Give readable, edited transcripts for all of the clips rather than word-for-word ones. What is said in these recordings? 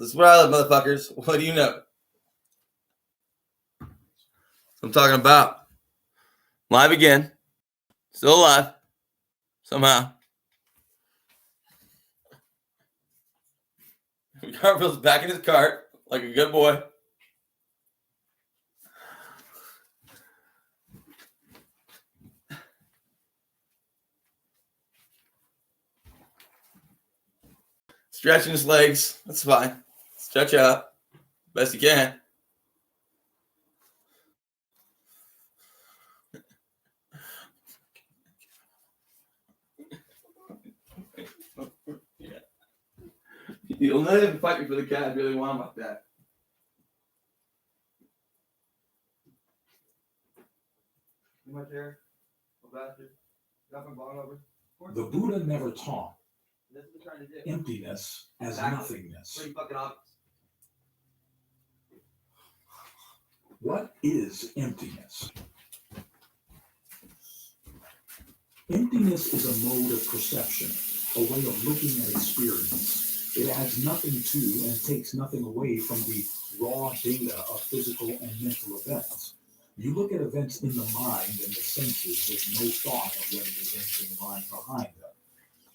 This is what I love, motherfuckers. What do you know? I'm talking about. Live again. Still alive. Somehow. Garfield's back in his cart like a good boy. Stretching his legs. That's fine. Stretch out. Best you can. Yeah. You'll not even fight me for the cat. I really want him like that. You my chair? Bastard. The Buddha never taught emptiness as nothingness. Pretty fucking obvious. What is emptiness? Emptiness is a mode of perception, a way of looking at experience. It adds nothing to and takes nothing away from the raw data of physical and mental events. You look at events in the mind and the senses with no thought of whether there's anything lying behind them.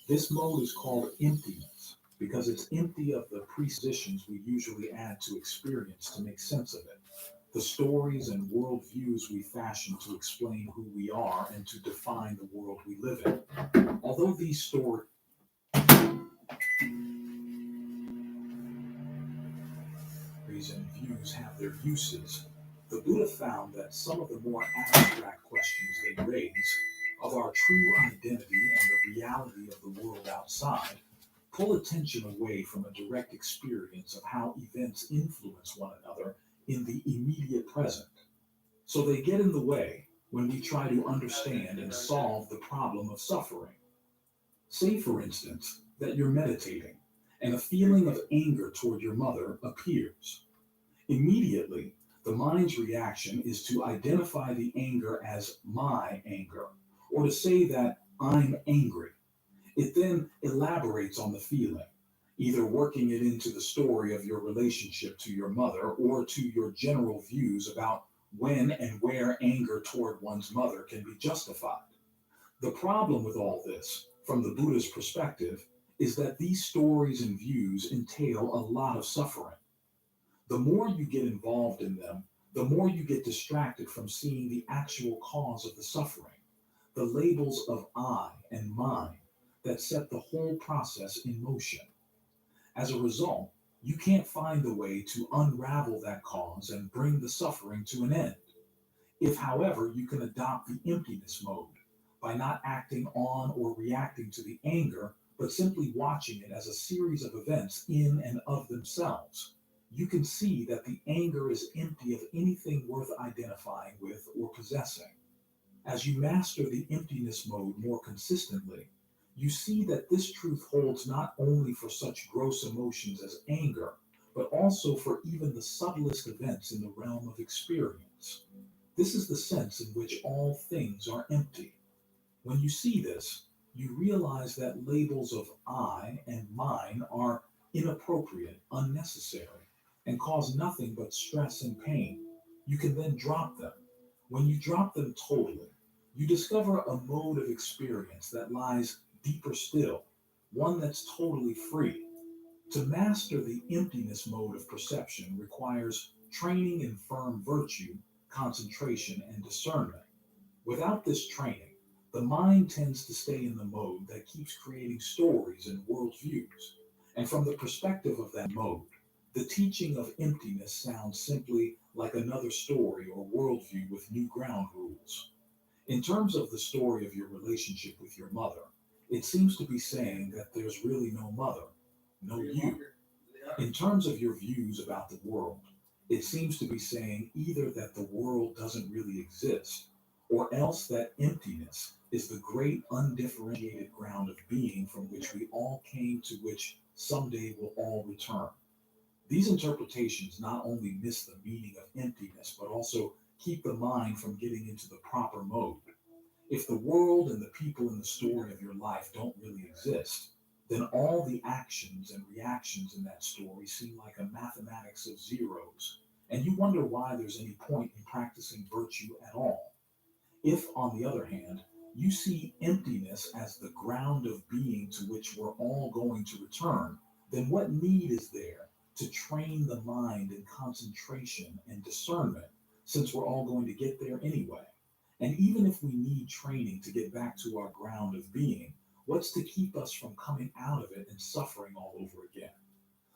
This mode is called emptiness because it's empty of the prepositions we usually add to experience to make sense of it. The stories and worldviews we fashion to explain who we are and to define the world we live in. Although these stories and views have their uses, the Buddha found that some of the more abstract questions they raise of our true identity and the reality of the world outside pull attention away from a direct experience of how events influence one another in the immediate present. So they get in the way when we try to understand and solve the problem of suffering. Say, for instance, that you're meditating and a feeling of anger toward your mother appears. Immediately, the mind's reaction is to identify the anger as my anger, or to say that I'm angry. It then elaborates on the feeling, either working it into the story of your relationship to your mother or to your general views about when and where anger toward one's mother can be justified. The problem with all this, from the Buddha's perspective, is that these stories and views entail a lot of suffering. The more you get involved in them, the more you get distracted from seeing the actual cause of the suffering, the labels of I and mine that set the whole process in motion. As a result, you can't find the way to unravel that cause and bring the suffering to an end. If, however, you can adopt the emptiness mode by not acting on or reacting to the anger, but simply watching it as a series of events in and of themselves, you can see that the anger is empty of anything worth identifying with or possessing. As you master the emptiness mode more consistently, you see that this truth holds not only for such gross emotions as anger, but also for even the subtlest events in the realm of experience. This is the sense in which all things are empty. When you see this, you realize that labels of I and mine are inappropriate, unnecessary, and cause nothing but stress and pain. You can then drop them. When you drop them totally, you discover a mode of experience that lies deeper still, one that's totally free. To master the emptiness mode of perception requires training in firm virtue, concentration, and discernment. Without this training, the mind tends to stay in the mode that keeps creating stories and worldviews. And from the perspective of that mode, the teaching of emptiness sounds simply like another story or worldview with new ground rules. In terms of the story of your relationship with your mother, it seems to be saying that there's really no mother, no you. In terms of your views about the world, it seems to be saying either that the world doesn't really exist, or else that emptiness is the great undifferentiated ground of being from which we all came, to which someday we'll all return. These interpretations not only miss the meaning of emptiness, but also keep the mind from getting into the proper mode. If the world and the people in the story of your life don't really exist, then all the actions and reactions in that story seem like a mathematics of zeros, and you wonder why there's any point in practicing virtue at all. If, on the other hand, you see emptiness as the ground of being to which we're all going to return, then what need is there to train the mind in concentration and discernment, since we're all going to get there anyway? And even if we need training to get back to our ground of being, what's to keep us from coming out of it and suffering all over again?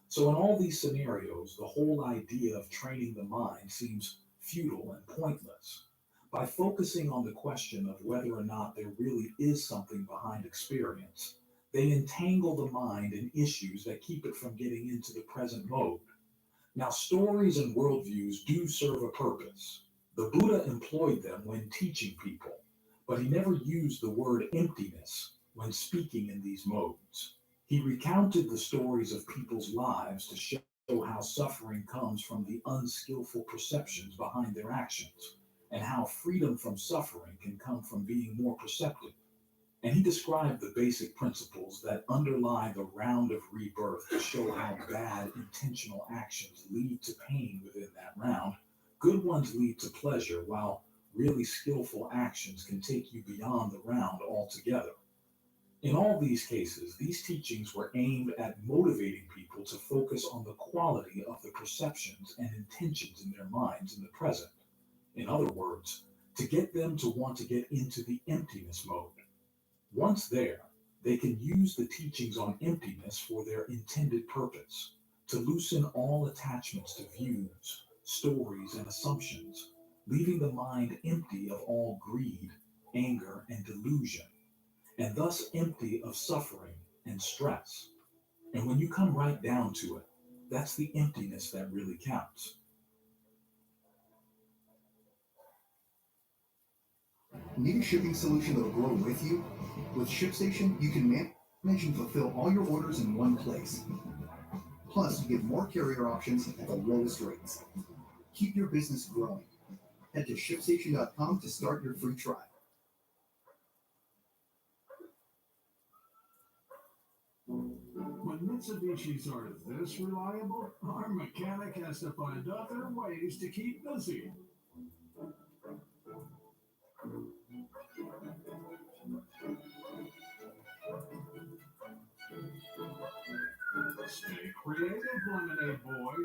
So, in all these scenarios, the whole idea of training the mind seems futile and pointless. By focusing on the question of whether or not there really is something behind experience, they entangle the mind in issues that keep it from getting into the present mode. Now, stories and worldviews do serve a purpose. The Buddha employed them when teaching people, but he never used the word emptiness when speaking in these modes. He recounted the stories of people's lives to show how suffering comes from the unskillful perceptions behind their actions, and how freedom from suffering can come from being more perceptive. And he described the basic principles that underlie the round of rebirth to show how bad intentional actions lead to pain within that round. Good ones lead to pleasure, while really skillful actions can take you beyond the round altogether. In all these cases, these teachings were aimed at motivating people to focus on the quality of the perceptions and intentions in their minds in the present. In other words, to get them to want to get into the emptiness mode. Once there, they can use the teachings on emptiness for their intended purpose, to loosen all attachments to views, stories, and assumptions, leaving the mind empty of all greed, anger, and delusion, and thus empty of suffering and stress. And when you come right down to it, that's the emptiness that really counts. Need a shipping solution that'll grow with you? With ShipStation, you can manage and fulfill all your orders in one place. Plus, you get more carrier options at the lowest rates. Keep your business growing. Head to ShipStation.com to start your free trial. When Mitsubishis are this reliable, our mechanic has to find other ways to keep busy. Stay creative, Lemonade Boy.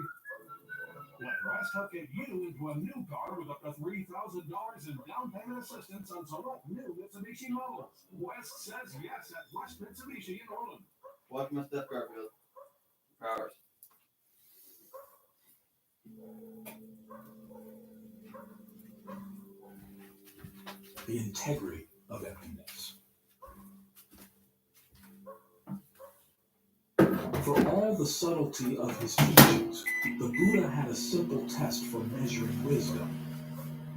Let West get you into a new car with up to $3,000 in down payment assistance on select new Mitsubishi models. West says yes at West Mitsubishi in Orland. Watch my step, Garfield. Powers. The integrity of emptiness. For all the subtlety of his teachings, the Buddha had a simple test for measuring wisdom.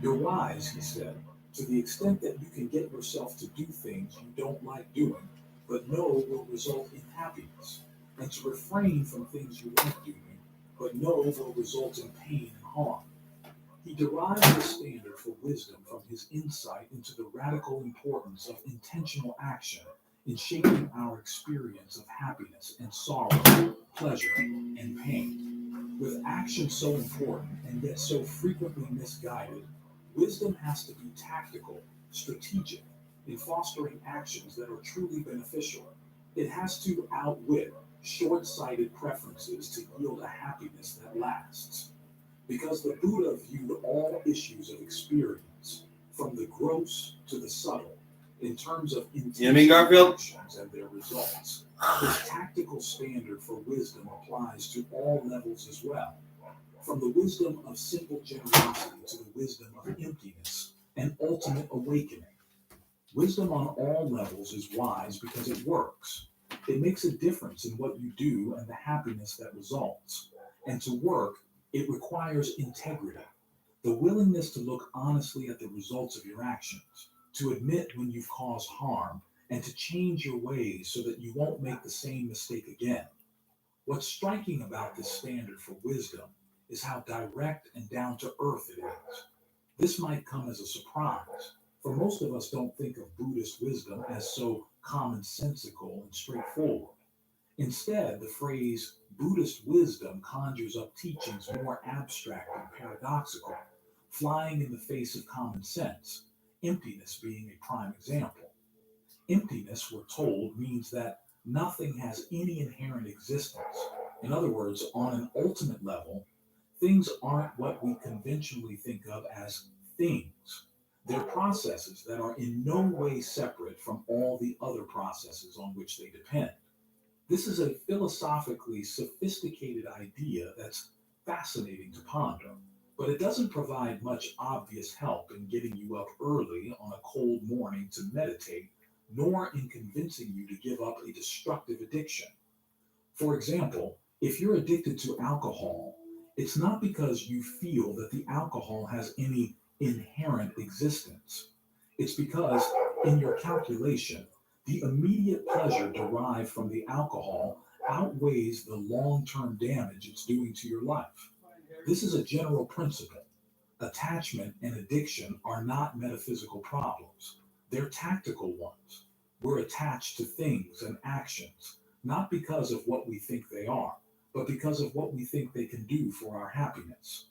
You're wise, he said, to the extent that you can get yourself to do things you don't like doing, but know will result in happiness, and to refrain from things you like doing, but know will result in pain and harm. He derived the standard for wisdom from his insight into the radical importance of intentional action in shaping our experience of happiness and sorrow, pleasure and pain. With action so important and yet so frequently misguided, wisdom has to be tactical, strategic, in fostering actions that are truly beneficial. It has to outwit short-sighted preferences to yield a happiness that lasts. Because the Buddha viewed all issues of experience, from the gross to the subtle, in terms of intentional actions and their results. His tactical standard for wisdom applies to all levels as well, from the wisdom of simple generosity to the wisdom of emptiness and ultimate awakening. Wisdom on all levels is wise because it works. It makes a difference in what you do and the happiness that results. And to work, it requires integrity, the willingness to look honestly at the results of your actions, to admit when you've caused harm, and to change your ways so that you won't make the same mistake again. What's striking about this standard for wisdom is how direct and down to earth it is. This might come as a surprise, for most of us don't think of Buddhist wisdom as so commonsensical and straightforward. Instead, the phrase Buddhist wisdom conjures up teachings more abstract and paradoxical, flying in the face of common sense, emptiness being a prime example. Emptiness, we're told, means that nothing has any inherent existence. In other words, on an ultimate level, things aren't what we conventionally think of as things. They're processes that are in no way separate from all the other processes on which they depend. This is a philosophically sophisticated idea that's fascinating to ponder, but it doesn't provide much obvious help in getting you up early on a cold morning to meditate, nor in convincing you to give up a destructive addiction. For example, if you're addicted to alcohol, it's not because you feel that the alcohol has any inherent existence. It's because, in your calculation, the immediate pleasure derived from the alcohol outweighs the long-term damage it's doing to your life. This is a general principle. Attachment and addiction are not metaphysical problems. They're tactical ones. We're attached to things and actions, not because of what we think they are, but because of what we think they can do for our happiness.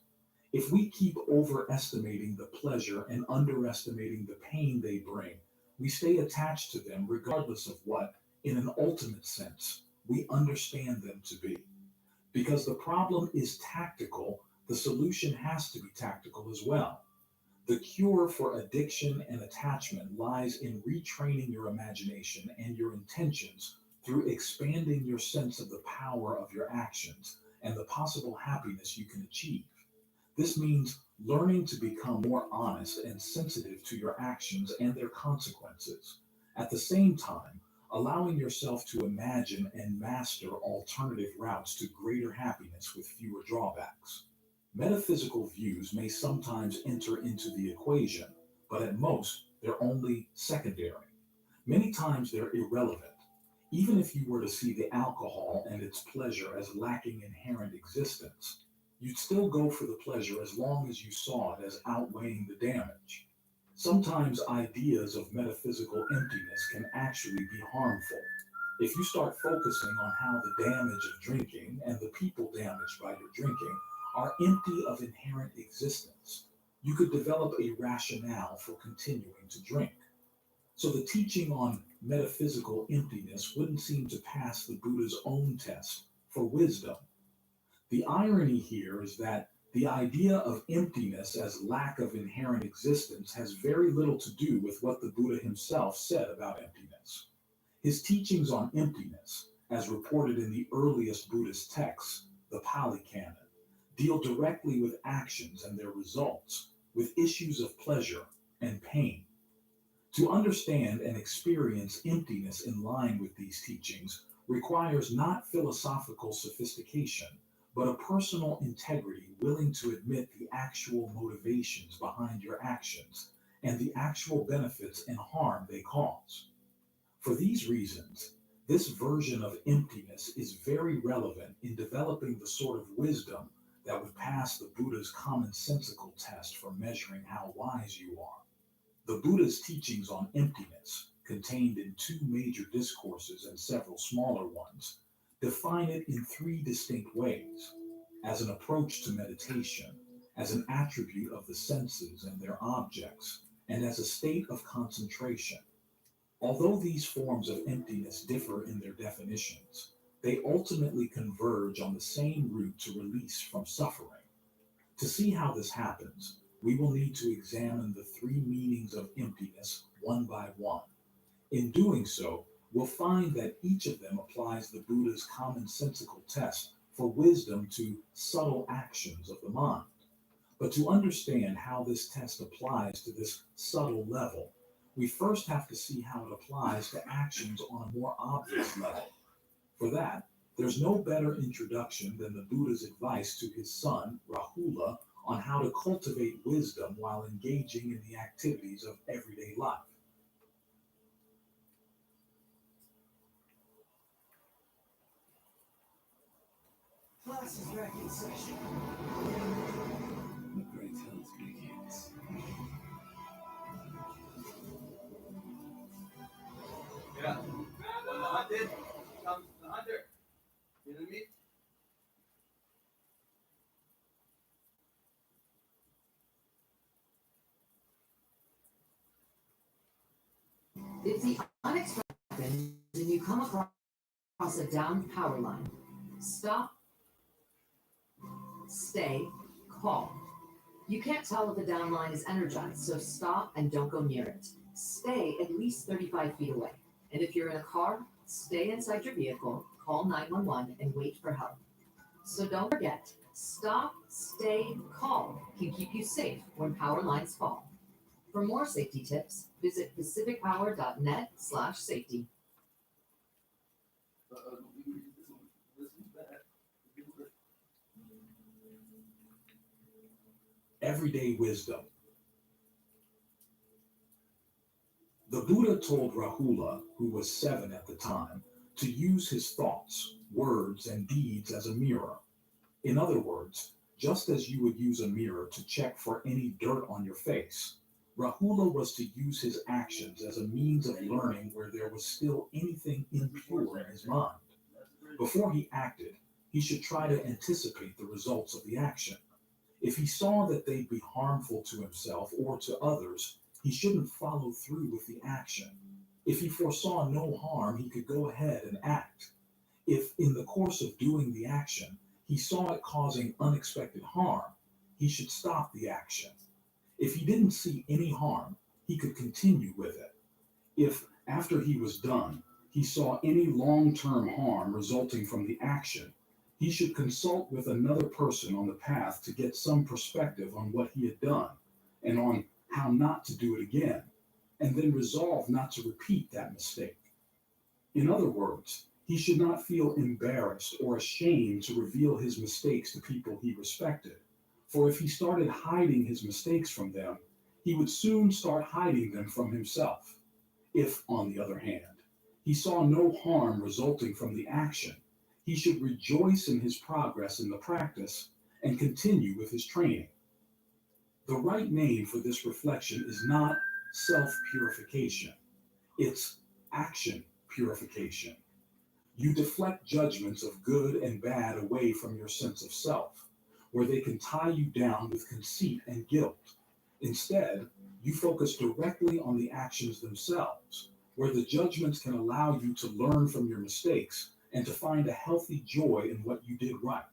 If we keep overestimating the pleasure and underestimating the pain they bring, we stay attached to them regardless of what, in an ultimate sense, we understand them to be. Because the problem is tactical, the solution has to be tactical as well. The cure for addiction and attachment lies in retraining your imagination and your intentions through expanding your sense of the power of your actions and the possible happiness you can achieve. This means learning to become more honest and sensitive to your actions and their consequences. At the same time, allowing yourself to imagine and master alternative routes to greater happiness with fewer drawbacks. Metaphysical views may sometimes enter into the equation, but at most, they're only secondary. Many times they're irrelevant. Even if you were to see the alcohol and its pleasure as lacking inherent existence, you'd still go for the pleasure as long as you saw it as outweighing the damage. Sometimes ideas of metaphysical emptiness can actually be harmful. If you start focusing on how the damage of drinking and the people damaged by your drinking are empty of inherent existence, you could develop a rationale for continuing to drink. So the teaching on metaphysical emptiness wouldn't seem to pass the Buddha's own test for wisdom. The irony here is that the idea of emptiness as lack of inherent existence has very little to do with what the Buddha himself said about emptiness. His teachings on emptiness, as reported in the earliest Buddhist texts, the Pali Canon, deal directly with actions and their results, with issues of pleasure and pain. To understand and experience emptiness in line with these teachings requires not philosophical sophistication, but a personal integrity willing to admit the actual motivations behind your actions and the actual benefits and harm they cause. For these reasons, this version of emptiness is very relevant in developing the sort of wisdom that would pass the Buddha's commonsensical test for measuring how wise you are. The Buddha's teachings on emptiness, contained in two major discourses and several smaller ones, define it in three distinct ways: as an approach to meditation, as an attribute of the senses and their objects, and as a state of concentration. Although these forms of emptiness differ in their definitions, they ultimately converge on the same route to release from suffering. To see how this happens, we will need to examine the three meanings of emptiness one by one. In doing so, we'll find that each of them applies the Buddha's commonsensical test for wisdom to subtle actions of the mind. But to understand how this test applies to this subtle level, we first have to see how it applies to actions on a more obvious level. For that, there's no better introduction than the Buddha's advice to his son, Rahula, on how to cultivate wisdom while engaging in the activities of everyday life. Class is back in session. The great health begins. Yeah. When the hunted comes the hunter. If the unexpected happens and you come across a downed power line, stop, stay, call. You can't tell if a down line is energized, so stop and don't go near it. Stay at least 35 feet away. And if you're in a car, stay inside your vehicle, call 911, and wait for help. So don't forget, stop, stay, call can keep you safe when power lines fall. For more safety tips, visit pacificpower.net/safety. Everyday wisdom. The Buddha told Rahula, who was 7 at the time, to use his thoughts, words, and deeds as a mirror. In other words, just as you would use a mirror to check for any dirt on your face, Rahula was to use his actions as a means of learning where there was still anything impure in his mind. Before he acted, he should try to anticipate the results of the action. If he saw that they'd be harmful to himself or to others, he shouldn't follow through with the action. If he foresaw no harm, he could go ahead and act. If, in the course of doing the action, he saw it causing unexpected harm, he should stop the action. If he didn't see any harm, he could continue with it. If, after he was done, he saw any long-term harm resulting from the action, he should consult with another person on the path to get some perspective on what he had done and on how not to do it again, and then resolve not to repeat that mistake. In other words, he should not feel embarrassed or ashamed to reveal his mistakes to people he respected, for if he started hiding his mistakes from them, he would soon start hiding them from himself. If, on the other hand, he saw no harm resulting from the action, he should rejoice in his progress in the practice and continue with his training. The right name for this reflection is not self-purification, it's action purification. You deflect judgments of good and bad away from your sense of self, where they can tie you down with conceit and guilt. Instead, you focus directly on the actions themselves, where the judgments can allow you to learn from your mistakes and to find a healthy joy in what you did right.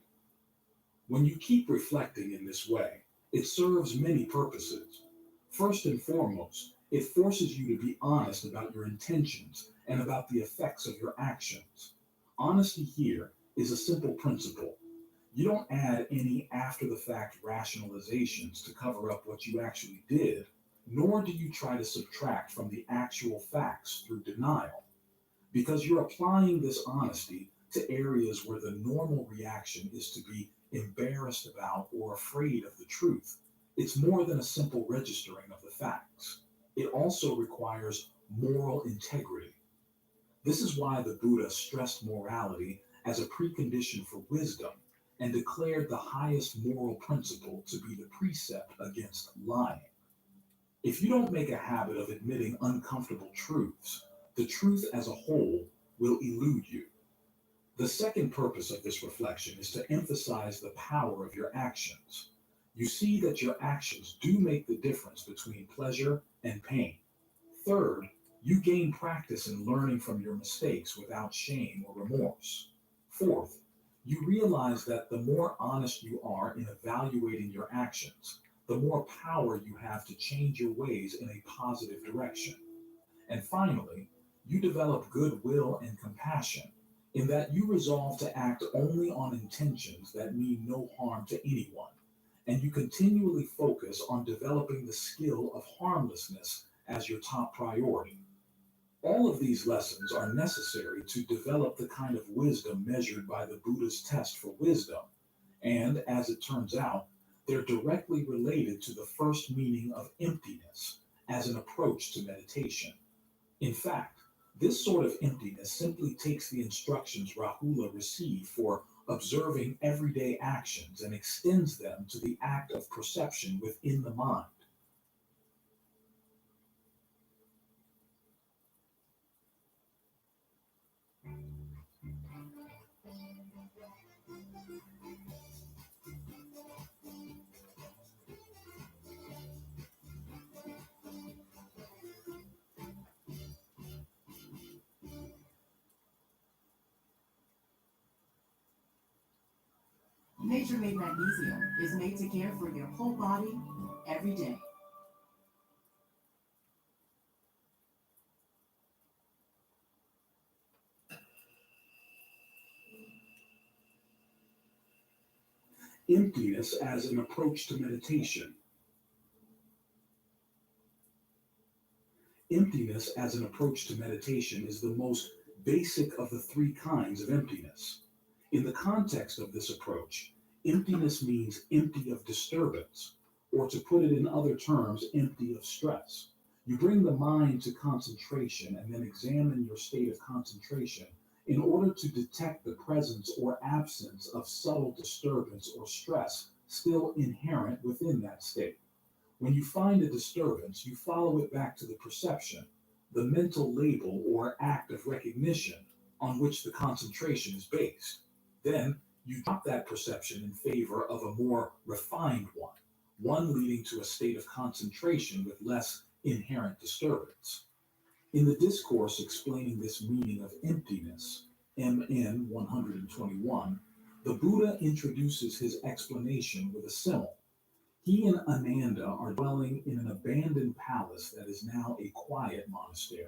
When you keep reflecting in this way, it serves many purposes. First and foremost, it forces you to be honest about your intentions and about the effects of your actions. Honesty here is a simple principle. You don't add any after-the-fact rationalizations to cover up what you actually did, nor do you try to subtract from the actual facts through denial, because you're applying this honesty to areas where the normal reaction is to be embarrassed about or afraid of the truth. It's more than a simple registering of the facts. It also requires moral integrity. This is why the Buddha stressed morality as a precondition for wisdom and declared the highest moral principle to be the precept against lying. If you don't make a habit of admitting uncomfortable truths, the truth as a whole will elude you. The second purpose of this reflection is to emphasize the power of your actions. You see that your actions do make the difference between pleasure and pain. Third, you gain practice in learning from your mistakes without shame or remorse. Fourth, you realize that the more honest you are in evaluating your actions, the more power you have to change your ways in a positive direction. And finally, you develop goodwill and compassion in that you resolve to act only on intentions that mean no harm to anyone, and you continually focus on developing the skill of harmlessness as your top priority. All of these lessons are necessary to develop the kind of wisdom measured by the Buddha's test for wisdom, and as it turns out, they're directly related to the first meaning of emptiness as an approach to meditation. In fact, this sort of emptiness simply takes the instructions Rahula received for observing everyday actions and extends them to the act of perception within the mind. Nature-made magnesium is made to care for your whole body every day. Emptiness as an approach to meditation. Emptiness as an approach to meditation is the most basic of the three kinds of emptiness. In the context of this approach, emptiness means empty of disturbance, or to put it in other terms, empty of stress. You bring the mind to concentration and then examine your state of concentration in order to detect the presence or absence of subtle disturbance or stress still inherent within that state. When you find a disturbance, you follow it back to the perception, the mental label or act of recognition on which the concentration is based. Then you drop that perception in favor of a more refined one leading to a state of concentration with less inherent disturbance. In the discourse explaining this meaning of emptiness, MN 121, the Buddha introduces his explanation with a simile. He and Ananda are dwelling in an abandoned palace that is now a quiet monastery.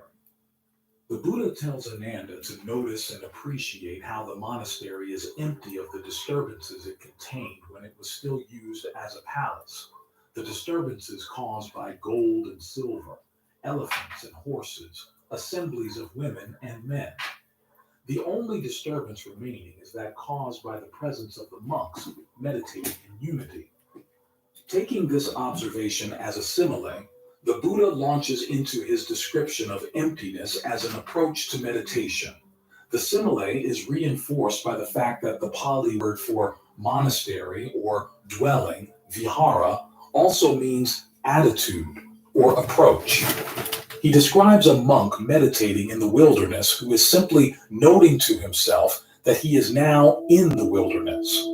The Buddha tells Ananda to notice and appreciate how the monastery is empty of the disturbances it contained when it was still used as a palace. The disturbances caused by gold and silver, elephants and horses, assemblies of women and men. The only disturbance remaining is that caused by the presence of the monks meditating in unity. Taking this observation as a simile, the Buddha launches into his description of emptiness as an approach to meditation. The simile is reinforced by the fact that the Pali word for monastery or dwelling, vihara, also means attitude or approach. He describes a monk meditating in the wilderness who is simply noting to himself that he is now in the wilderness.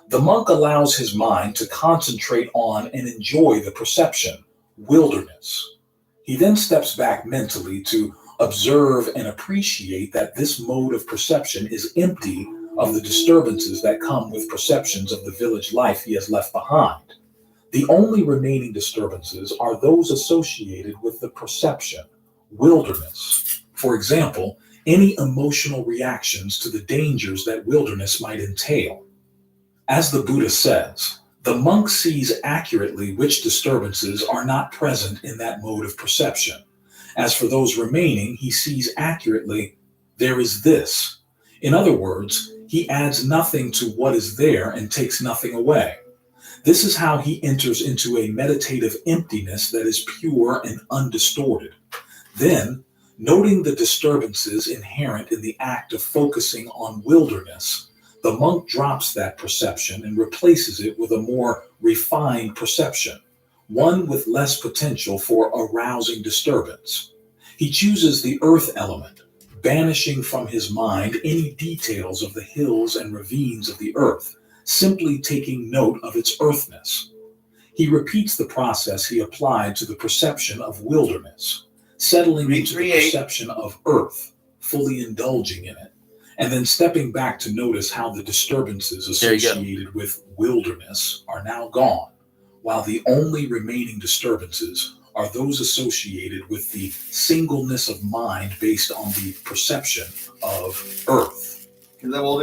The monk allows his mind to concentrate on and enjoy the perception, wilderness. He then steps back mentally to observe and appreciate that this mode of perception is empty of the disturbances that come with perceptions of the village life he has left behind. The only remaining disturbances are those associated with the perception, wilderness. For example, any emotional reactions to the dangers that wilderness might entail. As the Buddha says, the monk sees accurately which disturbances are not present in that mode of perception. As for those remaining, he sees accurately, there is this. In other words, he adds nothing to what is there and takes nothing away. This is how he enters into a meditative emptiness that is pure and undistorted. Then, noting the disturbances inherent in the act of focusing on wilderness, the monk drops that perception and replaces it with a more refined perception, one with less potential for arousing disturbance. He chooses the earth element, banishing from his mind any details of the hills and ravines of the earth, simply taking note of its earthness. He repeats the process he applied to the perception of wilderness, settling into the perception of earth, fully indulging in it, and then stepping back to notice how the disturbances associated with wilderness are now gone, while the only remaining disturbances are those associated with the singleness of mind based on the perception of earth.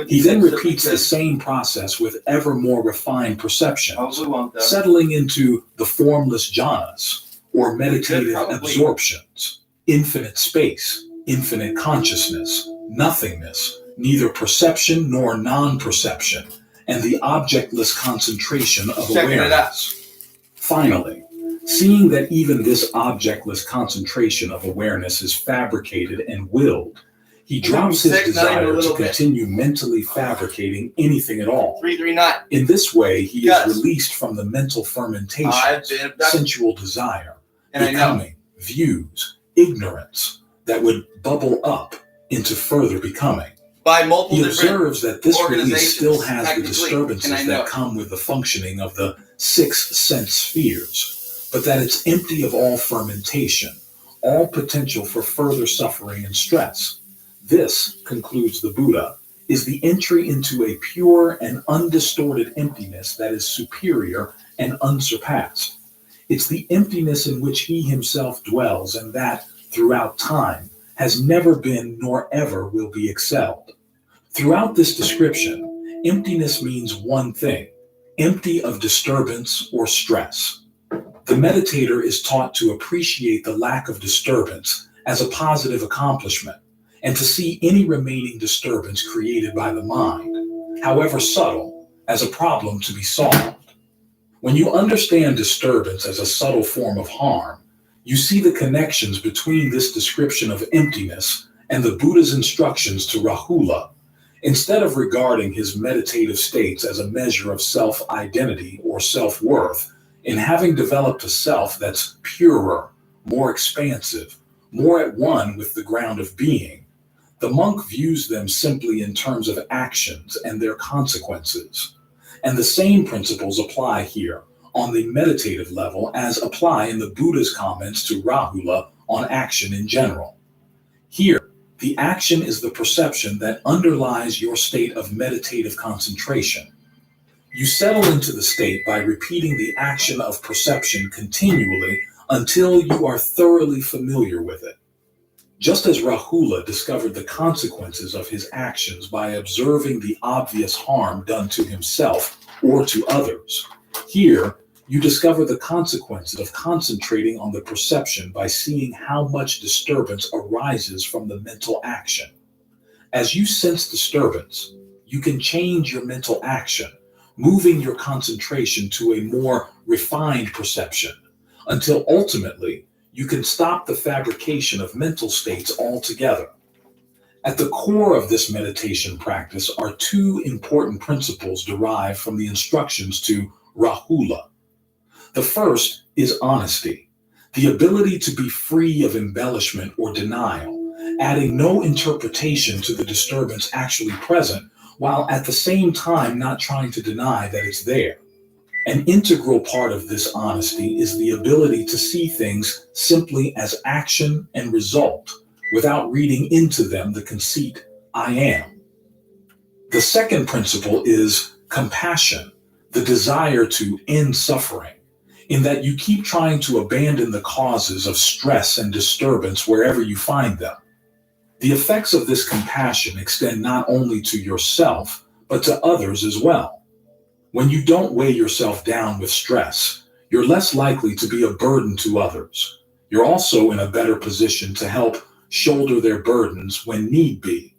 He then repeats the same process with ever more refined perceptions, settling into the formless jhanas, or meditative absorptions, infinite space, infinite consciousness, nothingness, neither perception nor non-perception, and the objectless concentration of awareness. Finally, seeing that even this objectless concentration of awareness is fabricated and willed, he drops his desire to continue mentally fabricating anything at all. 339. In this way, he is released from the mental fermentation, sensual desire, becoming, views, ignorance that would bubble up into further becoming. By multiple He observes that this release still has the technically, disturbances that come with the functioning of the 6 sense spheres, but that it's empty of all fermentation, all potential for further suffering and stress. This, concludes the Buddha, is the entry into a pure and undistorted emptiness that is superior and unsurpassed. It's the emptiness in which he himself dwells and that, throughout time, has never been nor ever will be excelled. Throughout this description, emptiness means one thing: empty of disturbance or stress. The meditator is taught to appreciate the lack of disturbance as a positive accomplishment and to see any remaining disturbance created by the mind, however subtle, as a problem to be solved. When you understand disturbance as a subtle form of harm, you see the connections between this description of emptiness and the Buddha's instructions to Rahula. Instead of regarding his meditative states as a measure of self-identity or self-worth, in having developed a self that's purer, more expansive, more at one with the ground of being, the monk views them simply in terms of actions and their consequences. And the same principles apply here on the meditative level as apply in the Buddha's comments to Rahula on action in general. Here, the action is the perception that underlies your state of meditative concentration. You settle into the state by repeating the action of perception continually until you are thoroughly familiar with it. Just as Rahula discovered the consequences of his actions by observing the obvious harm done to himself or to others, here you discover the consequences of concentrating on the perception by seeing how much disturbance arises from the mental action. As you sense disturbance, you can change your mental action, moving your concentration to a more refined perception, until ultimately you can stop the fabrication of mental states altogether. At the core of this meditation practice are two important principles derived from the instructions to Rahula. The first is honesty, the ability to be free of embellishment or denial, adding no interpretation to the disturbance actually present, while at the same time not trying to deny that it's there. An integral part of this honesty is the ability to see things simply as action and result, without reading into them the conceit, I am. The second principle is compassion, the desire to end suffering, in that you keep trying to abandon the causes of stress and disturbance wherever you find them. The effects of this compassion extend not only to yourself, but to others as well. When you don't weigh yourself down with stress, you're less likely to be a burden to others. You're also in a better position to help shoulder their burdens when need be.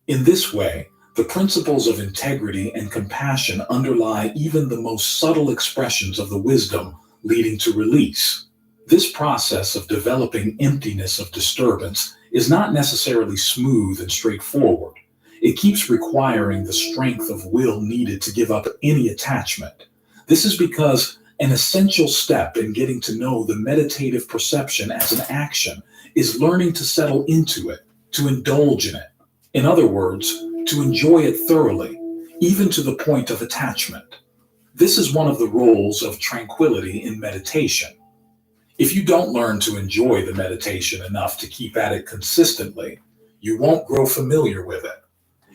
In this way, the principles of integrity and compassion underlie even the most subtle expressions of the wisdom leading to release. This process of developing emptiness of disturbance is not necessarily smooth and straightforward. It keeps requiring the strength of will needed to give up any attachment. This is because an essential step in getting to know the meditative perception as an action is learning to settle into it, to indulge in it. In other words, to enjoy it thoroughly, even to the point of attachment. This is one of the roles of tranquility in meditation. If you don't learn to enjoy the meditation enough to keep at it consistently, you won't grow familiar with it.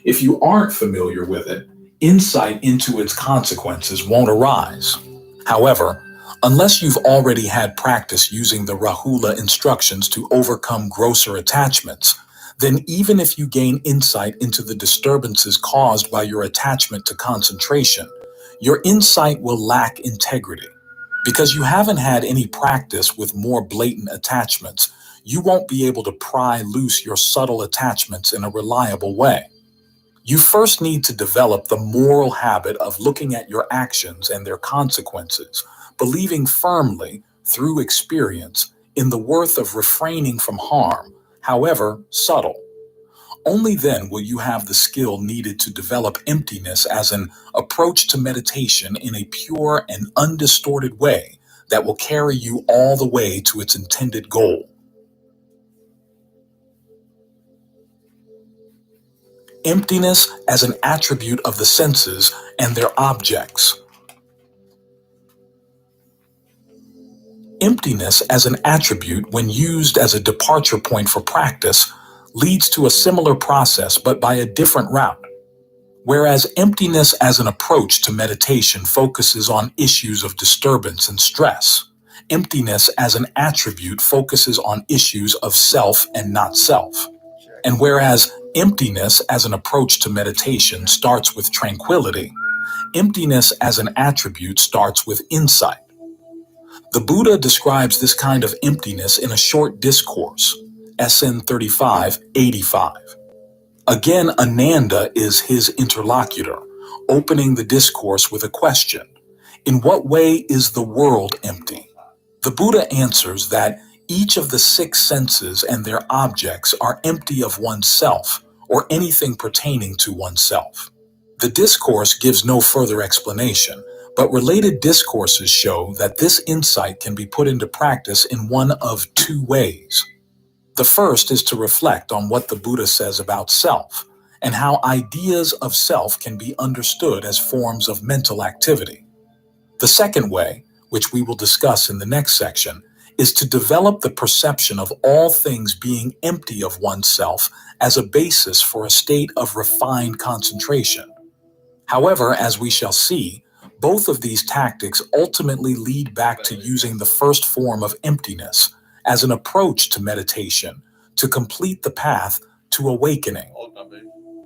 If you aren't familiar with it, insight into its consequences won't arise. However, unless you've already had practice using the Rahula instructions to overcome grosser attachments, then even if you gain insight into the disturbances caused by your attachment to concentration, your insight will lack integrity. Because you haven't had any practice with more blatant attachments, you won't be able to pry loose your subtle attachments in a reliable way. You first need to develop the moral habit of looking at your actions and their consequences, believing firmly, through experience, in the worth of refraining from harm, however subtle. Only then will you have the skill needed to develop emptiness as an approach to meditation in a pure and undistorted way that will carry you all the way to its intended goal. Emptiness as an attribute of the senses and their objects. Emptiness as an attribute, when used as a departure point for practice, leads to a similar process but by a different route. Whereas emptiness as an approach to meditation focuses on issues of disturbance and stress, emptiness as an attribute focuses on issues of self and not self. And whereas emptiness as an approach to meditation starts with tranquility, emptiness as an attribute starts with insight. The Buddha describes this kind of emptiness in a short discourse, SN 3585. Again, Ananda is his interlocutor, opening the discourse with a question. In what way is the world empty? The Buddha answers that each of the six senses and their objects are empty of oneself or anything pertaining to oneself. The discourse gives no further explanation, but related discourses show that this insight can be put into practice in one of two ways. The first is to reflect on what the Buddha says about self and how ideas of self can be understood as forms of mental activity. The second way, which we will discuss in the next section, is to develop the perception of all things being empty of oneself as a basis for a state of refined concentration. However, as we shall see, both of these tactics ultimately lead back to using the first form of emptiness as an approach to meditation to complete the path to awakening.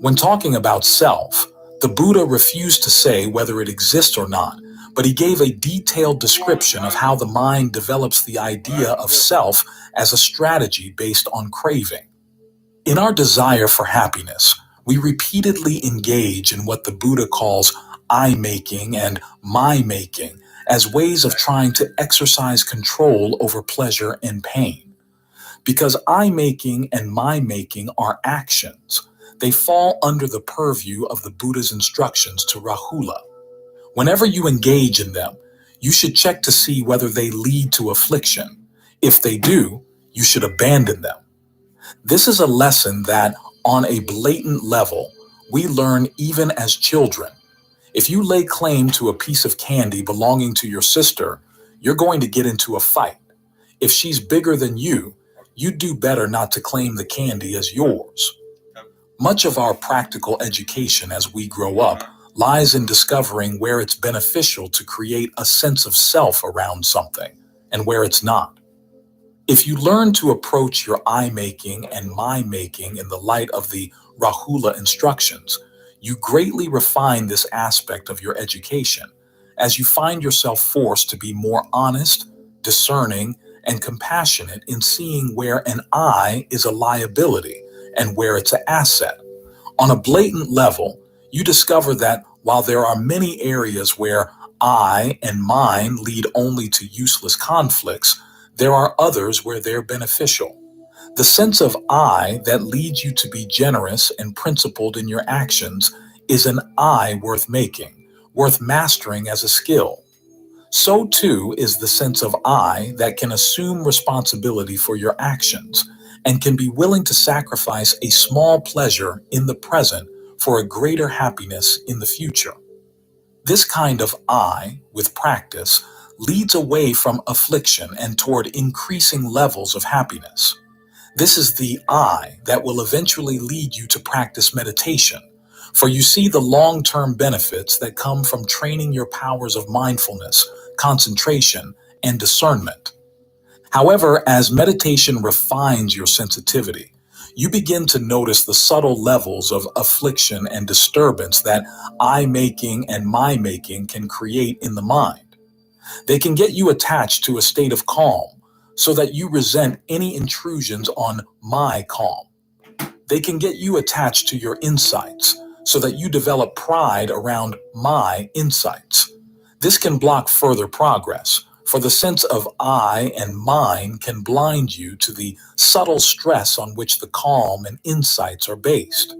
When talking about self, the Buddha refused to say whether it exists or not, but he gave a detailed description of how the mind develops the idea of self as a strategy based on craving. In our desire for happiness, we repeatedly engage in what the Buddha calls I-making and my-making as ways of trying to exercise control over pleasure and pain. Because I-making and my-making are actions, they fall under the purview of the Buddha's instructions to Rahula. Whenever you engage in them, you should check to see whether they lead to affliction. If they do, you should abandon them. This is a lesson that, on a blatant level, we learn even as children. If you lay claim to a piece of candy belonging to your sister, you're going to get into a fight. If she's bigger than you, you'd do better not to claim the candy as yours. Much of our practical education as we grow up lies in discovering where it's beneficial to create a sense of self around something and where it's not. If you learn to approach your I-making and my-making in the light of the Rahula instructions, you greatly refine this aspect of your education as you find yourself forced to be more honest, discerning, and compassionate in seeing where an I is a liability and where it's an asset. On a blatant level, you discover that while there are many areas where I and mine lead only to useless conflicts, there are others where they're beneficial. The sense of I that leads you to be generous and principled in your actions is an I worth making, worth mastering as a skill. So too is the sense of I that can assume responsibility for your actions and can be willing to sacrifice a small pleasure in the present for a greater happiness in the future. This kind of I, with practice, leads away from affliction and toward increasing levels of happiness. This is the I that will eventually lead you to practice meditation, for you see the long-term benefits that come from training your powers of mindfulness, concentration, and discernment. However, as meditation refines your sensitivity, you begin to notice the subtle levels of affliction and disturbance that I-making and my-making can create in the mind. They can get you attached to a state of calm so that you resent any intrusions on my calm. They can get you attached to your insights so that you develop pride around my insights. This can block further progress, for the sense of I and mine can blind you to the subtle stress on which the calm and insights are based.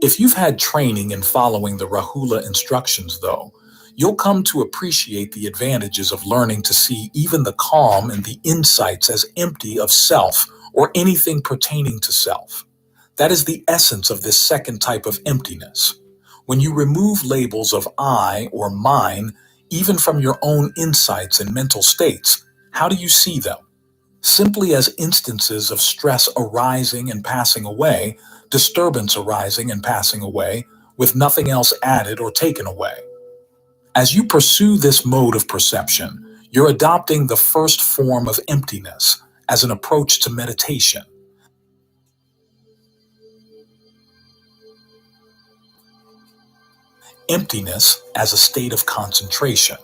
If you've had training in following the Rahula instructions, though, you'll come to appreciate the advantages of learning to see even the calm and the insights as empty of self or anything pertaining to self. That is the essence of this second type of emptiness. When you remove labels of I or mine, even from your own insights and mental states, how do you see them? Simply as instances of stress arising and passing away, disturbance arising and passing away, with nothing else added or taken away. As you pursue this mode of perception, you're adopting the first form of emptiness as an approach to meditation. Emptiness as a state of concentration.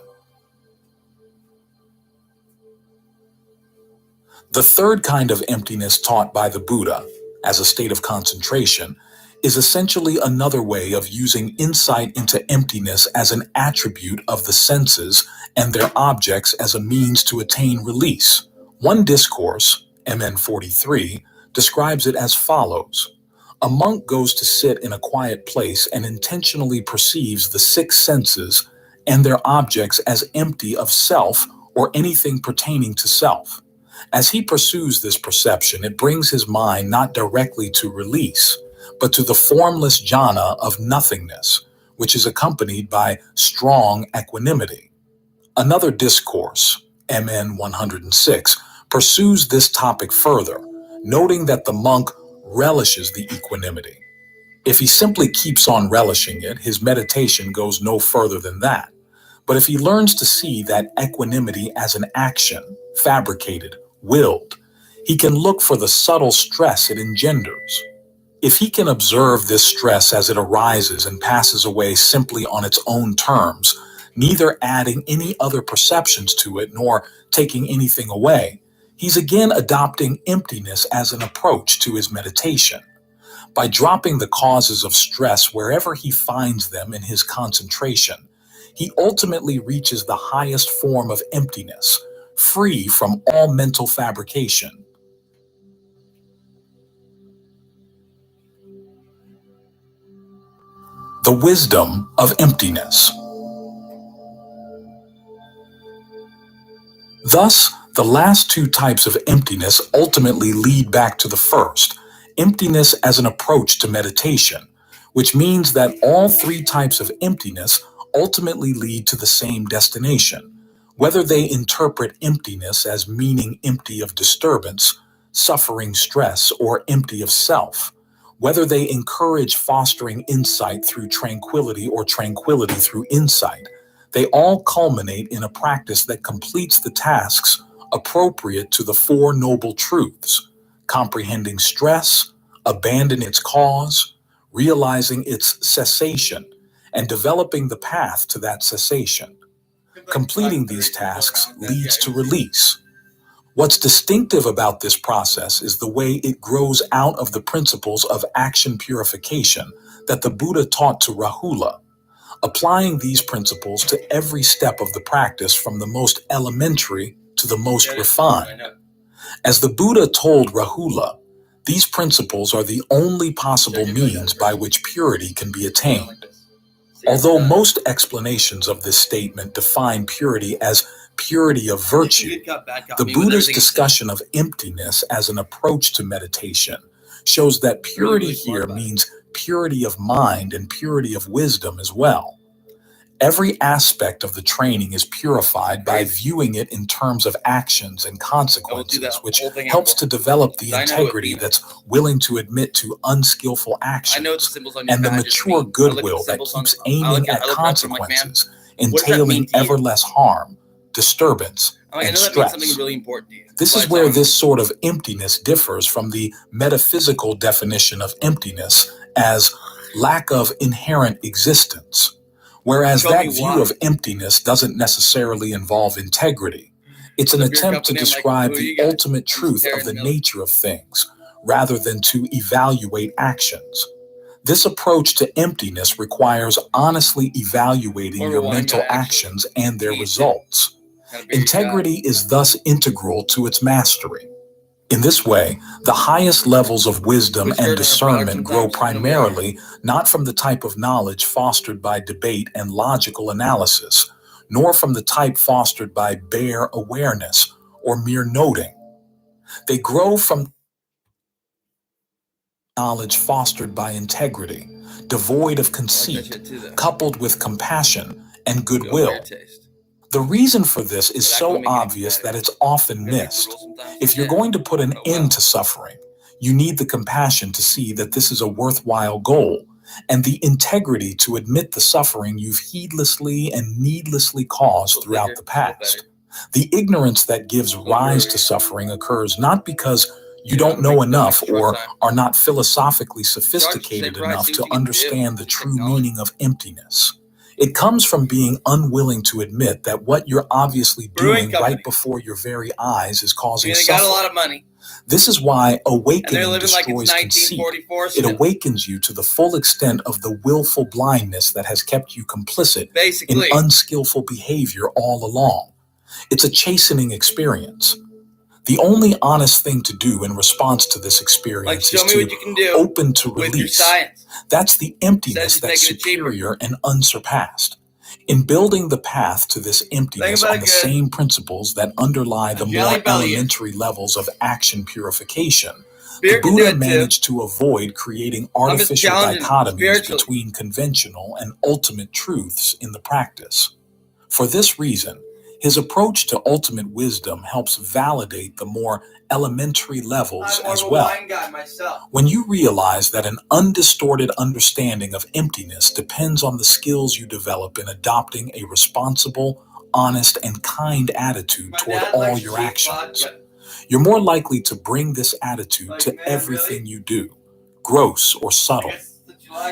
The third kind of emptiness taught by the Buddha, as a state of concentration, is essentially another way of using insight into emptiness as an attribute of the senses and their objects as a means to attain release. One discourse, MN 43, describes it as follows. A monk goes to sit in a quiet place and intentionally perceives the six senses and their objects as empty of self or anything pertaining to self. As he pursues this perception, it brings his mind not directly to release, but to the formless jhana of nothingness, which is accompanied by strong equanimity. Another discourse, MN 106, pursues this topic further, noting that the monk relishes the equanimity. If he simply keeps on relishing it, his meditation goes no further than that. But if he learns to see that equanimity as an action, fabricated, willed, he can look for the subtle stress it engenders. If he can observe this stress as it arises and passes away simply on its own terms, neither adding any other perceptions to it nor taking anything away, he's again adopting emptiness as an approach to his meditation. By dropping the causes of stress wherever he finds them in his concentration, he ultimately reaches the highest form of emptiness, free from all mental fabrication. The wisdom of emptiness. Thus, the last two types of emptiness ultimately lead back to the first, emptiness as an approach to meditation, which means that all three types of emptiness ultimately lead to the same destination, whether they interpret emptiness as meaning empty of disturbance, suffering, stress, or empty of self, whether they encourage fostering insight through tranquility or tranquility through insight. They all culminate in a practice that completes the tasks appropriate to the Four Noble Truths: comprehending stress, abandoning its cause, realizing its cessation, and developing the path to that cessation. Completing these tasks leads to release. What's distinctive about this process is the way it grows out of the principles of action purification that the Buddha taught to Rahula, applying these principles to every step of the practice from the most elementary to the most refined. As the Buddha told Rahula, these principles are the only possible means by which purity can be attained. Although most explanations of this statement define purity as purity of virtue, the Buddha's discussion of emptiness as an approach to meditation shows that purity here means purity of mind and purity of wisdom as well. Every aspect of the training is purified by viewing it in terms of actions and consequences, which helps to develop the integrity that's willing to admit to unskillful actions, and the mature goodwill that keeps aiming at consequences, entailing ever less harm, disturbance, and stress. This is where this sort of emptiness differs from the metaphysical definition of emptiness as lack of inherent existence. Whereas that view of emptiness doesn't necessarily involve integrity. It's an attempt to describe the ultimate truth of the nature of things, rather than to evaluate actions. This approach to emptiness requires honestly evaluating your mental actions and their results. Integrity is thus integral to its mastery. In this way, the highest levels of wisdom and discernment grow primarily not from the type of knowledge fostered by debate and logical analysis, nor from the type fostered by bare awareness or mere noting. They grow from knowledge fostered by integrity, devoid of conceit, coupled with compassion and goodwill. The reason for this is so obvious that it's often missed. If you're going to put an end to suffering, you need the compassion to see that this is a worthwhile goal, and the integrity to admit the suffering you've heedlessly and needlessly caused throughout the past. The ignorance that gives rise to suffering occurs not because you don't know enough or are not philosophically sophisticated enough to understand the true meaning of emptiness. It comes from being unwilling to admit that what you're obviously doing right before your very eyes is causing suffering. Got a lot of money. This is why awakening destroys conceit. It awakens you to the full extent of the willful blindness that has kept you complicit in unskillful behavior all along. It's a chastening experience. The only honest thing to do in response to this experience is to open to release. That's the emptiness that's superior and unsurpassed. In building the path to this emptiness on the same principles that underlie the more elementary levels of action purification, the Buddha managed to avoid creating artificial dichotomies between conventional and ultimate truths in the practice. For this reason, his approach to ultimate wisdom helps validate the more elementary levels as well. When you realize that an undistorted understanding of emptiness depends on the skills you develop in adopting a responsible, honest, and kind attitude toward all your actions, you're more likely to bring this attitude to everything you do, gross or subtle.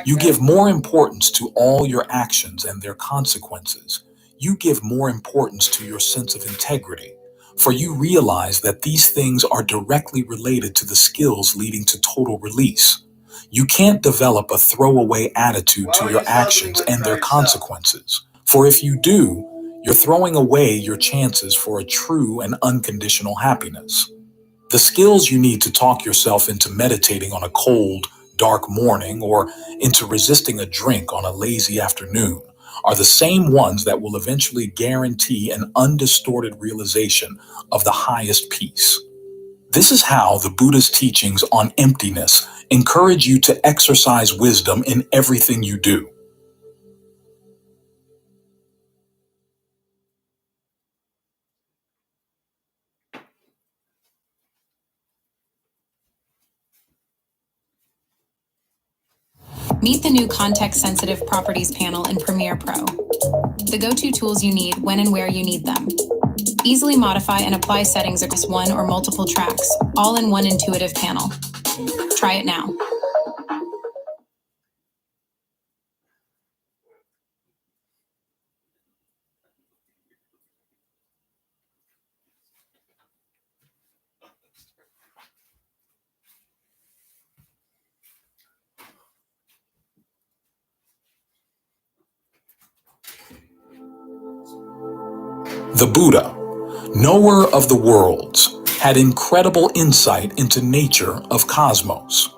You give more importance to all your actions and their consequences. You give more importance to your sense of integrity, for you realize that these things are directly related to the skills leading to total release. You can't develop a throwaway attitude to your actions and their consequences, for if you do, you're throwing away your chances for a true and unconditional happiness. The skills you need to talk yourself into meditating on a cold, dark morning or into resisting a drink on a lazy afternoon are the same ones that will eventually guarantee an undistorted realization of the highest peace. This is how the Buddha's teachings on emptiness encourage you to exercise wisdom in everything you do. Meet the new context-sensitive properties panel in Premiere Pro. The go-to tools you need when and where you need them. Easily modify and apply settings across one or multiple tracks, all in one intuitive panel. Try it now. The Buddha, knower of the worlds, had incredible insight into nature of cosmos.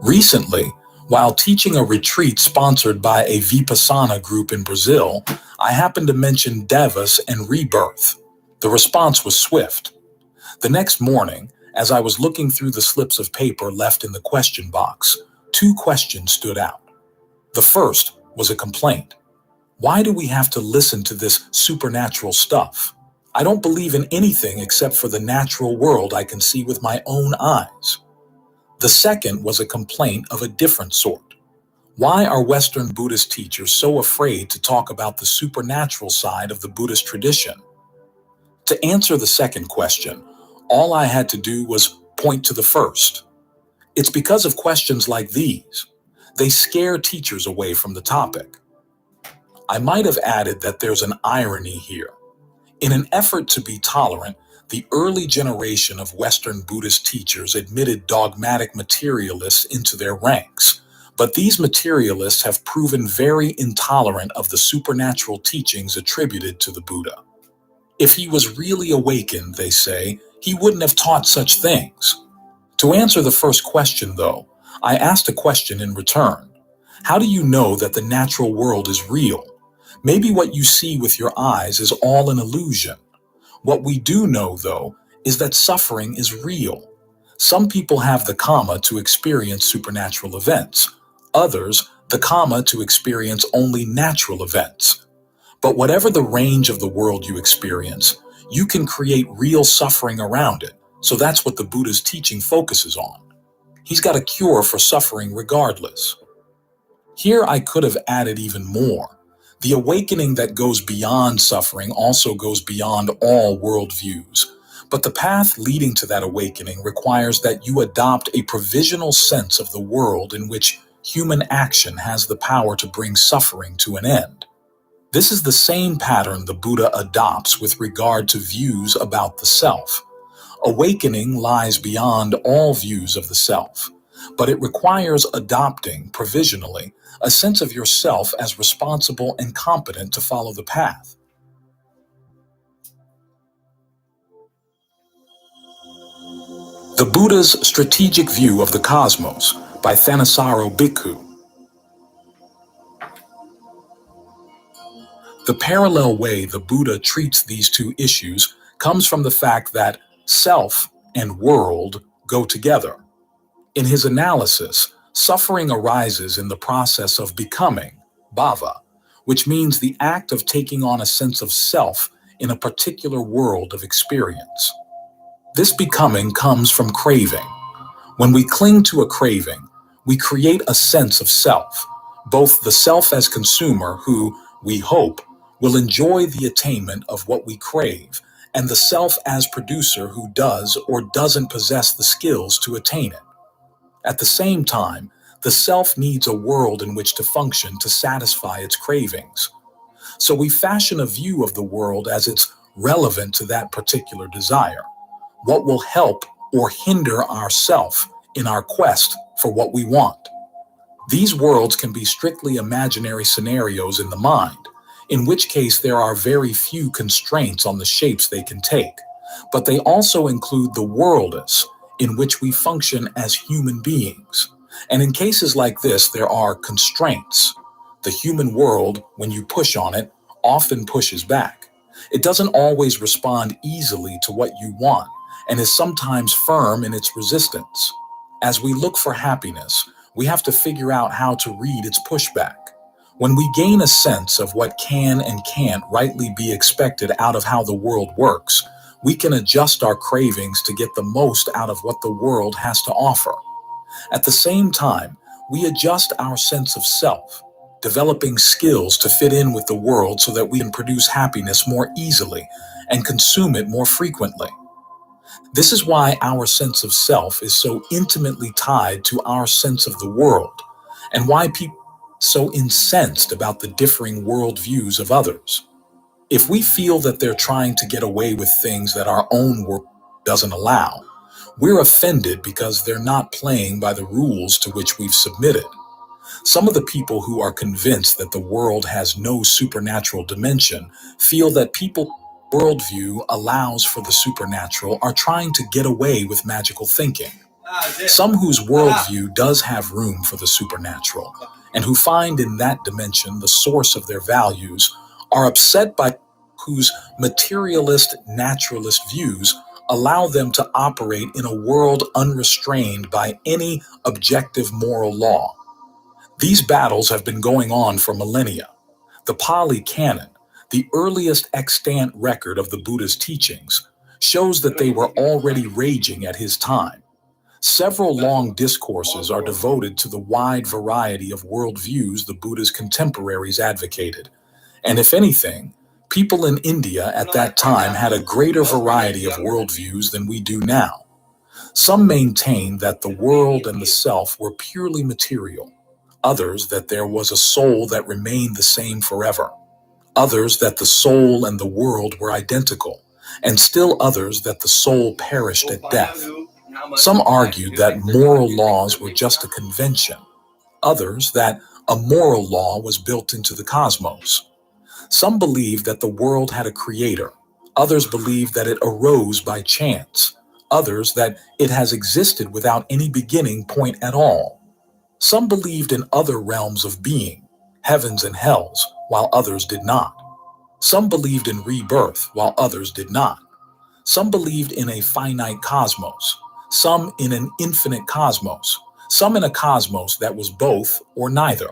Recently, while teaching a retreat sponsored by a Vipassana group in Brazil, I happened to mention Devas and rebirth. The response was swift. The next morning, as I was looking through the slips of paper left in the question box, 2 questions stood out. The first was a complaint. Why do we have to listen to this supernatural stuff? I don't believe in anything except for the natural world I can see with my own eyes. The second was a complaint of a different sort. Why are Western Buddhist teachers so afraid to talk about the supernatural side of the Buddhist tradition? To answer the second question, all I had to do was point to the first. It's because of questions like these. They scare teachers away from the topic. I might have added that there's an irony here. In an effort to be tolerant, the early generation of Western Buddhist teachers admitted dogmatic materialists into their ranks, but these materialists have proven very intolerant of the supernatural teachings attributed to the Buddha. If he was really awakened, they say, he wouldn't have taught such things. To answer the first question, though, I asked a question in return. How do you know that the natural world is real? Maybe what you see with your eyes is all an illusion. What we do know, though, is that suffering is real. Some people have the karma to experience supernatural events. Others, the karma to experience only natural events. But whatever the range of the world you experience, you can create real suffering around it, So that's what the Buddha's teaching focuses on. He's got a cure for suffering regardless. Here I could have added even more. The awakening that goes beyond suffering also goes beyond all worldviews. But the path leading to that awakening requires that you adopt a provisional sense of the world in which human action has the power to bring suffering to an end. This is the same pattern the Buddha adopts with regard to views about the self. Awakening lies beyond all views of the self, but it requires adopting, provisionally, a sense of yourself as responsible and competent to follow the path. The Buddha's Strategic View of the Cosmos by Thanissaro Bhikkhu. The parallel way the Buddha treats these two issues comes from the fact that self and world go together. In his analysis, suffering arises in the process of becoming, bhava, which means the act of taking on a sense of self in a particular world of experience. This becoming comes from craving. When we cling to a craving, we create a sense of self, both the self as consumer who, we hope, will enjoy the attainment of what we crave, and the self as producer who does or doesn't possess the skills to attain it. At the same time, the self needs a world in which to function to satisfy its cravings. So we fashion a view of the world as it's relevant to that particular desire. What will help or hinder our self in our quest for what we want? These worlds can be strictly imaginary scenarios in the mind, in which case there are very few constraints on the shapes they can take, but they also include the worldus, in which we function as human beings. And in cases like this, there are constraints. The human world, when you push on it, often pushes back. It doesn't always respond easily to what you want, and is sometimes firm in its resistance. As we look for happiness, we have to figure out how to read its pushback. When we gain a sense of what can and can't rightly be expected out of how the world works, we can adjust our cravings to get the most out of what the world has to offer. At the same time, we adjust our sense of self, developing skills to fit in with the world so that we can produce happiness more easily and consume it more frequently. This is why our sense of self is so intimately tied to our sense of the world, and why people are so incensed about the differing worldviews of others. If we feel that they're trying to get away with things that our own world doesn't allow, we're offended because they're not playing by the rules to which we've submitted. Some of the people who are convinced that the world has no supernatural dimension feel that people's worldview allows for the supernatural are trying to get away with magical thinking. Some whose worldview does have room for the supernatural, and who find in that dimension the source of their values, are upset by whose materialist naturalist views allow them to operate in a world unrestrained by any objective moral law. These battles have been going on for millennia. The Pali Canon, the earliest extant record of the Buddha's teachings, shows that they were already raging at his time. Several long discourses are devoted to the wide variety of worldviews the Buddha's contemporaries advocated. And if anything, people in India at that time had a greater variety of worldviews than we do now. Some maintained that the world and the self were purely material, others that there was a soul that remained the same forever, others that the soul and the world were identical, and still others that the soul perished at death. Some argued that moral laws were just a convention, others that a moral law was built into the cosmos. Some believed that the world had a creator, others believed that it arose by chance, others that it has existed without any beginning point at all. Some believed in other realms of being, heavens and hells, while others did not. Some believed in rebirth, while others did not. Some believed in a finite cosmos, some in an infinite cosmos, some in a cosmos that was both or neither.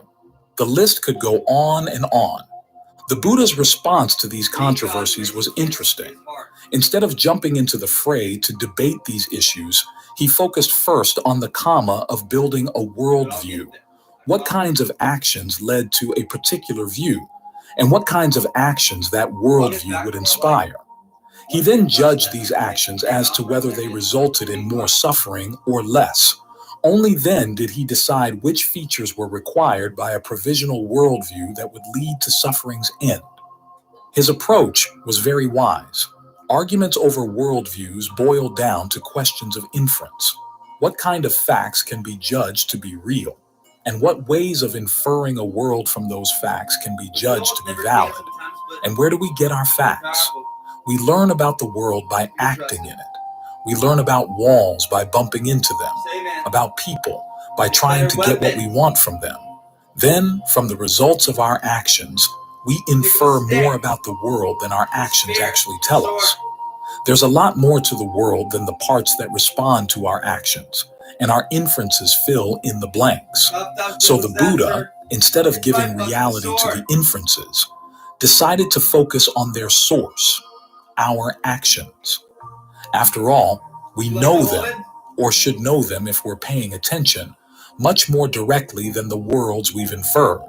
The list could go on and on. The Buddha's response to these controversies was interesting. Instead of jumping into the fray to debate these issues, he focused first on the Kamma of building a worldview. What kinds of actions led to a particular view, and what kinds of actions that worldview would inspire. He then judged these actions as to whether they resulted in more suffering or less. Only then did he decide which features were required by a provisional worldview that would lead to suffering's end. His approach was very wise. Arguments over worldviews boiled down to questions of inference. What kind of facts can be judged to be real? And what ways of inferring a world from those facts can be judged to be valid? And where do we get our facts? We learn about the world by acting in it. We learn about walls by bumping into them, about people by trying to get what we want from them. Then, from the results of our actions, we infer more about the world than our actions actually tell us. There's a lot more to the world than the parts that respond to our actions, and our inferences fill in the blanks. So the Buddha, instead of giving reality to the inferences, decided to focus on their source, our actions. After all, we know them, or should know them if we're paying attention, much more directly than the worlds we've inferred.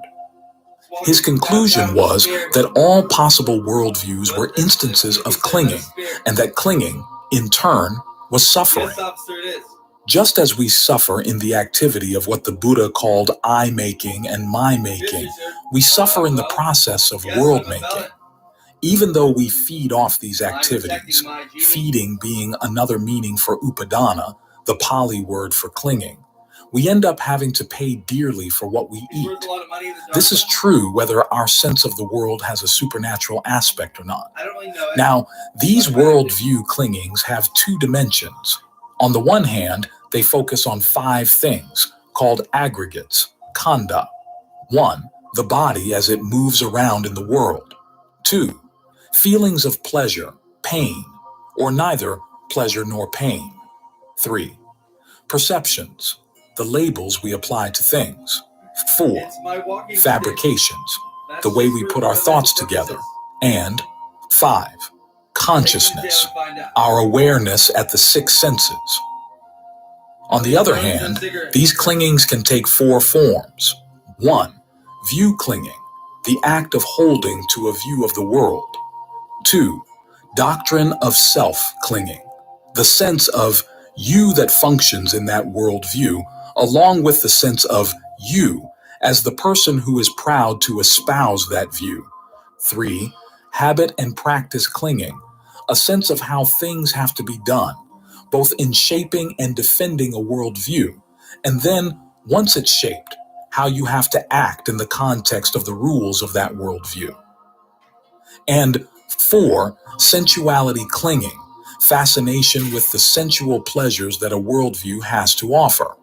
His conclusion was that all possible worldviews were instances of clinging, and that clinging, in turn, was suffering. Just as we suffer in the activity of what the Buddha called I-making and my-making, we suffer in the process of world-making. Even though we feed off these activities, feeding being another meaning for upadana, the Pali word for clinging, we end up having to pay dearly for what we eat. This is true whether our sense of the world has a supernatural aspect or not. Now, these worldview clingings have two dimensions. On the one hand, they focus on 5 things called aggregates, khanda. 1, the body as it moves around in the world. 2, feelings of pleasure, pain, or neither pleasure nor pain. 3, perceptions, the labels we apply to things. 4, fabrications, the way we put our thoughts together. And 5, consciousness, our awareness at the 6 senses. On the other hand, these clingings can take 4 forms. 1, view clinging, the act of holding to a view of the world. 2, doctrine of self clinging, the sense of you that functions in that worldview, along with the sense of you as the person who is proud to espouse that view. 3, habit and practice clinging, a sense of how things have to be done, both in shaping and defending a worldview, and then, once it's shaped, how you have to act in the context of the rules of that worldview. And 4, sensuality clinging, fascination with the sensual pleasures that a worldview has to offer.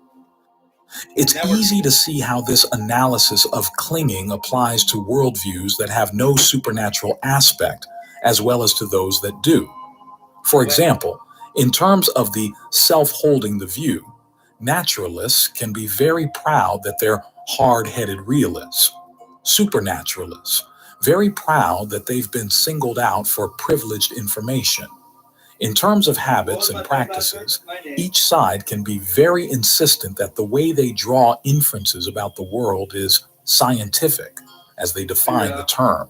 It's easy to see how this analysis of clinging applies to worldviews that have no supernatural aspect, as well as to those that do. For example, in terms of the self-holding the view, naturalists can be very proud that they're hard-headed realists. Supernaturalists, very proud that they've been singled out for privileged information. In terms of habits and practices, each side can be very insistent that the way they draw inferences about the world is scientific, as they define the term,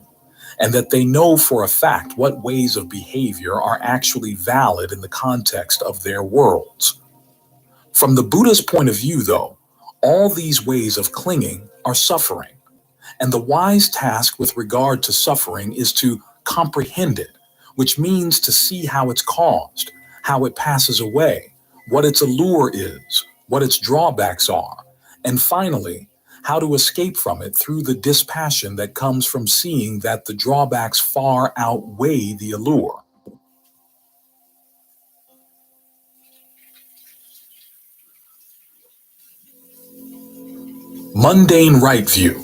and that they know for a fact what ways of behavior are actually valid in the context of their worlds. From the Buddha's point of view, though, all these ways of clinging are suffering, and the wise task with regard to suffering is to comprehend it, which means to see how it's caused, how it passes away, what its allure is, what its drawbacks are, and finally, how to escape from it through the dispassion that comes from seeing that the drawbacks far outweigh the allure. Mundane right view.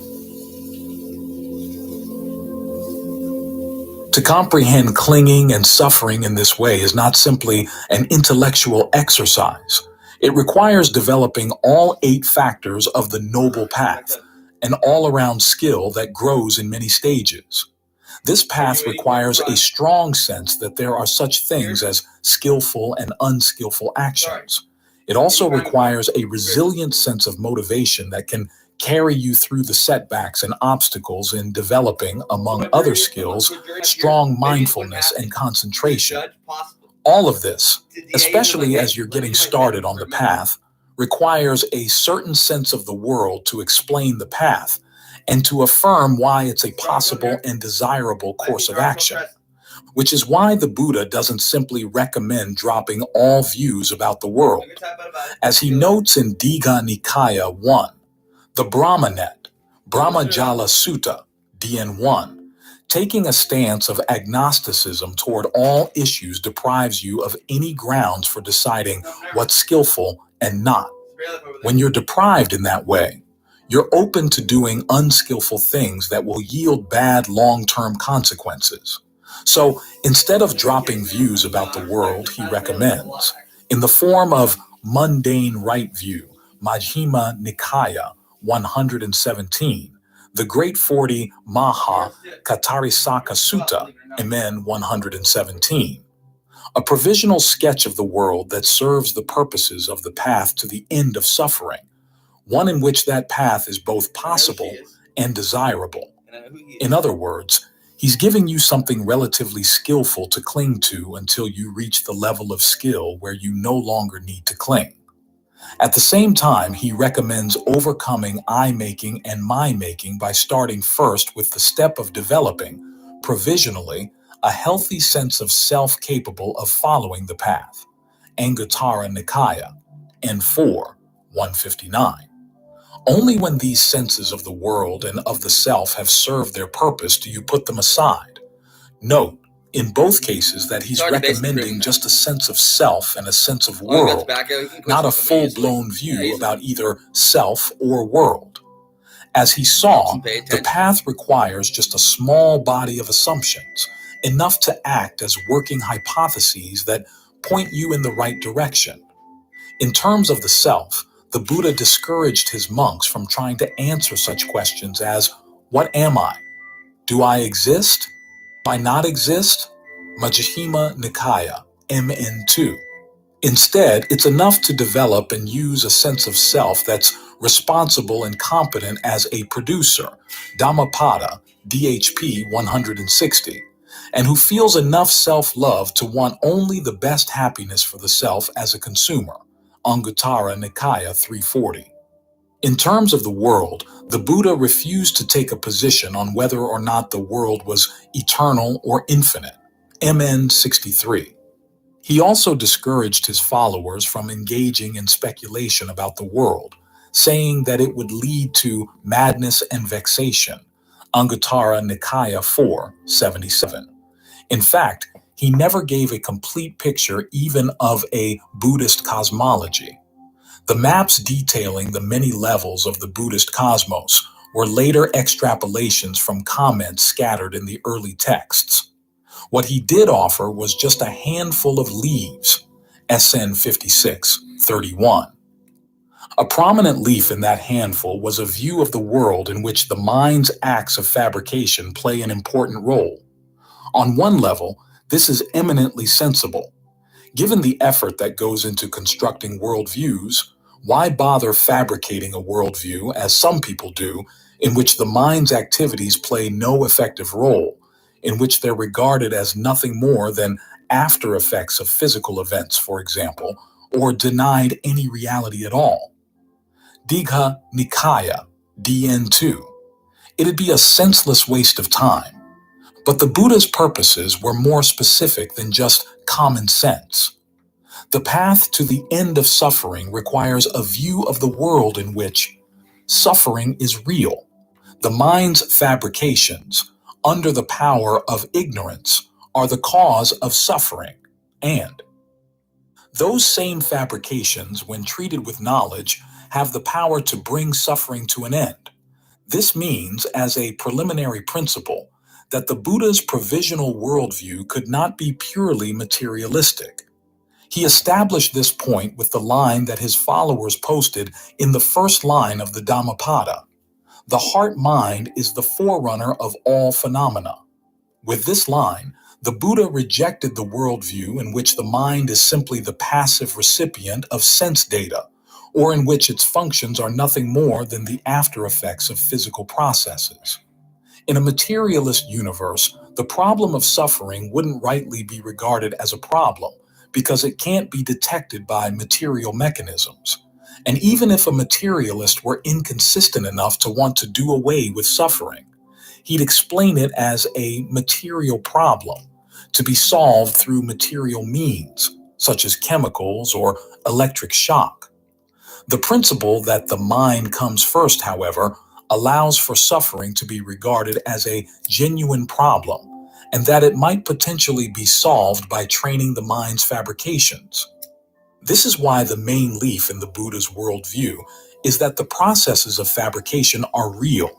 To comprehend clinging and suffering in this way is not simply an intellectual exercise. It requires developing all 8 factors of the noble path, an all-around skill that grows in many stages. This path requires a strong sense that there are such things as skillful and unskillful actions. It also requires a resilient sense of motivation that can carry you through the setbacks and obstacles in developing, among other skills, strong mindfulness and concentration. All of this, especially as you're getting started on the path, requires a certain sense of the world to explain the path and to affirm why it's a possible and desirable course of action, which is why the Buddha doesn't simply recommend dropping all views about the world. As he notes in Digha Nikaya 1, the Brahmanet, Brahmajala Sutta, DN 1, taking a stance of agnosticism toward all issues deprives you of any grounds for deciding what's skillful and not. When you're deprived in that way, you're open to doing unskillful things that will yield bad long-term consequences. So instead of dropping views about the world, he recommends, in the form of mundane right view, Majjhima Nikaya 117, the Great 40 Maha Katarisaka Sutta, MN 117, a provisional sketch of the world that serves the purposes of the path to the end of suffering, one in which that path is both possible and desirable. In other words, he's giving you something relatively skillful to cling to until you reach the level of skill where you no longer need to cling. At the same time, he recommends overcoming I-making and my-making by starting first with the step of developing, provisionally, a healthy sense of self capable of following the path. Anguttara Nikaya, N4, 159. Only when these senses of the world and of the self have served their purpose do you put them aside. Note, in both cases, that he's recommending just a sense of self and a sense of world, not a full-blown view about either self or world. As he saw, the path requires just a small body of assumptions, enough to act as working hypotheses that point you in the right direction. In terms of the self, the Buddha discouraged his monks from trying to answer such questions as, what am I? Do I exist? Do I not exist? Majjhima Nikaya, MN2. Instead, it's enough to develop and use a sense of self that's responsible and competent as a producer, Dhammapada, DHP 160, and who feels enough self-love to want only the best happiness for the self as a consumer, Anguttara Nikaya 340. In terms of the world, the Buddha refused to take a position on whether or not the world was eternal or infinite, MN 63. He also discouraged his followers from engaging in speculation about the world, saying that it would lead to madness and vexation, Anguttara Nikaya 4, 77. In fact, he never gave a complete picture even of a Buddhist cosmology. The maps detailing the many levels of the Buddhist cosmos were later extrapolations from comments scattered in the early texts. What he did offer was just a handful of leaves, SN 56, 31. A prominent leaf in that handful was a view of the world in which the mind's acts of fabrication play an important role. On one level, this is eminently sensible. Given the effort that goes into constructing worldviews, why bother fabricating a worldview, as some people do, in which the mind's activities play no effective role, in which they're regarded as nothing more than after effects of physical events, for example, or denied any reality at all? Digha Nikaya, DN2. It'd be a senseless waste of time. But the Buddha's purposes were more specific than just common sense. The path to the end of suffering requires a view of the world in which suffering is real. The mind's fabrications, under the power of ignorance, are the cause of suffering, and those same fabrications, when treated with knowledge, have the power to bring suffering to an end. This means, as a preliminary principle, that the Buddha's provisional worldview could not be purely materialistic. He established this point with the line that his followers posted in the first line of the Dhammapada. The heart-mind is the forerunner of all phenomena. With this line, the Buddha rejected the worldview in which the mind is simply the passive recipient of sense data, or in which its functions are nothing more than the after effects of physical processes. In a materialist universe, the problem of suffering wouldn't rightly be regarded as a problem because it can't be detected by material mechanisms. And even if a materialist were inconsistent enough to want to do away with suffering, he'd explain it as a material problem to be solved through material means, such as chemicals or electric shock. The principle that the mind comes first, however, allows for suffering to be regarded as a genuine problem, and that it might potentially be solved by training the mind's fabrications. This is why the main leaf in the Buddha's worldview is that the processes of fabrication are real.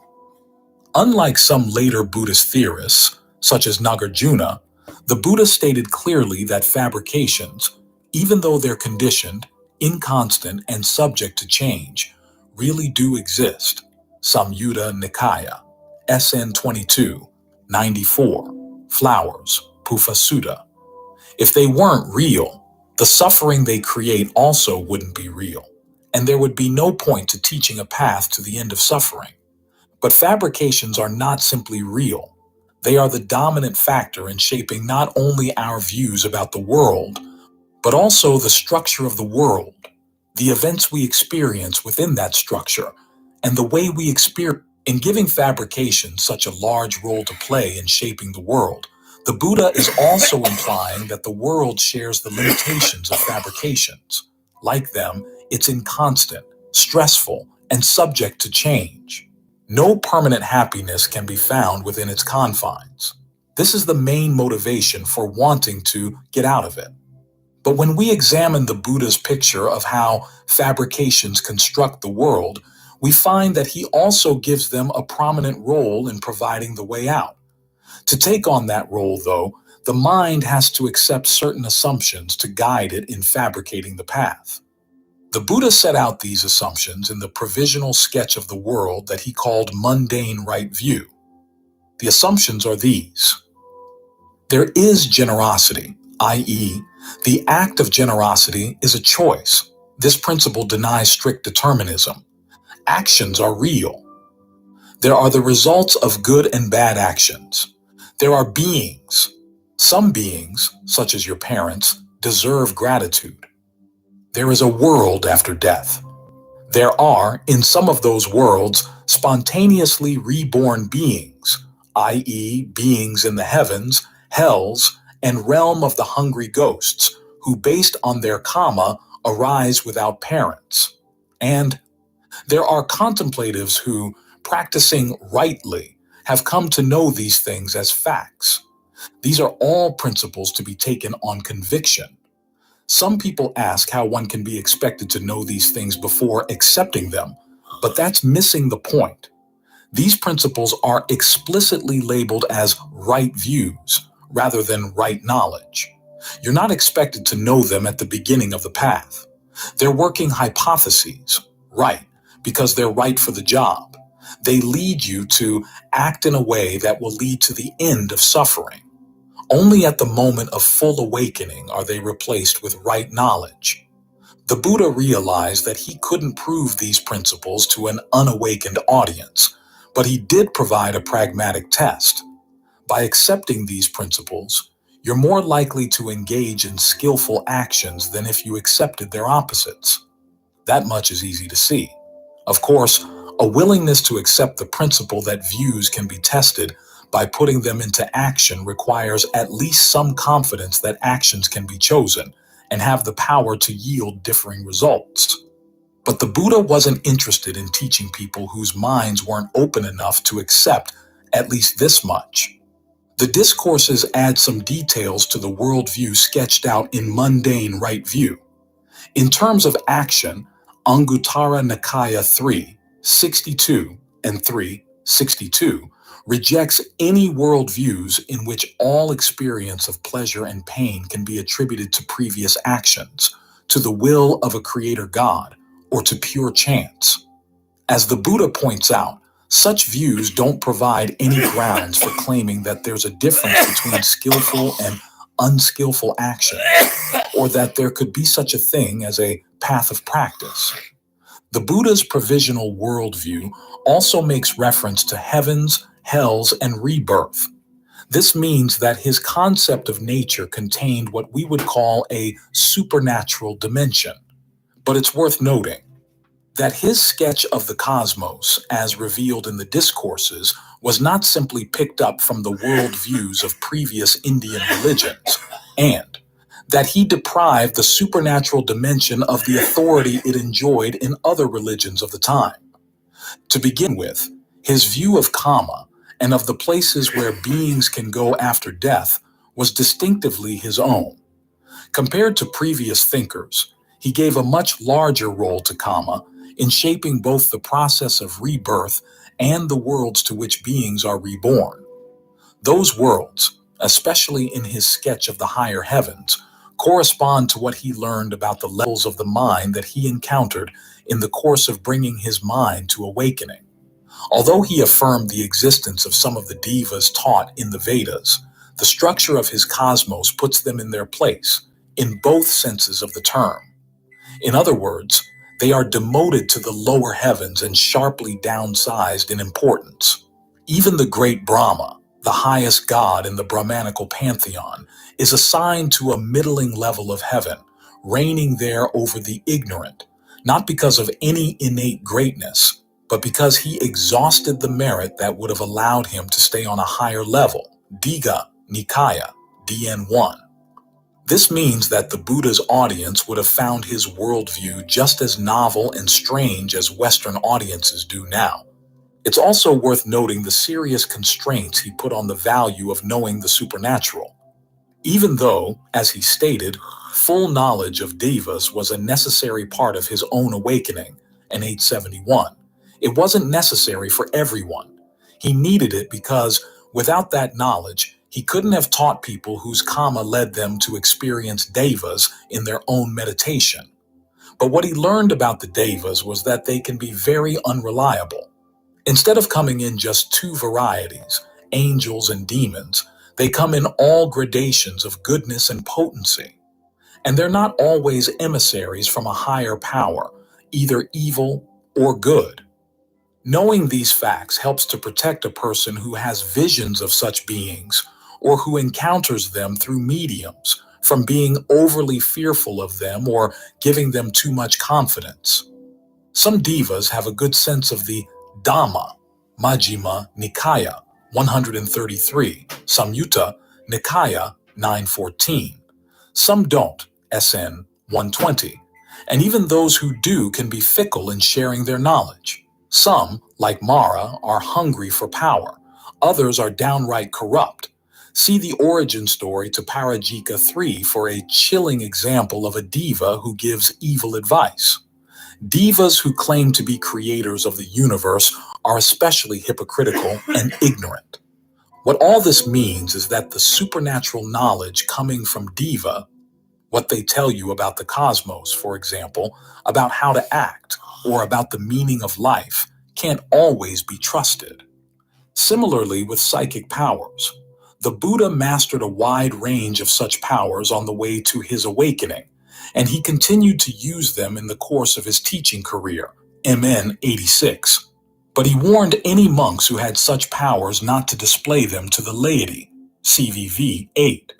Unlike some later Buddhist theorists, such as Nagarjuna, the Buddha stated clearly that fabrications, even though they're conditioned, inconstant, and subject to change, really do exist. Samyutta Nikaya, SN 22, 94, Flowers, Pufa Sutta. If they weren't real, the suffering they create also wouldn't be real, and there would be no point to teaching a path to the end of suffering. But fabrications are not simply real. They are the dominant factor in shaping not only our views about the world, but also the structure of the world, the events we experience within that structure, and the way we experience. In giving fabrication such a large role to play in shaping the world, the Buddha is also implying that the world shares the limitations of fabrications. Like them, it's inconstant, stressful, and subject to change. No permanent happiness can be found within its confines. This is the main motivation for wanting to get out of it. But when we examine the Buddha's picture of how fabrications construct the world, we find that he also gives them a prominent role in providing the way out. To take on that role, though, the mind has to accept certain assumptions to guide it in fabricating the path. The Buddha set out these assumptions in the provisional sketch of the world that he called mundane right view. The assumptions are these. There is generosity, i.e., the act of generosity is a choice. This principle denies strict determinism. Actions are real. There are the results of good and bad actions. There are beings. Some beings, such as your parents, deserve gratitude. There is a world after death. There are, in some of those worlds, spontaneously reborn beings, i.e., beings in the heavens, hells, and realm of the hungry ghosts, who based on their karma arise without parents. And there are contemplatives who, practicing rightly, have come to know these things as facts. These are all principles to be taken on conviction. Some people ask how one can be expected to know these things before accepting them, but that's missing the point. These principles are explicitly labeled as right views rather than right knowledge. You're not expected to know them at the beginning of the path. They're working hypotheses, right, because they're right for the job. They lead you to act in a way that will lead to the end of suffering. Only at the moment of full awakening are they replaced with right knowledge. The Buddha realized that he couldn't prove these principles to an unawakened audience, but he did provide a pragmatic test. By accepting these principles, you're more likely to engage in skillful actions than if you accepted their opposites. That much is easy to see. Of course, a willingness to accept the principle that views can be tested by putting them into action requires at least some confidence that actions can be chosen and have the power to yield differing results. But the Buddha wasn't interested in teaching people whose minds weren't open enough to accept at least this much. The discourses add some details to the worldview sketched out in mundane right view. In terms of action, Anguttara Nikaya 3, 62 and 3, 62 rejects any worldviews in which all experience of pleasure and pain can be attributed to previous actions, to the will of a creator God, or to pure chance. As the Buddha points out, Such views don't provide any grounds for claiming that there's a difference between skillful and unskillful action, or that there could be such a thing as a path of practice. The Buddha's provisional worldview also makes reference to heavens, hells, and rebirth. This means that his concept of nature contained what we would call a supernatural dimension. But it's worth noting that his sketch of the cosmos, as revealed in the discourses, was not simply picked up from the worldviews of previous Indian religions, and that he deprived the supernatural dimension of the authority it enjoyed in other religions of the time. To begin with, his view of karma and of the places where beings can go after death was distinctively his own. Compared to previous thinkers, he gave a much larger role to karma in shaping both the process of rebirth and the worlds to which beings are reborn. Those worlds, especially in his sketch of the higher heavens, correspond to what he learned about the levels of the mind that he encountered in the course of bringing his mind to awakening. Although he affirmed the existence of some of the devas taught in the Vedas, the structure of his cosmos puts them in their place, in both senses of the term. In other words, they are demoted to the lower heavens and sharply downsized in importance. Even the great Brahma, the highest god in the Brahmanical pantheon, is assigned to a middling level of heaven, reigning there over the ignorant, not because of any innate greatness, but because he exhausted the merit that would have allowed him to stay on a higher level. Digha Nikaya, DN1. This means that the Buddha's audience would have found his worldview just as novel and strange as Western audiences do now. It's also worth noting the serious constraints he put on the value of knowing the supernatural. Even though, as he stated, full knowledge of devas was a necessary part of his own awakening in 871, it wasn't necessary for everyone. He needed it because, without that knowledge, he couldn't have taught people whose karma led them to experience devas in their own meditation. But what he learned about the devas was that they can be very unreliable. Instead of coming in just two varieties, angels and demons, they come in all gradations of goodness and potency. And they're not always emissaries from a higher power, either evil or good. Knowing these facts helps to protect a person who has visions of such beings or who encounters them through mediums from being overly fearful of them or giving them too much confidence. Some devas have a good sense of the Dhamma, Majjhima Nikaya 133, Samyutta Nikaya 914. Some don't, SN 120, and even those who do can be fickle in sharing their knowledge. Some, like Mara, are hungry for power. Others are downright corrupt. See the origin story to Parajika 3 for a chilling example of a diva who gives evil advice. Divas who claim to be creators of the universe are especially hypocritical and ignorant. What all this means is that the supernatural knowledge coming from diva, what they tell you about the cosmos, for example, about how to act, or about the meaning of life, can't always be trusted. Similarly with psychic powers, the Buddha mastered a wide range of such powers on the way to his awakening, and he continued to use them in the course of his teaching career, MN 86. But he warned any monks who had such powers not to display them to the laity, CVV 8.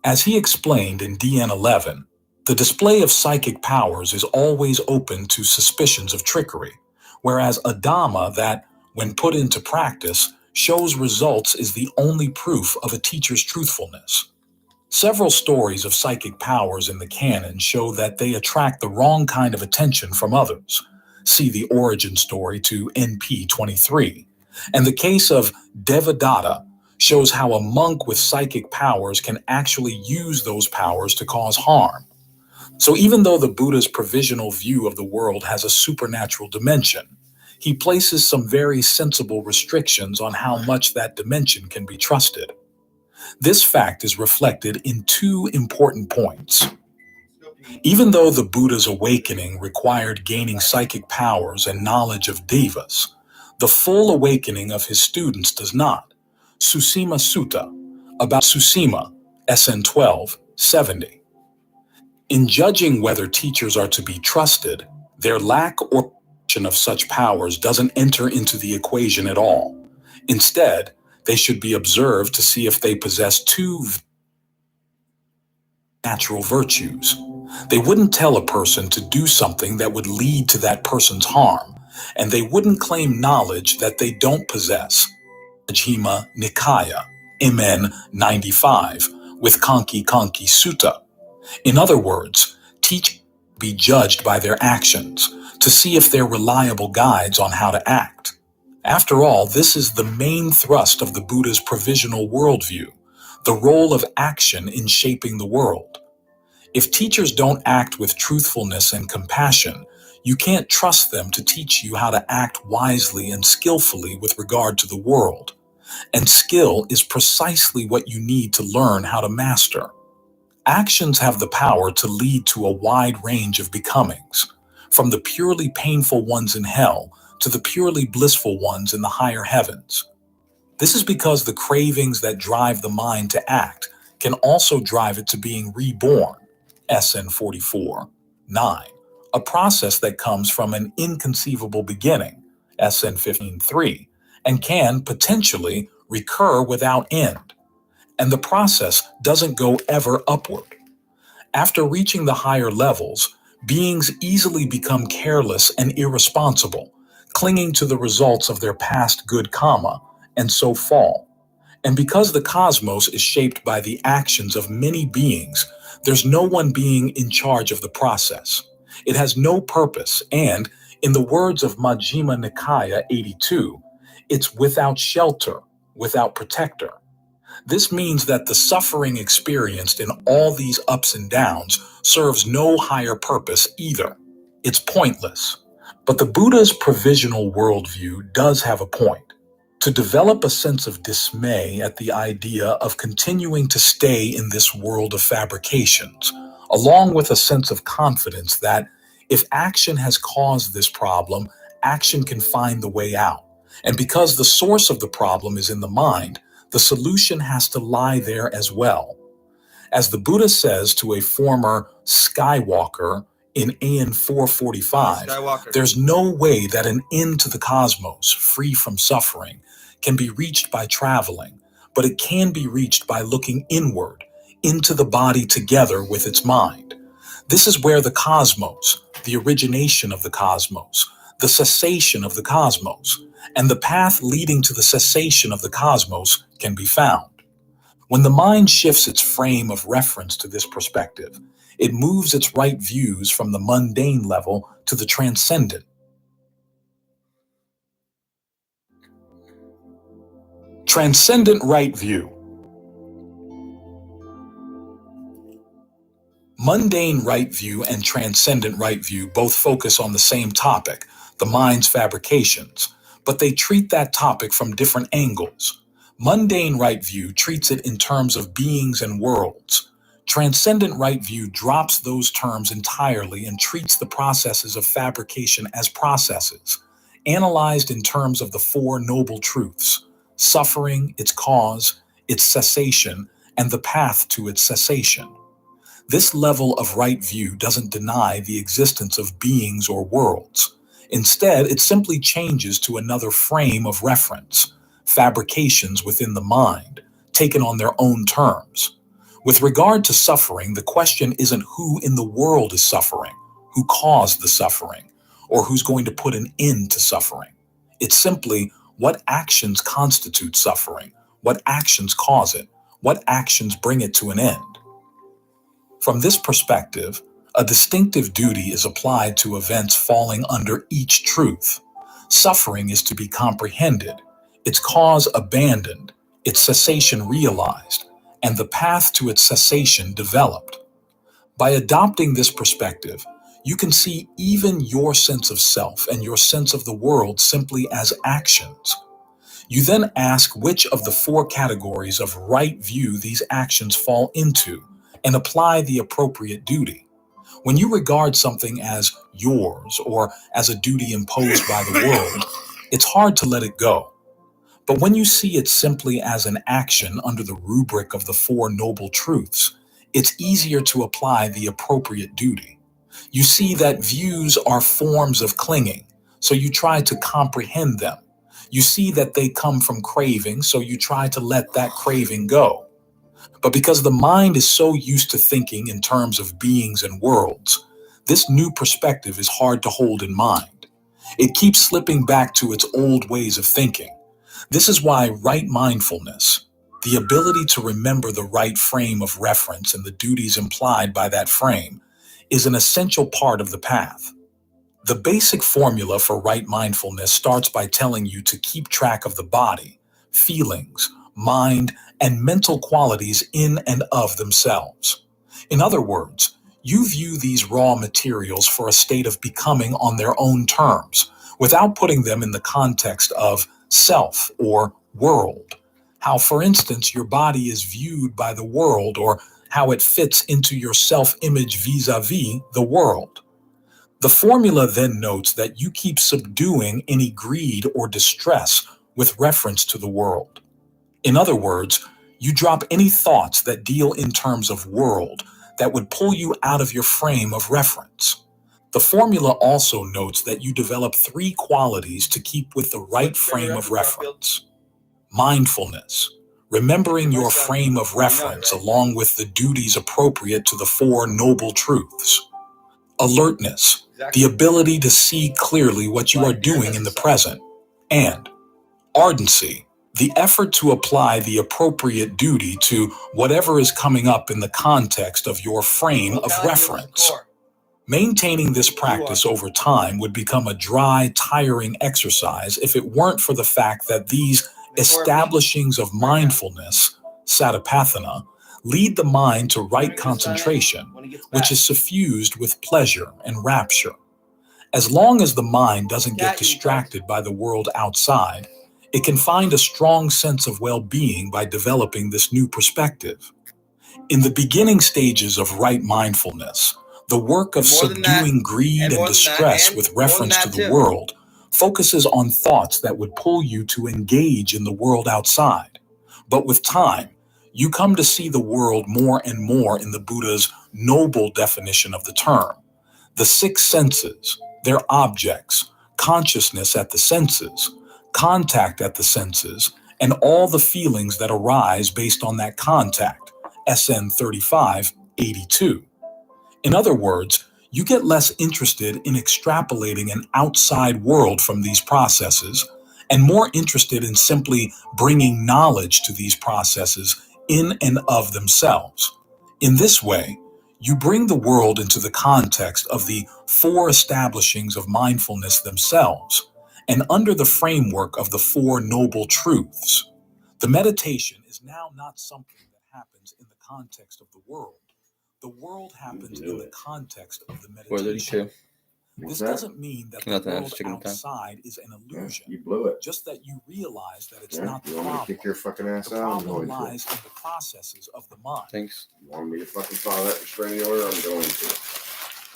As he explained in DN 11, the display of psychic powers is always open to suspicions of trickery, whereas a Dhamma that, when put into practice, shows results is the only proof of a teacher's truthfulness. Several stories of psychic powers in the canon show that they attract the wrong kind of attention from others. See the origin story to NP 23. And the case of Devadatta shows how a monk with psychic powers can actually use those powers to cause harm. So even though the Buddha's provisional view of the world has a supernatural dimension, he places some very sensible restrictions on how much that dimension can be trusted. This fact is reflected in two important points. Even though the Buddha's awakening required gaining psychic powers and knowledge of devas, The full awakening of his students does not. Susima Sutta, about Susima, SN 1270. In judging whether teachers are to be trusted, their lack or possession of such powers doesn't enter into the equation at all. Instead, they should be observed to see if they possess two natural virtues. They wouldn't tell a person to do something that would lead to that person's harm, and they wouldn't claim knowledge that they don't possess. Majjhima Nikaya, MN 95, with Kanki Kanki Sutta. In other words, teachers be judged by their actions to see if they're reliable guides on how to act. After all, this is the main thrust of the Buddha's provisional worldview, the role of action in shaping the world. If teachers don't act with truthfulness and compassion, you can't trust them to teach you how to act wisely and skillfully with regard to the world. And skill is precisely what you need to learn how to master. Actions have the power to lead to a wide range of becomings, from the purely painful ones in hell to the purely blissful ones in the higher heavens. This is because the cravings that drive the mind to act can also drive it to being reborn, SN 44, 9, a process that comes from an inconceivable beginning, SN 15.3, and can potentially recur without end. And the process doesn't go ever upward. After reaching the higher levels, beings easily become careless and irresponsible, clinging to the results of their past good karma, and so fall. And because the cosmos is shaped by the actions of many beings, there's no one being in charge of the process. It has no purpose, and, in the words of Majjhima Nikaya 82, it's without shelter, without protector. This means that the suffering experienced in all these ups and downs serves no higher purpose either. It's pointless. But the Buddha's provisional worldview does have a point: to develop a sense of dismay at the idea of continuing to stay in this world of fabrications, along with a sense of confidence that if action has caused this problem, action can find the way out. And because the source of the problem is in the mind, the solution has to lie there as well. As the Buddha says to a former Skywalker in AN 445, there's no way that an end to the cosmos, free from suffering, can be reached by traveling, but it can be reached by looking inward, into the body together with its mind. This is where the cosmos, the origination of the cosmos, the cessation of the cosmos, and the path leading to the cessation of the cosmos can be found. When the mind shifts its frame of reference to this perspective, it moves its right views from the mundane level to the transcendent. Transcendent right view. Mundane right view and transcendent right view both focus on the same topic, the mind's fabrications, but they treat that topic from different angles. Mundane right view treats it in terms of beings and worlds. Transcendent right view drops those terms entirely and treats the processes of fabrication as processes, analyzed in terms of the Four Noble Truths: suffering, its cause, its cessation, and the path to its cessation. This level of right view doesn't deny the existence of beings or worlds. Instead, it simply changes to another frame of reference, fabrications within the mind, taken on their own terms. With regard to suffering, the question isn't who in the world is suffering, who caused the suffering, or who's going to put an end to suffering. It's simply what actions constitute suffering, what actions cause it, what actions bring it to an end. From this perspective, a distinctive duty is applied to events falling under each truth. Suffering is to be comprehended, its cause abandoned, its cessation realized, and the path to its cessation developed. By adopting this perspective, you can see even your sense of self and your sense of the world simply as actions. You then ask which of the four categories of right view these actions fall into, and apply the appropriate duty. When you regard something as yours or as a duty imposed by the world, it's hard to let it go. But when you see it simply as an action under the rubric of the Four Noble Truths, it's easier to apply the appropriate duty. You see that views are forms of clinging, so you try to comprehend them. You see that they come from craving, so you try to let that craving go. But because the mind is so used to thinking in terms of beings and worlds, this new perspective is hard to hold in mind. It keeps slipping back to its old ways of thinking. This is why right mindfulness, the ability to remember the right frame of reference and the duties implied by that frame, is an essential part of the path. The basic formula for right mindfulness starts by telling you to keep track of the body, feelings, mind, and mental qualities in and of themselves. In other words, you view these raw materials for a state of becoming on their own terms, without putting them in the context of self or world. How, for instance, your body is viewed by the world, or how it fits into your self-image vis-a-vis the world. The formula then notes that you keep subduing any greed or distress with reference to the world. In other words, you drop any thoughts that deal in terms of world that would pull you out of your frame of reference. The formula also notes that you develop 3 qualities to keep with the right frame of reference. Mindfulness, remembering your frame of reference along with the duties appropriate to the 4 noble truths. Alertness, the ability to see clearly what you are doing in the present. And ardency, the effort to apply the appropriate duty to whatever is coming up in the context of your frame of reference. Maintaining this practice over time would become a dry, tiring exercise if it weren't for the fact that these establishings of mindfulness, satipatthana, lead the mind to right concentration, which is suffused with pleasure and rapture. As long as the mind doesn't get distracted by the world outside, it can find a strong sense of well-being by developing this new perspective. In the beginning stages of right mindfulness, the work of subduing greed and distress with reference to the world focuses on thoughts that would pull you to engage in the world outside. But with time, you come to see the world more and more in the Buddha's noble definition of the term. The 6 senses, their objects, consciousness at the senses, contact at the senses, and all the feelings that arise based on that contact, SN 3582. In other words, you get less interested in extrapolating an outside world from these processes and more interested in simply bringing knowledge to these processes in and of themselves. In this way, you bring the world into the context of the 4 establishings of mindfulness themselves, and under the framework of the 4 noble truths. The meditation is now not something that happens in the context of the world. The world happens in the context of the meditation. This doesn't mean that the world outside is an illusion. You blew it. Just that you realize that it's not the You want me to problem. kick your fucking ass The out? problem lies in the processes of the mind. Thanks. You want me to fucking follow that restraining order? I'm going to.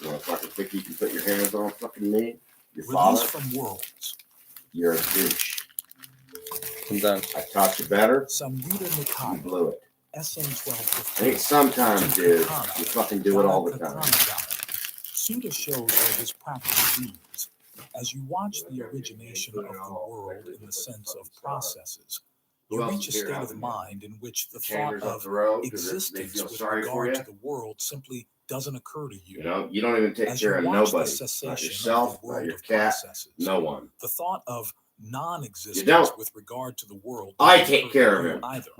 You want to fucking think you can put your hands on fucking me? Your Release father? from worlds. You're a douche. I'm done. I taught you better. Samyutta You Nikaya, blew it. SN I 1215. think sometimes, dude, you fucking do it all the time. Sutta shows where this practice leads. As you watch the origination of the world in the sense of processes, you reach a state of mind in which the thought of existence with regard to the world simply doesn't occur to you. You know, you don't even take As care you of watch the nobody. Not cessation yourself, of the not world your of cat, processes, no one. the thought of non-existence don't. with regard to the world I doesn't take occur care to of you him. either.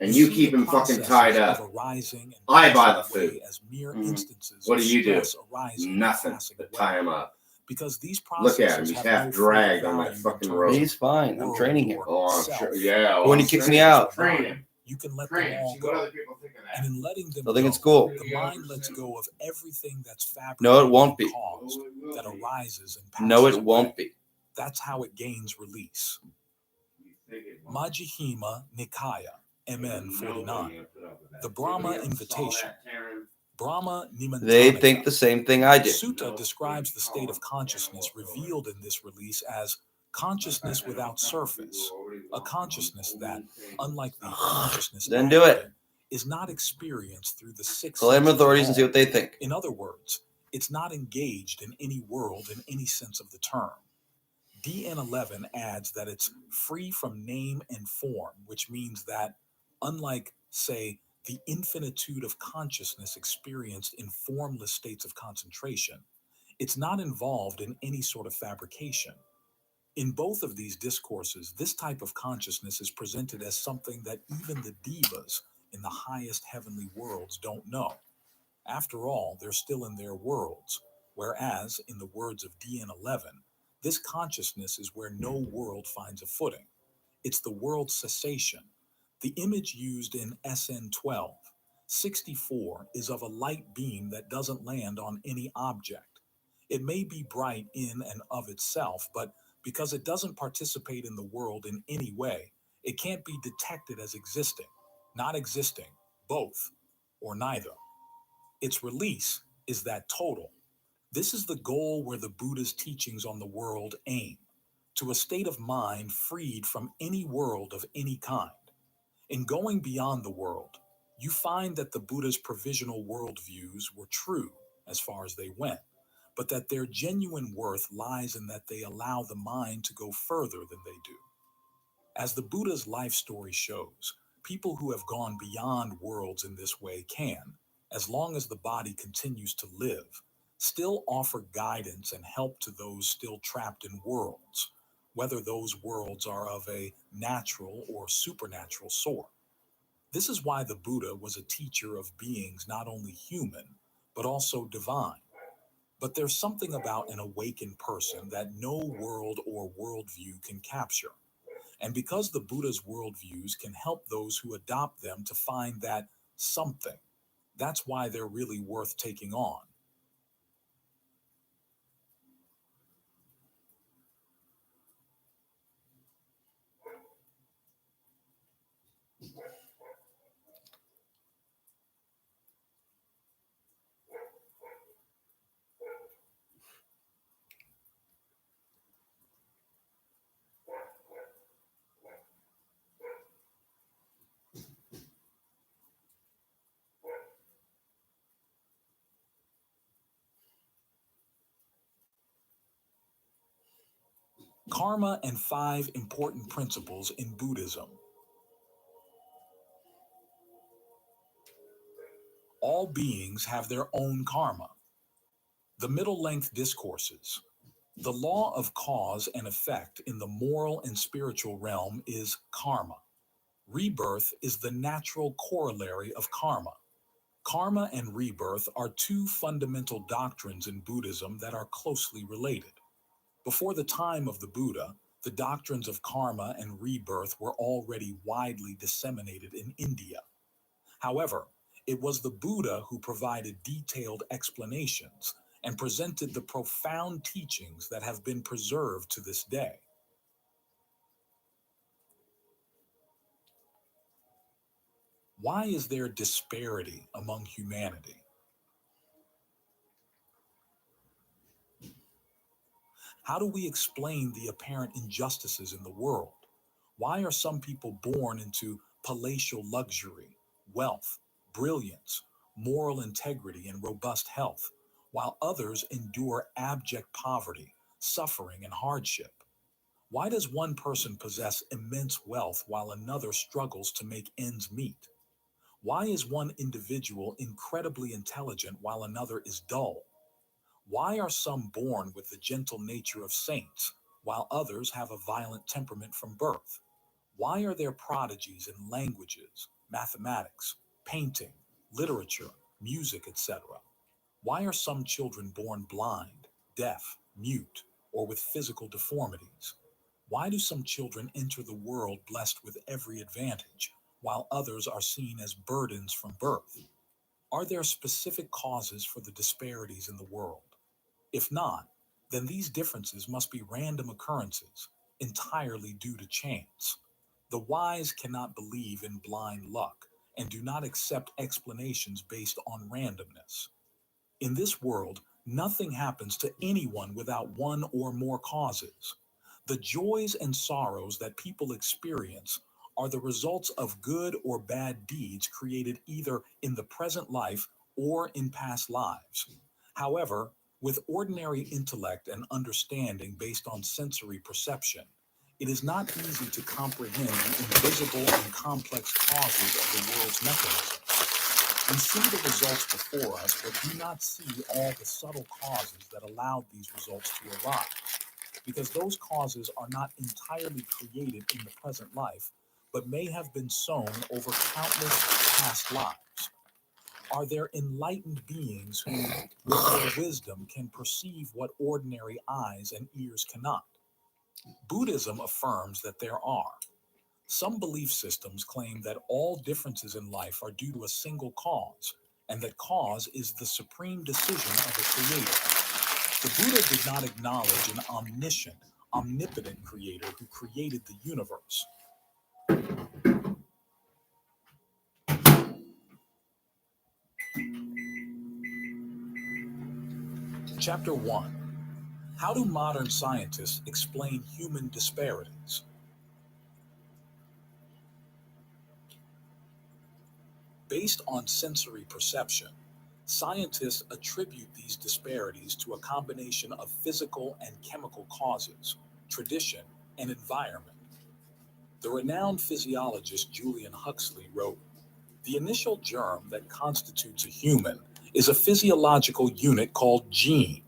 And you see keep the him fucking processes tied of up. arising and I buy passing the away food. as mere instances What of do you do? stress arising and Nothing passing but away. tie him up. Because these Look at him. processes He's have half no dragged further on that value in fucking terms rope. of He's fine. I'm world training him. or Oh, I'm self. sure. Yeah. When he I'm kicks me training out. Train him. You can let Train them him. all See what other go. people think of And that. in letting them I think go, it's cool. the mind lets go of everything that's fabricated No, it won't be. and caused, that arises and passes No, it away. won't be. That's how it gains release. Majjhima Nikaya, MN 49. The Brahma Invitation. Brahma Nimantanaka. They think the same thing I do. Sutta describes the state of consciousness revealed in this release as Consciousness without surface, a consciousness that, unlike the consciousness Then of do it. God, is not experienced through the six Call them senses authorities at and see all. what they think. In other words, it's not engaged in any world in any sense of the term. DN11 adds that it's free from name and form, which means that, unlike, say, the infinitude of consciousness experienced in formless states of concentration, it's not involved in any sort of fabrication. In both of these discourses, this type of consciousness is presented as something that even the divas in the highest heavenly worlds don't know. After all, they're still in their worlds, whereas, in the words of DN11, this consciousness is where no world finds a footing. It's the world cessation. The image used in SN12, 64, is of a light beam that doesn't land on any object. It may be bright in and of itself, but because it doesn't participate in the world in any way, it can't be detected as existing, not existing, both, or neither. Its release is that total. This is the goal where the Buddha's teachings on the world aim, to a state of mind freed from any world of any kind. In going beyond the world, you find that the Buddha's provisional worldviews were true as far as they went, but that their genuine worth lies in that they allow the mind to go further than they do. As the Buddha's life story shows, people who have gone beyond worlds in this way can, as long as the body continues to live, still offer guidance and help to those still trapped in worlds, whether those worlds are of a natural or supernatural sort. This is why the Buddha was a teacher of beings not only human, but also divine. But there's something about an awakened person that no world or worldview can capture. And because the Buddha's worldviews can help those who adopt them to find that something, that's why they're really worth taking on. Karma and 5 important principles in Buddhism. All beings have their own karma. The middle-length discourses. The law of cause and effect in the moral and spiritual realm is karma. Rebirth is the natural corollary of karma. Karma and rebirth are two fundamental doctrines in Buddhism that are closely related. Before the time of the Buddha, the doctrines of karma and rebirth were already widely disseminated in India. However, it was the Buddha who provided detailed explanations and presented the profound teachings that have been preserved to this day. Why is there disparity among humanity? How do we explain the apparent injustices in the world? Why are some people born into palatial luxury, wealth, brilliance, moral integrity, and robust health, while others endure abject poverty, suffering, and hardship? Why does one person possess immense wealth while another struggles to make ends meet? Why is one individual incredibly intelligent while another is dull? Why are some born with the gentle nature of saints, while others have a violent temperament from birth? Why are there prodigies in languages, mathematics, painting, literature, music, etc.? Why are some children born blind, deaf, mute, or with physical deformities? Why do some children enter the world blessed with every advantage, while others are seen as burdens from birth? Are there specific causes for the disparities in the world? If not, then these differences must be random occurrences, entirely due to chance. The wise cannot believe in blind luck and do not accept explanations based on randomness. In this world, nothing happens to anyone without one or more causes. The joys and sorrows that people experience are the results of good or bad deeds created either in the present life or in past lives. However, with ordinary intellect and understanding based on sensory perception, it is not easy to comprehend the invisible and complex causes of the world's mechanism. We see the results before us, but do not see all the subtle causes that allowed these results to arise, because those causes are not entirely created in the present life, but may have been sown over countless past lives. Are there enlightened beings who, with their wisdom, can perceive what ordinary eyes and ears cannot? Buddhism affirms that there are. Some belief systems claim that all differences in life are due to a single cause, and that cause is the supreme decision of the creator. The Buddha did not acknowledge an omniscient, omnipotent creator who created the universe. Chapter 1. How do modern scientists explain human disparities? Based on sensory perception, scientists attribute these disparities to a combination of physical and chemical causes, tradition, and environment. The renowned physiologist Julian Huxley wrote, "The initial germ that constitutes a human is a physiological unit called gene.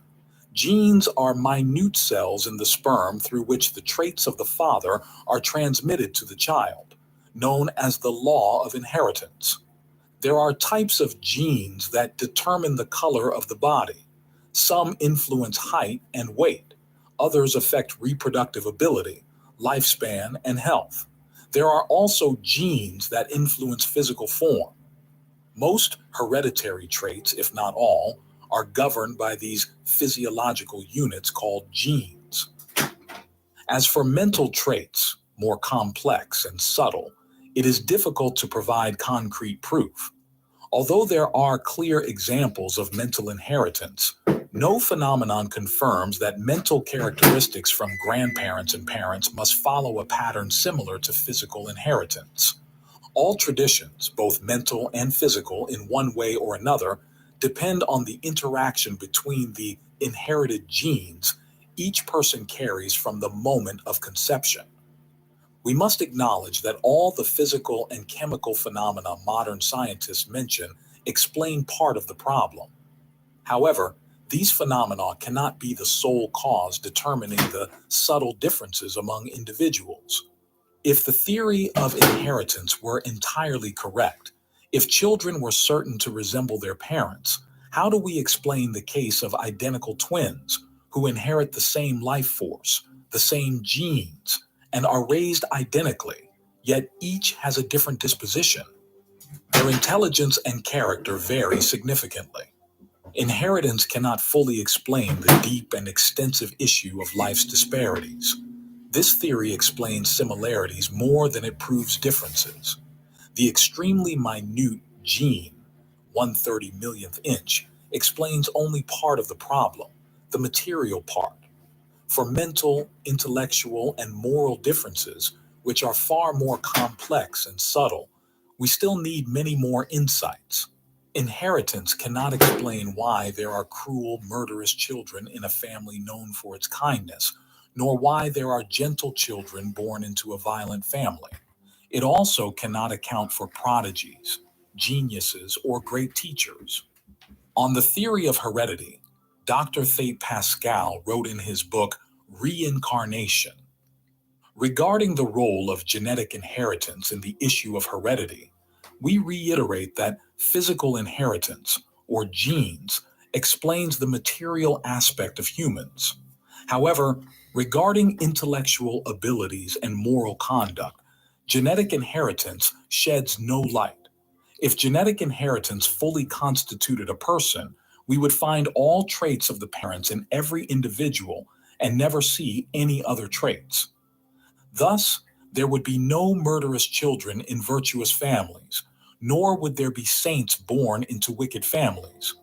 Genes are minute cells in the sperm through which the traits of the father are transmitted to the child, known as the law of inheritance. There are types of genes that determine the color of the body. Some influence height and weight. Others affect reproductive ability, lifespan, and health. There are also genes that influence physical form. Most hereditary traits, if not all, are governed by these physiological units called genes. As for mental traits, more complex and subtle, it is difficult to provide concrete proof. Although there are clear examples of mental inheritance, no phenomenon confirms that mental characteristics from grandparents and parents must follow a pattern similar to physical inheritance. All traditions, both mental and physical in one way or another, depend on the interaction between the inherited genes each person carries from the moment of conception. We must acknowledge that all the physical and chemical phenomena modern scientists mention explain part of the problem. However, these phenomena cannot be the sole cause determining the subtle differences among individuals. If the theory of inheritance were entirely correct, if children were certain to resemble their parents, how do we explain the case of identical twins who inherit the same life force, the same genes, and are raised identically, yet each has a different disposition? Their intelligence and character vary significantly. Inheritance cannot fully explain the deep and extensive issue of life's disparities. This theory explains similarities more than it proves differences. The extremely minute gene, 1/30 millionth inch, explains only part of the problem, the material part. For mental, intellectual, and moral differences, which are far more complex and subtle, we still need many more insights. Inheritance cannot explain why there are cruel, murderous children in a family known for its kindness, nor why there are gentle children born into a violent family. It also cannot account for prodigies, geniuses, or great teachers. On the theory of heredity, Dr. Thait Pascal wrote in his book, Reincarnation. Regarding the role of genetic inheritance in the issue of heredity, we reiterate that physical inheritance, or genes, explains the material aspect of humans. However, regarding intellectual abilities and moral conduct, genetic inheritance sheds no light. If genetic inheritance fully constituted a person, we would find all traits of the parents in every individual and never see any other traits. Thus, there would be no murderous children in virtuous families, nor would there be saints born into wicked families.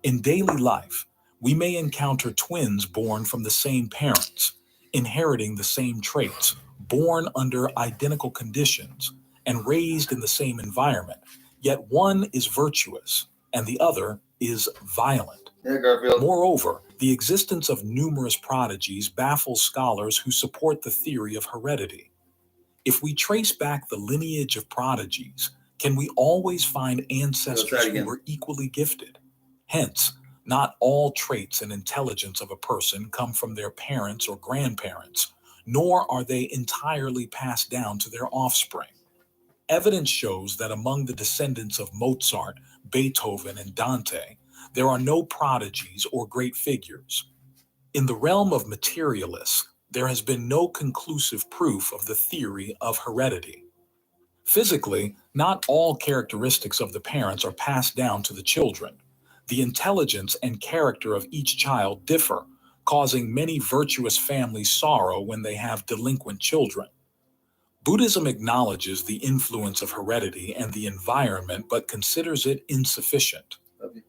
In daily life, we may encounter twins born from the same parents. inheriting the same traits, born under identical conditions, and raised in the same environment, yet one is virtuous and the other is violent. Yeah, Garfield. Moreover, the existence of numerous prodigies baffles scholars who support the theory of heredity. If we trace back the lineage of prodigies, can we always find ancestors who were equally gifted? Hence, not all traits and intelligence of a person come from their parents or grandparents, nor are they entirely passed down to their offspring. Evidence shows that among the descendants of Mozart, Beethoven, and Dante, there are no prodigies or great figures. In the realm of materialists, there has been no conclusive proof of the theory of heredity. Physically, not all characteristics of the parents are passed down to the children. The intelligence and character of each child differ, causing many virtuous families sorrow when they have delinquent children. Buddhism acknowledges the influence of heredity and the environment, but considers it insufficient.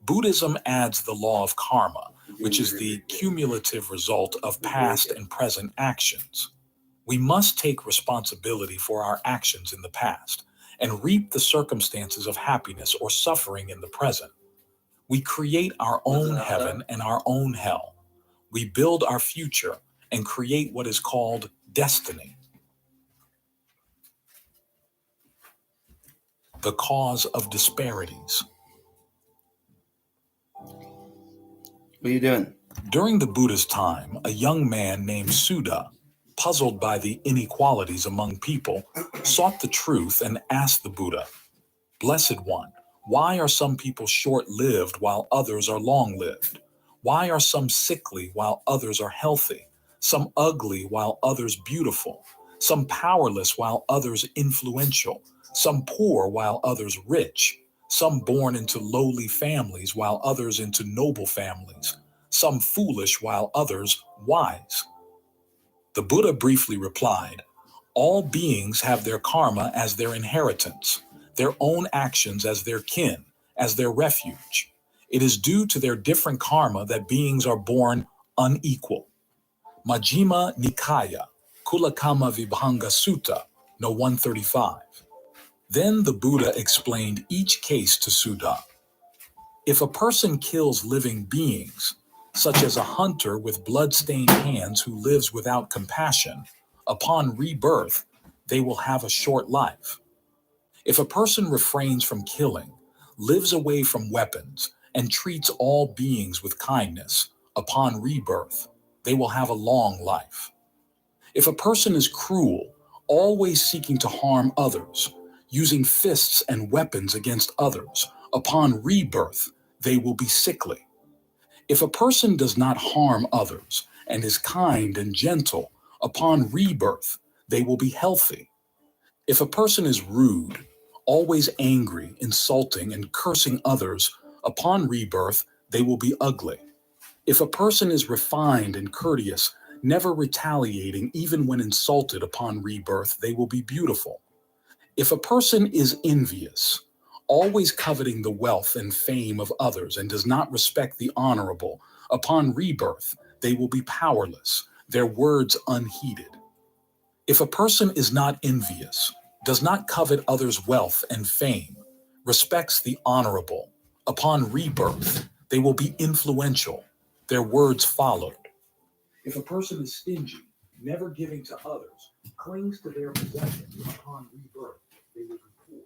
Buddhism adds the law of karma, which is the cumulative result of past and present actions. We must take responsibility for our actions in the past and reap the circumstances of happiness or suffering in the present. We create our own heaven and our own hell. We build our future and create what is called destiny. The cause of disparities. What are you doing? During the Buddha's time, a young man named Suda, puzzled by the inequalities among people, sought the truth and asked the Buddha, "Blessed One, why are some people short-lived while others are long-lived? Why are some sickly while others are healthy? Some ugly while others beautiful? Some powerless while others influential? Some poor while others rich? Some born into lowly families while others into noble families? Some foolish while others wise?" The Buddha briefly replied, "All beings have their karma as their inheritance, their own actions as their kin, as their refuge. It is due to their different karma that beings are born unequal." Majjhima Nikaya, Kulakama Vibhanga Sutta, No. 135. Then the Buddha explained each case to Suda. If a person kills living beings, such as a hunter with blood-stained hands who lives without compassion, upon rebirth, they will have a short life. If a person refrains from killing, lives away from weapons, and treats all beings with kindness, upon rebirth, they will have a long life. If a person is cruel, always seeking to harm others, using fists and weapons against others, upon rebirth, they will be sickly. If a person does not harm others and is kind and gentle, upon rebirth, they will be healthy. If a person is rude, always angry, insulting, and cursing others, upon rebirth, they will be ugly. If a person is refined and courteous, never retaliating even when insulted, upon rebirth, they will be beautiful. If a person is envious, always coveting the wealth and fame of others and does not respect the honorable, upon rebirth, they will be powerless, their words unheeded. If a person is not envious, does not covet others' wealth and fame, respects the honorable, upon rebirth, they will be influential, their words followed. If a person is stingy, never giving to others, clings to their possessions, upon rebirth, they will be poor.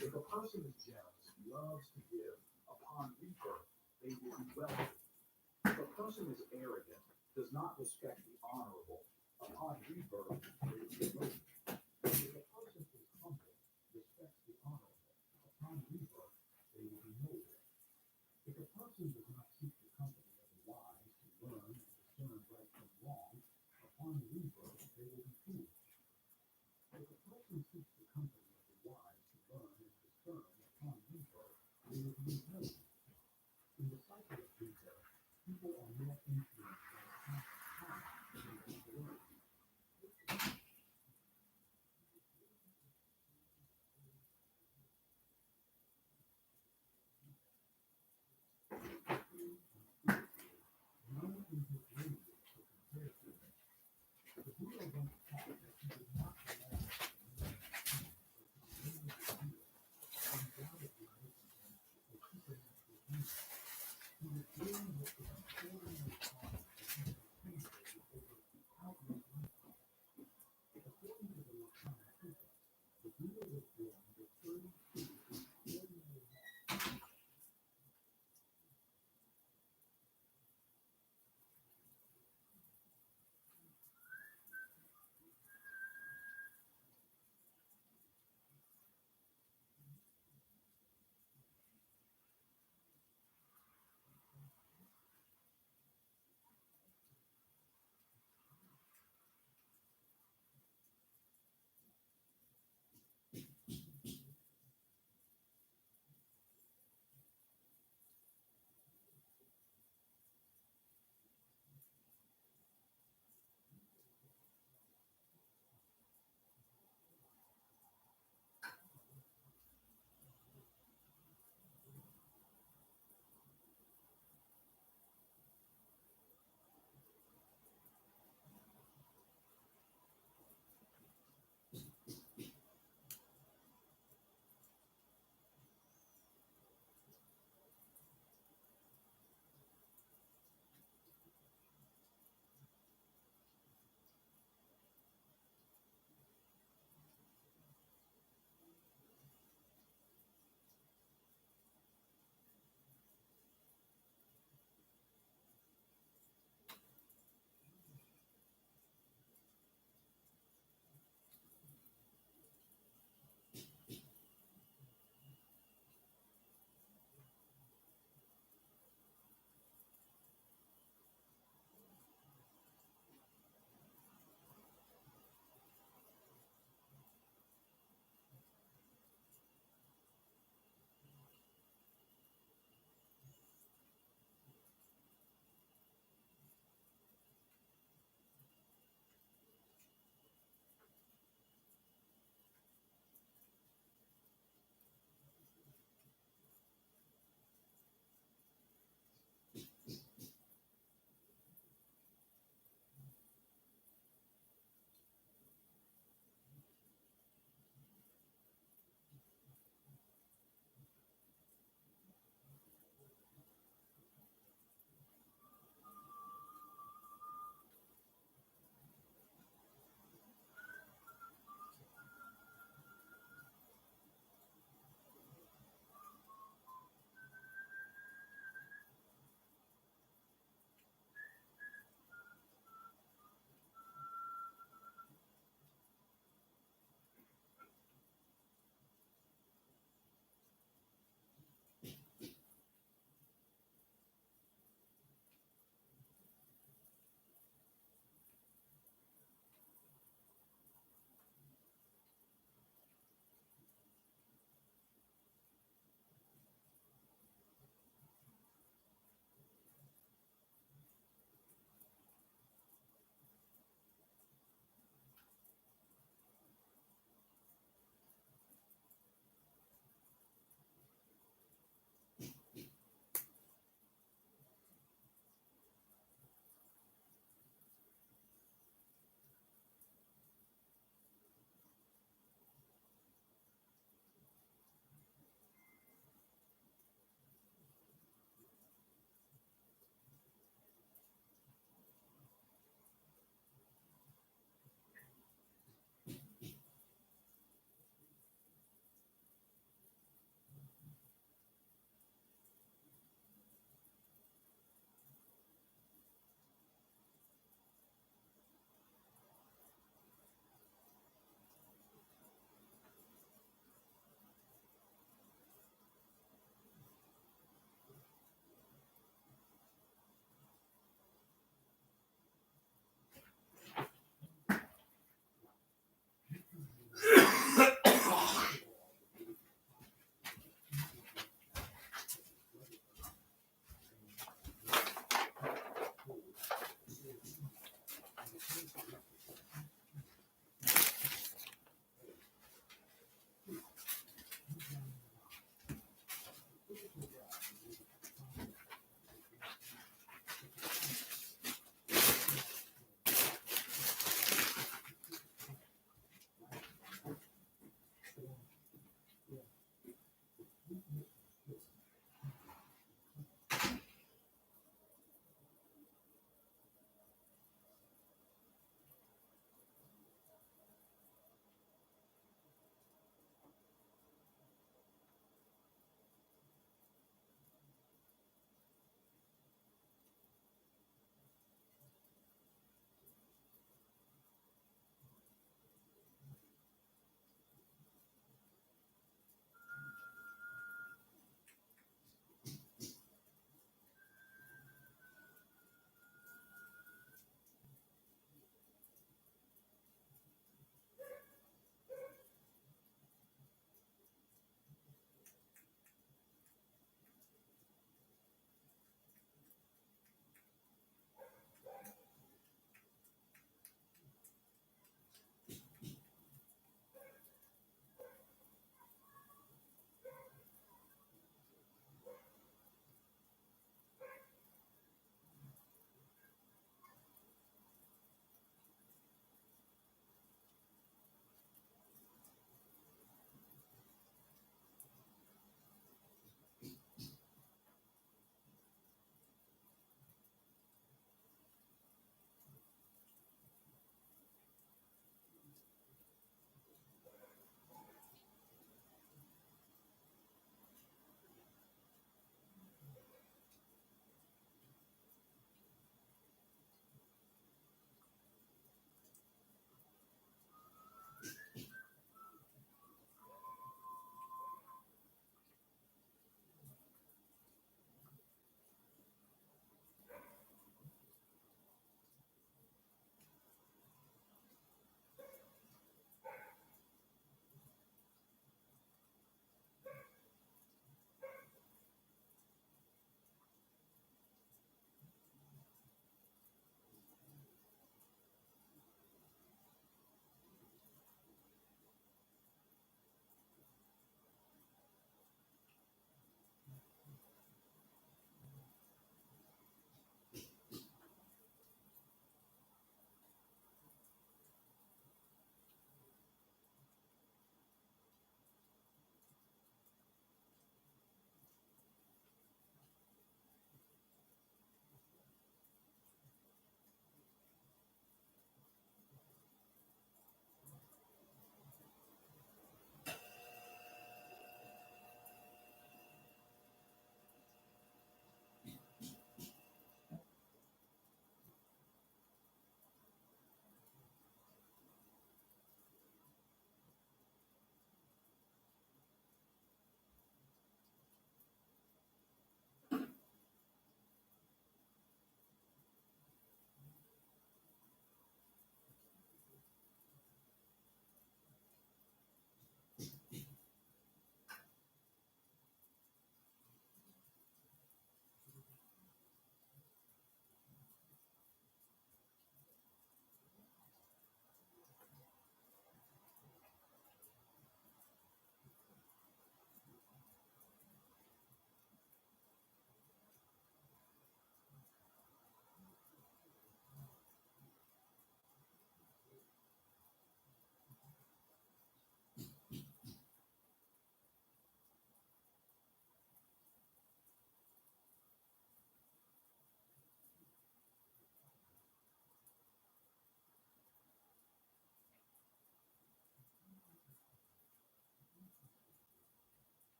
If a person is jealous, loves to give, upon rebirth, they will be wealthy. If a person is arrogant, does not respect the honorable, upon rebirth, they will be low. If a person is humble, respects the honorable, upon rebirth, they will be noble. If a person does not seek the company of the wise to learn and discern right from wrong, upon rebirth, they will be foolish. If a person seeks the company of the wise to learn and discern upon rebirth, they will be intelligent. In the cycle of rebirth, people are more influenced by constant karma than popularity.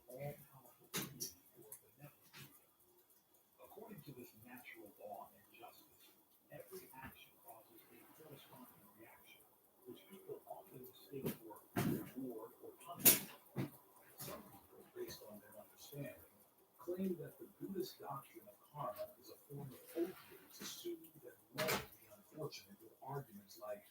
all-powerful deity or benevolent. According to this natural law and justice, every action causes a corresponding reaction, which people often mistake for reward or punishment. Some people, based on their understanding, claim that the Buddhist doctrine of karma is a form of opiate to soothe and lull the unfortunate with arguments like,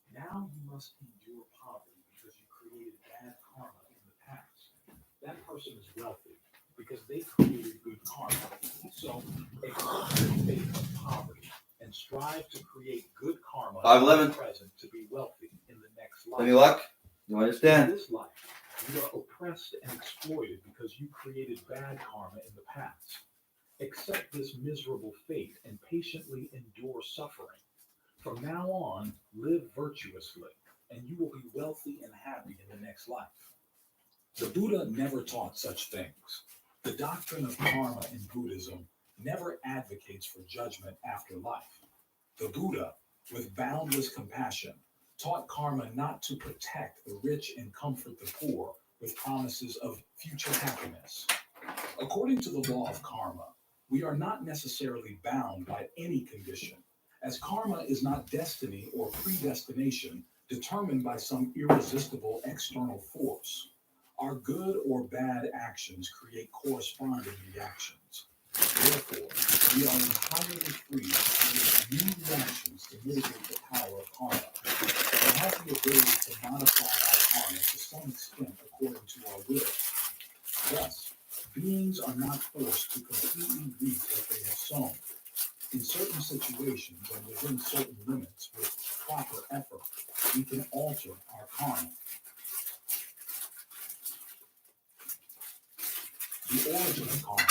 now you must endure poverty because you created bad karma in the past. That person is wealthy because they created good karma. So accept the fate of poverty and strive to create good karma in the present to be wealthy in the next life. Any luck? You understand? In this life, you are oppressed and exploited because you created bad karma in the past. Accept this miserable fate and patiently endure suffering. From now on, live virtuously, and you will be wealthy and happy in the next life. The Buddha never taught such things. The doctrine of karma in Buddhism never advocates for judgment after life. The Buddha, with boundless compassion, taught karma not to protect the rich and comfort the poor with promises of future happiness. According to the law of karma, we are not necessarily bound by any condition, as karma is not destiny or predestination determined by some irresistible external force. Our good or bad actions create corresponding reactions. Therefore, we are entirely free to create new reactions to mitigate the power of karma. We have the ability to modify our karma to some extent according to our will. Thus, beings are not forced to completely reap what they have sown. In certain situations and within certain limits, with proper effort, we can alter our karma. The origin of karma.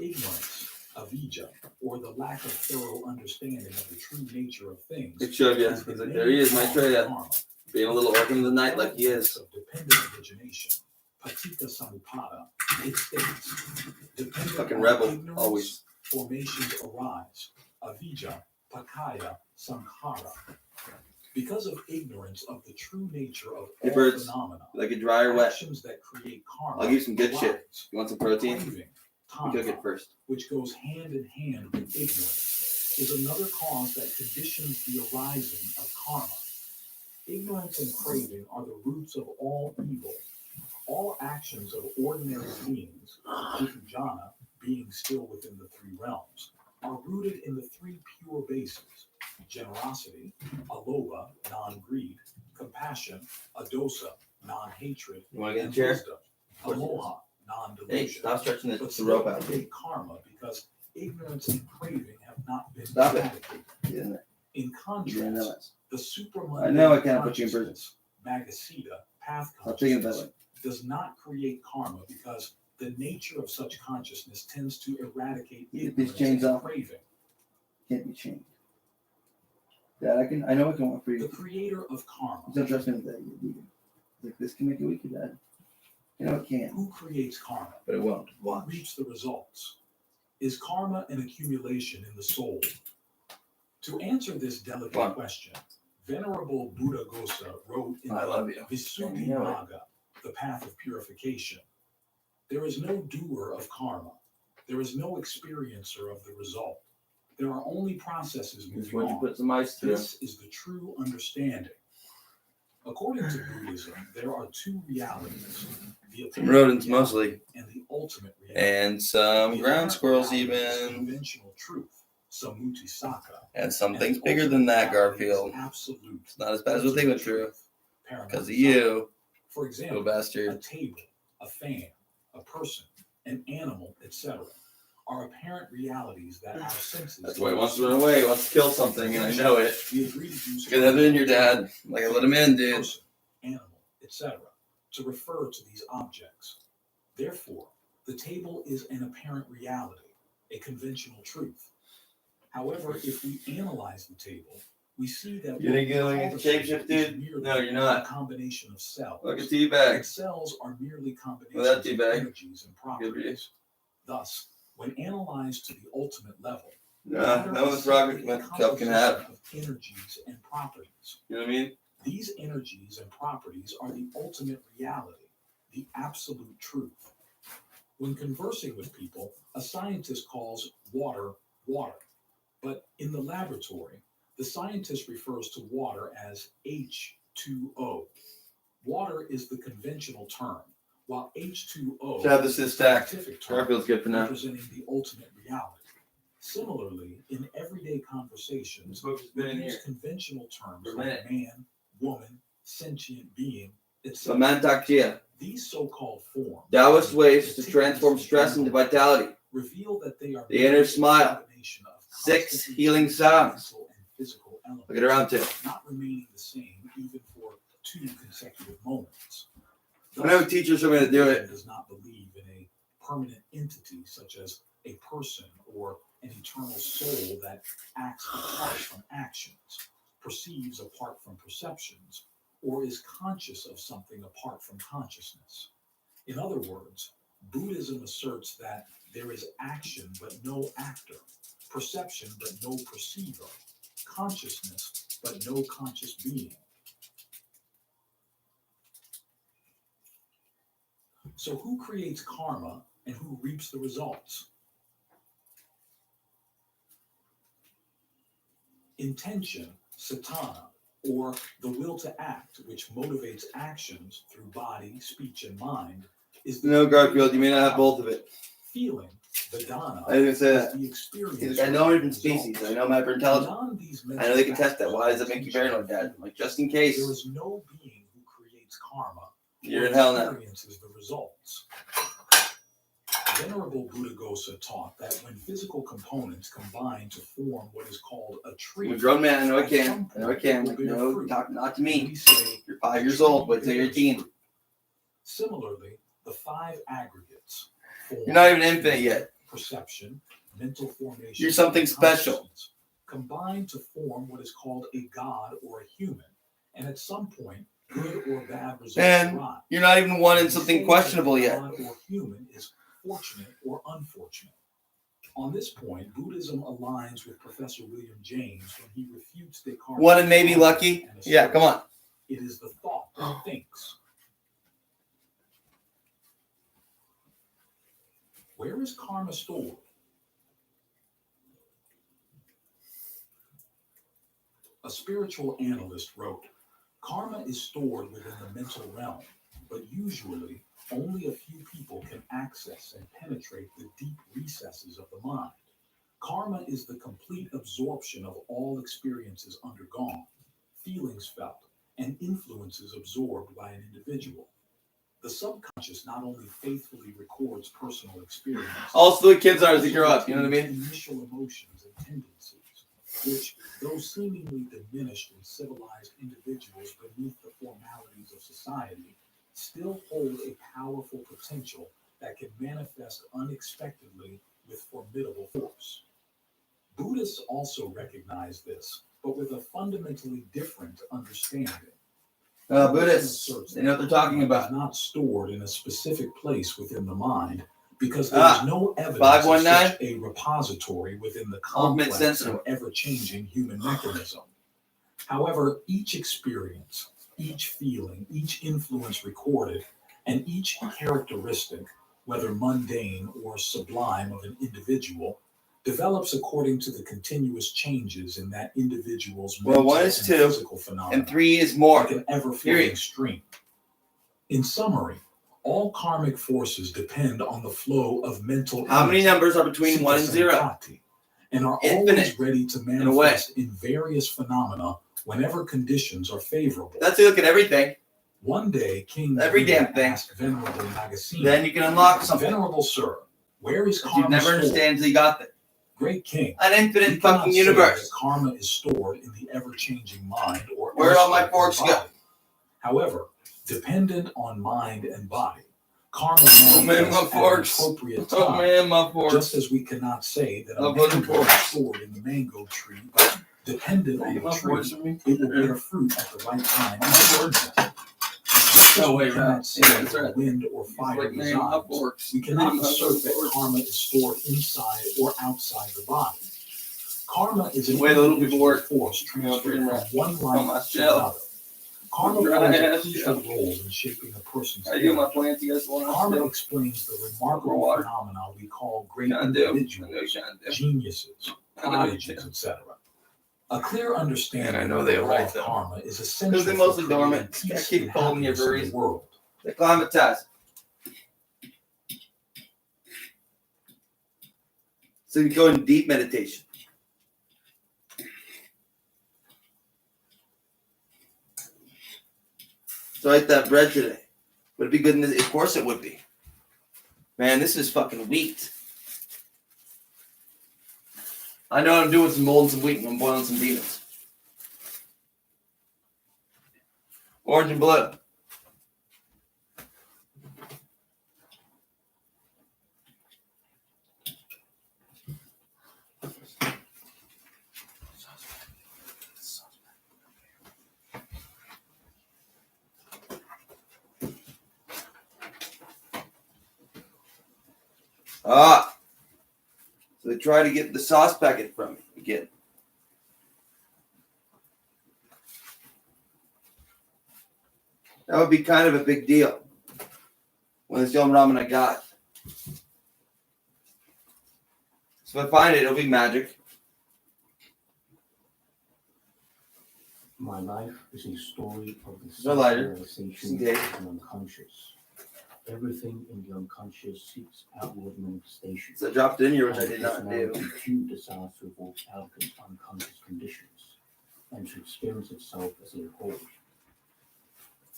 Ignorance, avijja, or the lack of thorough understanding of the true nature of things. It showed you. He's like, there he is, Maitreya. Being a little orphan of the night like he is. Of dependent origination. Patika Sampada. It states, dependent Fucking rebel, always. Formations arise. Avijja, pakaya, sankhara. Because of ignorance of the true nature of all phenomena, like a dry or wet. Actions that create karma. I'll give you some good arise. shit. You want some protein? Craving, You cook it first. which goes hand in hand with ignorance, is another cause that conditions the arising of karma. Ignorance and craving are the roots of all evil. All actions of ordinary beings, jhana, being still within the three realms, are rooted in the three pure bases: generosity, alobha, non-greed; compassion, adosa, non-hatred; You want to get and a chair? wisdom, amoha, non-delusion. Hey, stop stretching But the rope out. create karma because ignorance and craving have not been Stop it. eradicated. Get in there. In You're in contrast, there. the I know I can't put you in prison. Magasita, path Stop taking it that consciousness, way. does not create karma because the nature of such consciousness tends to eradicate Get these ignorance chains and off. craving. Can't be chained. Dad, I know I can work for The you. creator of karma, Don't trust me with that. You're vegan. Like, this can make you weaker, Dad. You know it can, who creates karma, but it won't. who Watch. reaps the results? Is karma an accumulation in the soul? To answer this delicate question, Venerable Buddhaghosa wrote in I love you. the Visuddhimagga, the path of purification, there is no doer of karma. There is no experiencer of the result. There are only processes This is moving what you on. put some ice through. This is the true understanding. According to Buddhism, there are two realities: the Some apparent rodents reality mostly. and the ultimate reality. And some The ground apparent squirrels reality is even. conventional truth, sammutisaka. And some And things the bigger ultimate than that, reality is Garfield. absolute, It's not as bad as what they went through. truth, Because of paramatma. you, For little example, a bastard. table, a fan, a person, an animal, etc., are apparent realities that our senses. That's why he wants to run away. He wants to kill something, and I know it. We agree to use Get that in your dad. Like I let him in, dude. person, animal, etc., to refer to these objects. Therefore, the table is an apparent reality, a conventional truth. However, if we analyze the table, we see that You think you're gonna get shapeshift, dude? No, you're not. a combination of cells. Look at teabag. And cells are merely combinations Look at of that teabag. energies and properties. Thus, when analyzed to the ultimate level, No, no one's rocket cup can have. of energies and properties. You know what I mean? These energies and properties are the ultimate reality, the absolute truth. When conversing with people, a scientist calls water water, but in the laboratory, the scientist refers to water as H2O. Water is the conventional term, while H2O This is stacked. scientific term Feels good for now. representing the ultimate reality. Similarly, in everyday conversations, we use conventional terms like man, woman, sentient being, etc. Samantakya. These so-called forms, Taoist ways to transform stress into vitality. reveal that they are The inner smile. combination of 6 constantly healing changing sounds. mental and physical elements, Look at around too. not remaining the same even for 2 consecutive moments. I know teachers are going to do it. Does not believe in a permanent entity such as a person or an eternal soul that acts apart from actions, perceives apart from perceptions, or is conscious of something apart from consciousness. In other words, Buddhism asserts that there is action but no actor, perception but no perceiver, consciousness but no conscious being. So who creates karma and who reaps the results? Intention, satana, or the will to act, which motivates actions through body, speech, and mind, is the No, Garfield, you may not have both of it. feeling. Vedana I didn't say that. is the experience. He's like, I know different species. I know I'm hyper-intelligent. Beyond these I know they can mental test that. Why does it make you paranoid, Dad? I'm like, just in case. There is no being who creates karma. You're or in hell now. experiences the results. Venerable Buddhaghosa taught that when physical components combine to form what is called a tree. I'm a grown man. I know I at can. some I know I point can. it will Like, bear no, fruit. talk not to We me. say, You're 5 years old. Wait till you're 18. similarly, the 5 aggregates. Form, You're not even infinite yet. Perception, mental formation. You're something and special. consciousness combine to form what is called a god or a human. And at some point, good or bad results And arise. you're not even one in We something say questionable that yet. God or human is fortunate or unfortunate. On this point, Buddhism aligns with Professor William James when he refutes Descartes' One and maybe lucky. and Yeah, asserts come on. it is the thought that thinks. Where is karma stored? A spiritual analyst wrote, karma is stored within the mental realm, but usually only a few people can access and penetrate the deep recesses of the mind. Karma is the complete absorption of all experiences undergone, feelings felt, and influences absorbed by an individual. The subconscious not only faithfully records personal experiences, Also, the kids are as they grow up. You know what I mean? initial emotions and tendencies, which, though seemingly diminished in civilized individuals beneath the formalities of society, still hold a powerful potential that can manifest unexpectedly with formidable force. Buddhists also recognize this, but with a fundamentally different understanding. Buddhists, they know what they're talking about. Is not stored in a specific place within the mind because there is no evidence 519? of such a repository within the complex sensitive. and ever-changing human mechanism. However, each experience, each feeling, each influence recorded, and each characteristic, whether mundane or sublime of an individual, develops according to the continuous changes in that individual's mental 1 is and 2, physical phenomena. and 3 is more. Like an ever-flowing stream. In summary, all karmic forces depend on the flow of mental How many energy, numbers are between 1 and 0? sankati, and are Infinite, always ready to in a way. manifest in various phenomena whenever conditions are favorable. That's a look at everything. One day, King Every Buddha damn thing. asked Venerable Nagasena, Then you can unlock something. Venerable Sir, where is You'd karma never stored? understand until you got there. Great King, An we infinite cannot fucking say universe. that karma is stored in the ever-changing mind or Where'd all my elsewhere in the forks go? body. However, dependent on mind and body, karma Oh man, my manifests at an forks. appropriate Oh time. man, my forks. Just as we cannot say that a Oh, but mango is stored in the mango tree, but dependent on the My forks tree, for me. it will bear fruit at the right time. No way, We cannot right? say Yeah, that that's right. wind or fire Like, man, my resides. forks. We cannot My assert that forks. karma is stored inside or outside the body. Karma is an The way the little people individual work. force You know, transferred pretty from much. one On my life to shell. another. Karma Dry plays a ass crucial role in shaping a person's I do my character. plants. You guys want Karma to explains the remarkable water. phenomena we call great Can do. individuals, geniuses, prodigies, etc. A clear understanding And I know of they the were law right, of though. karma is Because essential they're for mostly creating dormant. I peace keep and calling you happiness for a in the reason. world. They're climatized. So you go in deep meditation. So I ate that bread today. Would it be good? Of course it would be. Man, this is fucking wheat. I know what I'm doing with some mold and some wheat. I'm boiling some demons. Orange and blue. Ah. So they try to get the sauce packet from me again. That would be kind of a big deal when it's the only ramen I got. So if I find it, it'll be magic. My life is a story of the No lighter. self-realization of Okay. the unconscious. Everything in the unconscious seeks outward manifestation. So I dropped it in here, which I And did not do. personality too desires to evolve out of its unconscious conditions and to experience itself as a whole.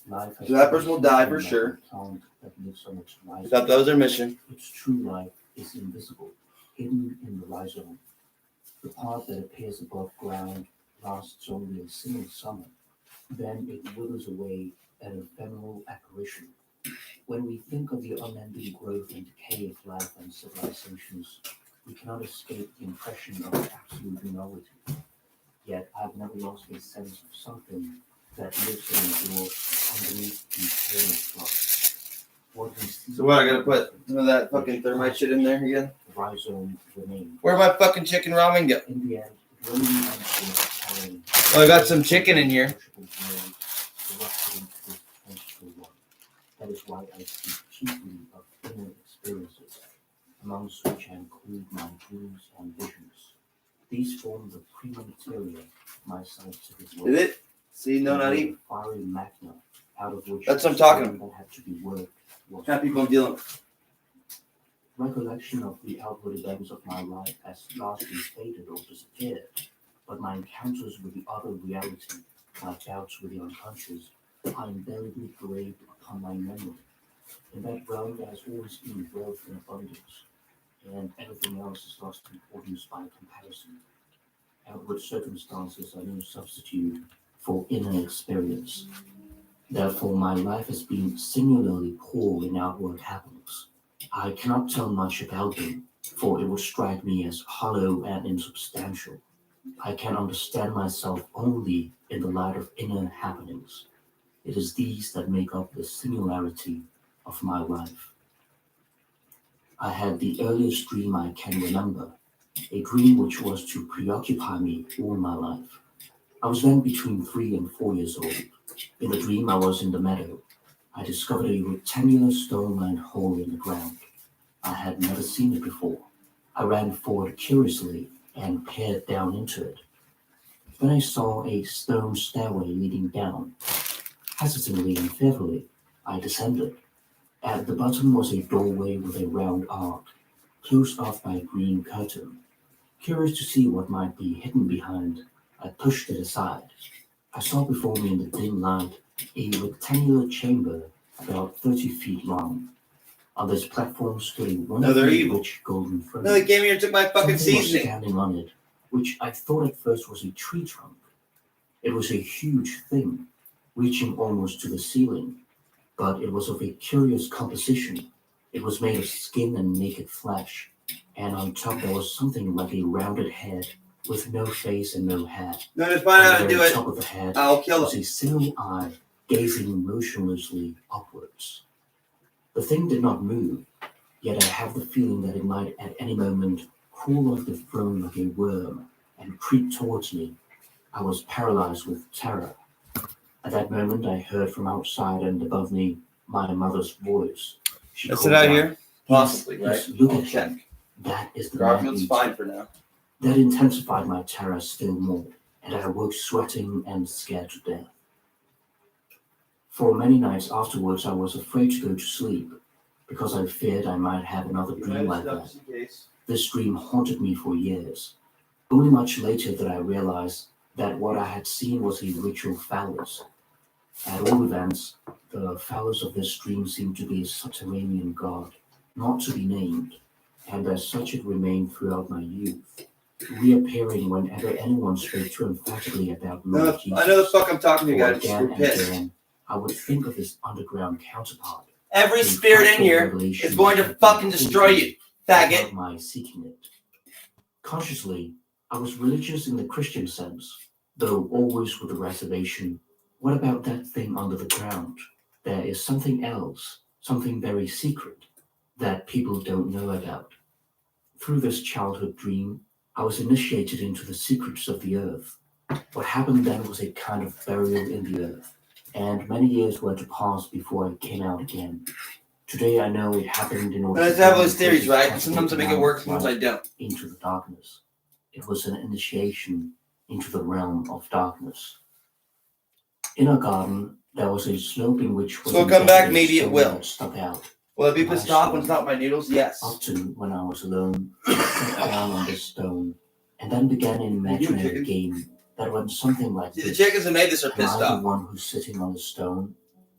Life has So that person will die for always been sure. like a plant that lives on its rhizome. That was their mission. Its true life is invisible, hidden in the rhizome. The part that appears above ground lasts only a single summer. Then it withers away, an ephemeral apparition. When we think of the unending growth and decay of life and civilizations, we cannot escape the impression of absolute nullity. Yet I've never lost a sense of something that lives and endures underneath the eternal flux. What we see So what, I gotta put some of that fucking thermite shit in there again? the rhizome remains. Where'd my fucking chicken ramen go? In the end, it only ends with Well, I got some chicken in here. That is why I speak chiefly of inner experiences, amongst which I include my dreams and visions. These form the prima materia of my scientific work. Did it? See, no, not even. Fiery magna, out of which That's what I'm talking about. That had to be worked was Kind of people I'm dealing with. recollection of the outward events of my life has largely faded or disappeared, but my encounters with the other reality, my doubts with the unconscious, are indelibly engraved upon my memory. In that realm there has always been wealth and abundance, and everything else is lost importance by comparison. Outward circumstances are no substitute for inner experience. Therefore, my life has been singularly poor in outward happenings. I cannot tell much about them, for it would strike me as hollow and insubstantial. I can understand myself only in the light of inner happenings. It is these that make up the singularity of my life. I had the earliest dream I can remember, a dream which was to preoccupy me all my life. I was then between 3 and 4 years old. In the dream, I was in the meadow. I discovered a rectangular stone-lined hole in the ground. I had never seen it before. I ran forward curiously and peered down into it. Then I saw a stone stairway leading down. Hesitantly and fearfully, I descended. At the bottom was a doorway with a round arc, closed off by a green curtain. Curious to see what might be hidden behind, I pushed it aside. I saw before me in the dim light a rectangular chamber about 30 feet long. On this platform stood a wonderfully rich golden throne. No, they came here and took my fucking Something was seasoning. standing on it, which I thought at first was a tree trunk. It was a huge thing, reaching almost to the ceiling, but it was of a curious composition. It was made of skin and naked flesh, and on top there was something like a rounded head with no face and no hair. No, to find out how On to the do very it, top of the head I'll kill was him. a single eye gazing motionlessly upwards. The thing did not move, yet I have the feeling that it might at any moment crawl off the throne like a worm and creep towards me. I was paralyzed with terror. At that moment, I heard from outside and above me my mother's voice. She Is called it out out, here? Possibly, right? Yes, look I'll at check. him. That is the Garfield's man fine for now. That intensified my terror still more, and I awoke sweating and scared to death. For many nights afterwards, I was afraid to go to sleep, because I feared I might have another dream like that. This dream haunted me for years. Only much later did I realize that what I had seen was a ritual phallus. At all events, the phallus of this dream seemed to be a subterranean god, not to be named, and as such it remained throughout my youth, reappearing whenever anyone spoke too emphatically about No, Lord Jesus. I know the fuck I'm talking to you Or guys. again You're and pissed. again, I would think of his underground counterpart. Every a spirit in fractal here revelation is going to of fucking the destroy you, faggot. without my seeking it. Consciously, I was religious in the Christian sense, though always with a reservation. What about that thing under the ground? There is something else, something very secret, that people don't know about. Through this childhood dream, I was initiated into the secrets of the earth. What happened then was a kind of burial in the earth, and many years were to pass before I came out again. Today I know it happened in order I to have bring those the theories, closest right? possible Sometimes I make it amount work, of sometimes I light don't. into the darkness. It was an initiation into the realm of darkness. In our garden, there was a slope in which was So come back, embedded a maybe it stone will. that stuck out. Will I be My pissed off when it's stone. not my noodles? Yes. Often, when I was alone, I sat down on this stone and then began an imaginary game that went something like See, this. the chickens that made this are Am pissed I the off. one who's sitting on the stone,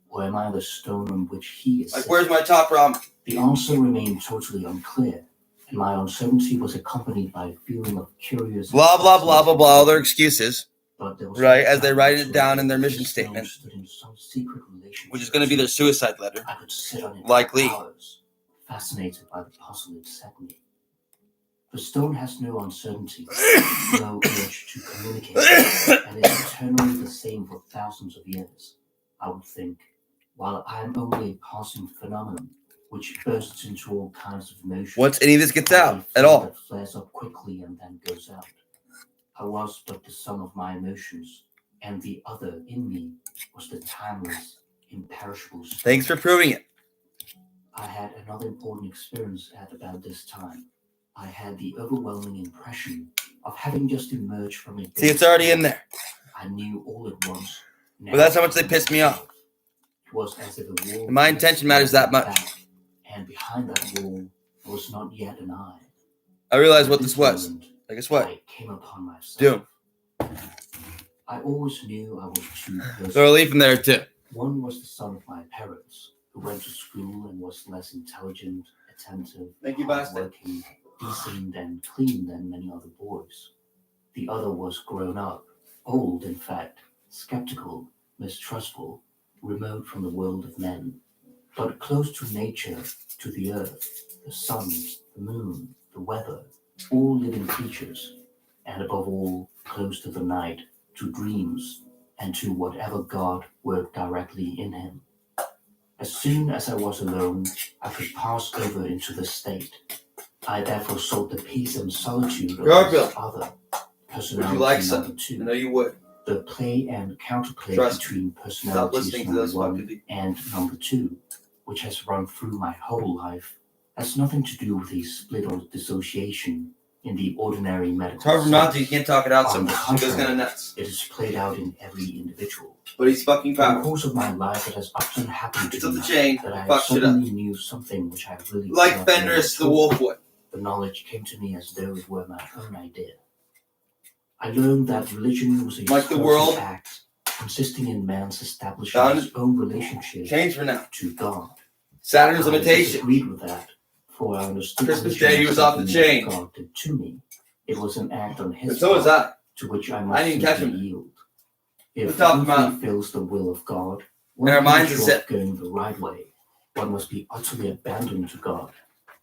or am I the stone on which he is Like, sitting? where's my top ramen? The answer remained totally unclear, and my uncertainty was accompanied by a feeling of curious... Blah, blah, blah, blah, blah, all their excuses. But there was Right, no as they doubt write it down whatsoever in their that mission this stone statement, stood in some secret relationship which is going to be their suicide letter. I could sit on it Likely. for hours, fascinated by the puzzle it set me. The stone has no uncertainty, no urge to communicate, and is eternally the same for thousands of years, I would think, while I am only a passing phenomenon which bursts into all kinds of emotions. Once any of this gets like out, a at flame all. that flares up quickly and then goes out. I was but the sum of my emotions, and the other in me was the timeless, imperishable stone. Thanks for proving it. I had another important experience at about this time. I had the overwhelming impression of having just emerged from a... See, it's already in there. I knew all at once. But that's how much they pissed me off. It was as if a wall... My intention matters that much. Back, and behind that wall was not yet an eye. I realized what this was. I guess what? I came upon myself. Doom. I always knew I was two persons. Throw a leaf in there too. One was the son of my parents, who went to school and was less intelligent, attentive, hardworking, decent, and clean than many other boys. The other was grown up, old in fact, skeptical, mistrustful, remote from the world of men, but close to nature, to the earth, the sun, the moon, the weather, all living creatures, and above all, close to the night, to dreams, and to whatever God worked directly in him. As soon as I was alone, I could pass over into the state. I therefore sought the peace and solitude of this other personality. Would you like number some? two. I know you would. The play and counterplay Trust between Stop personalities listening to number those fucking one people. and number two, which has run through my whole life, has nothing to do with a split or dissociation in the ordinary medical It's hard for him not to. You sense. can't talk it out so On the much. He goes contrary, kind of nuts. It is played out in every individual. But he's fucking In the powerful. course of my life, it has often happened It's to up me the chain. that I Fuck shit up. suddenly knew something which I really Like could not know Fenris at the all. wolf would. The knowledge came to me as though it were my own idea. I learned that religion was a Like the social world. act consisting in man's establishing Found his own relationship Change for now. to God. Saturn's I limitation. disagreed with that, for I understood Christmas religion Day, he as was off the something that chain. God did to me. It was an act on his And so was part I. to which I I must didn't catch simply him. yield. Let's If talk him one out. fulfills the will of God, And one our can minds be are sure set. of going the right way. One must be utterly abandoned to God.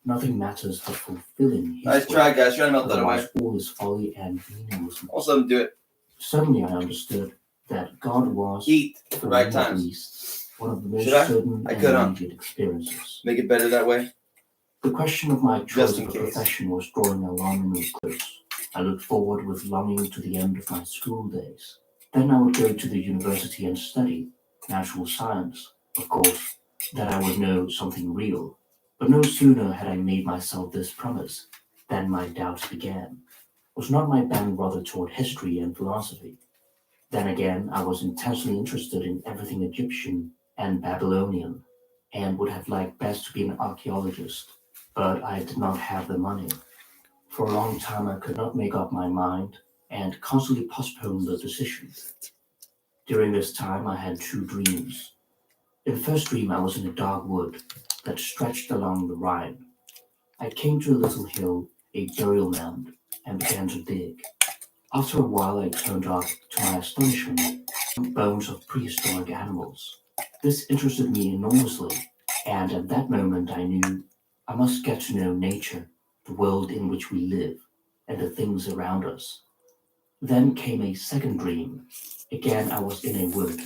Nothing matters but fulfilling his Nice will. try, guys. Try to melt that away. Otherwise, all is folly and meaninglessness. Also, let him do it. Suddenly, I understood that God was, Eat at the for right me at times. least, one of the most Should I? certain I and could, huh? immediate experiences. Make it better that way. The question of my choice Just in of a case. profession was drawing alarmingly close. I looked forward with longing to the end of my school days. Then I would go to the university and study natural science, of course, that I would know something real. But no sooner had I made myself this promise than my doubts began. Was not my bent rather toward history and philosophy? Then again, I was intensely interested in everything Egyptian and Babylonian, and would have liked best to be an archaeologist, but I did not have the money. For a long time, I could not make up my mind and constantly postponed the decision. During this time, I had two dreams. In the first dream, I was in a dark wood that stretched along the Rhine. I came to a little hill, a burial mound, and began to dig. After a while, I turned up, to my astonishment, bones of prehistoric animals. This interested me enormously, and at that moment I knew I must get to know nature, the world in which we live, and the things around us. Then came a second dream. Again, I was in a wood.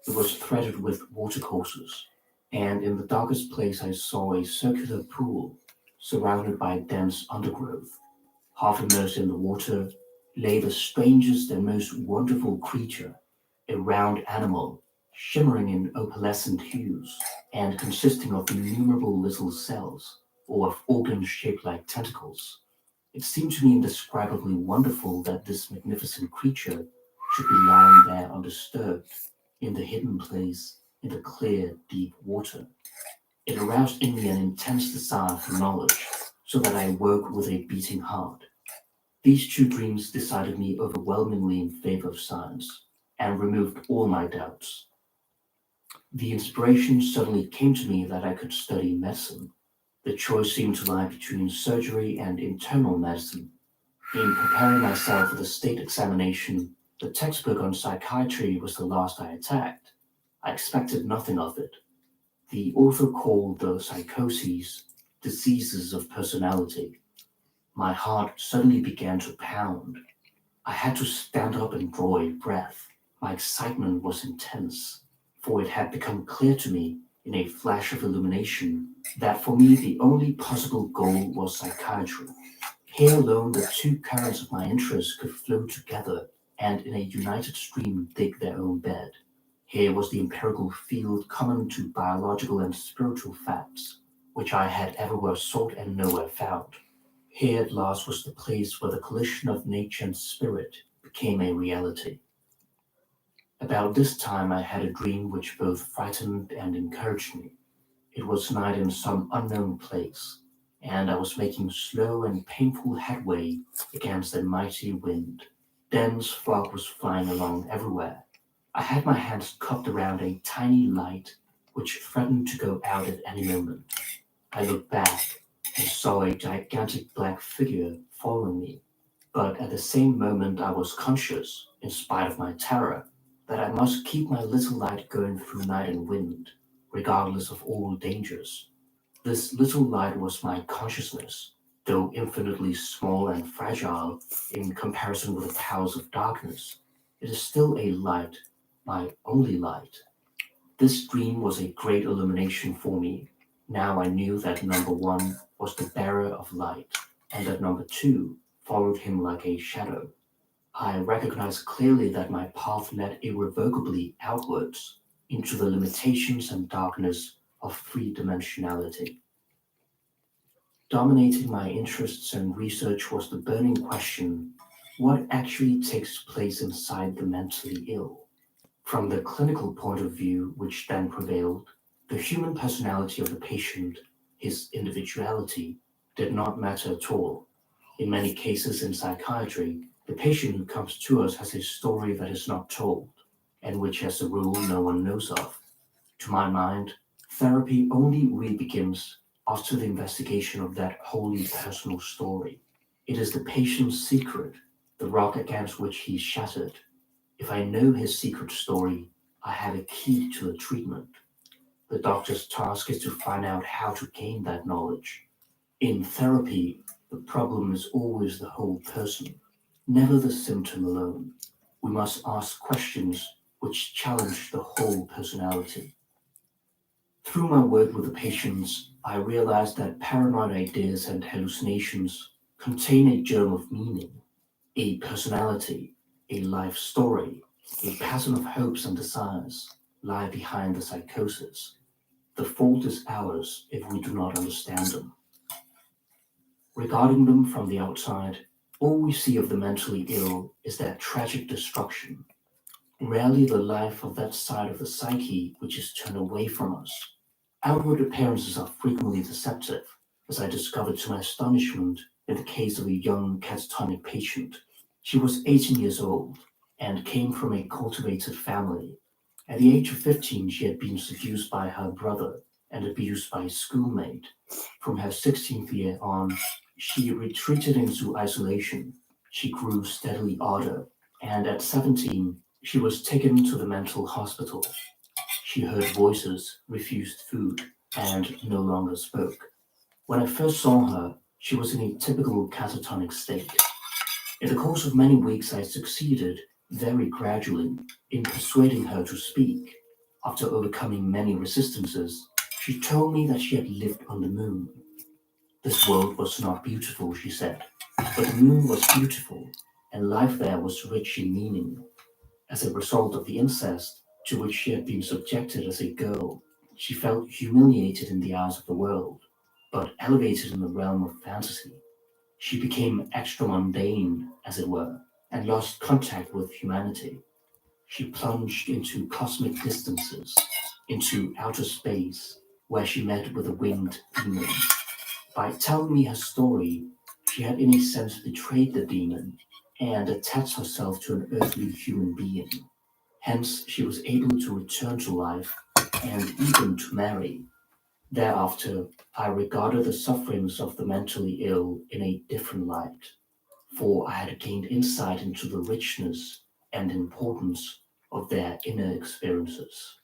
It was threaded with watercourses, and in the darkest place I saw a circular pool surrounded by dense undergrowth. Half immersed in the water lay the strangest and most wonderful creature, a round animal, shimmering in opalescent hues, and consisting of innumerable little cells, or of organs shaped like tentacles. It seemed to me indescribably wonderful that this magnificent creature should be lying there undisturbed, in the hidden place, in the clear, deep water. It aroused in me an intense desire for knowledge, so that I woke with a beating heart. These two dreams decided me overwhelmingly in favor of science, and removed all my doubts. The inspiration suddenly came to me that I could study medicine. The choice seemed to lie between surgery and internal medicine. In preparing myself for the state examination, the textbook on psychiatry was the last I attacked. I expected nothing of it. The author called the psychoses diseases of personality. My heart suddenly began to pound. I had to stand up and draw a breath. My excitement was intense, for it had become clear to me in a flash of illumination that for me the only possible goal was psychiatry. Here alone the two currents of my interest could flow together and in a united stream dig their own bed. Here was the empirical field common to biological and spiritual facts, which I had everywhere sought and nowhere found. Here at last was the place where the collision of nature and spirit became a reality. About this time I had a dream which both frightened and encouraged me. It was night in some unknown place, and I was making slow and painful headway against a mighty wind. Dense fog was flying along everywhere. I had my hands cupped around a tiny light which threatened to go out at any moment. I looked back and saw a gigantic black figure following me, but at the same moment I was conscious, in spite of my terror, that I must keep my little light going through night and wind, regardless of all dangers. This little light was my consciousness, though infinitely small and fragile in comparison with the powers of darkness. It is still a light, my only light. This dream was a great illumination for me. Now I knew that number one was the bearer of light, and that number two followed him like a shadow. I recognized clearly that my path led irrevocably outwards into the limitations and darkness of three-dimensionality. Dominating my interests and research was the burning question: what actually takes place inside the mentally ill? From the clinical point of view, which then prevailed, the human personality of the patient, his individuality, did not matter at all. In many cases in psychiatry, the patient who comes to us has a story that is not told, and which, as a rule, no one knows of. To my mind, therapy only really begins after the investigation of that wholly personal story. It is the patient's secret, the rock against which he shattered. If I know his secret story, I have a key to the treatment. The doctor's task is to find out how to gain that knowledge. In therapy, the problem is always the whole person, never the symptom alone. We must ask questions which challenge the whole personality. Through my work with the patients, I realized that paranoid ideas and hallucinations contain a germ of meaning, a personality, a life story, A pattern of hopes and desires lie behind the psychosis. The fault is ours if we do not understand them. Regarding them from the outside, all we see of the mentally ill is their tragic destruction, rarely the life of that side of the psyche which is turned away from us. Outward appearances are frequently deceptive, as I discovered to my astonishment in the case of a young catatonic patient. She was 18 years old and came from a cultivated family. At the age of 15, she had been seduced by her brother and abused by a schoolmate. From her 16th year on, she retreated into isolation. She grew steadily odder, and at 17, she was taken to the mental hospital. She heard voices, refused food, and no longer spoke. When I first saw her, she was in a typical catatonic state. In the course of many weeks, I succeeded, very gradually, in persuading her to speak. After overcoming many resistances, she told me that she had lived on the moon. This world was not beautiful, she said, but the moon was beautiful, and life there was rich in meaning. As a result of the incest to which she had been subjected as a girl, she felt humiliated in the eyes of the world, but elevated in the realm of fantasy. She became extra mundane, as it were, and lost contact with humanity. She plunged into cosmic distances, into outer space, where she met with a winged demon. By telling me her story, she had in a sense betrayed the demon and attached herself to an earthly human being. Hence, she was able to return to life and even to marry. Thereafter, I regarded the sufferings of the mentally ill in a different light, for I had gained insight into the richness and importance of their inner experiences.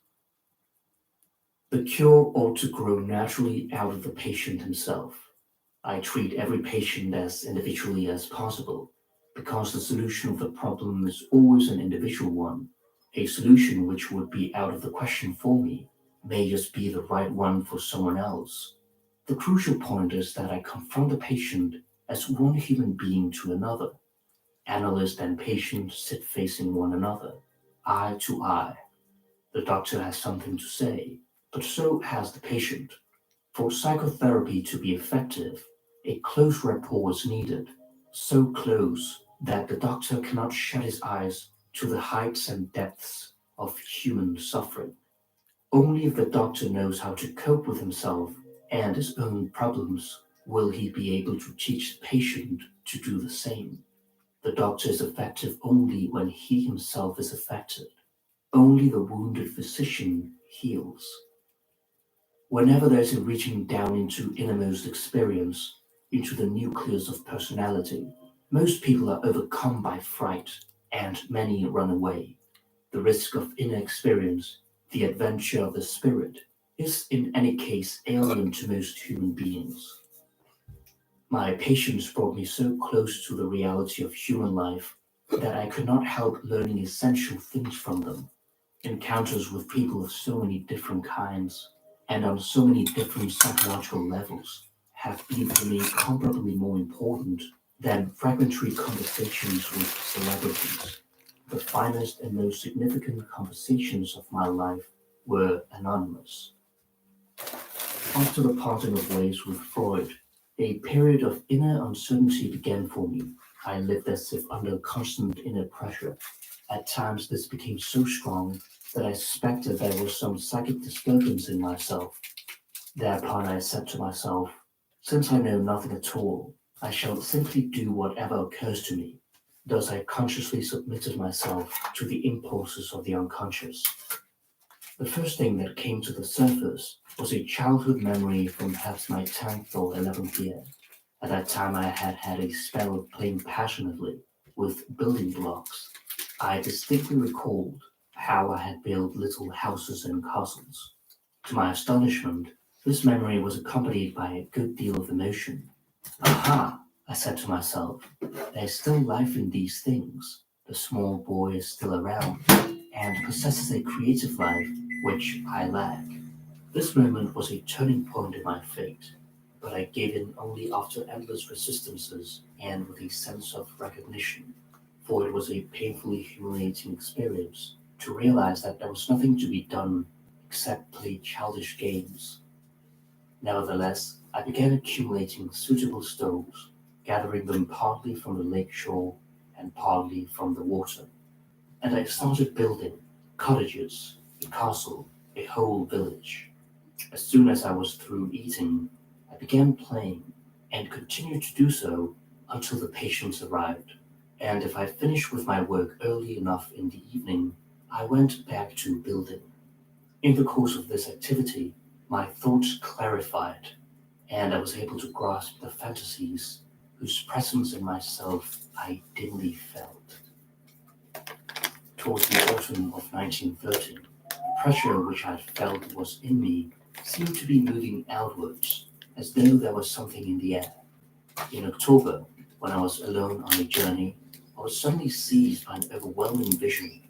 The cure ought to grow naturally out of the patient himself. I treat every patient as individually as possible, because the solution of the problem is always an individual one. A solution which would be out of the question for me may just be the right one for someone else. The crucial point is that I confront the patient as one human being to another. Analyst and patient sit facing one another, eye to eye. The doctor has something to say, but so has the patient. For psychotherapy to be effective, a close rapport is needed, so close that the doctor cannot shut his eyes to the heights and depths of human suffering. Only if the doctor knows how to cope with himself and his own problems will he be able to teach the patient to do the same. The doctor is effective only when he himself is affected. Only the wounded physician heals. Whenever there's a reaching down into innermost experience, into the nucleus of personality, most people are overcome by fright, and many run away. The risk of inner experience, the adventure of the spirit, is in any case alien to most human beings. My patients brought me so close to the reality of human life that I could not help learning essential things from them. Encounters with people of so many different kinds and on so many different psychological levels have been for me comparably more important than fragmentary conversations with celebrities. The finest and most significant conversations of my life were anonymous. After the parting of ways with Freud, a period of inner uncertainty began for me. I lived as if under constant inner pressure. At times this became so strong that I suspected there was some psychic disturbance in myself. Thereupon I said to myself, since I know nothing at all, I shall simply do whatever occurs to me. Thus I consciously submitted myself to the impulses of the unconscious. The first thing that came to the surface was a childhood memory from perhaps my 10th or 11th year. At that time I had had a spell of playing passionately with building blocks. I distinctly recalled how I had built little houses and castles. To my astonishment, this memory was accompanied by a good deal of emotion. Aha, I said to myself, there is still life in these things. The small boy is still around and possesses a creative life which I lack. This moment was a turning point in my fate, but I gave in only after endless resistances and with a sense of recognition. for it was a painfully humiliating experience to realize that there was nothing to be done except play childish games. Nevertheless, I began accumulating suitable stones, gathering them partly from the lake shore and partly from the water, and I started building cottages, a castle, a whole village. As soon as I was through eating, I began playing and continued to do so until the patients arrived. And if I finished with my work early enough in the evening, I went back to building. In the course of this activity, my thoughts clarified, and I was able to grasp the fantasies whose presence in myself I dimly felt. Towards the autumn of 1930, the pressure which I felt was in me seemed to be moving outwards, as though there was something in the air. In October, when I was alone on a journey, I was suddenly seized by an overwhelming vision.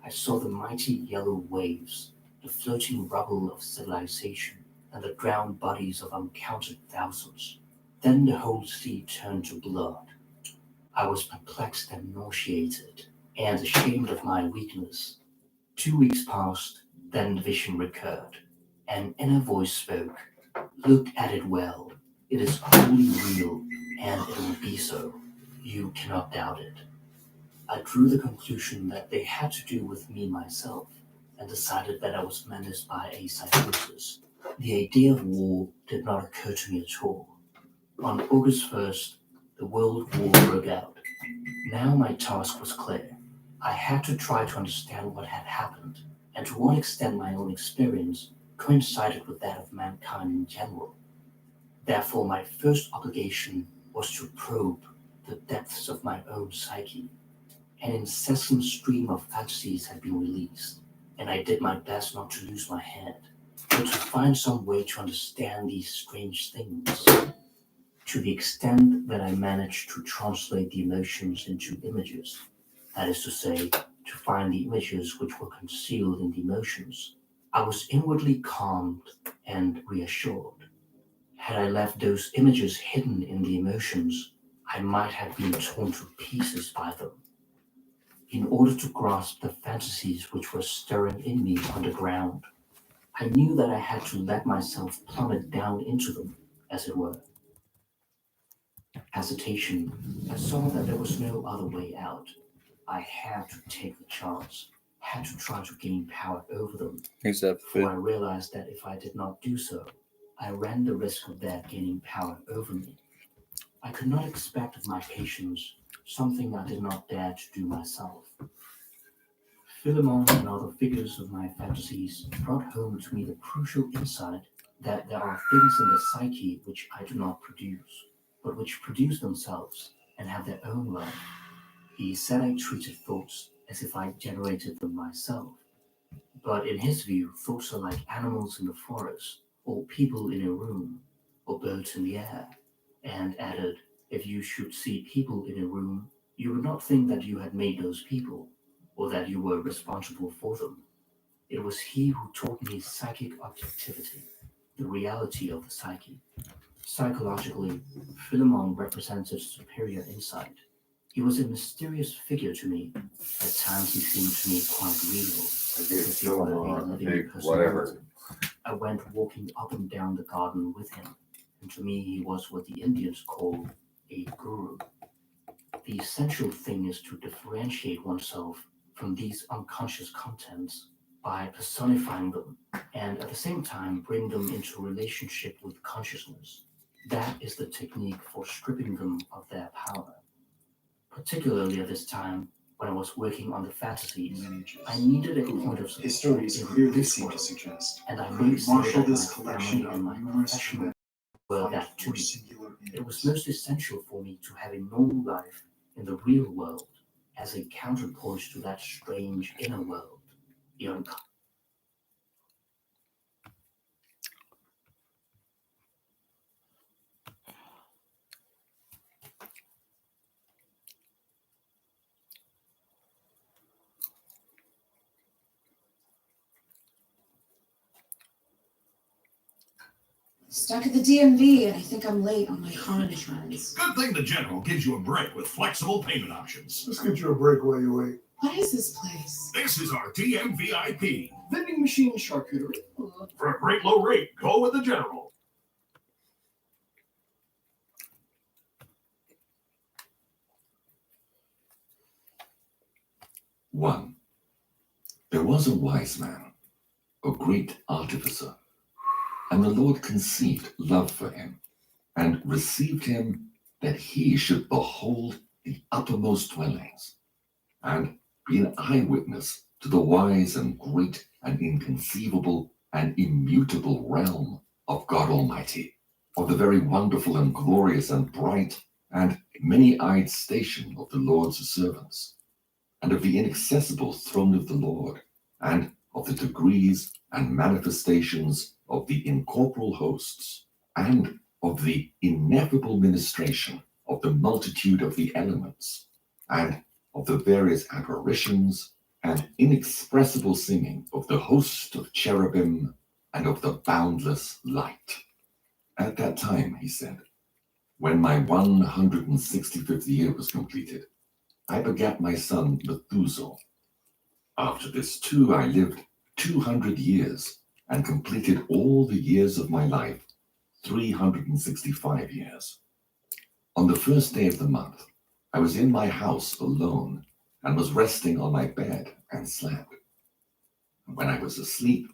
I saw the mighty yellow waves, the floating rubble of civilization, and the drowned bodies of uncounted thousands. Then the whole sea turned to blood. I was perplexed and nauseated, and ashamed of my weakness. 2 weeks passed, then the vision recurred. An inner voice spoke. Look at it well. It is wholly real, and it will be so. You cannot doubt it. I drew the conclusion that they had to do with me myself, and decided that I was menaced by a psychosis. The idea of war did not occur to me at all. On August 1st, the World War broke out. Now my task was clear. I had to try to understand what had happened, and to what extent my own experience coincided with that of mankind in general. Therefore, my first obligation was to probe the depths of my own psyche. An incessant stream of fantasies had been released, and I did my best not to lose my head, but to find some way to understand these strange things. To the extent that I managed to translate the emotions into images, that is to say, to find the images which were concealed in the emotions, I was inwardly calmed and reassured. Had I left those images hidden in the emotions, I might have been torn to pieces by them. In order to grasp the fantasies which were stirring in me underground, I knew that I had to let myself plummet down into them, as it were. Hesitation, I saw that there was no other way out. I had to take the chance, had to try to gain power over them, for I realized that if I did not do so, I ran the risk of their gaining power over me. I could not expect of my patients something I did not dare to do myself. Philemon and other figures of my fantasies brought home to me the crucial insight that there are things in the psyche which I do not produce, but which produce themselves and have their own life. He said I treated thoughts as if I generated them myself. But in his view, thoughts are like animals in the forest, or people in a room, or birds in the air, and added, if you should see people in a room, you would not think that you had made those people, or that you were responsible for them. It was he who taught me psychic objectivity, the reality of the psyche. Psychologically, Philemon represented superior insight. He was a mysterious figure to me. At times he seemed to me quite real, as if he were a living personality. I went walking up and down the garden with him, and to me he was what the Indians call a guru. The essential thing is to differentiate oneself from these unconscious contents by personifying them, and at the same time bring them into relationship with consciousness. That is the technique for stripping them of their power. Particularly at this time, when I was working on the fantasies, I needed a point of support Histories in clearly this seem to world, suggest and I could may we say marshal that my this collection family of and my numerous professional events were that for too. singular It was images? most essential for me to have a normal life in the real world as a counterpoint to that strange inner world, the unconscious. Stuck at the DMV, and I think I'm late on my car insurance. Good thing the General gives you a break with flexible payment options. Let's get you a break while you wait. What is this place? This is our DMVIP. Vending machine charcuterie. For a great low rate, go with the General. One. There was a wise man, a great artificer, and the Lord conceived love for him, and received him that he should behold the uppermost dwellings, and be an eyewitness to the wise and great and inconceivable and immutable realm of God Almighty, of the very wonderful and glorious and bright and many-eyed station of the Lord's servants, and of the inaccessible throne of the Lord, and of the degrees and manifestations of the incorporeal hosts, and of the ineffable ministration of the multitude of the elements, and of the various apparitions and inexpressible singing of the host of cherubim and of the boundless light. At that time, he said, when my 165th year was completed, I begat my son Methuselah. After this too I lived 200 years and completed all the years of my life, 365 years. On the first day of the month, I was in my house alone and was resting on my bed and slept. When I was asleep,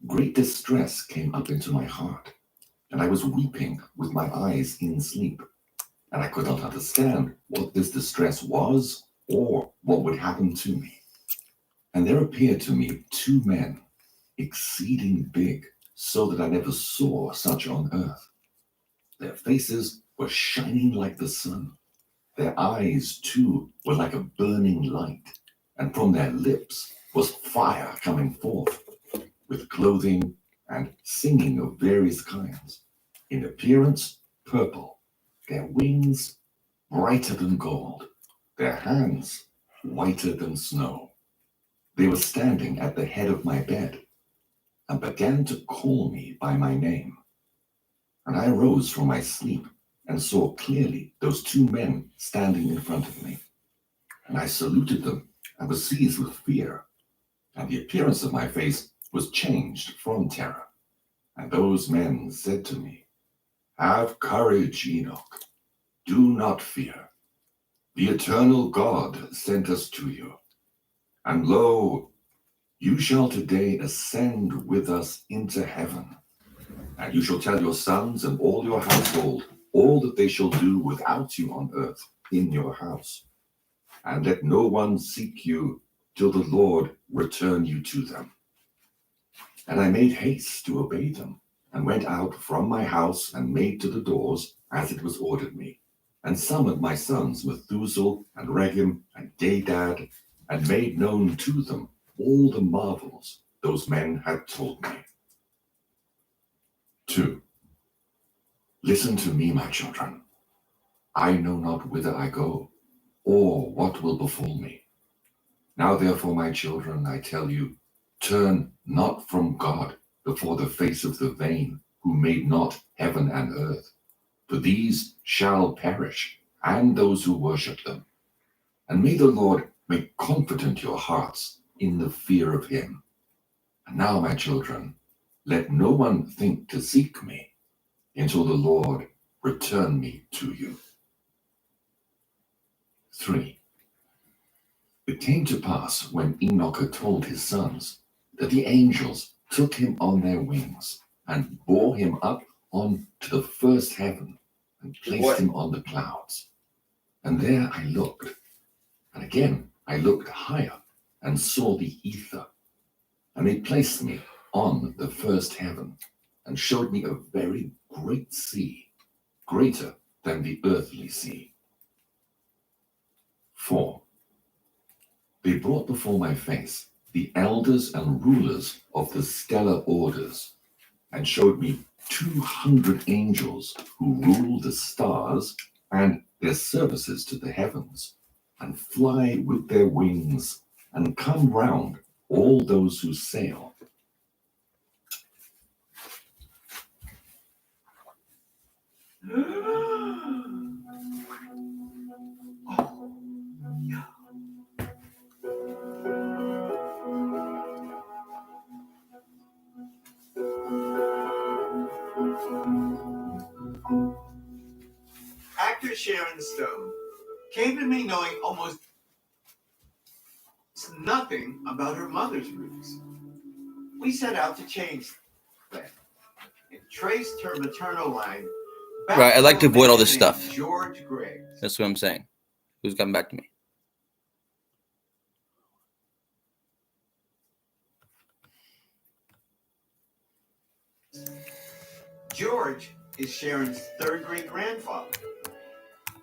great distress came up into my heart, and I was weeping with my eyes in sleep, and I could not understand what this distress was or what would happen to me. And there appeared to me two men, exceeding big, so that I never saw such on earth. Their faces were shining like the sun. Their eyes, too, were like a burning light, and from their lips was fire coming forth, with clothing and singing of various kinds, in appearance purple, their wings brighter than gold, their hands whiter than snow. They were standing at the head of my bed, and began to call me by my name. And I rose from my sleep, and saw clearly those two men standing in front of me. And I saluted them, and was seized with fear, and the appearance of my face was changed from terror. And those men said to me, Have courage, Enoch. Do not fear. The eternal God sent us to you. And lo, you shall today ascend with us into heaven. And you shall tell your sons and all your household all that they shall do without you on earth in your house. And let no one seek you till the Lord return you to them. And I made haste to obey them, and went out from my house and made to the doors as it was ordered me, and summoned my sons Methuselah and Regem and Gadad, and made known to them all the marvels those men had told me. 2. Listen to me, my children. I know not whither I go, or what will befall me. Now therefore, my children, I tell you, turn not from God before the face of the vain, who made not heaven and earth. For these shall perish, and those who worship them. And may the Lord make confident your hearts in the fear of him. And now, my children, let no one think to seek me, until the Lord return me to you. 3. It came to pass, when Enoch had told his sons, that the angels took him on their wings, and bore him up on to the first heaven, and placed him on the clouds. And there I looked, and again I looked higher, and saw the ether. And they placed me on the first heaven, and showed me a very great sea, greater than the earthly sea. 4. They brought before my face the elders and rulers of the stellar orders, and showed me 200 angels who rule the stars and their services to the heavens, and fly with their wings, and come round all those who sail. Actor Sharon Stone came to me knowing almost nothing about her mother's roots. We set out to change that and traced her maternal line back Right, I like to a avoid all man this named stuff. George Greggs. That's what I'm saying. Who's gotten back to me? George is Sharon's third great-grandfather.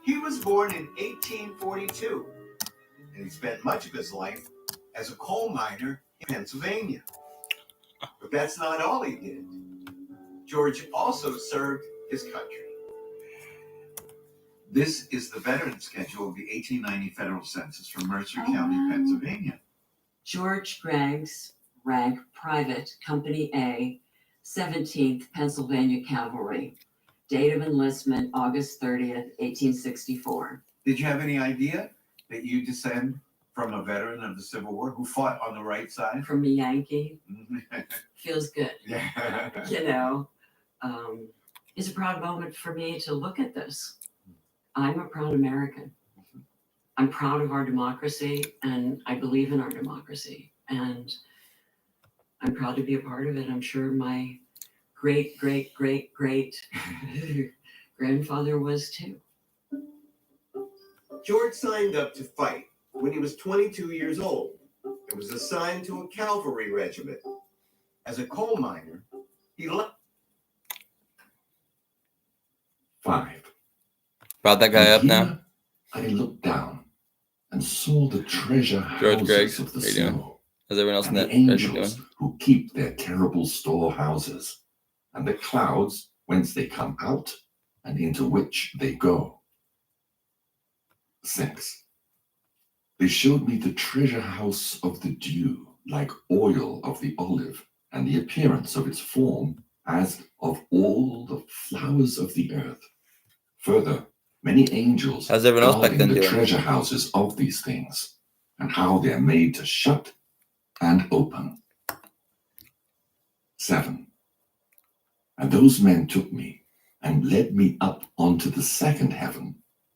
He was born in 1842, and he spent much of his life as a coal miner in Pennsylvania. But that's not all he did. George also served his country. This is the veteran schedule of the 1890 federal census from Mercer County, Pennsylvania. George Greggs, rank Private, Company A, 17th Pennsylvania Cavalry. Date of enlistment, August 30th, 1864. Did you have any idea that you descend from a veteran of the Civil War who fought on the right side? From a Yankee. Feels good. Yeah. You know, it's a proud moment for me to look at this. I'm a proud American. I'm proud of our democracy, and I believe in our democracy. And I'm proud to be a part of it. I'm sure my great, great, great, great grandfather was too. George signed up to fight when he was 22 years old and was assigned to a cavalry regiment. As a coal miner, he left. 5. Brought that guy And up now. here I looked down and saw the treasure George houses Greggs, of the how you doing? snow. How's everyone else in And that the regiment angels doing? who keep their terrible storehouses, and the clouds whence they come out and into which they go. 6. They showed me the treasure house of the dew, like oil of the olive, and the appearance of its form as of all the flowers of the earth. Further, many angels How's everyone else back guarding then the doing? treasure houses of these things, and how they're made to shut and open. 7. And those men took me and led me up onto the second heaven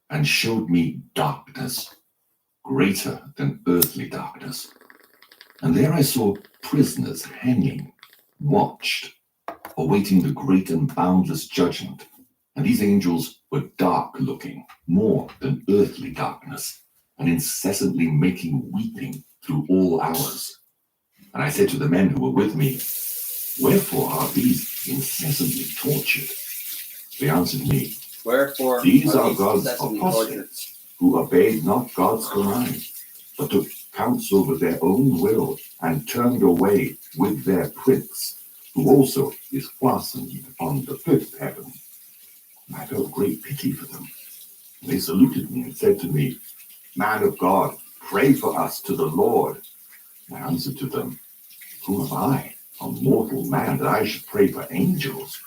and showed me darkness, greater than earthly darkness. And there I saw prisoners hanging, watched, awaiting the great and boundless judgment. And these angels were dark looking, more than earthly darkness, and incessantly making weeping through all hours. And I said to the men who were with me, wherefore are these incessantly tortured? They answered me, Wherefore these are these God's incessantly apostates, who obeyed not God's command, but took counsel with their own will, and turned away with their prince, who also is fastened on the fifth heaven. And I felt great pity for them. And they saluted me and said to me, man of God, pray for us to the Lord. And I answered to them, who am I, a mortal man, that I should pray for angels?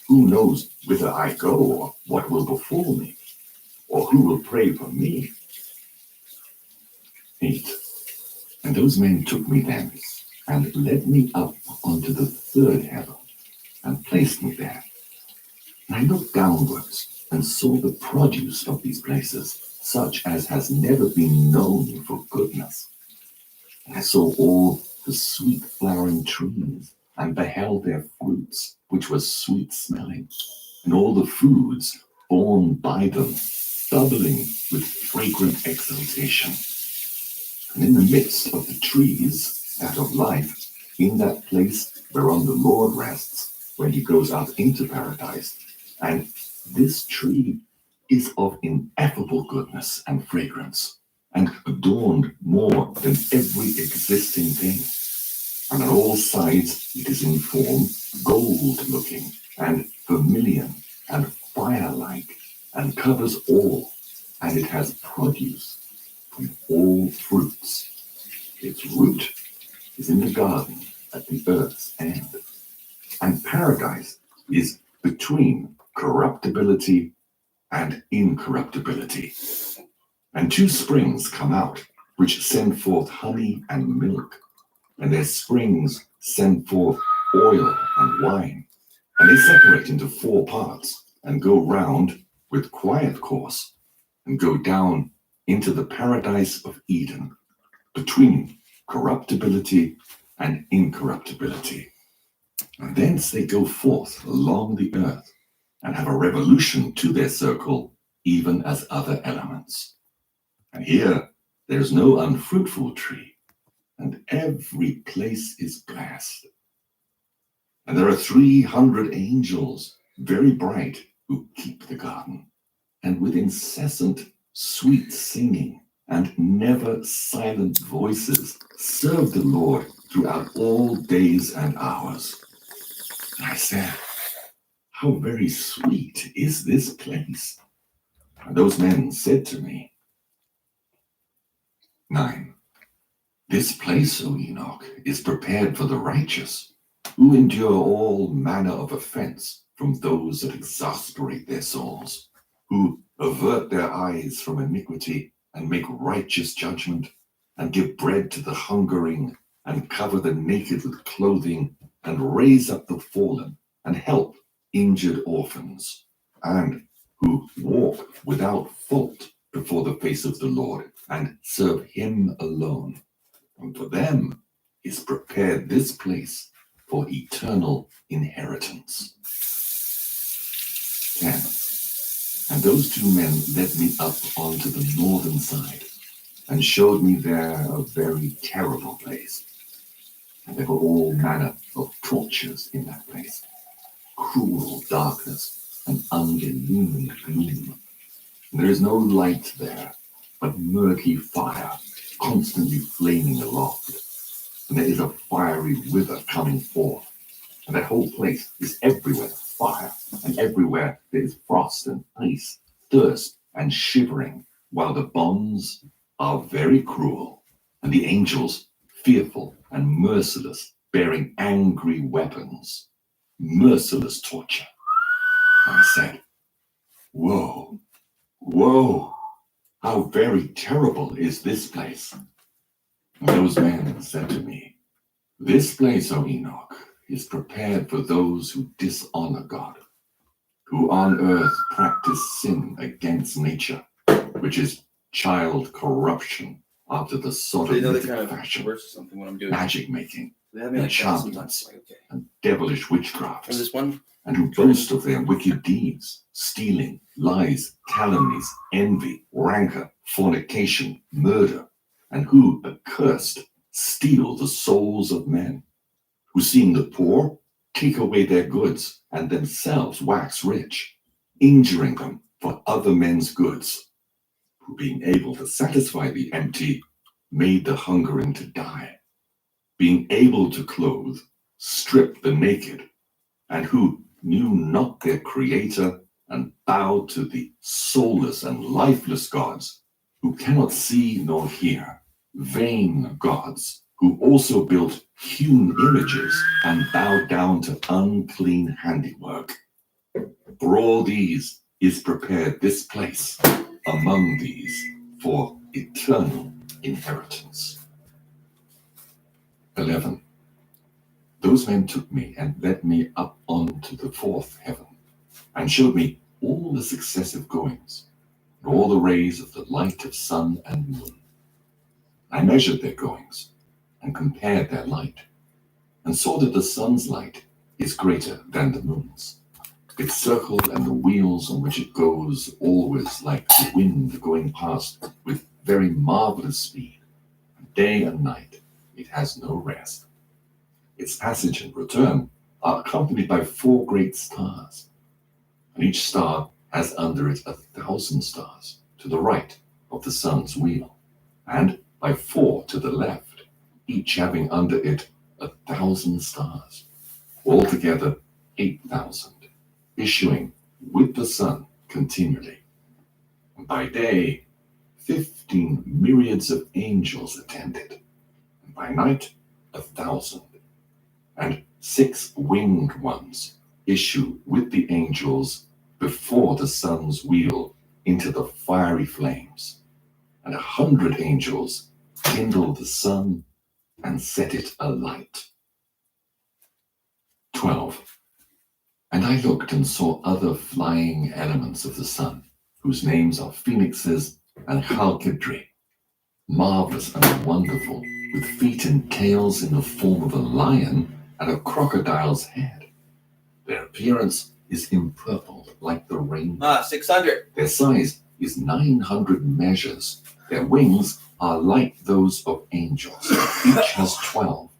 Who knows whither I go, or what will befall me, or who will pray for me? 8. And those men took me thence, and led me up unto the third heaven, and placed me there. And I looked downwards, and saw the produce of these places, such as has never been known for goodness. And I saw all the sweet flowering trees, and beheld their fruits, which were sweet smelling, and all the foods borne by them, bubbling with fragrant exaltation. And in the midst of the trees, that of life, in that place whereon the Lord rests, when he goes up into paradise, and this tree is of ineffable goodness and fragrance, and adorned more than every existing thing. And on all sides it is in form gold-looking, and vermilion, and fire-like, and covers all, and it has produce from all fruits. Its root is in the garden at the earth's end, and paradise is between corruptibility and incorruptibility. And 2 springs come out, which send forth honey and milk, and their springs send forth oil and wine, and they separate into 4 parts, and go round with quiet course, and go down into the paradise of Eden, between corruptibility and incorruptibility. And thence they go forth along the earth, and have a revolution to their circle, even as other elements. And here there is no unfruitful tree, and every place is blessed. And there are 300 angels, very bright, who keep the garden, and with incessant sweet singing and never silent voices serve the Lord throughout all days and hours. And I said, how very sweet is this place. And those men said to me, 9. This place, O Enoch, is prepared for the righteous, who endure all manner of offense from those that exasperate their souls, who avert their eyes from iniquity and make righteous judgment, and give bread to the hungering, and cover the naked with clothing, and raise up the fallen, and help injured orphans, and who walk without fault before the face of the Lord, and serve him alone. And for them is prepared this place for eternal inheritance. 10. And those 2 men led me up onto the northern side, and showed me there a very terrible place. And there were all manner of tortures in that place, cruel darkness and unillumined gloom. And there is no light there, but murky fire, constantly flaming aloft. And there is a fiery river coming forth. And that whole place is everywhere fire, and everywhere there is frost and ice, thirst and shivering, while the bonds are very cruel, and the angels fearful and merciless, bearing angry weapons, merciless torture. And I said, woe, woe, how very terrible is this place. And those men said to me, this place, O Enoch, is prepared for those who dishonor God, who on earth practice sin against nature, which is child corruption after the sodomitic fashion, magic making, enchantments, and devilish witchcrafts, and who boast of their wicked deeds, stealing, lies, calumnies, envy, rancor, fornication, murder, and who, accursed, steal the souls of men, who seeing the poor, take away their goods, and themselves wax rich, injuring them for other men's goods, who being able to satisfy the empty, made the hungering to die, being able to clothe, strip the naked, and who knew not their Creator, and bowed to the soulless and lifeless gods, who cannot see nor hear, vain gods, who also built hewn images and bowed down to unclean handiwork. For all these is prepared this place among these for eternal inheritance. 11. Those men took me and led me up onto the 4th heaven, and showed me all the successive goings, and all the rays of the light of sun and moon. I measured their goings, and compared their light, and saw that the sun's light is greater than the moon's. Its circle and the wheels on which it goes always like the wind going past with very marvelous speed. Day and night it has no rest. Its passage and return are accompanied by 4 great stars, and each star has under it 1,000 stars to the right of the sun's wheel, and by 4 to the left, each having under it 1,000 stars, altogether 8,000, issuing with the sun continually. And by day, 15 myriads of angels attend it, and by night 1,000, and 6 winged ones issue with the angels before the sun's wheel into the fiery flames, and 100 angels kindled the sun and set it alight. 12. And I looked and saw other flying elements of the sun, whose names are phoenixes and chalkidri, marvelous and wonderful, with feet and tails in the form of a lion and a crocodile's head. Their appearance is empurpled like the rainbow. 600. Their size is 900 measures. Their wings are like those of angels. Each has 12,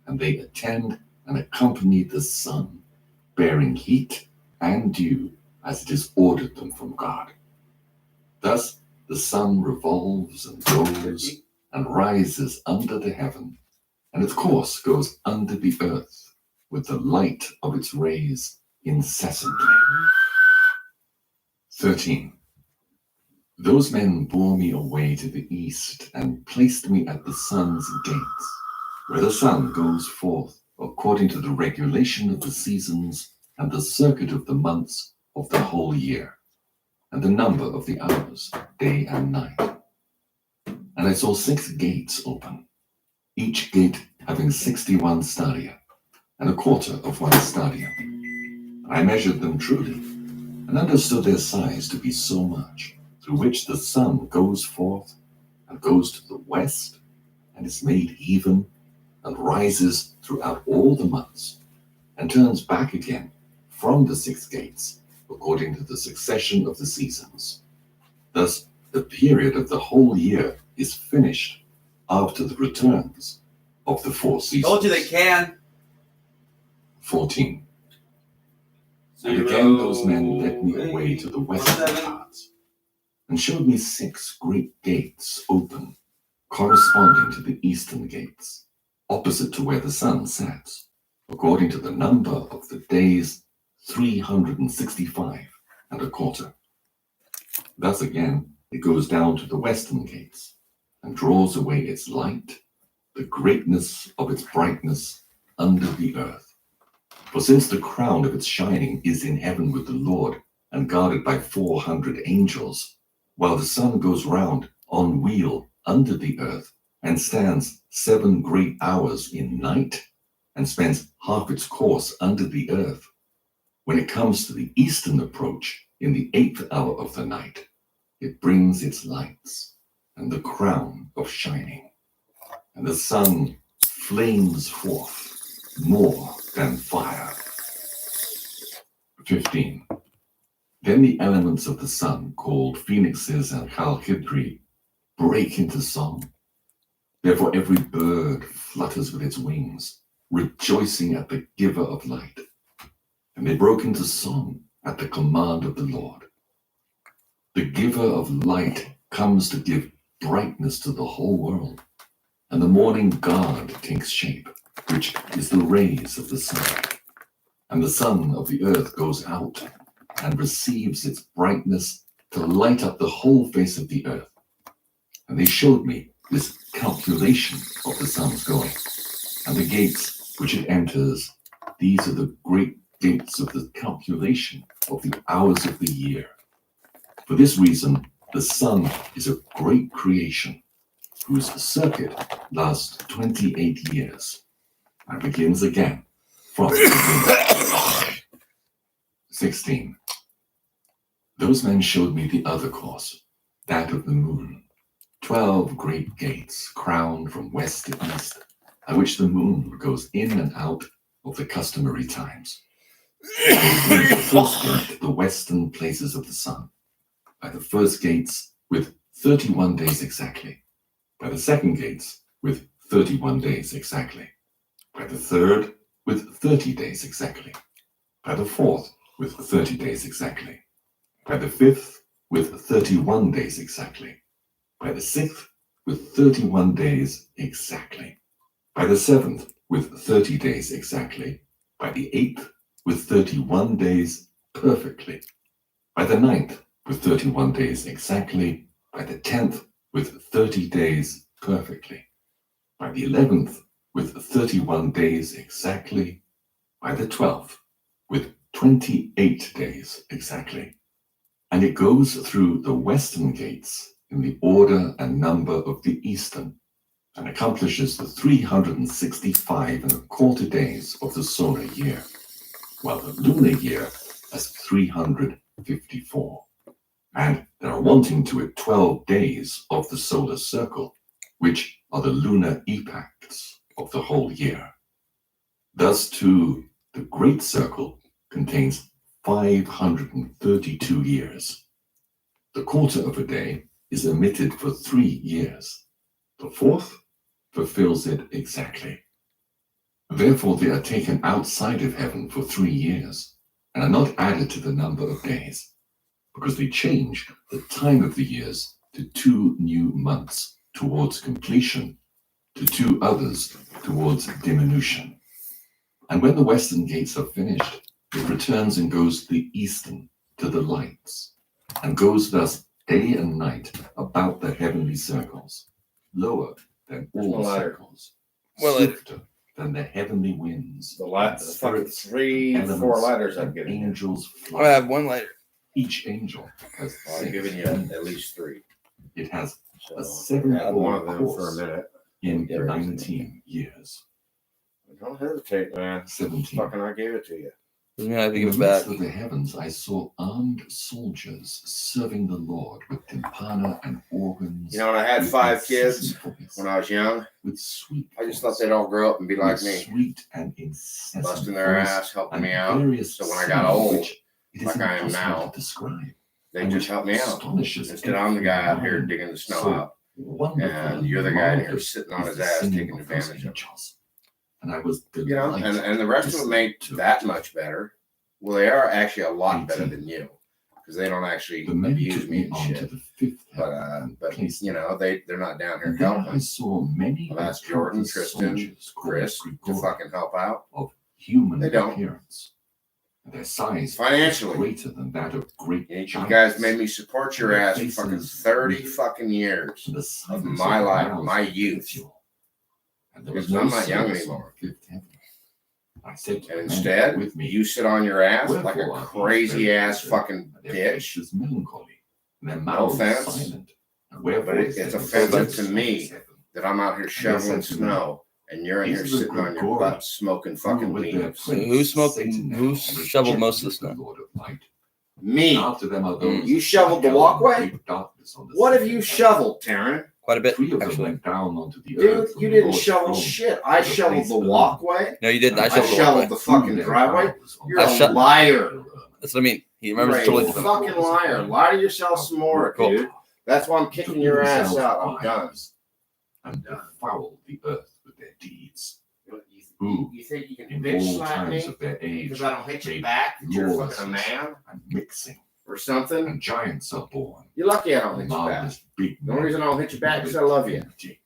and they attend and accompany the sun, bearing heat and dew as it is ordered them from God. Thus the sun revolves and goes and rises under the heaven, and its course goes under the earth with the light of its rays incessantly. 13. Those men bore me away to the east and placed me at the sun's gates, where the sun goes forth according to the regulation of the seasons and the circuit of the months of the whole year, and the number of the hours, day and night. And I saw 6 gates open, each gate having 61 stadia, and a quarter of 1 stadium. I measured them truly, and understood their size to be so much, through which the sun goes forth and goes to the west, and is made even, and rises throughout all the months, and turns back again from the 6 gates, according to the succession of the seasons. Thus, the period of the whole year is finished after the returns of the 4 seasons. Told you they can. 14. And again those men led me away to the western parts, and showed me 6 great gates open, corresponding to the eastern gates, opposite to where the sun sets, according to the number of the days, 365 and a quarter. Thus again it goes down to the western gates, and draws away its light, the greatness of its brightness under the earth. For since the crown of its shining is in heaven with the Lord, and guarded by 400 angels, while the sun goes round on wheel under the earth, and stands 7 great hours in night, and spends half its course under the earth, when it comes to the eastern approach in the 8th hour of the night, it brings its lights and the crown of shining, and the sun flames forth more than fire. 15. Then the elements of the sun, called phoenixes and chalkidri, break into song. Therefore every bird flutters with its wings, rejoicing at the giver of light. And they broke into song at the command of the Lord. The giver of light comes to give brightness to the whole world, and the morning god takes shape, which is the rays of the sun. And the sun of the earth goes out and receives its brightness to light up the whole face of the earth. And they showed me this calculation of the sun's going, and the gates which it enters. These are the great gates of the calculation of the hours of the year. For this reason, the sun is a great creation, whose circuit lasts 28 years, and begins again from the beginning. 16. Those men showed me the other course, that of the moon, 12 great gates crowned from west to east, by which the moon goes in and out of the customary times. By the first gate, the western places of the sun, by the first gates with 31 days exactly, by the second gates with 31 days exactly, by the third with 30 days exactly, by the fourth with 30 days exactly, by the fifth with 31 days exactly, by the sixth with 31 days exactly, by the seventh with 30 days exactly, by the eighth with 31 days perfectly, by the ninth with 31 days exactly, by the 10th with 30 days perfectly, by the 11th with 31 days exactly, by the 12th with 28 days exactly. And it goes through the western gates in the order and number of the eastern, and accomplishes the 365 and a quarter days of the solar year, while the lunar year has 354. And there are wanting to it 12 days of the solar circle, which are the lunar epochs of the whole year. Thus, too, the Great Circle contains 532 years. The quarter of a day is omitted for 3 years. The fourth fulfills it exactly. Therefore, they are taken outside of heaven for 3 years and are not added to the number of days, because they change the time of the years to 2 new months towards completion, to 2 others towards diminution. And when the western gates are finished, it returns and goes to the eastern, to the lights, and goes thus day and night about the heavenly circles, lower than all circles, swifter than the heavenly winds. The last fucking 3-4 letters I've given you. Angels I have 1 letter. Each angel has I've given you at least 3. It has So a I 7-fold had one of them for a course minute. in 19 years. Don't hesitate, man. 17. Fucking, I gave it to you. Yeah, I In think the it's midst back. of the heavens, I saw armed soldiers serving the Lord with timpana and organs. You know, when I had with 5 kids incessant voice, when I was young, with sweet I just voice, thought they'd all grow up and be like with me, sweet and incessant busting their voice, ass, helping and me out. various So when I got singing, old, which it is like I am impossible now, to describe, they and just which helped me out. astonishes Instead, I'm the guy out here every digging the snow so out, wonderful and you're the guy in here marvelous sitting on is his the ass singing taking of those advantage of it. angels. And I was You know, delighted and the rest of them ain't to that much better. Well, they are actually a lot better 18. than you, because they don't actually The men abuse took me me and on to shit. the 5th heaven and But placed you know, they're not down here and there I helping. saw many I've asked Jordan, apprentice Tristan, soldiers called Chris to Grigori, fucking help out. of human They don't. appearance. And their size Financially. was greater than that of great You giants. guys made me support your And their ass for fucking faces 30 withered, fucking years and the of silence my their life, mouths my was youth. bestial. And there was Because no I'm not young service anymore. on the 5th heaven. I said to And the men instead, with me, you sit on your ass like a wherefore are these crazy very ass withered, fucking and their bitch. faces melancholy, and their No mouths offense, silent. And wherefore but is it's there no offensive service to on me this heaven? that I'm out here And they shoveling said to me, snow, and you're in here these are the sitting on your Grigori, butt smoking who fucking with their leaves. So prince who smoked? Satan Who now shoveled most of the rejected the snow? Lord of light. Me. And after them are those You shoveled the who held in walkway? deep darkness on the What have second you heaven. shoveled, Taryn? Quite a bit, 3 of them actually. went down onto the Dude, earth. from you the didn't Lord's shovel throne shit. I to the shoveled place the earned. No, walkway. you didn't. I And I shoveled the shoveled walkway. the threw fucking their driveway. boughs on You're the I a shut- liar. That's what I mean. He You're remembers a totally different. fucking liar. Lie to yourself some more, Cool. dude. That's why I'm kicking took your ass themselves out. I'm done. wives, and befouled the earth with their deeds. You, Who, you think you can in bitch all slap times me of their age, because I don't hit you made back that you're fucking a lawlessness man and mixing, or something? and giants are born. You're lucky I don't hit you back. Marvelous big The only men reason I don't hit you back is with I love you. dignity.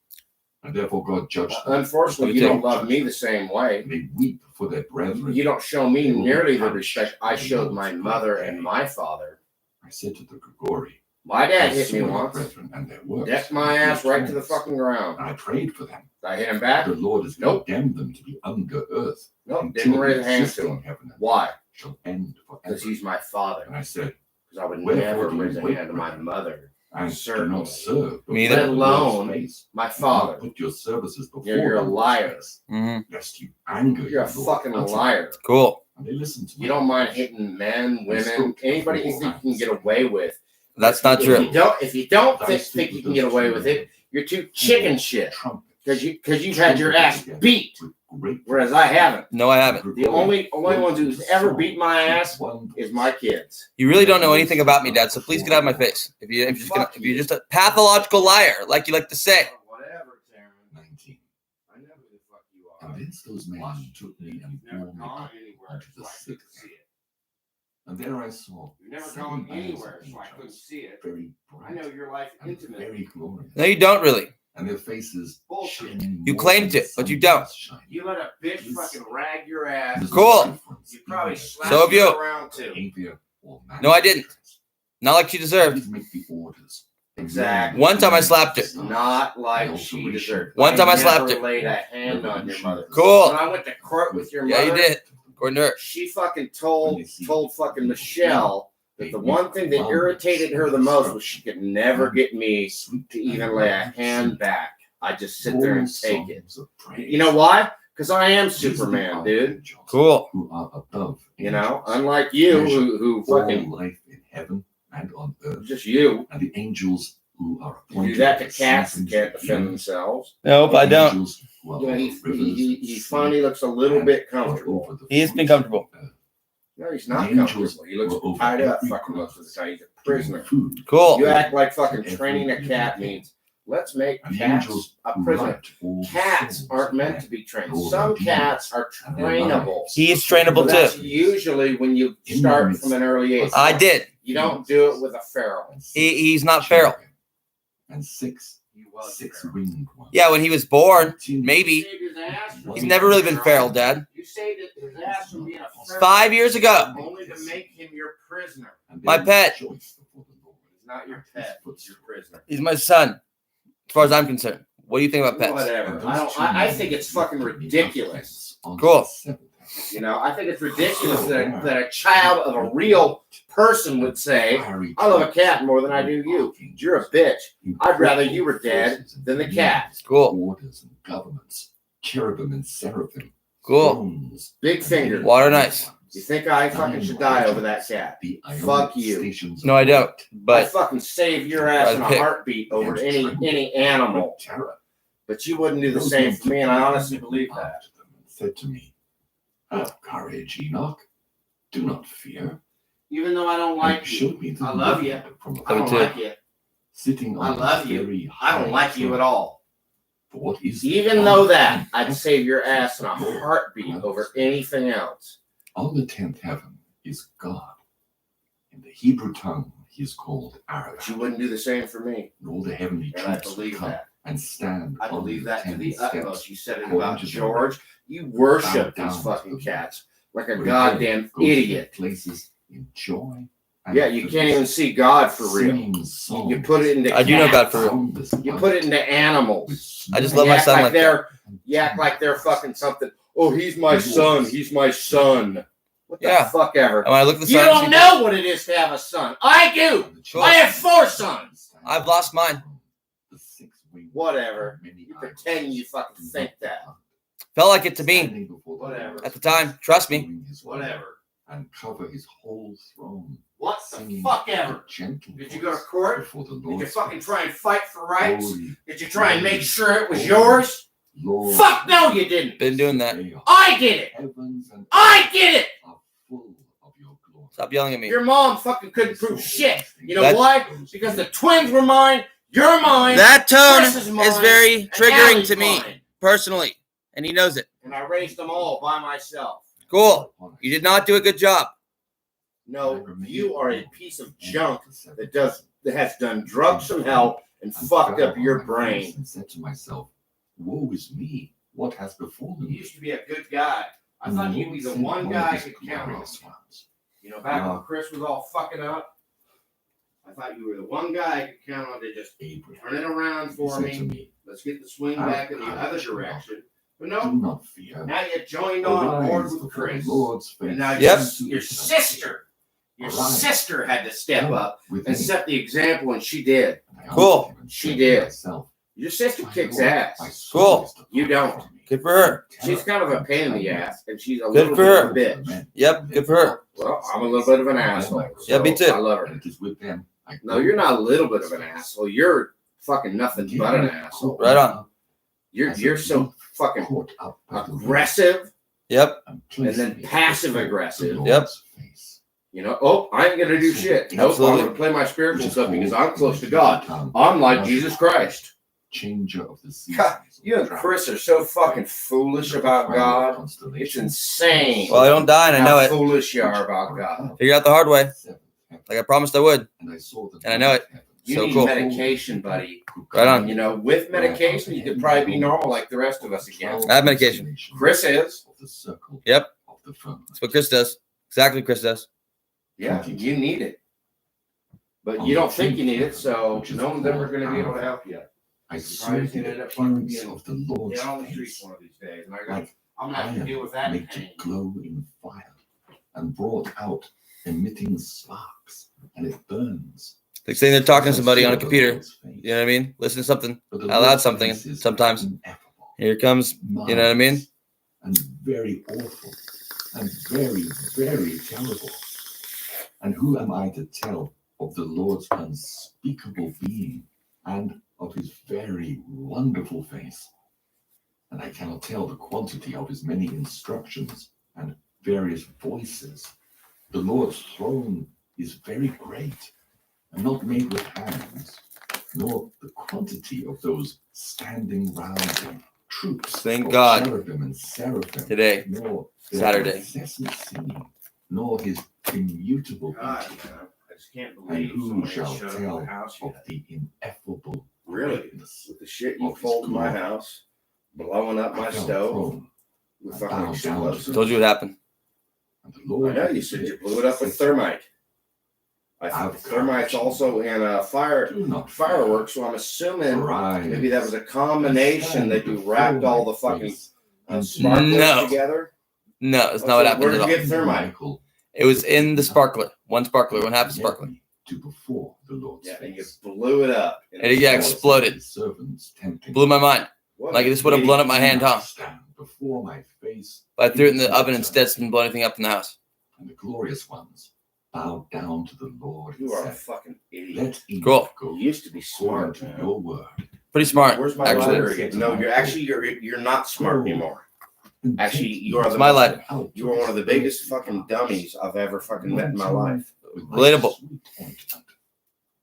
And therefore God judged them. Unfortunately, you don't love me the same way. And they weep for their brethren. You don't show me They will nearly the perish respect I in the showed Lord's my great mother day. and my father. I said to the Grigori, My dad I hit me saw your once. brethren and their works, Decked my and their ass right to the torments, fucking ground. and I prayed for them. Did I hit him back? The Lord has Nope. condemned them to be under earth. Nope. until Didn't raise the a hand to existing him. heaven and Why? earth shall end forever. Because he's my father. And I said, Because I would wherefore never do you raise a wait, hand to my brethren? mother. And do Certainly. not serve Me before either. the Let Lord's alone face, my and do father. not put your services before You're a the Lord's liar. face, Mm-hmm. lest you anger You're a your Lord fucking utterly. liar. Cool. And they listened to You me. don't mind hitting men, They women, spoke anybody you before think I you can get said, away with. That's not If true. you don't Thy think speak you with can those get away two with it, men, you're too chicken shit. trumpets, Because you've had your ass together beat, with great whereas I haven't. No, I haven't. The only ones who's ever beat my ass is my kids. You really don't know anything about me, Dad. So please get out of my face. If you're just a pathological liar, like you like to say. Whatever, Taryn. 19. I know who the fuck you are. And thence those men took me and You've never bore me gone up anywhere, unto the so I 6th couldn't see heaven. it. And there I saw You've never 7 gone eyes anywhere, of so I couldn't angels, see it. very I bright know your life and intimately. very glorious. No, you don't really. And their faces Bullshit. shining You more claimed than it, but you sun don't. shining. You let a bitch fucking rag your ass. There's Cool. no difference You probably in slapped So have you. her around too. behavior or No, I didn't. mannerisms. Not like she deserved. Please make the orders. Exactly. One time I slapped her. Not like she deserved. One time I slapped never her. laid a hand on your mother. Cool. When I went to court with your Yeah, mother, you did. According to her. She fucking told fucking Michelle that the one thing that irritated her the most was she could never get me to even lay a hand back. I just sit there and take it. You know why? Because I am Superman, dude. Cool. Who are above, you know, unlike you, who fucking life in heaven and on earth. Just you. And the angels who are you do that to cats that can't defend themselves. Nope, I don't. Yeah, he finally looks a little bit comfortable. He has been comfortable. No, he's not comfortable. He looks tied up. Fucking most of the time, he's a prisoner. Cool. You act like fucking training a cat means let's make cats a prisoner. Cats aren't meant to be trained. Some cats are trainable. He is trainable That's too. usually when you start from an early age. I did. You don't do it with a feral. He's not feral. And six winged ones. Yeah, when he was born, maybe. He's never really been feral, Dad. You saved his ass from being a feral 5 years ago. only to make him your prisoner. My pet. He's not your pet. He's your prisoner. He's my son, as far as I'm concerned. What do you think about pets? Whatever. I think it's fucking ridiculous. Cool. You know, I think it's ridiculous that a child of a real person would say, I love a cat more than I do you. You're a bitch. I'd rather you were dead than the cat. Cool. Orders and governments, cherubim and seraphim. Cool. Big finger. Water nice. You think I fucking should die over that cat? Fuck you. No, I don't. But I fucking save your ass in a heartbeat over any animal. But you wouldn't do the same for me, and I honestly believe that. Said to me, have courage, Enoch. Do not fear. Even though I don't like you, I love you. I don't like you. Sitting I on love you. I don't like you at all. For what is Even though that, I'd save your ass in a heartbeat over anything else. On the 10th heaven is God. In the Hebrew tongue, he is called Arab. But you wouldn't do the same for me. And all the heavenly And I troops believe will come that. and stand. I believe that to the utmost. You said it according about to the George. You worship bow these down fucking to the cats like a Where goddamn they go to idiot. Places in joy. Yeah, you can't even see God for real. You put it into I do know God cats. for real. You put it into animals. I just And love you my act son like that. you act like they're fucking something. Oh, he's my son. He's my son. What the Yeah. fuck ever? And when I look at the You sun, don't know what it is to have a son. I do. Cool. I have 4 sons. I've lost mine. Whatever. You pretend you fucking think that. Felt like it to me Whatever. at the time. Trust me. Whatever. And cover his whole throne. What the fuck ever? Did you go to court? Before the Did Lord you fucking try and fight for rights? Holy, Did you try and make sure it was yours? Lord, Fuck no, you didn't. Been doing that. I did it. Heavens and I did it. are full of your glory. Stop yelling at me. Your mom fucking couldn't prove shit. You know That- why? Because the twins were mine. You're mine. That tone Chris mine, is very and triggering Allie's to me, mine. personally. And he knows it. And I raised them all by myself. Cool. You did not do a good job. No, you are a piece of junk that has done drugs from hell and fucked up your brain. And said to myself, woe is me. What has befallen You me? used to be a good guy. I thought you'd be the one guy I could count on. You know, back when Chris was all fucking up, I thought you were the one guy I could count on to just turn it around for me. Let's get the swing back in the other direction. But Do no, not fear. now you joined on board Arise with before the Chris. Lord's face. And now Yep. your sister had to step up With and him. set the example, and she did. I Cool. answered him and She said to did. myself, Your sister "My kicks Lord, ass. my soul Cool. is departed You don't. from me. Good for her. She's kind of a pain in the ass, and she's a Good little for bit her. of a bitch. Yep, good for her. Well, I'm a little bit of an asshole. Yeah, me too. I love her. And it is with them. I No, go you're not a little bit of an asshole. You're fucking nothing but an asshole. Right on. You're so fucking caught up by the aggressive Yep. and then passive aggressive. Yep. You know, oh, I ain't gonna do shit. Nope, Absolutely. I'm gonna play my spiritual stuff because I'm close to God. I'm like Jesus Christ. Changer of the seasons. God, you and Chris are so fucking foolish about God. It's insane. Well, I don't die, and I know how it. foolish you are about God. Figured out the hard way, like I promised I would, And I saw them. and I know it. You So need cool. medication, buddy. Right on. You know, with medication, you could probably be normal like the rest of us again. I have medication. Chris is. Of the circle Yep. of the firmament. That's what Chris does. Exactly what Chris does. Yeah, you need it. But you don't think you need it, so no one's ever going to be able to help you. I You're saw probably the going to end up fucking appearance being of the Lord's down on the streets face. one of these days. And I got I'm gonna have to deal with that made to pain. glow in fire and brought out emitting sparks, and it burns. Like saying they're talking to somebody on a computer. You know what I mean? Listen to something out loud, something sometimes. Here comes, you know what I mean? And very awful, and very, very terrible. And who am I to tell of the Lord's unspeakable being and of his very wonderful face? And I cannot tell the quantity of his many instructions and various voices. The Lord's throne is very great, and not made with hands, nor the quantity of those standing round him, troops Thank of God. cherubim and seraphim, Today, nor their Saturday. incessant singing, nor his immutable God, beauty. man, I just can't And believe who someone shall showed up at tell the house of yet. the ineffable Really? greatness With the shit you of his pulled in my glory? house, blowing up my I fell stove prone with and fucking bowed down to explosives. the Told you what happened. And the Lord I know you said you blew it up with thermite. I think the thermite's also in fireworks, so I'm assuming maybe that was a combination that you wrapped all the fucking sparklers No. together. No, that's not what happened Where at did all. you get thermite? It was in the sparkler. One half a sparkler. to before the Lord's Yeah, and you face. blew it up. And it exploded. His servants tempting Blew my mind. What Like a this would have blown up my hand, huh? stand before my face, But I threw it in the oven instead. It's been blowing anything up in the house. and the glorious ones bowed down to the Lord. You are a and said, fucking idiot. Let Enoch Cool. go You used to be according smart, to man. your word. Pretty smart. Where's my actually. lighter again? No, you're not smart anymore. And Actually, take you are me the my most- lighter. out You are one of the biggest fucking dummies I've ever fucking met in my life. with my Relatable. sweet ointment,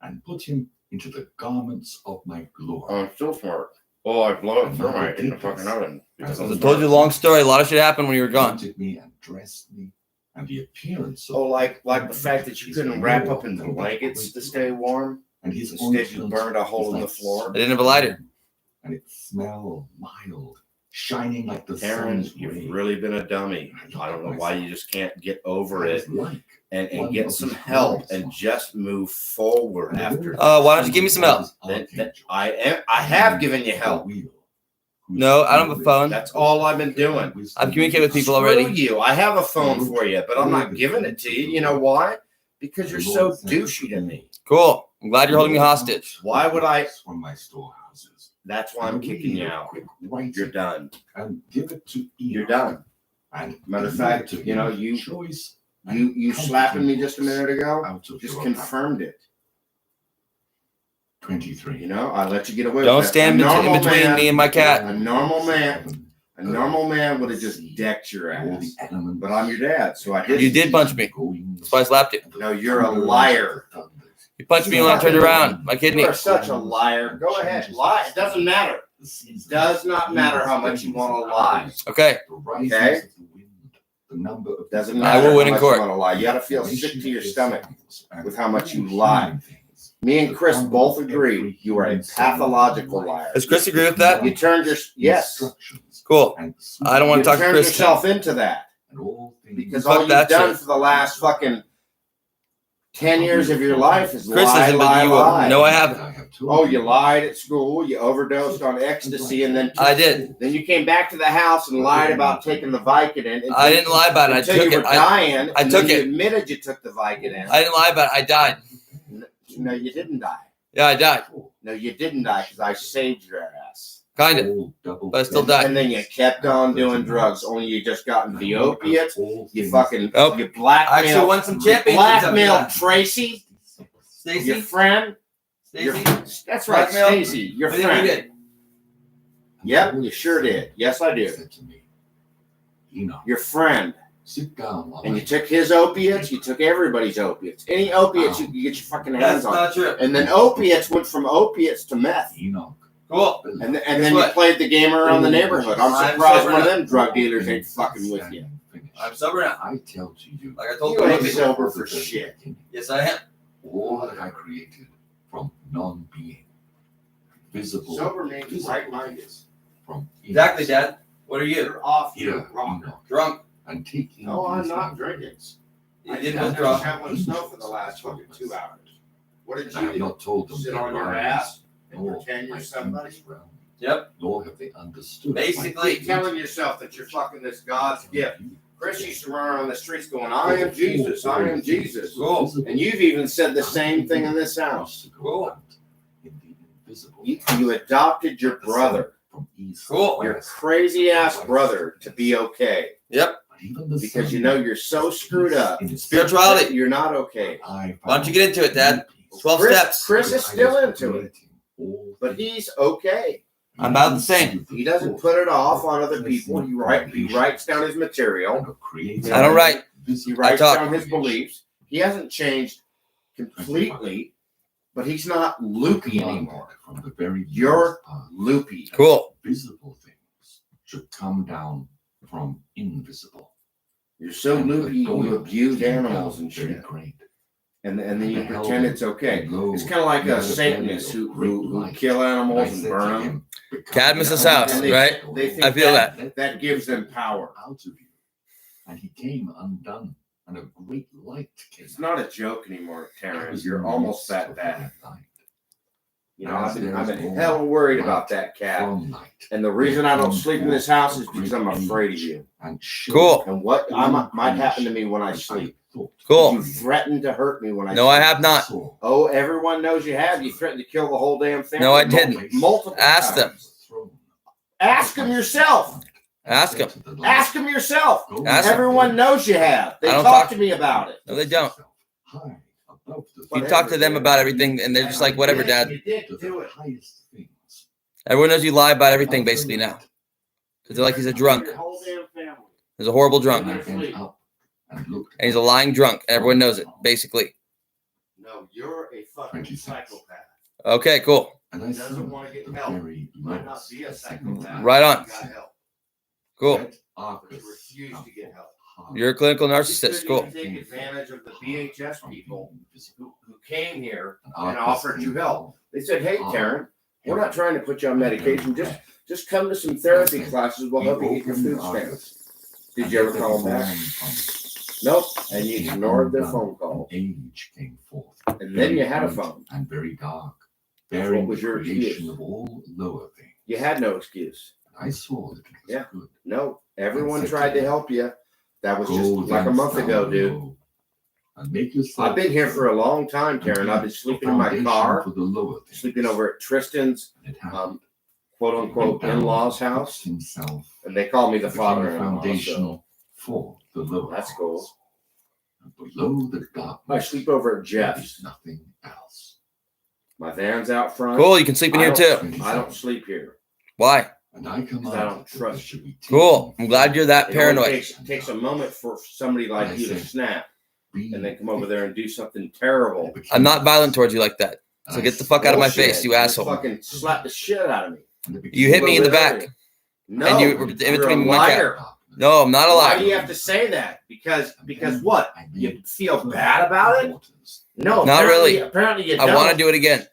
and put him into the garments of my glory. I'm still smart. Oh, I blow up thermite in the fucking oven. Because I I'm told you a long story. A lot of shit happened when you were gone. Anointed me and dressed me, and the appearance of Oh, like the fact that you couldn't wrap up in blankets to stay warm. and his Instead, you ointment burned a hole is in the like floor. I didn't have a lighter. and it smelled mild, shining like the Taryn, sun's you've ray. really been a dummy. I don't know why you just can't get over I it was like and one get of some his help glorious and ones. just move forward And the after. Lord Why don't you give me some help? I have given you help. No, I don't have a phone. That's all I've been doing. I've communicated with people Screw already. you. I have a phone for you, but I'm not giving it to you. You know why? Because you're so douchey to me. Cool. I'm glad you're holding me hostage. Why would I? From my storehouses. That's why I'm kicking you out. You're done. And give it to Enoch. You're done. And Matter of give fact, it to you know, him you choice slapping me just a minute ago out of just your confirmed it. 23. You know, I let you get away Don't with that. stand A normal in between man- me and my cat. A normal man would have just decked your All the ass. elements. But I'm your dad, so I did. You did punch me. That's why I slapped you. No, you're a liar. You punched me when I turned around. My kidney. You are such a liar. Go ahead, lie. It doesn't matter. It does not matter how much you want to lie. Okay. The risings Okay? of the wind, the number of Doesn't the matter. I will win how in much court. You want to lie. You got to feel sick to your stomach with how much you lie. Me and Chris both agree you are a pathological liar. Does Chris agree with that? You turned your yes. Cool. I don't want You to talk to turned Chris. yourself into that because all Fuck you've that done shit. for the last fucking 10 years of your life is Chris lie, isn't, but lie, you lie. No, I haven't. Oh, you lied at school. You overdosed on ecstasy, and then I did. Then you came back to the house and lied about taking the Vicodin. I didn't lie about it. I Until took you it. were dying. I and took then You it. admitted you took the Vicodin. I didn't lie about it. I died. No, you didn't die. Yeah, I died. No, you didn't die because I saved your ass. Kind of. But I still died. And then you kept on doing drugs. Only you just got into the opiates. You fucking Nope. you blackmail. I actually won some championships Blackmail after that. Tracy, your Stacy? friend. Stacy? That's right, Blackmail? Stacy, your I think we friend. did. Yep, you sure did. Yes, I do. said to me, Enoch, Your friend. sit down while And I you took his opiates, you took everybody's opiates. Any opiates you could get your fucking hands That's on. not true. And then opiates went from opiates to meth. Enoch. Cool. And Guess then you what? played the game around the neighborhood. I'm I'm surprised sober one of now. them drug dealers ain't fucking with you. I'm sober now. I tell to you, Like I told You ain't you. sober for shit. Yes, I am. all that I created from non-being, visible, Sober means right-minded. from Exactly, Dad. What are you? You're off Here, your rock. Enoch, Drunk. and taking No, I'm these not things, drinking. You I didn't didn't withdraw. shoveling snow for the last fucking 2 hours. What did I have you not told them do? Sit their on your lies, ass and nor pretend my you're somebody? enemies round me. Yep. Nor have they understood. Basically, Keep telling yourself that you're fucking this God's gift. Chris used to run around the streets going, I am Jesus, I am Jesus. Cool. And you've even said the same thing in this house. Cool. You adopted your brother, Cool. your crazy ass brother, to be okay. Yep. Because you know you're so screwed up. Spirituality. You're not okay. Why don't you get into it, Dad? 12 steps. Chris is still into it. But he's okay. I'm about the same. He doesn't put it off on other people. He writes down his material. I don't write. He writes down his beliefs. He hasn't changed completely, but he's not loopy anymore. You're loopy. Cool. Visible things should come down from invisible. You're so loopy, you abuse animals and shit. And then you pretend it's okay. It's kind of like a Satanist who kill animals and burn them. Cadmus's house, right? They think I feel that. That gives them power. Out of you. And he came undone, and a great light came. It's not a joke anymore, Terrence. You're almost that bad. You know, I've been hell worried about that cat. And the reason I don't sleep in this house is because I'm afraid of you. Cool. And what might happen to me when I sleep. Cool. You threatened to hurt me when I No, sleep. I have not. Oh, everyone knows you have. You threatened to kill the whole damn family. No, I didn't. Multiple Ask times. them. Ask them yourself. Ask them. Ask them yourself. Ask 'em. Everyone knows you have. They I don't talk talk- to me about it. No, they don't. You talk to them about everything, and they're just like, whatever, Dad. You did do it. Everyone knows you lie about everything basically now. Because they're like, he's a drunk. Your whole damn family. He's a horrible drunk. And he's a lying drunk. Everyone knows it, basically. No, you're a fucking psychopath. Okay, cool. He doesn't want to get help. Might not be a psychopath. Right on. He got help. Cool. He refused to get help. You're a clinical He narcissist. couldn't Cool. even take advantage of the BHS people who came here and offered you help. They said, hey, Taran, we're not trying to put you on medication. Just come to some therapy classes. We'll help you get your food stamps. Did you ever call them back? Nope. And you ignored their phone call. Age came forth. And then you had a phone. And very dark. What Bearing was the your creation excuse? of all lower things. You had no excuse. I saw that it was Yeah. good. No. Everyone said tried to to him, help you. That was Go just like a thence month ago, down dude. low, and make yourself I've been here for a long time, Taran. I've been sleeping in my foundation car, for the lower things. sleeping over at Tristan's And it happened. quote unquote He went down, in-laws fixed house. himself, And they call me the became a father-in-law. foundation So for the lower that's cool. things. And below the I darkness, sleep over at there Jeff's. is nothing else. My van's out front. Cool. You can sleep in here too. I don't sleep here. Why? And I come Because I don't trust you. Cool. I'm glad you're that It only paranoid. takes a moment for somebody like I you to said, snap and then come over there and do something terrible. I'm not violent towards you like that. So get the fuck out of my Bullshit. face, you asshole. Fucking slap the shit out of me. You hit me in the back. No, And you were in you're a between my liar. No, I'm not a Why do you liar. have to say that? Because what? You feel bad about it? No, Not really. Apparently you I don't. want to do it again.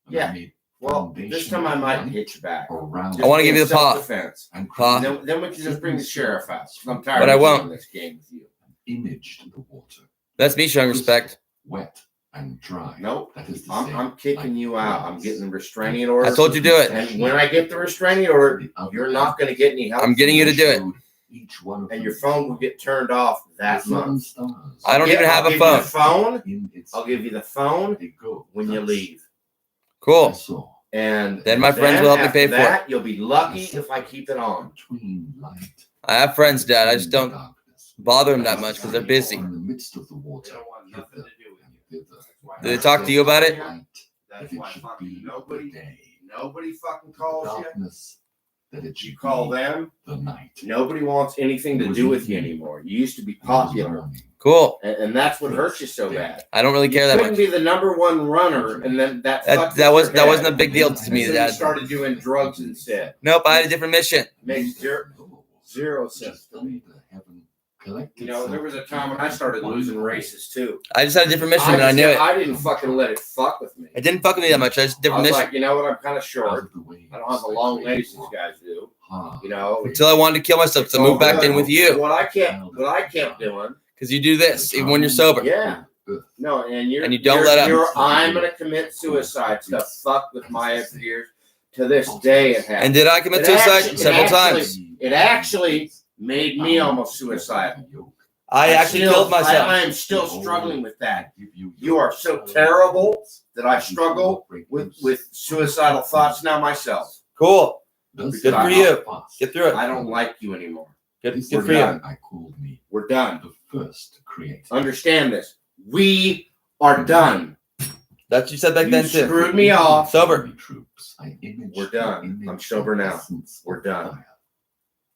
Yeah. Well, this time I might hit you back. I want to give you the paw. Self-defense. Paw. Then we can just bring the sheriff out. 'Cause I'm tired But I of won't. playing this game with you. Image to the water, That's me showing respect. wet and dry. Nope. That is to I'm say, kicking you out. I'm glass. getting the restraining order. I told you to do it. And when I get the restraining order, you're not going to get any help. I'm getting you to do it. Each one of And them your phone will get turned off that the seven month. stars. I don't even have I'll a give you the phone. phone. In its I'll give you the phone they go. when you Thus, leave. I Cool. saw And Then my friends will help me after pay for it. that, you'll be lucky if I keep it on. between light I have friends, Dad. I just and don't darkness. bother them that much because they're busy. In the midst of the They water, don't want nothing to do with you. hither, Do they talk to you about it? light, That's if it why should fucking be nobody the day, fucking calls you. darkness, that it should You call be them. the night. Nobody wants anything to do with you anymore. You used to be popular, Cool. and that's what hurts you so bad. I don't really care that couldn't much. be the number one runner, and then that fucked That with your wasn't a head. big deal to me, So you Dad. started doing drugs instead. Nope, I had a different mission. Makes zero sense to me. You know, there was a time when I started losing races too. I just had a different mission, and I knew it. I didn't fucking let it fuck with me. It didn't fuck with me that much. I just I different was mission. like, you know what? I'm kind of short. I don't have the long legs these guys do. You know, Until I wanted to kill myself to move back in with you. What I kept doing. Because you do this even when you're sober. Yeah. No, and you don't let up. I'm gonna commit suicide stuff. Fuck with Maya for years. To this day, it has. And did I commit suicide? Several times. It actually made me almost suicidal. I actually killed myself. I am still struggling with that. You are so terrible that I struggle with suicidal thoughts now myself. Cool. Good for you. Get through it. I don't like you anymore. Good for you. We're done. The first creator. Understand this. We are done. That's what you said back then too. Screwed me off. Sober. We're done. I'm sober now. We're done.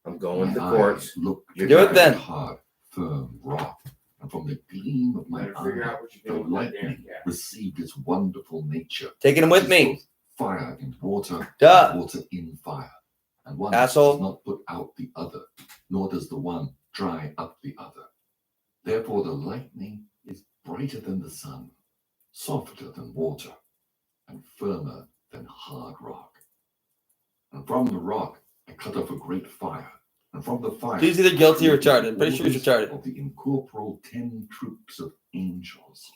I'm going to courts. Do it then. Hard, firm rock, and from the gleam of my eye, the lightning received its wonderful nature. Taking him with me. Fire in water, Duh. water in fire, and one Asshole. does not put out the other, nor does the one dry up the other. Therefore, the lightning is brighter than the sun, softer than water, and firmer than hard rock. And from the rock I cut off a great fire, and from the fire He's either guilty or retarded. I'm pretty sure he's retarded. of the incorporeal 10 troops of angels,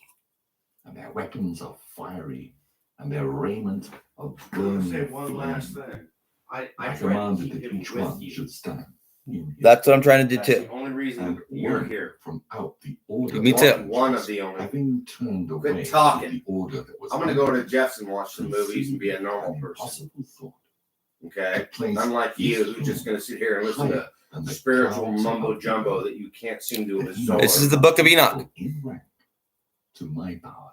and their weapons are fiery, and their raiment of burning Say one last flame. thing. I I try to commanded keep that him each with one you. should stand in his That's what I'm trying to do That's too. the only reason and you're one here. from out the order. Me of too. angels, One of the only. Having turned away Quit talking. the order that was I'm gonna go to under, Jeff's and watch some movies and be a normal an person. impossible thought. Okay? Place Unlike you, this who's just throne gonna sit here and listen higher to than the spiritual clouds mumbo above jumbo the that you can't seem to earth. absorb. This is the Book of Enoch. In rank to my power.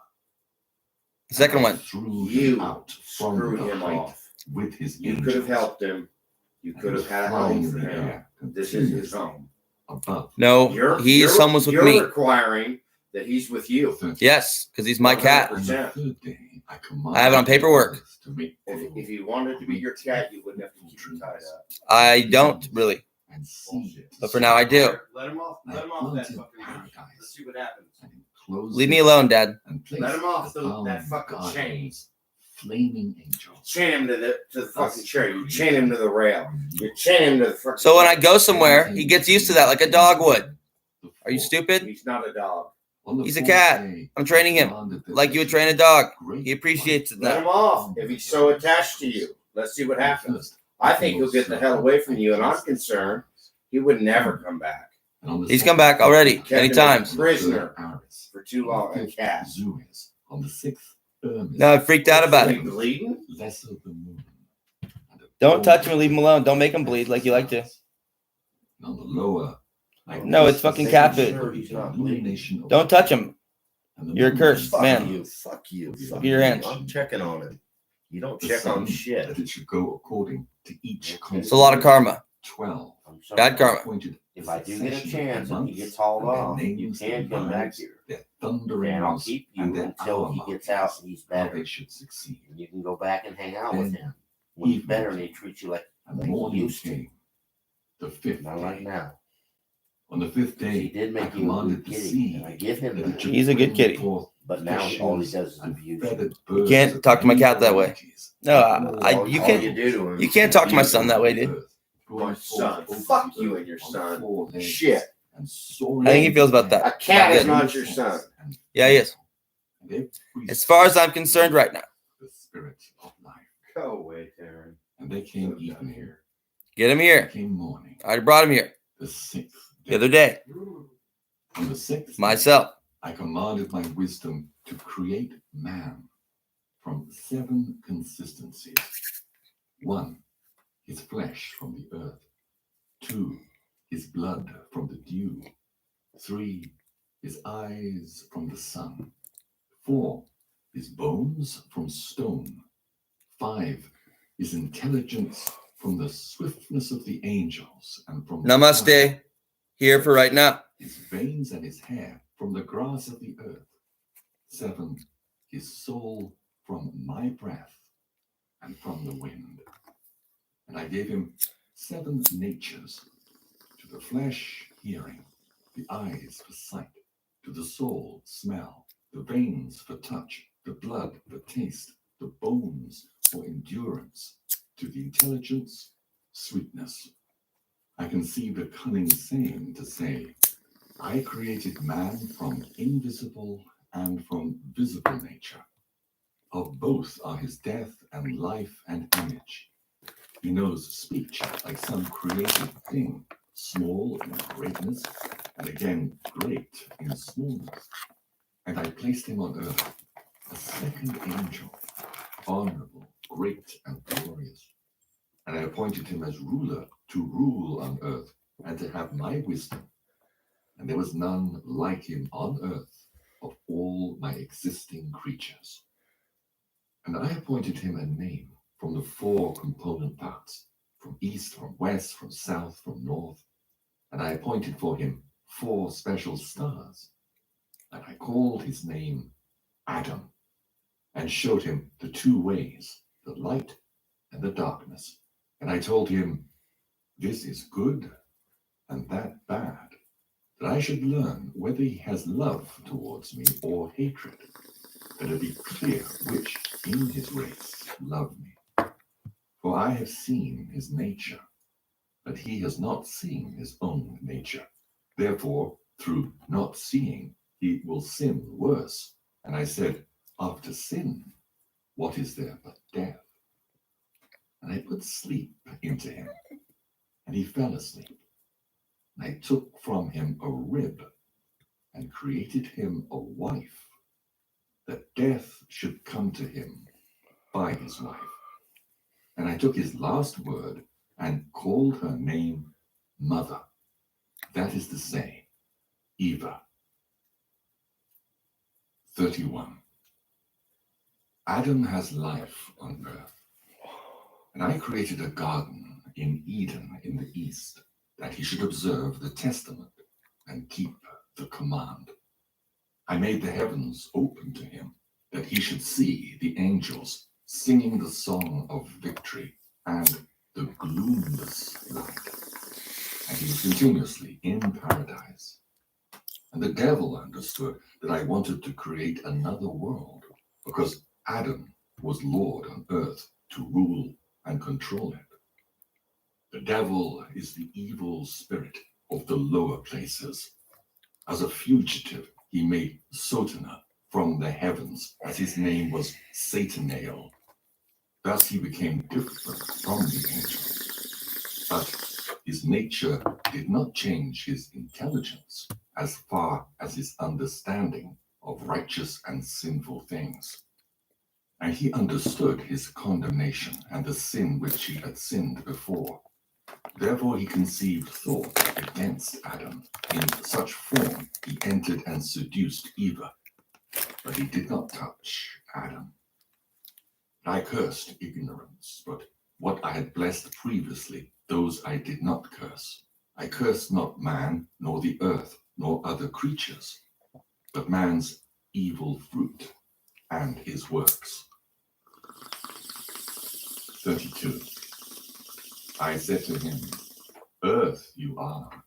The second And I one. threw You him out from screwed the him height off. with his You angels, could have helped him. You and could was have had a flying home for in the him. air This is his home. above. No, he's homeless with me. You're requiring that he's with you. Yes, because he's my cat. On the 100%. third day, I I have it on paperwork. to make If you wanted to be your cat, you wouldn't have to keep him tied up. I don't really, and seed but for now I do. Let him off. Let him off that fucking leash. Let's see what happens. and enclosed Leave me it alone, Dad. and placed Let him off the that bound fucking guardians, chain. Flaming angels. Chain him to the fucking chair. You chain him to the rail. You chain him to the fucking. So when I go somewhere, he gets used to that like a dog would. Are you stupid? He's not a dog. On the He's a fourth cat. day, I'm training him commanded that like they you would should train a dog. great He appreciates it Let him now. off if he's so attached to you. Let's see what happens. I think he'll get the hell away from you, and I'm concerned he would never come back. And on the He's second come back day, already, Kept many him times. a prisoner Aris, for too long. on A the fifth cat. Zeus, on the sixth Hermes, Now I freaked out about Is he it. bleeding? lesser the moon. and a Don't touch him golden and leave him alone. Don't make him bleed like you like to. And on the lower, I No, it's placed the fucking second cat food. star, He's the not bleeding. illumination of Don't the touch earth, him. and the You're a moon cursed Fuck man. you. Fuck you. Fuck Your you. hands. I'm checking on him. You don't the check on sun, shit. that it should go according to each It's a lot of karma. 12 I'm sorry. Bad karma. appointed If I do get a succession chance of and he months, gets hauled and their off, you names, can their come back lives, here. their thundering And I'll rings, keep you and their until hour he gets markings, out and he's how better. they should succeed. And you can go back and hang out with Then him when he's evening better and he came, treats you like and he morning used to. came, the fifth Not day. like now. On the fifth He day, did I make you a commanded good the kitty, sea and I give him that it that. should He's a good bring kitty. forth But now all he fishes does is and abuse you. feathered You birds can't of talk to my many cat that way. varieties, No, and you All can't. you do to him. You can't talk to my son that way, dude. earth, My going son. forth over Fuck the you earth and your on son. 4 legs, Shit. and soaring I think he feels about in the that. A cat air, is not your son. and Yeah, he is. and every As far as I'm concerned right now. the spirit of life. Go away, Taran. And they came So done evening, here. Get him they here. came morning, I already brought him here the sixth the other day. On the sixth day, Myself. I commanded my wisdom to create man from 7 consistencies. 1, his flesh from the earth. 2, his blood from the dew. 3, his eyes from the sun. 4, his bones from stone. 5, his intelligence from the swiftness of the angels and from the cloud. Namaste. Here for right now. His veins and his hair from the grass of the earth. 7, his soul from my breath and from the wind. And I gave him 7 natures. To the flesh, hearing, the eyes for sight, to the soul, smell, the veins for touch, the blood for taste, the bones for endurance, to the intelligence, sweetness. I conceived a cunning saying to say, I created man from invisible and from visible nature. of both are his death and life and image. He knows speech like some creative thing, small in greatness, and again great in smallness. And I placed him on earth, a second angel, honorable, great, and glorious. And I appointed him as ruler to rule on earth and to have my wisdom. And there was none like him on earth of all my existing creatures. And I appointed him a name from the 4 component parts, from east, from west, from south, from north. And I appointed for him 4 special stars. And I called his name Adam, and showed him the 2 ways, the light and the darkness. And I told him, this is good and that bad, that I should learn whether he has love towards me or hatred, that it be clear which in his race love me. For I have seen his nature, but he has not seen his own nature. Therefore, through not seeing, he will sin worse. And I said, after sin, what is there but death? And I put sleep into him, and he fell asleep. And I took from him a rib, and created him a wife, that death should come to him by his wife. And I took his last word, and called her name Mother. That is to say, Eva. 31. Adam has life on earth. And I created a garden in Eden in the east, that he should observe the testament and keep the command. I made the heavens open to him, that he should see the angels singing the song of victory and the gloomless light. And he was continuously in paradise. And the devil understood that I wanted to create another world, because Adam was Lord on earth to rule and control it. The devil is the evil spirit of the lower places. As a fugitive, he made Sotana from the heavens, as his name was Satanael. Thus he became different from the angels. But his nature did not change his intelligence as far as his understanding of righteous and sinful things. And he understood his condemnation and the sin which he had sinned before. Therefore he conceived thought against Adam. In such form he entered and seduced Eva. But he did not touch Adam. I cursed ignorance, but what I had blessed previously, those I did not curse. I cursed not man, nor the earth, nor other creatures, but man's evil fruit and his works. 32. I said to him, Earth you are,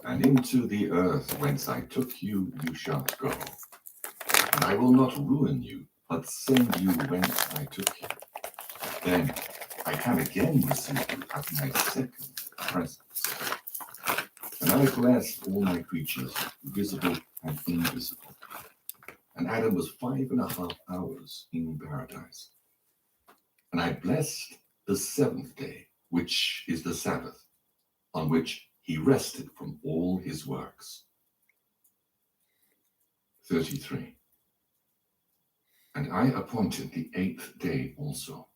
and into the earth whence I took you, you shall go. And I will not ruin you, but send you whence I took you. Then I can again receive you as my second presence. And I blessed all my creatures, visible and invisible. And Adam was 5.5 hours in paradise. And I blessed the 7th day, which is the Sabbath, on which he rested from all his works. 33. And I appointed the 8th day also,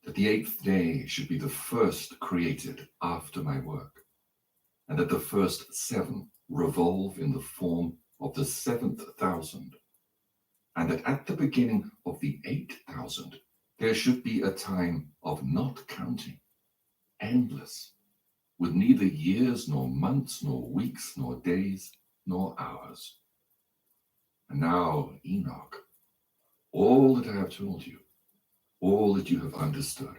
that the 8th day should be the first created after my work, and that the first 7 revolve in the form of the 7,000, and that at the beginning of the 8,000 there should be a time of not counting, endless, with neither years nor months nor weeks nor days nor hours. And now, Enoch, all that I have told you, all that you have understood,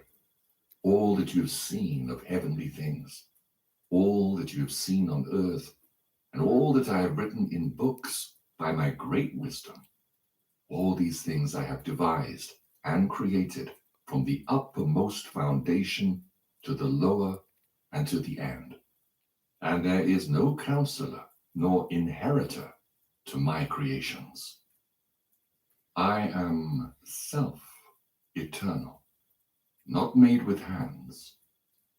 all that you have seen of heavenly things, all that you have seen on earth, and all that I have written in books by my great wisdom, all these things I have devised and created from the uppermost foundation to the lower and to the end. And there is no counselor nor inheritor to my creations. I am self-eternal, not made with hands,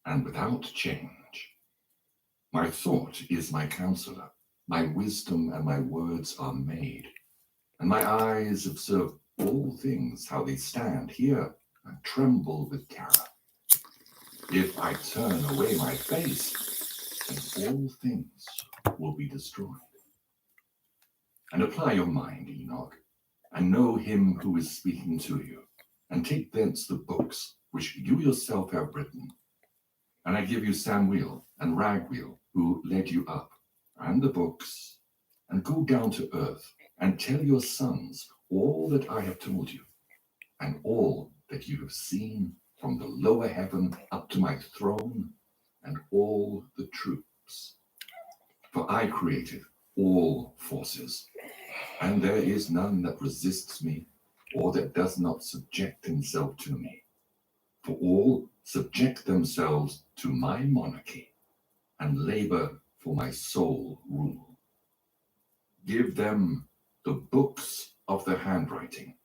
and without change. My thought is my counselor, my wisdom and my words are made, and my eyes observe all things, how they stand here and tremble with terror. If I turn away my face, then all things will be destroyed. And apply your mind, Enoch, and know him who is speaking to you, and take thence the books which you yourself have written. And I give you Samuel and Raguel, who led you up, and the books, and go down to earth, and tell your sons all that I have told you, and all that you have seen from the lower heaven up to my throne, and all the troops. For I created all forces, and there is none that resists me, or that does not subject himself to me. For all subject themselves to my monarchy, and labor for my sole rule. Give them the books of the handwriting,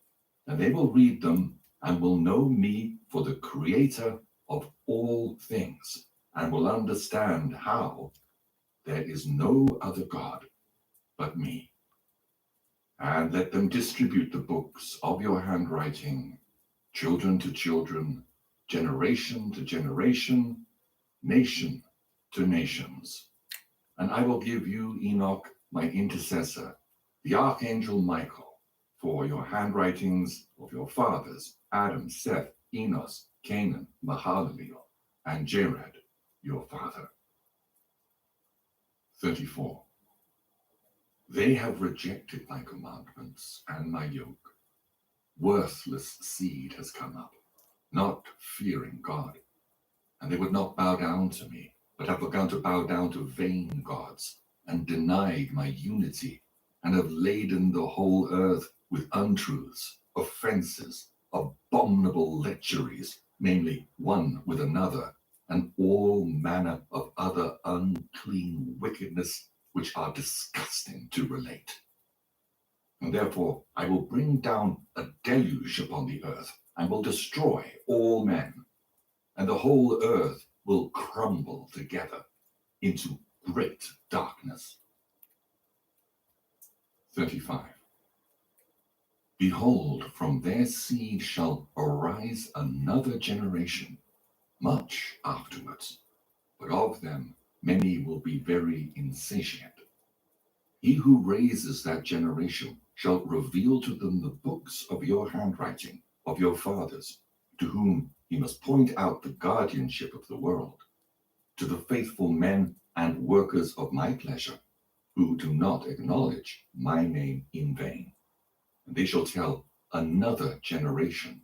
and they will read them, and will know me for the creator of all things, and will understand how there is no other God but me. And let them distribute the books of your handwriting, children to children, generation to generation, nation to nations. And I will give you, Enoch, my intercessor, the archangel Michael, for your handwritings of your fathers, Adam, Seth, Enos, Canaan, Mahalaleel, and Jared, your father. 34. They have rejected my commandments and my yoke. Worthless seed has come up, not fearing God. And they would not bow down to me, but have begun to bow down to vain gods, and denied my unity, and have laden the whole earth with untruths, offenses, abominable lecheries, namely one with another, and all manner of other unclean wickedness, which are disgusting to relate. And therefore I will bring down a deluge upon the earth, and will destroy all men, and the whole earth will crumble together into great darkness. 35. Behold, from their seed shall arise another generation, much afterwards, but of them many will be very insatiate. He who raises that generation shall reveal to them the books of your handwriting, of your fathers, to whom he must point out the guardianship of the world, to the faithful men and workers of my pleasure, who do not acknowledge my name in vain. And they shall tell another generation,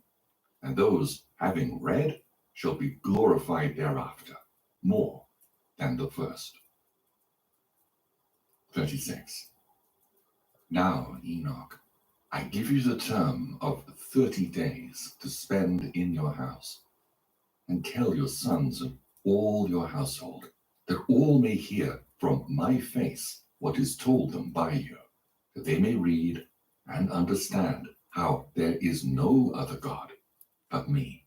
and those having read shall be glorified thereafter, more than the first. 36. Now, Enoch, I give you the term of 30 days to spend in your house, and tell your sons and all your household, that all may hear from my face what is told them by you, that they may read and understand how there is no other God but me,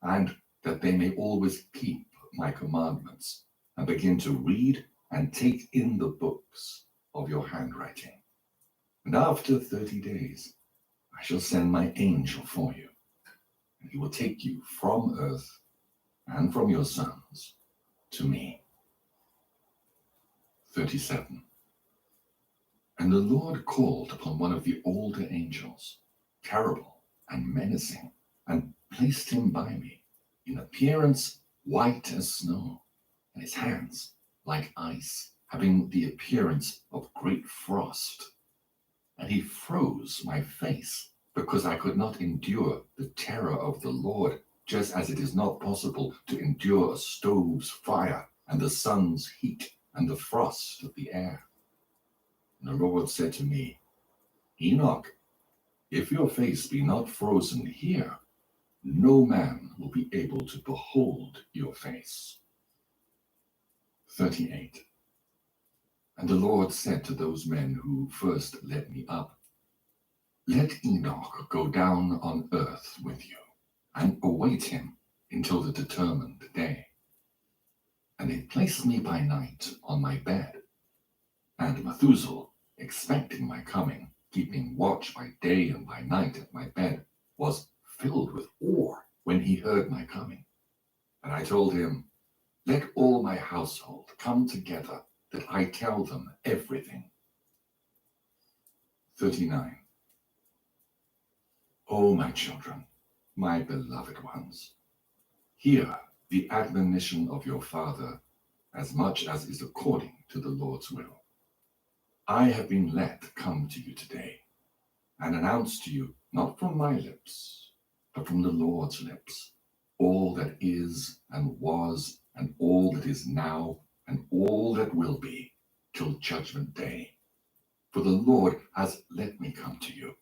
and that they may always keep my commandments, and begin to read and take in the books of your handwriting. And after 30 days, I shall send my angel for you, and he will take you from earth and from your sons to me. 37. And the Lord called upon one of the older angels, terrible and menacing, and placed him by me, in appearance white as snow, and his hands like ice, having the appearance of great frost. And he froze my face, because I could not endure the terror of the Lord, just as it is not possible to endure a stove's fire, and the sun's heat, and the frost of the air. And the Lord said to me, Enoch, if your face be not frozen here, no man will be able to behold your face. 38. And the Lord said to those men who first led me up, Let Enoch go down on earth with you, and await him until the determined day. And they placed me by night on my bed, and Methuselah, expecting my coming, keeping watch by day and by night at my bed, was filled with awe when he heard my coming. And I told him, let all my household come together, that I tell them everything. 39. O my children, my beloved ones, hear the admonition of your father, as much as is according to the Lord's will. I have been let come to you today, and announce to you, not from my lips, but from the Lord's lips, all that is and was, and all that is now, and all that will be, till judgment day. For the Lord has let me come to you.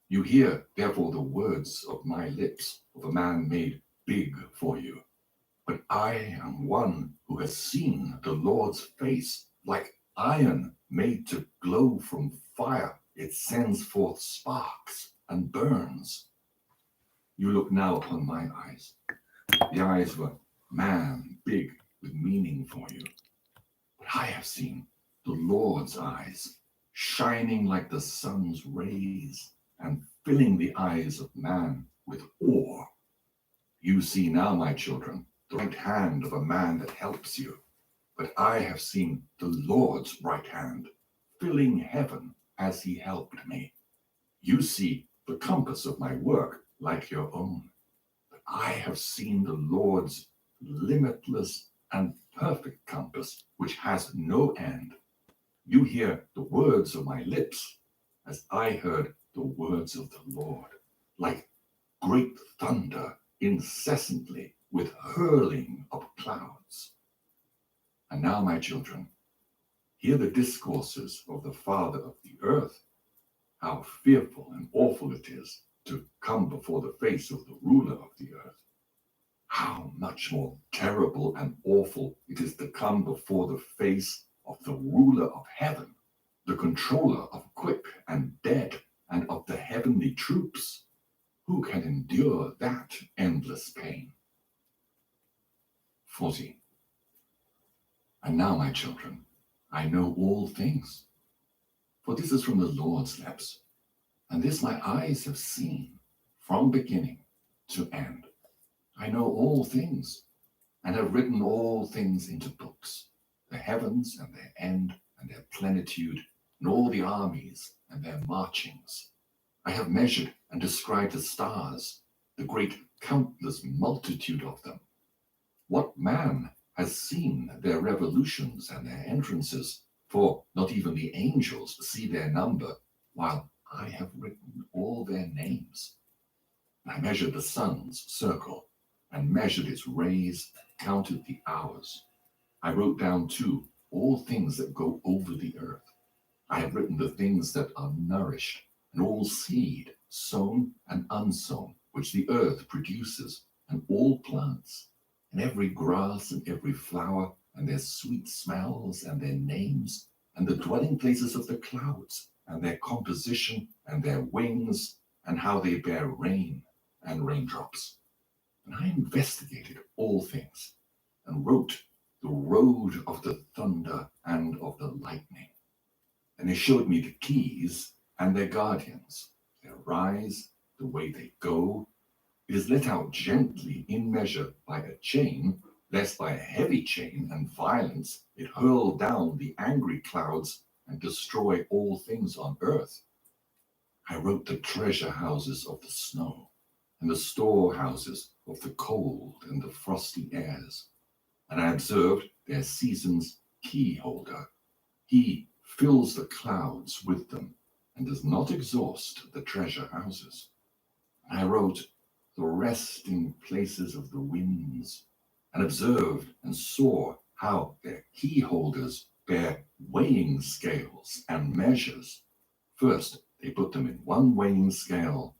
You hear, therefore, the words of my lips, of a man made big for you. But I am one who has seen the Lord's face, like iron made to glow from fire. It sends forth sparks and burns. You look now upon my eyes. The eyes of a man big with meaning for you. But I have seen the Lord's eyes, shining like the sun's rays, and filling the eyes of man with awe. You see now, my children, the right hand of a man that helps you. But I have seen the Lord's right hand, filling heaven as he helped me. You see the compass of my work like your own. But I have seen the Lord's limitless and perfect compass, which has no end. You hear the words of my lips, as I heard the words of the Lord, like great thunder incessantly with hurling of clouds. And now, my children, hear the discourses of the Father of the earth, how fearful and awful it is to come before the face of the ruler of the earth. How much more terrible and awful it is to come before the face of the ruler of heaven, the controller of quick and dead, and of the heavenly troops. Who can endure that endless pain? 40. And now, my children, I know all things, for this is from the Lord's lips, and this my eyes have seen from beginning to end. I know all things, and have written all things into books, the heavens and their end and their plenitude, and all the armies and their marchings. I have measured and described the stars, the great countless multitude of them. What man has seen their revolutions and their entrances? For not even the angels see their number, while I have written all their names. I measured the sun's circle, and measured its rays, counted the hours. I wrote down, too, all things that go over the earth. I have written the things that are nourished, and all seed, sown and unsown, which the earth produces, and all plants, and every grass and every flower, and their sweet smells and their names, and the dwelling places of the clouds, and their composition, and their wings, and how they bear rain and raindrops. And I investigated all things, and wrote the road of the thunder and of the lightning. And they showed me the keys and their guardians, their rise, the way they go. It is let out gently in measure by a chain, lest by a heavy chain and violence it hurl down the angry clouds and destroy all things on earth. I wrote the treasure houses of the snow, and the storehouses of the cold and the frosty airs. And I observed their season's key holder. He fills the clouds with them, and does not exhaust the treasure houses. I wrote the resting places of the winds, and observed and saw how their key holders bear weighing scales and measures. First, they put them in one weighing scale,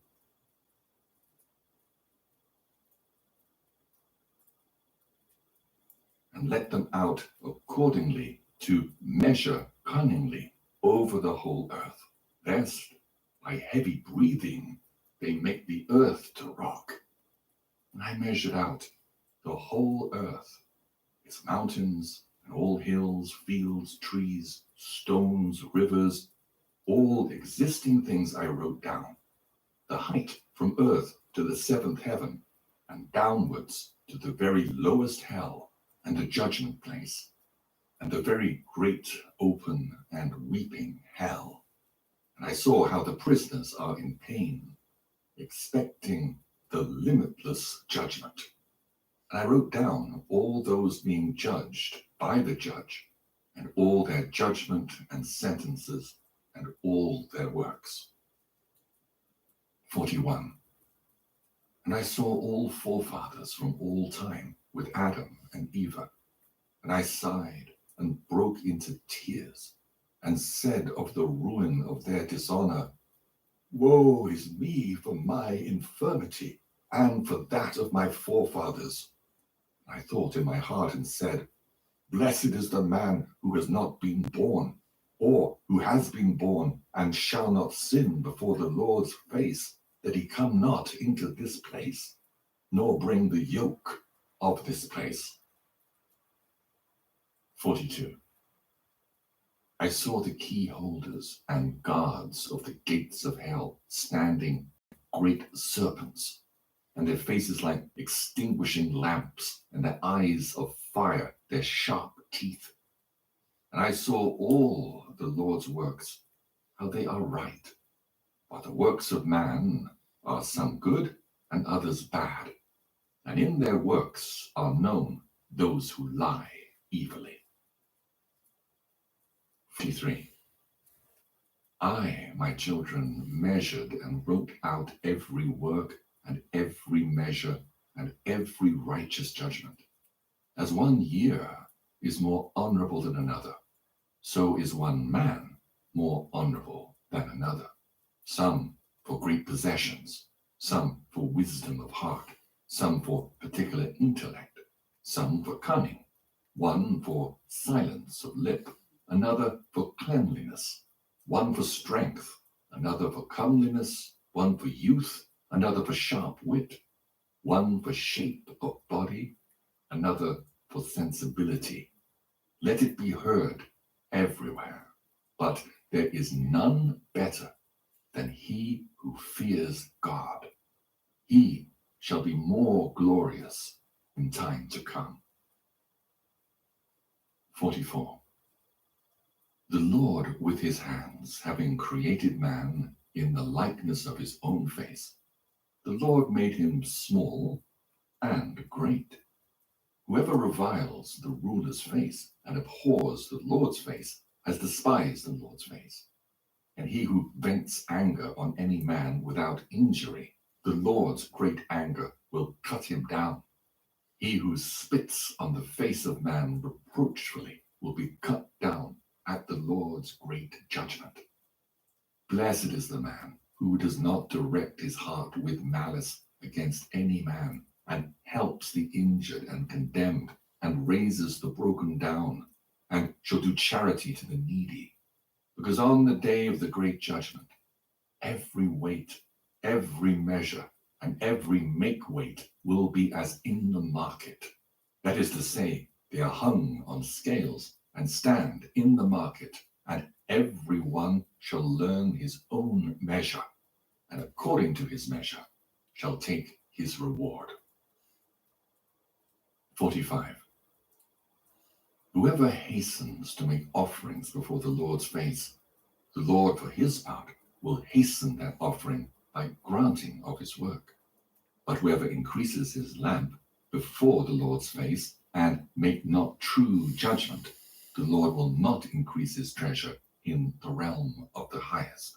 and let them out accordingly to measure cunningly over the whole earth. Lest By heavy breathing, they make the earth to rock. And I measured out the whole earth, its mountains and all hills, fields, trees, stones, rivers, all existing things I wrote down. The height from earth to the seventh heaven, and downwards to the very lowest hell, and the judgment place, and the very great open and weeping hell. And I saw how the prisoners are in pain, expecting the limitless judgment. And I wrote down all those being judged by the judge, and all their judgment and sentences, and all their works. 41. And I saw all forefathers from all time with Adam and Eve, and I sighed and broke into tears, and said of the ruin of their dishonor, Woe is me for my infirmity, and for that of my forefathers. I thought in my heart and said, Blessed is the man who has not been born, or who has been born and shall not sin before the Lord's face, that he come not into this place, nor bring the yoke of this place. 42. I saw the key holders and guards of the gates of hell standing great serpents, and their faces like extinguishing lamps, and their eyes of fire, their sharp teeth. And I saw all the Lord's works, how they are right. For the works of man are some good and others bad, and in their works are known those who lie evilly. 53. I, my children, measured and wrote out every work and every measure and every righteous judgment. As 1 year is more honorable than another, so is one man more honorable than another. Some for great possessions, some for wisdom of heart, some for particular intellect, some for cunning, one for silence of lip, another for cleanliness, one for strength, another for comeliness, one for youth, another for sharp wit, one for shape of body, another for sensibility. Let it be heard everywhere, but there is none better than he who fears God. He shall be more glorious in time to come. 44. The Lord with his hands, having created man in the likeness of his own face, the Lord made him small and great. Whoever reviles the ruler's face and abhors the Lord's face has despised the Lord's face. And he who vents anger on any man without injury, the Lord's great anger will cut him down. He who spits on the face of man reproachfully will be cut down at the Lord's great judgment. Blessed is the man who does not direct his heart with malice against any man, and helps the injured and condemned, and raises the broken down, and shall do charity to the needy. Because on the day of the great judgment, every weight, every measure, and every make weight will be as in the market. That is to say, they are hung on scales and stand in the market, and every one shall learn his own measure, and according to his measure shall take his reward. 45. Whoever hastens to make offerings before the Lord's face, the Lord for his part will hasten that offering by granting of his work. But whoever increases his lamp before the Lord's face and make not true judgment, the Lord will not increase his treasure in the realm of the highest.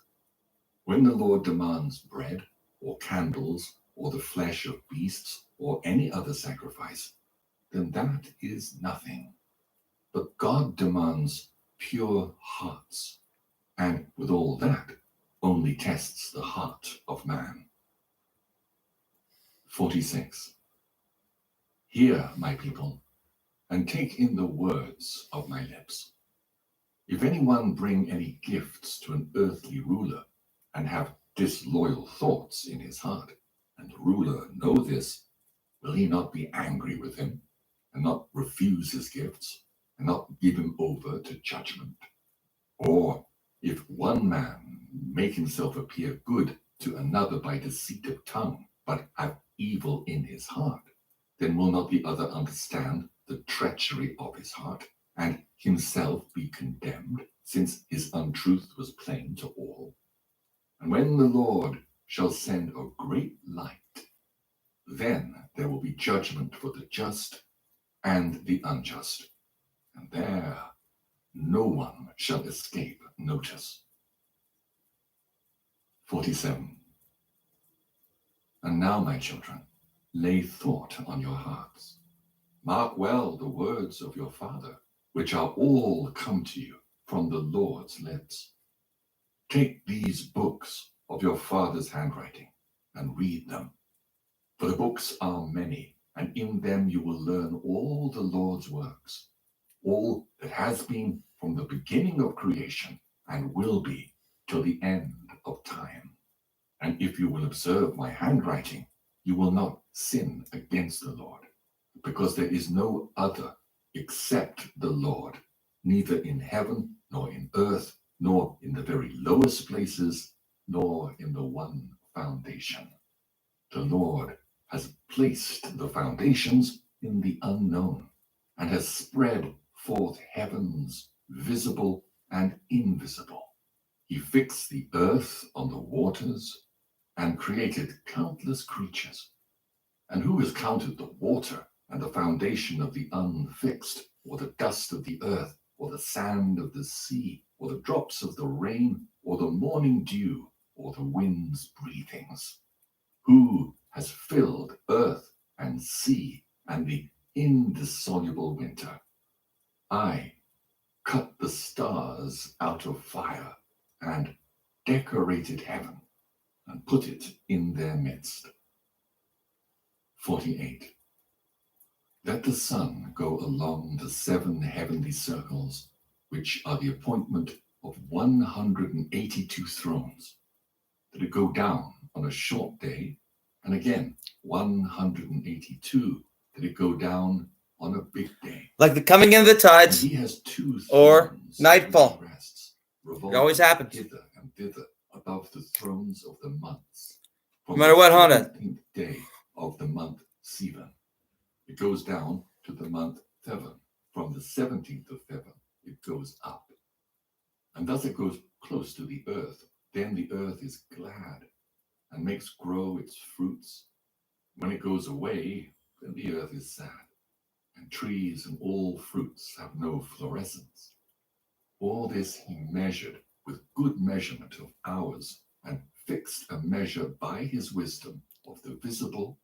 When the Lord demands bread or candles or the flesh of beasts or any other sacrifice, then that is nothing. But God demands pure hearts, and with all that, only tests the heart of man. 46. Hear, my people, and take in the words of my lips. If anyone bring any gifts to an earthly ruler, and have disloyal thoughts in his heart, and the ruler know this, will he not be angry with him, and not refuse his gifts, and not give him over to judgment? Or if one man make himself appear good to another by deceit of tongue, but have evil in his heart, then will not the other understand the treachery of his heart, and himself be condemned, since his untruth was plain to all? And when the Lord shall send a great light, then there will be judgment for the just and the unjust, and there no one shall escape notice. 47. And now, my children, lay thought on your hearts. Mark well the words of your Father, which are all come to you from the Lord's lips. Take these books of your Father's handwriting and read them. For the books are many, and in them you will learn all the Lord's works, all that has been from the beginning of creation and will be till the end of time. And if you will observe my handwriting, you will not sin against the Lord, because there is no other except the Lord, neither in heaven, nor in earth, nor in the very lowest places, nor in the one foundation. The Lord has placed the foundations in the unknown, and has spread forth heavens, visible and invisible. He fixed the earth on the waters, and created countless creatures. And who has counted the water, and the foundation of the unfixed, or the dust of the earth, or the sand of the sea, or the drops of the rain, or the morning dew, or the wind's breathings? Who has filled earth and sea and the indissoluble winter? I cut the stars out of fire, and decorated heaven, and put it in their midst. 48. Let the sun go along the 7 heavenly circles, which are the appointment of 182 thrones, that it go down on a short day, and again 182, that it go down on a big day. Like the coming in of the tides, he has 2 or thrones nightfall. Rests, It always happens. hither and thither above the thrones of the months. No matter what, Honda. 17th day of the month Sivan, it goes down to the month Thevan. From the 17th of Thevan, it goes up. And thus it goes close to the earth. Then the earth is glad, and makes grow its fruits. When it goes away, then the earth is sad, and trees and all fruits have no florescence. All this he measured with good measurement of hours, and fixed a measure by his wisdom of the visible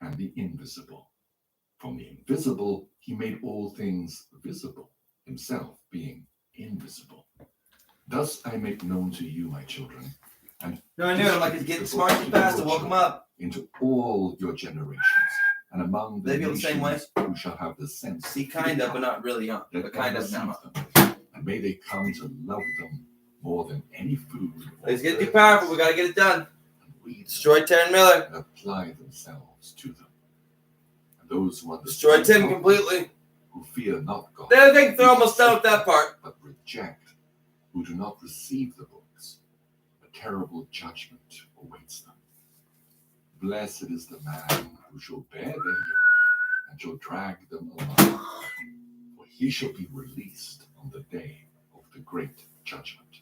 and the invisible. From the invisible he made all things visible, himself being invisible. Thus I make known to you, my children, and No, I knew it. I'm like, he's getting smart and fast, and woke him up. into all your generations, and among the They feel the same way. nations who shall have the sense. See, kind of, but not really young. But kind of now. And may they come to love them more than any food. He's getting too powerful. We got to get it done. Destroy Taran Miller. And apply themselves to them. And those who Destroy understand Tim completely. who fear not God. I think they're almost done with that part. But reject, who do not receive the books. A terrible judgment awaits them. Blessed is the man who shall bear their yoke, and shall drag them along. For he shall be released on the day of the great judgment.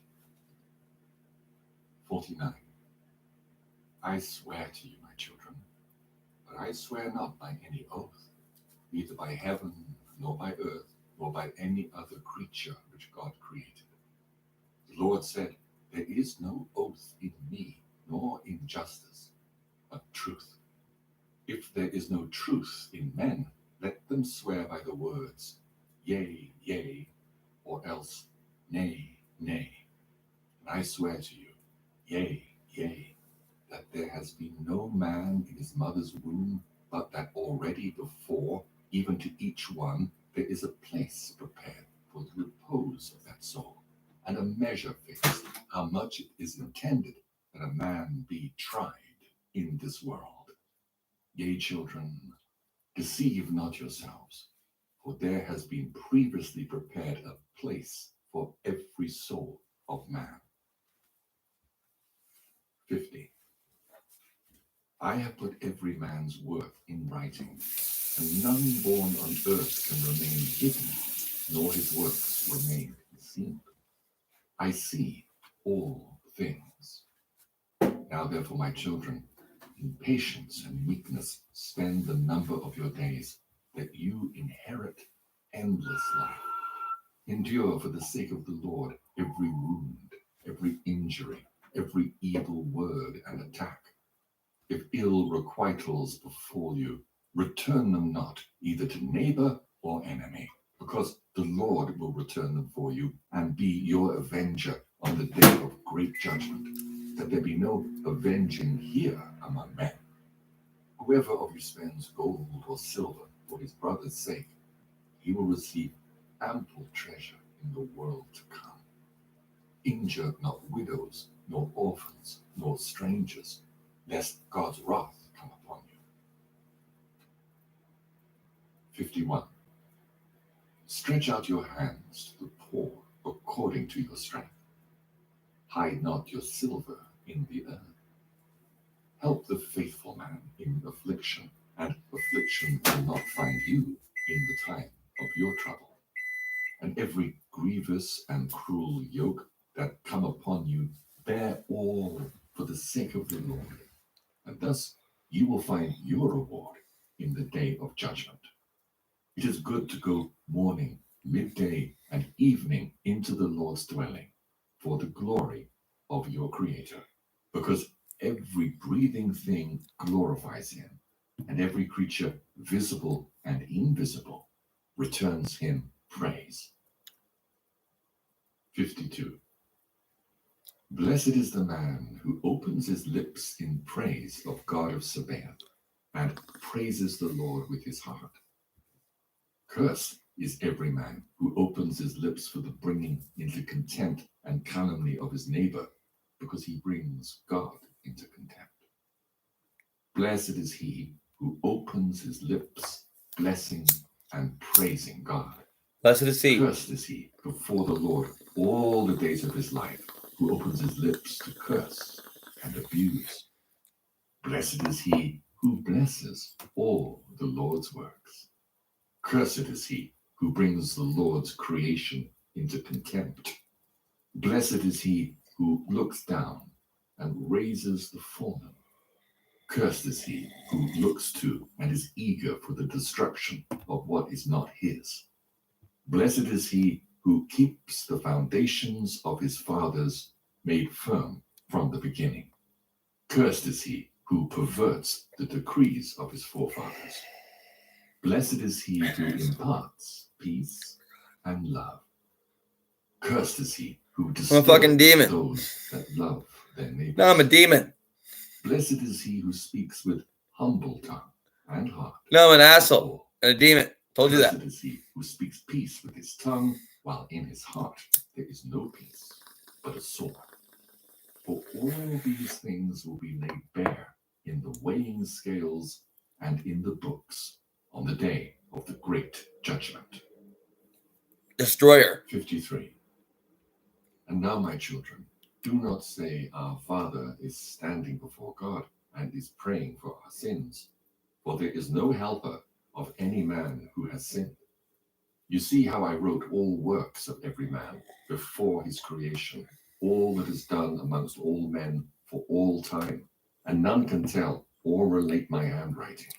49. I swear to you, my children, but I swear not by any oath, neither by heaven, nor by earth, nor by any other creature which God created. The Lord said, there is no oath in me, nor in justice, but truth. If there is no truth in men, let them swear by the words, yea, yea, or else, nay, nay. And I swear to you, yea, yea, that there has been no man in his mother's womb, but that already before, even to each one, there is a place prepared for the repose of that soul, and a measure fixed, how much it is intended that a man be tried in this world. Yea, children, deceive not yourselves, for there has been previously prepared a place for every soul of man. 50. I have put every man's work in writing, and none born on earth can remain hidden, nor his works remain concealed. I see all things. Now therefore, my children, in patience and meekness spend the number of your days, that you inherit endless life. Endure for the sake of the Lord every wound, every injury, every evil word and attack. If ill requitals befall you, return them not, either to neighbor or enemy, because the Lord will return them for you and be your avenger on the day of great judgment, that there be no avenging here among men. Whoever of you spends gold or silver for his brother's sake, he will receive ample treasure in the world to come. Injure not widows, nor orphans, nor strangers, lest God's wrath come upon you. 51. Stretch out your hands to the poor according to your strength. Hide not your silver in the earth. Help the faithful man in affliction, and affliction will not find you in the time of your trouble. And every grievous and cruel yoke that come upon you, bear all for the sake of the Lord. And thus you will find your reward in the day of judgment. It is good to go morning, midday, and evening into the Lord's dwelling for the glory of your Creator, because every breathing thing glorifies him, and every creature, visible and invisible, returns him praise. 52. Blessed is the man who opens his lips in praise of God of Sabaoth, and praises the Lord with his heart. Cursed is every man who opens his lips for the bringing into contempt and calumny of his neighbor, because he brings God into contempt. Blessed is he who opens his lips, blessing and praising God. Blessed is he. Cursed is he before the Lord all the days of his life, who opens his lips to curse and abuse. Blessed is he who blesses all the Lord's works. Cursed is he who brings the Lord's creation into contempt. Blessed is he who looks down and raises the fallen. Cursed is he who looks to and is eager for the destruction of what is not his. Blessed is he who keeps the foundations of his fathers made firm from the beginning. Cursed is he who perverts the decrees of his forefathers. Blessed is he who imparts peace and love. Cursed is he who I'm a fucking demon. those that love their neighbors. No, I'm a demon. Blessed is he who speaks with humble tongue and heart. No, I'm an asshole and a demon. Told you that. Blessed is he who speaks peace with his tongue, while in his heart there is no peace, but a sword. For all these things will be laid bare in the weighing scales and in the books on the day of the great judgment. Destroyer. 53. And now, my children, do not say, our Father is standing before God and is praying for our sins, for there is no helper of any man who has sinned. You see how I wrote all works of every man before his creation, all that is done amongst all men for all time, and none can tell or relate my handwriting,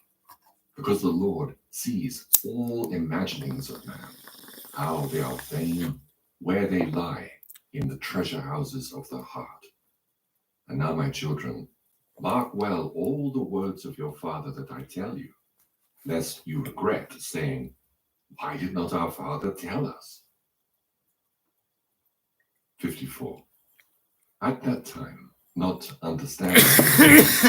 because the Lord sees all imaginings of man, how they are vain, where they lie in the treasure houses of the heart. And now, my children, mark well all the words of your Father that I tell you, lest you regret, saying, why did not our Father tell us? 54. At that time, not understanding,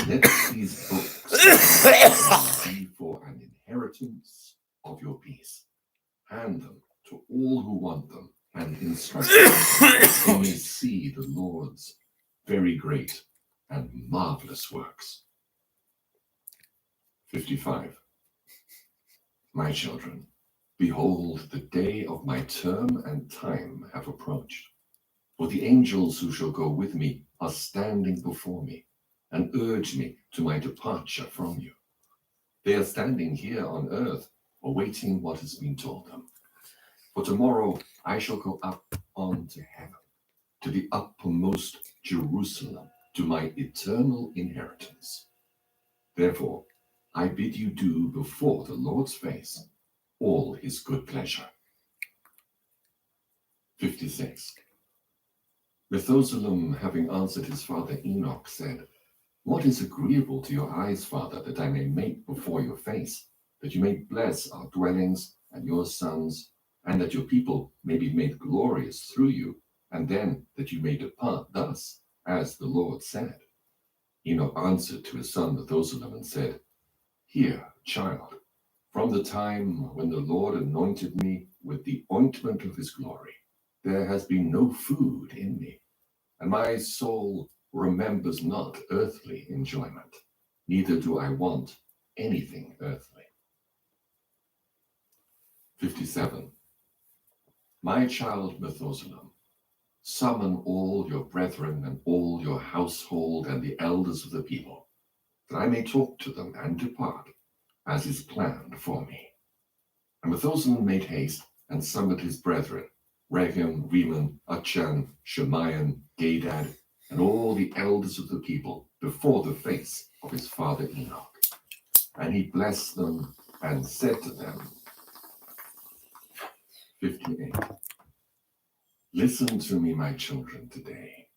let these books be for an inheritance of your peace. Hand them to all who want them, and instruct them, that they may see the Lord's very great and marvelous works. 55. My children, behold, the day of my term and time have approached. For the angels who shall go with me are standing before me, and urge me to my departure from you. They are standing here on earth, awaiting what has been told them. For tomorrow I shall go up onto heaven, to the uppermost Jerusalem, to my eternal inheritance. Therefore, I bid you do before the Lord's face all his good pleasure. 56. Methuselah, having answered his father Enoch, said, What is agreeable to your eyes, Father, that I may make before your face, that you may bless our dwellings and your sons, and that your people may be made glorious through you, and then that you may depart thus, as the Lord said? Enoch answered to his son Methuselah and said, Hear, child, from the time when the Lord anointed me with the ointment of his glory, there has been no food in me, and my soul remembers not earthly enjoyment, neither do I want anything earthly. 57. My child Methuselah, summon all your brethren and all your household and the elders of the people, that I may talk to them and depart, as is planned for me. And Methuselah made haste and summoned his brethren, Regem, Reman, Achan, Shemayan, Gadad, and all the elders of the people before the face of his father Enoch. And he blessed them and said to them, 58. Listen to me, my children, today.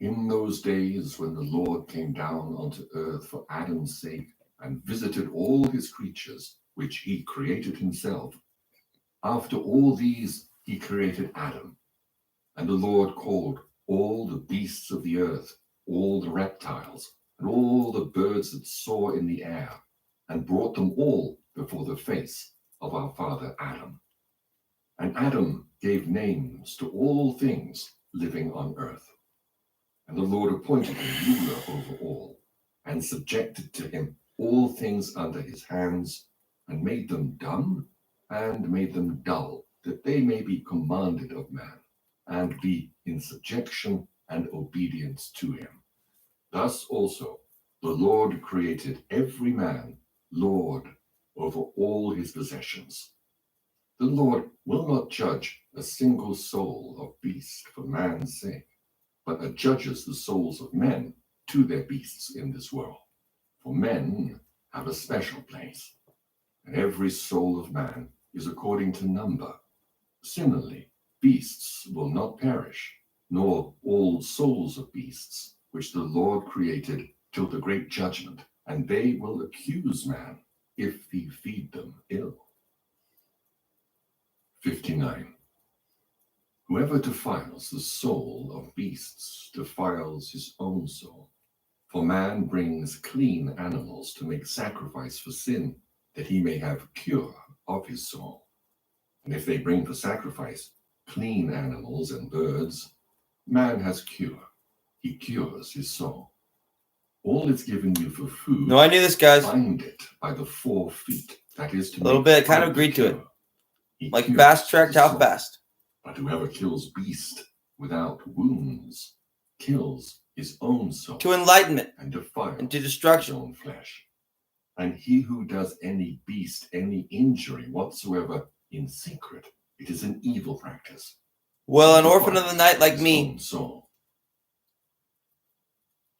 In those days when the Lord came down onto earth for Adam's sake and visited all his creatures, which he created himself, after all these he created Adam. And the Lord called all the beasts of the earth, all the reptiles, and all the birds that soar in the air, and brought them all before the face of our father Adam. And Adam gave names to all things living on earth. And the Lord appointed him ruler over all, and subjected to him all things under his hands, and made them dumb, and made them dull, that they may be commanded of man, and be in subjection and obedience to him. Thus also the Lord created every man Lord over all his possessions. The Lord will not judge a single soul of beast for man's sake, but adjudges the souls of men to their beasts in this world. For men have a special place, and every soul of man is according to number. Similarly, beasts will not perish, nor all souls of beasts, which the Lord created till the great judgment, and they will accuse man if he feed them ill. 59. Whoever defiles the soul of beasts defiles his own soul. For man brings clean animals to make sacrifice for sin, that he may have cure of his soul. And if they bring for sacrifice clean animals and birds, man has cure. He cures his soul. All it's given you for food. No, I knew this, guys. Find it by the 4 feet. That is to a little make bit. Kind of good agreed to it. He Like cures fast tracked his how soul. fast. But whoever kills beast without wounds kills his own soul. To enlightenment. And defiles and to destruction. his own flesh. And he who does any beast any injury whatsoever in secret, it is an evil practice. Well, And an orphan of the defiles night like his me. own soul.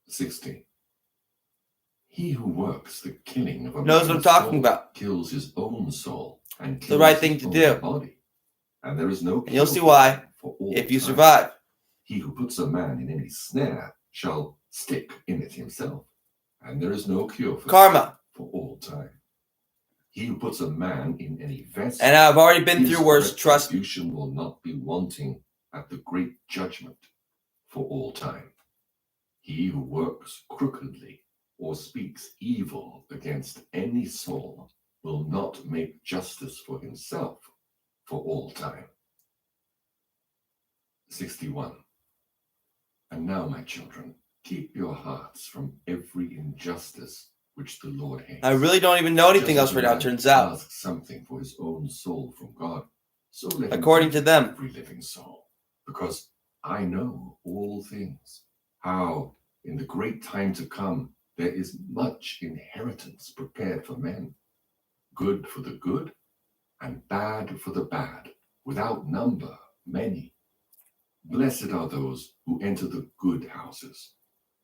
60. He who works the killing of a Knows what I'm man's talking soul about. kills his own soul and kills The right thing his to own do. body. And there is no And you'll cure see for why him for all if you time. survive. He who puts a man in any snare shall stick in it himself, and there is no cure for Karma. that for all time. He who puts a man in any vessel, And I've already been his through worse, trust me. retribution will not be wanting at the great judgment for all time. He who works crookedly or speaks evil against any soul will not make justice for himself for all time. 61. And now, my children, Keep your hearts from every injustice which the Lord hates. I really don't even know anything else right now, it turns out. Ask something for his own soul from God. So let him According to give them. every living soul. Because I know all things, how in the great time to come there is much inheritance prepared for men, good for the good and bad for the bad, without number many. Blessed are those who enter the good houses,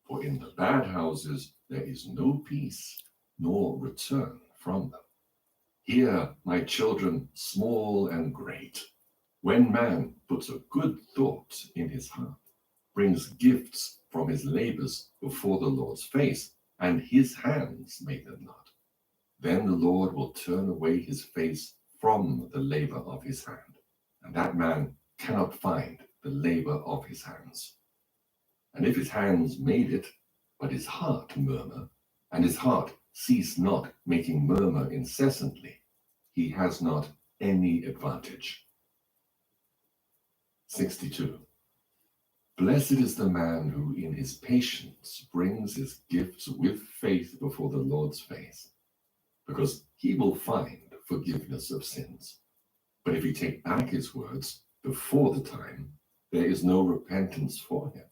for in the bad houses there is no peace, nor return from them. Hear, my children, small and great. When man puts a good thought in his heart, brings gifts from his labors before the Lord's face, and his hands make them not, then the Lord will turn away his face from the labor of his hand, and that man cannot find the labor of his hands. And if his hands made it, but his heart murmur, and his heart cease not making murmur incessantly, he has not any advantage. 62. Blessed is the man who in his patience brings his gifts with faith before the Lord's face, because he will find forgiveness of sins. But if he take back his words before the time, there is no repentance for him.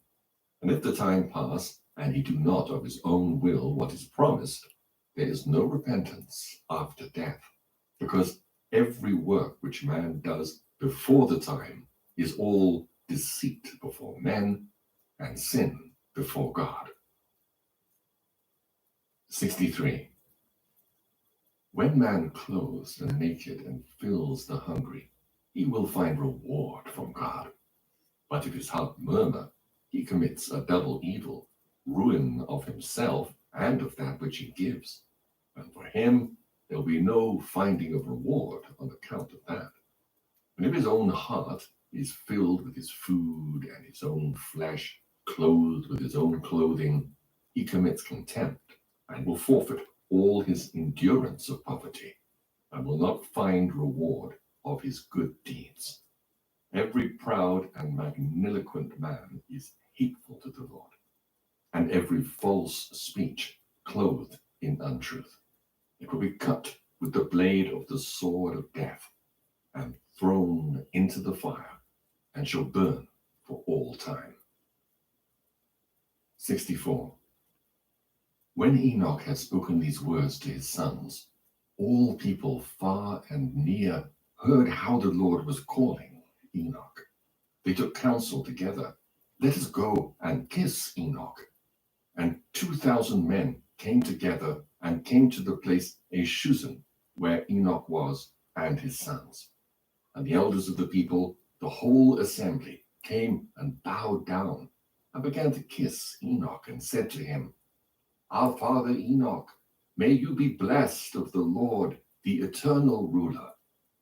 And if the time pass, and he do not of his own will what is promised, there is no repentance after death, because every work which man does before the time is all deceit before men and sin before God. 63. When man clothes the naked and fills the hungry, he will find reward from God. But if his heart murmur, he commits a double evil, ruin of himself and of that which he gives. And for him there will be no finding of reward on account of that. And if his own heart is filled with his food and his own flesh, clothed with his own clothing, he commits contempt and will forfeit all his endurance of poverty, and will not find reward of his good deeds. Every proud and magniloquent man is hateful to the Lord, and every false speech clothed in untruth. It will be cut with the blade of the sword of death, and thrown into the fire, and shall burn for all time. 64. When Enoch had spoken these words to his sons, all people far and near heard how the Lord was calling Enoch. They took counsel together. Let us go and kiss Enoch. And 2,000 men came together and came to the place Ashuzan, where Enoch was, and his sons. And the elders of the people, the whole assembly, came and bowed down and began to kiss Enoch and said to him, Our father Enoch, may you be blessed of the Lord, the eternal ruler.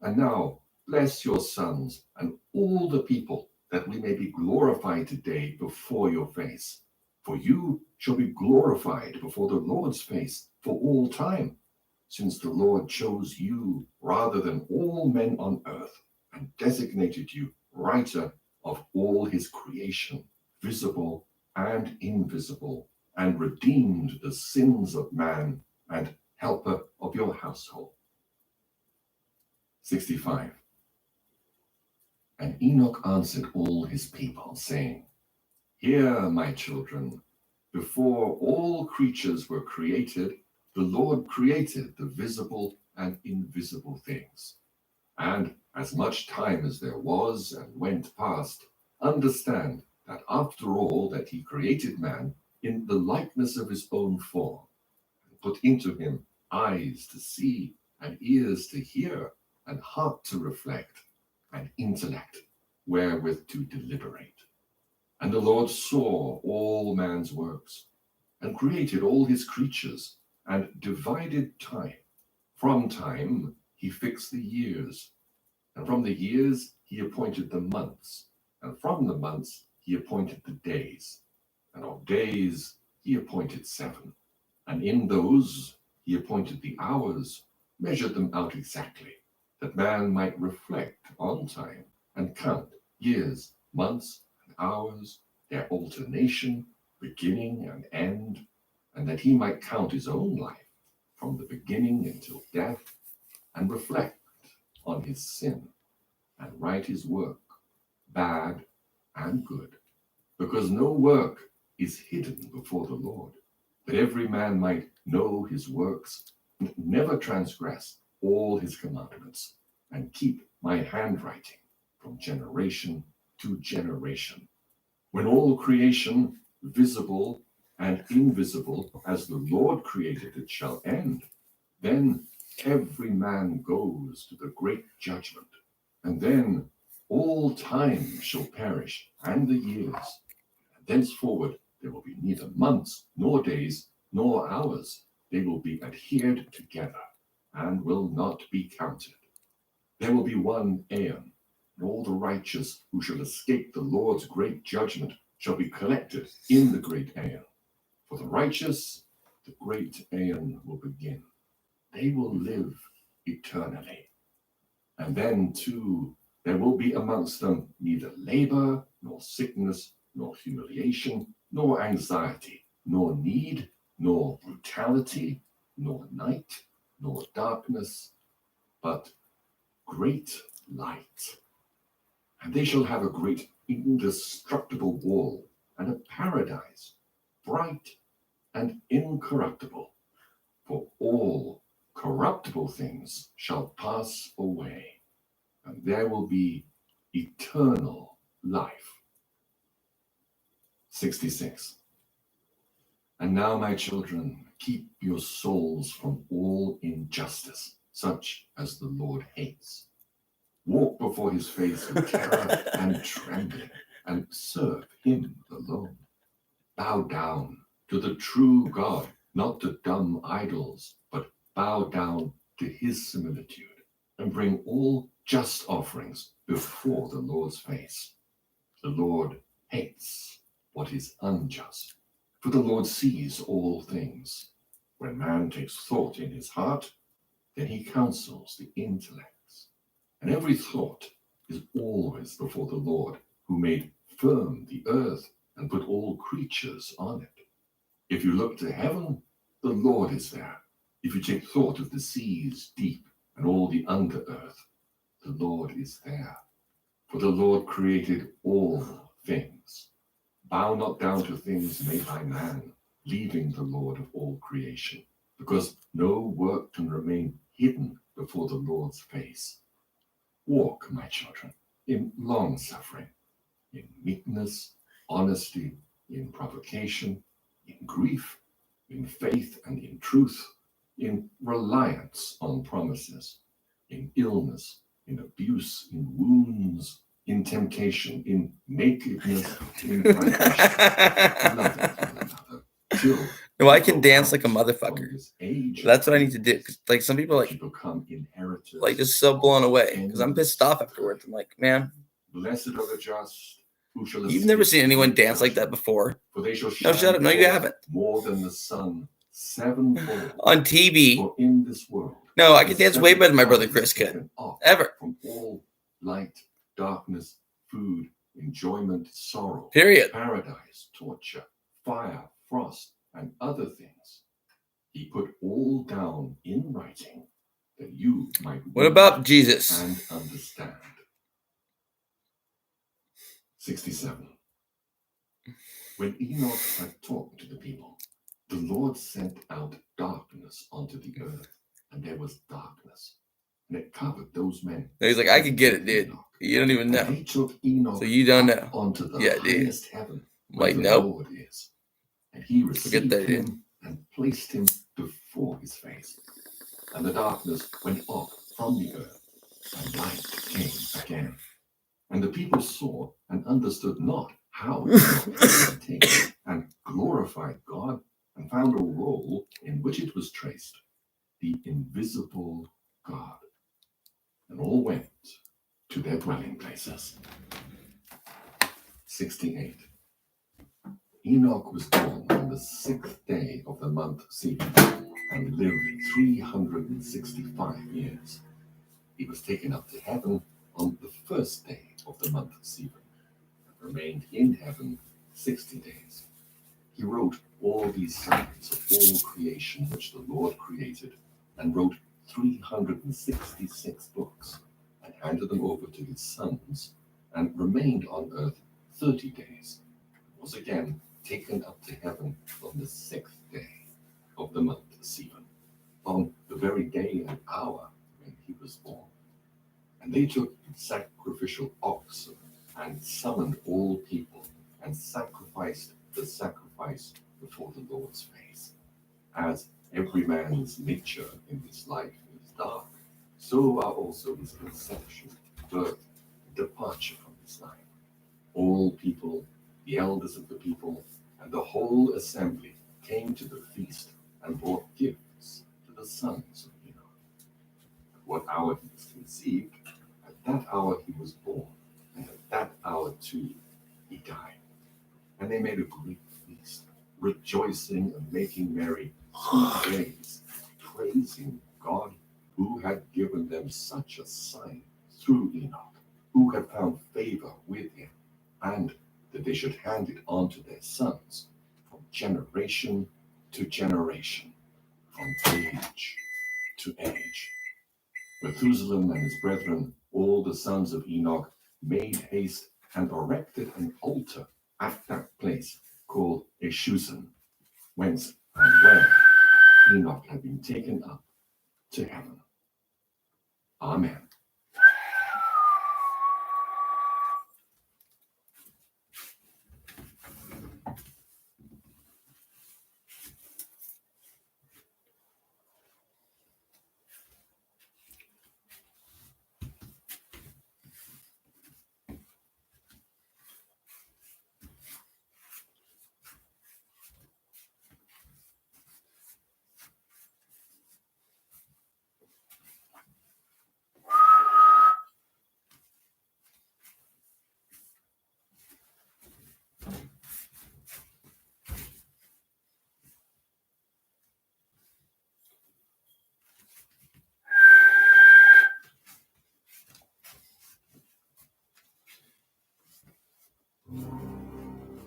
And now bless your sons and all the people, that we may be glorified today before your face. For you shall be glorified before the Lord's face for all time, since the Lord chose you rather than all men on earth, and designated you writer of all his creation, visible and invisible, and redeemed the sins of man, and helper of your household. 65. And Enoch answered all his people, saying, Hear, my children, before all creatures were created, the Lord created the visible and invisible things. And as much time as there was and went past, understand that after all that he created man in the likeness of his own form, and put into him eyes to see, and ears to hear, and heart to reflect, and intellect wherewith to deliberate. And the Lord saw all man's works, and created all his creatures, and divided time. From time he fixed the years, and from the years he appointed the months, and from the months he appointed the days, and of days he appointed 7. And in those he appointed the hours, measured them out exactly, that man might reflect on time, and count years, months, and hours, their alternation, beginning and end, and that he might count his own life from the beginning until death, and reflect on his sin, and write his work, bad and good, because no work is hidden before the Lord, that every man might know his works, and never transgress all his commandments, and keep my handwriting from generation to generation. When all creation, visible and invisible, as the Lord created it, shall end, then every man goes to the great judgment, and then all time shall perish, and the years. And thenceforward there will be neither months, nor days, nor hours. They will be adhered together, and will not be counted. There will be one aeon, and all the righteous who shall escape the Lord's great judgment shall be collected in the great aeon. For the righteous, the great aeon will begin. They will live eternally. And then, too, there will be amongst them neither labor, nor sickness, nor humiliation, nor anxiety, nor need, nor brutality, nor night, nor darkness, but great light. And they shall have a great indestructible wall, and a paradise, bright and incorruptible. For all corruptible things shall pass away, and there will be eternal life. 66. And now, my children, keep your souls from all injustice, such as the Lord hates. Walk before his face with terror and trembling, and serve him alone. Bow down to the true God, not to dumb idols, but bow down to his similitude, and bring all just offerings before the Lord's face. The Lord hates what is unjust, for the Lord sees all things. When man takes thought in his heart, then he counsels the intellects. And every thought is always before the Lord, who made firm the earth and put all creatures on it. If you look to heaven, the Lord is there. If you take thought of the seas deep and all the under earth, the Lord is there. For the Lord created all things. Bow not down to things made by man, leaving the Lord of all creation, because no work can remain hidden before the Lord's face. Walk, my children, in long suffering, in meekness, honesty, in provocation, in grief, in faith and in truth, in reliance on promises, in illness, in abuse, in wounds, in temptation, in nakedness, in privation, loving one another, till No, I can dance like a motherfucker. That's what I need to do. 'Cause, like, some people like just so blown away because I'm pissed off afterwards. I'm like, man, blessed are the just, who shall you've never seen anyone dance like that before. For they shall No, shut up. No, you haven't. More than the sun, sevenfold. On TV. For in this world. No, I can dance way better than my brother Chris could. Ever. From all light, darkness, food, enjoyment, sorrow. Period. Paradise, torture, fire, frost, and other things. He put all down in writing that you might What about Jesus? And understand. 67. When Enoch had talked to the people, the Lord sent out darkness onto the earth, and there was darkness, and it covered those men. He's like, I could get it, dude. You don't even know. And he took Enoch so you don't know. Onto the dude. highest heaven, where Like, the nope. Lord is. And he received that, dude. him and placed him before his face. And the darkness went off from the earth, and light came again. And the people saw and understood not how Enoch had been taken, and glorified God, and found a roll in which it was traced, the invisible God. And all went to their dwelling places. 68. Enoch was born on the 6th day of the month Sivan, and lived 365 years. He was taken up to heaven on the 1st day of the month Sivan, and remained in heaven 60 days. He wrote all these signs of all creation which the Lord created, and wrote 366 books, and handed them over to his sons, and remained on earth 30 days, was again taken up to heaven on the 6th day of the month Sivan, on the very day and hour when he was born. And they took sacrificial oxen, and summoned all people, and sacrificed the sacrifice before the Lord's face. As every man's nature in this life is dark, so are also his conception, birth, and departure from this life. All people, the elders of the people, and the whole assembly came to the feast and brought gifts to the sons of Enoch. At what hour he was conceived, at that hour he was born, and at that hour too he died. And they made a great feast, rejoicing and making merry 2 days, praising God who had given them such a sign through Enoch, who had found favor with him, and that they should hand it on to their sons from generation to generation, from age to age. Methuselah and his brethren, all the sons of Enoch, made haste and erected an altar at that place called Eshusan, whence and where Enoch had been taken up to heaven. Amen.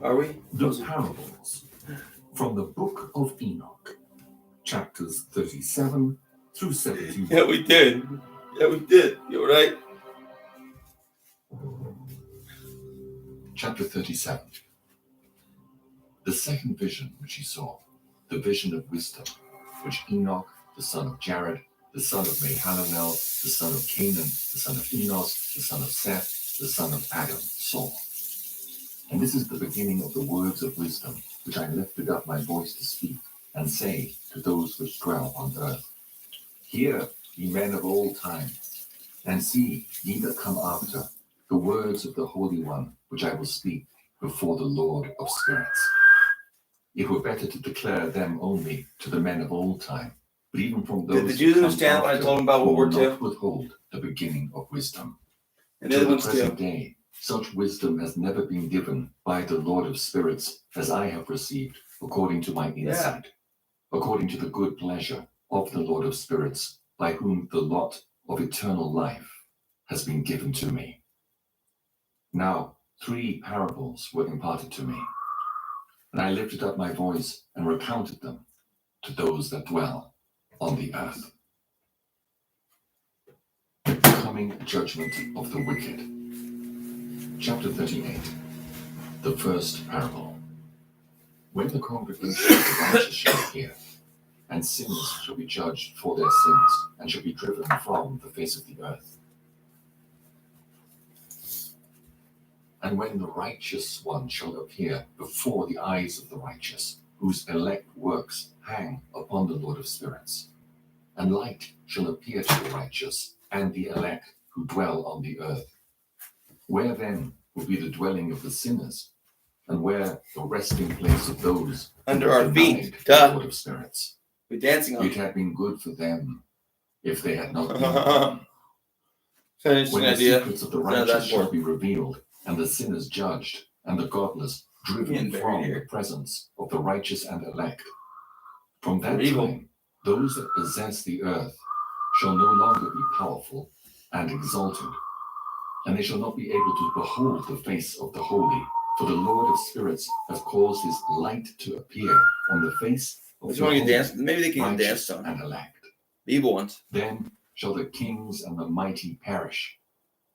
Are we? The parables from the book of Enoch, chapters 37 through 71. Yeah, we did. Yeah, we did. You're right. Chapter 37. The second vision which he saw, the vision of wisdom, which Enoch, the son of Jared, the son of Mahalalel, the son of Canaan, the son of Enos, the son of Seth, the son of Adam, saw. And this is the beginning of the words of wisdom, which I lifted up my voice to speak, and say to those which dwell on earth, Hear, ye men of all time, and see, ye that come after, the words of the Holy One, which I will speak before the Lord of spirits. It were better to declare them only to the men of all time, but even from those Did the Jews understand when I told them about World War II? not withhold the beginning of wisdom. And the To other the ones present too. day, such wisdom has never been given by the Lord of spirits as I have received, according to my insight, according to the good pleasure of the Lord of spirits, by whom the lot of eternal life has been given to me. Now 3 parables were imparted to me, and I lifted up my voice and recounted them to those that dwell on the earth. The coming judgment of the wicked. Chapter 38. The first parable. When the congregation of the righteous shall appear, and sinners shall be judged for their sins, and shall be driven from the face of the earth. And when the righteous one shall appear before the eyes of the righteous, whose elect works hang upon the Lord of spirits, and light shall appear to the righteous and the elect who dwell on the earth. Where then will be the dwelling of the sinners, and where the resting place of those under our feet? The Lord of spirits. We're dancing on it had been good for them if they had not been born. When the secrets of the righteous shall be revealed, and the sinners judged, and the godless driven from the presence of the righteous and elect. From that time, those that possess the earth shall no longer be powerful and exalted, and they shall not be able to behold the face of the holy, For the Lord of spirits has caused his light to appear on the face of Which the one can holy, dance? Maybe they can dance righteous, song. and elect. The evil ones. Then shall the kings and the mighty perish,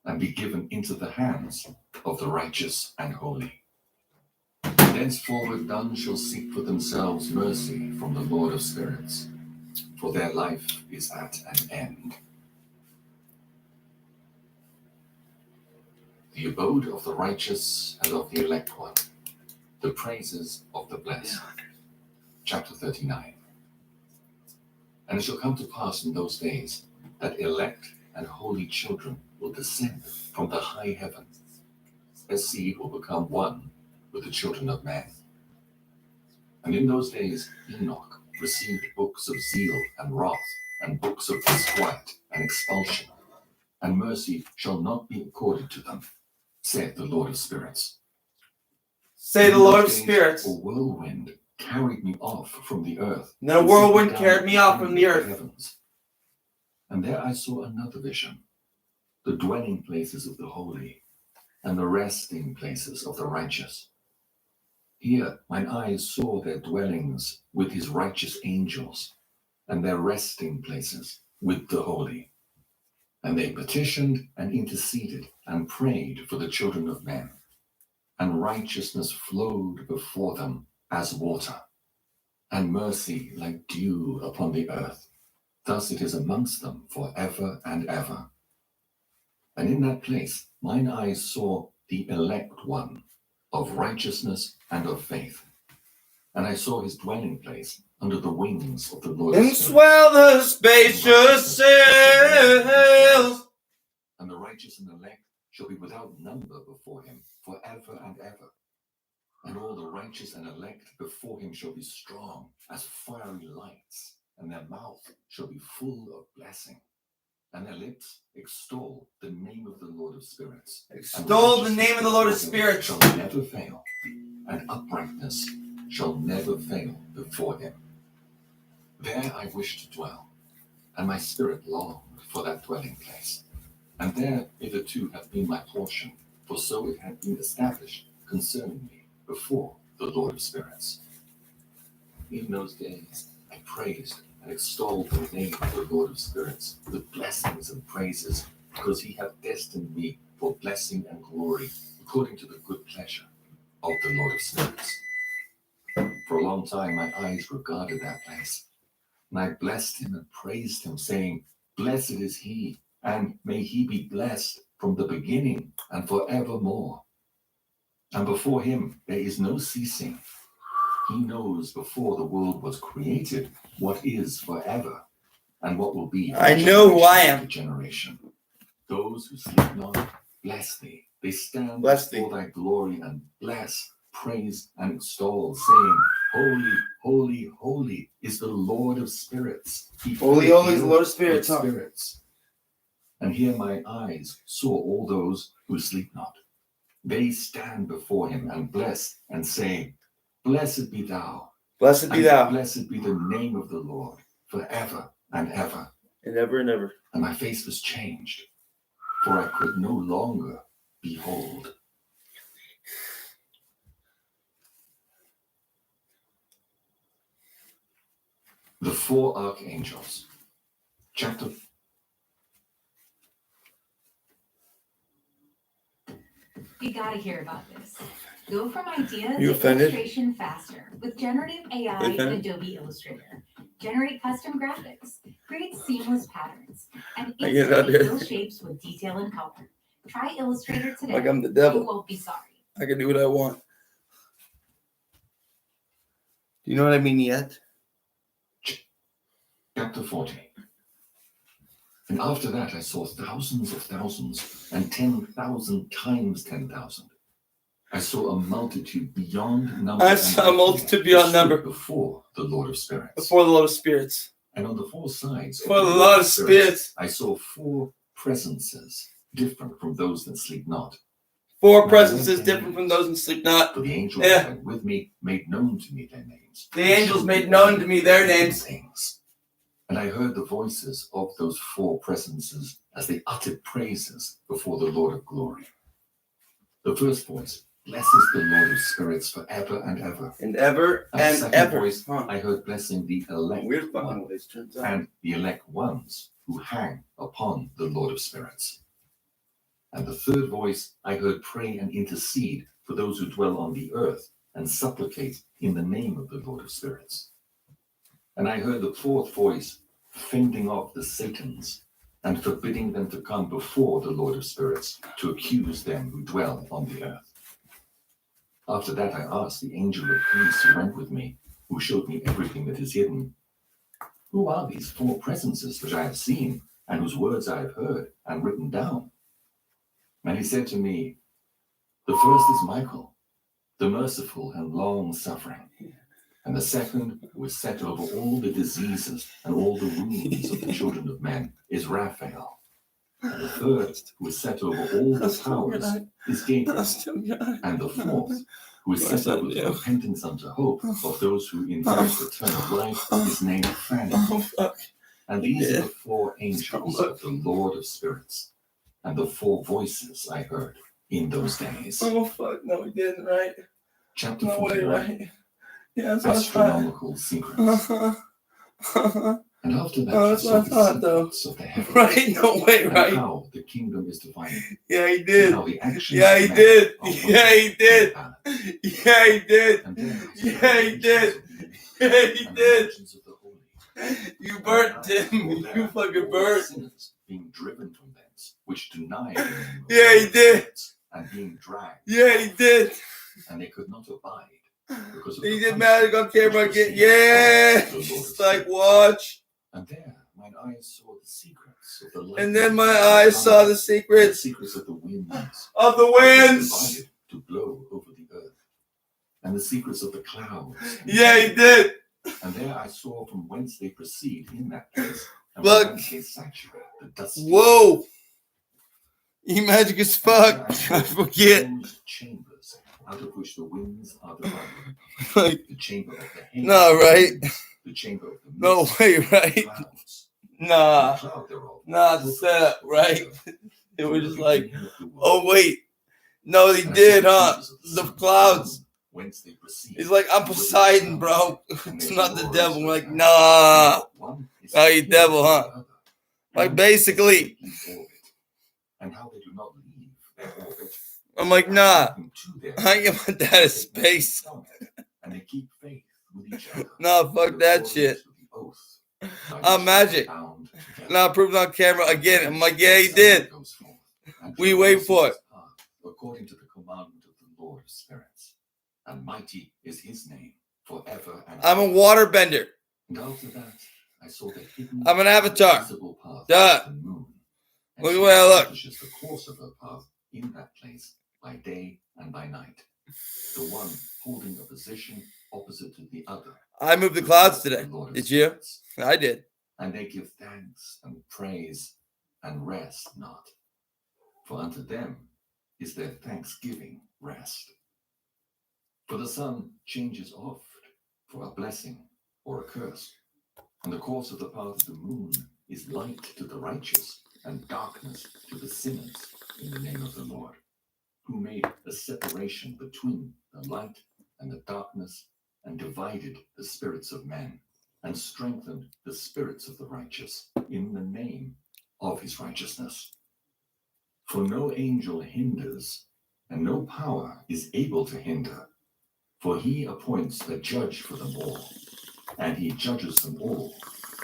and be given into the hands of the righteous and holy. Thenceforward none shall seek for themselves mercy from the Lord of spirits, for their life is at an end. The abode of the righteous and of the elect one, the praises of the blessed. Chapter 39. And it shall come to pass in those days that elect and holy children will descend from the high heaven. Their seed will become one with the children of man. And in those days Enoch received books of zeal and wrath, and books of disquiet and expulsion, and mercy shall not be accorded to them, saith the Lord of spirits. Say the Lord of spirits. A whirlwind carried me off from the earth. And then a whirlwind carried me off from the earth. Heavens. And there I saw another vision, the dwelling places of the holy, and the resting places of the righteous. Here mine eyes saw their dwellings with his righteous angels, and their resting places with the holy. And they petitioned and interceded and prayed for the children of men. And righteousness flowed before them as water, and mercy like dew upon the earth. Thus it is amongst them for ever and ever. And in that place mine eyes saw the elect one, of righteousness and of faith. And I saw his dwelling place under the wings of the Lord. And swell the spacious sails. And the righteous and elect shall be without number before him forever and ever. And all the righteous and elect before him shall be strong as fiery lights, and their mouth shall be full of blessing. And their lips extol the name of the Lord of spirits. Extol the name of the Lord of spirits. Shall never fail, and uprightness shall never fail before him. There I wish to dwell, and my spirit longed for that dwelling place. And there hitherto hath been my portion, for so it had been established concerning me before the Lord of spirits. In those days I praised and extolled the name of the Lord of spirits with blessings and praises, because he hath destined me for blessing and glory, according to the good pleasure of the Lord of spirits. For a long time my eyes regarded that place, and I blessed him and praised him, saying, Blessed is he, and may he be blessed from the beginning and forevermore. And before him there is no ceasing. He knows before the world was created what is forever, and what will be. I know who I am. Generation. Those who sleep not, bless thee. They stand before thy glory and bless, praise, and extol, saying, Holy, holy, holy is the Lord of spirits. Holy, holy is the Lord of spirits. Spirits. And here my eyes saw all those who sleep not. They stand before him and bless and say, Blessed be thou. Blessed be thou. Blessed be the name of the Lord forever and ever. And ever and ever. And my face was changed, for I could no longer behold. The four archangels. Chapter. You gotta hear about this. Go from idea You to offended? illustration faster with generative AI and Adobe Illustrator. Generate custom graphics, create seamless patterns, and I get it out instantly there. fill shapes with detail and color. Try Illustrator today. Like I'm the devil. You won't be sorry. I can do what I want. Do you know what I mean yet? Chapter 40. And after that I saw thousands of thousands, and 10,000 times 10,000. I saw a multitude beyond number. I saw a multitude beyond number. Before the Lord of spirits. Before the Lord of spirits. And on the four sides For the Lord of spirits. I saw four presences, different from those that sleep not. Four presences different from those that sleep not. For the angels that went with me made known to me their names. The angels made known to me their names. Things. And I heard the voices of those four presences as they uttered praises before the Lord of glory. The first voice blesses the Lord of spirits forever and ever. And ever And the and second ever. voice I heard blessing the elect Weird fucking one, ways, turns out. and the elect ones who hang upon the Lord of spirits. And the third voice I heard pray and intercede for those who dwell on the earth and supplicate in the name of the Lord of spirits. And I heard the fourth voice fending off the Satans and forbidding them to come before the Lord of spirits to accuse them who dwell on the earth. After that I asked the angel of peace who went with me, who showed me everything that is hidden, who are these four presences which I have seen and whose words I have heard and written down? And he said to me, the first is Michael, the merciful and long-suffering. And the second, who is set over all the diseases and all the wounds of the children of men, is Raphael. And the third, who is set over all the powers, is Gabriel. And the fourth, who is set over the repentance unto hope of those who inherit eternal life, is named Phaneton. And these are the four angels of the Lord of spirits, and the four voices I heard in those days. Oh fuck, no he didn't, right? Chapter No 49. way, right? Yeah, that's what Astronomical secrets. And after that, that's what I thought, though. Of the heavens, right? No way, and right? how the kingdom is divided. Yeah, he did. How the actions Yeah, of he men did. are Yeah, he did. Yeah, he did. Yeah, he did. Yeah, he did. You burnt him. You fucking burnt. Sinners being driven from thence, which deny. Yeah, he did. And being dragged. Yeah, he did. And they could not abide. Because of He the did magic on camera again. Yeah. It's like, watch. And there, mine eyes saw the secrets of the light. And then my eyes saw the secrets. The secrets of the winds. Of the winds. To blow over the earth. And the secrets of the clouds. Yeah, he did. And there I saw from whence they proceed in that place. And look. from whence they saturate the dusty. Whoa. You magic as fuck. I forget. Chambers out of which the winds are divided. Like, the chamber of the haze. No, right? The chamber of the mist. No way, right? Clouds. Nah. The cloud thereof. Nah, the setup, right? It was just like, oh wait. No, they did, huh? The clouds. Whence they proceed. He's like, I'm Poseidon, bro. It's not the devil. We're like, nah. Oh, you devil, huh? Like, basically. And how they do not leave their orbit. I'm like, nah. I get my dad in space. And they keep faith with each other. No, fuck that shit. I'm magic. Now prove it on camera again. I'm like, yeah, he did. We wait for it. According to the commandment of the Lord of spirits. And mighty is his name forever and I'm a waterbender. And after that, I saw the hidden I'm an avatar. visible path Duh. of the moon. Look at where I look. Establishes the course of her path in that place by day and by night. The one holding a position opposite to the other. I moved the clouds today. Did you? I did. And they give thanks and praise and rest not. For unto them is their thanksgiving rest. For the sun changes oft for a blessing or a curse. And the course of the path of the moon is light to the righteous and darkness to the sinners in the name of the Lord, who made a separation between the light and the darkness and divided the spirits of men and strengthened the spirits of the righteous in the name of his righteousness. For no angel hinders, and no power is able to hinder, for he appoints a judge for them all, and he judges them all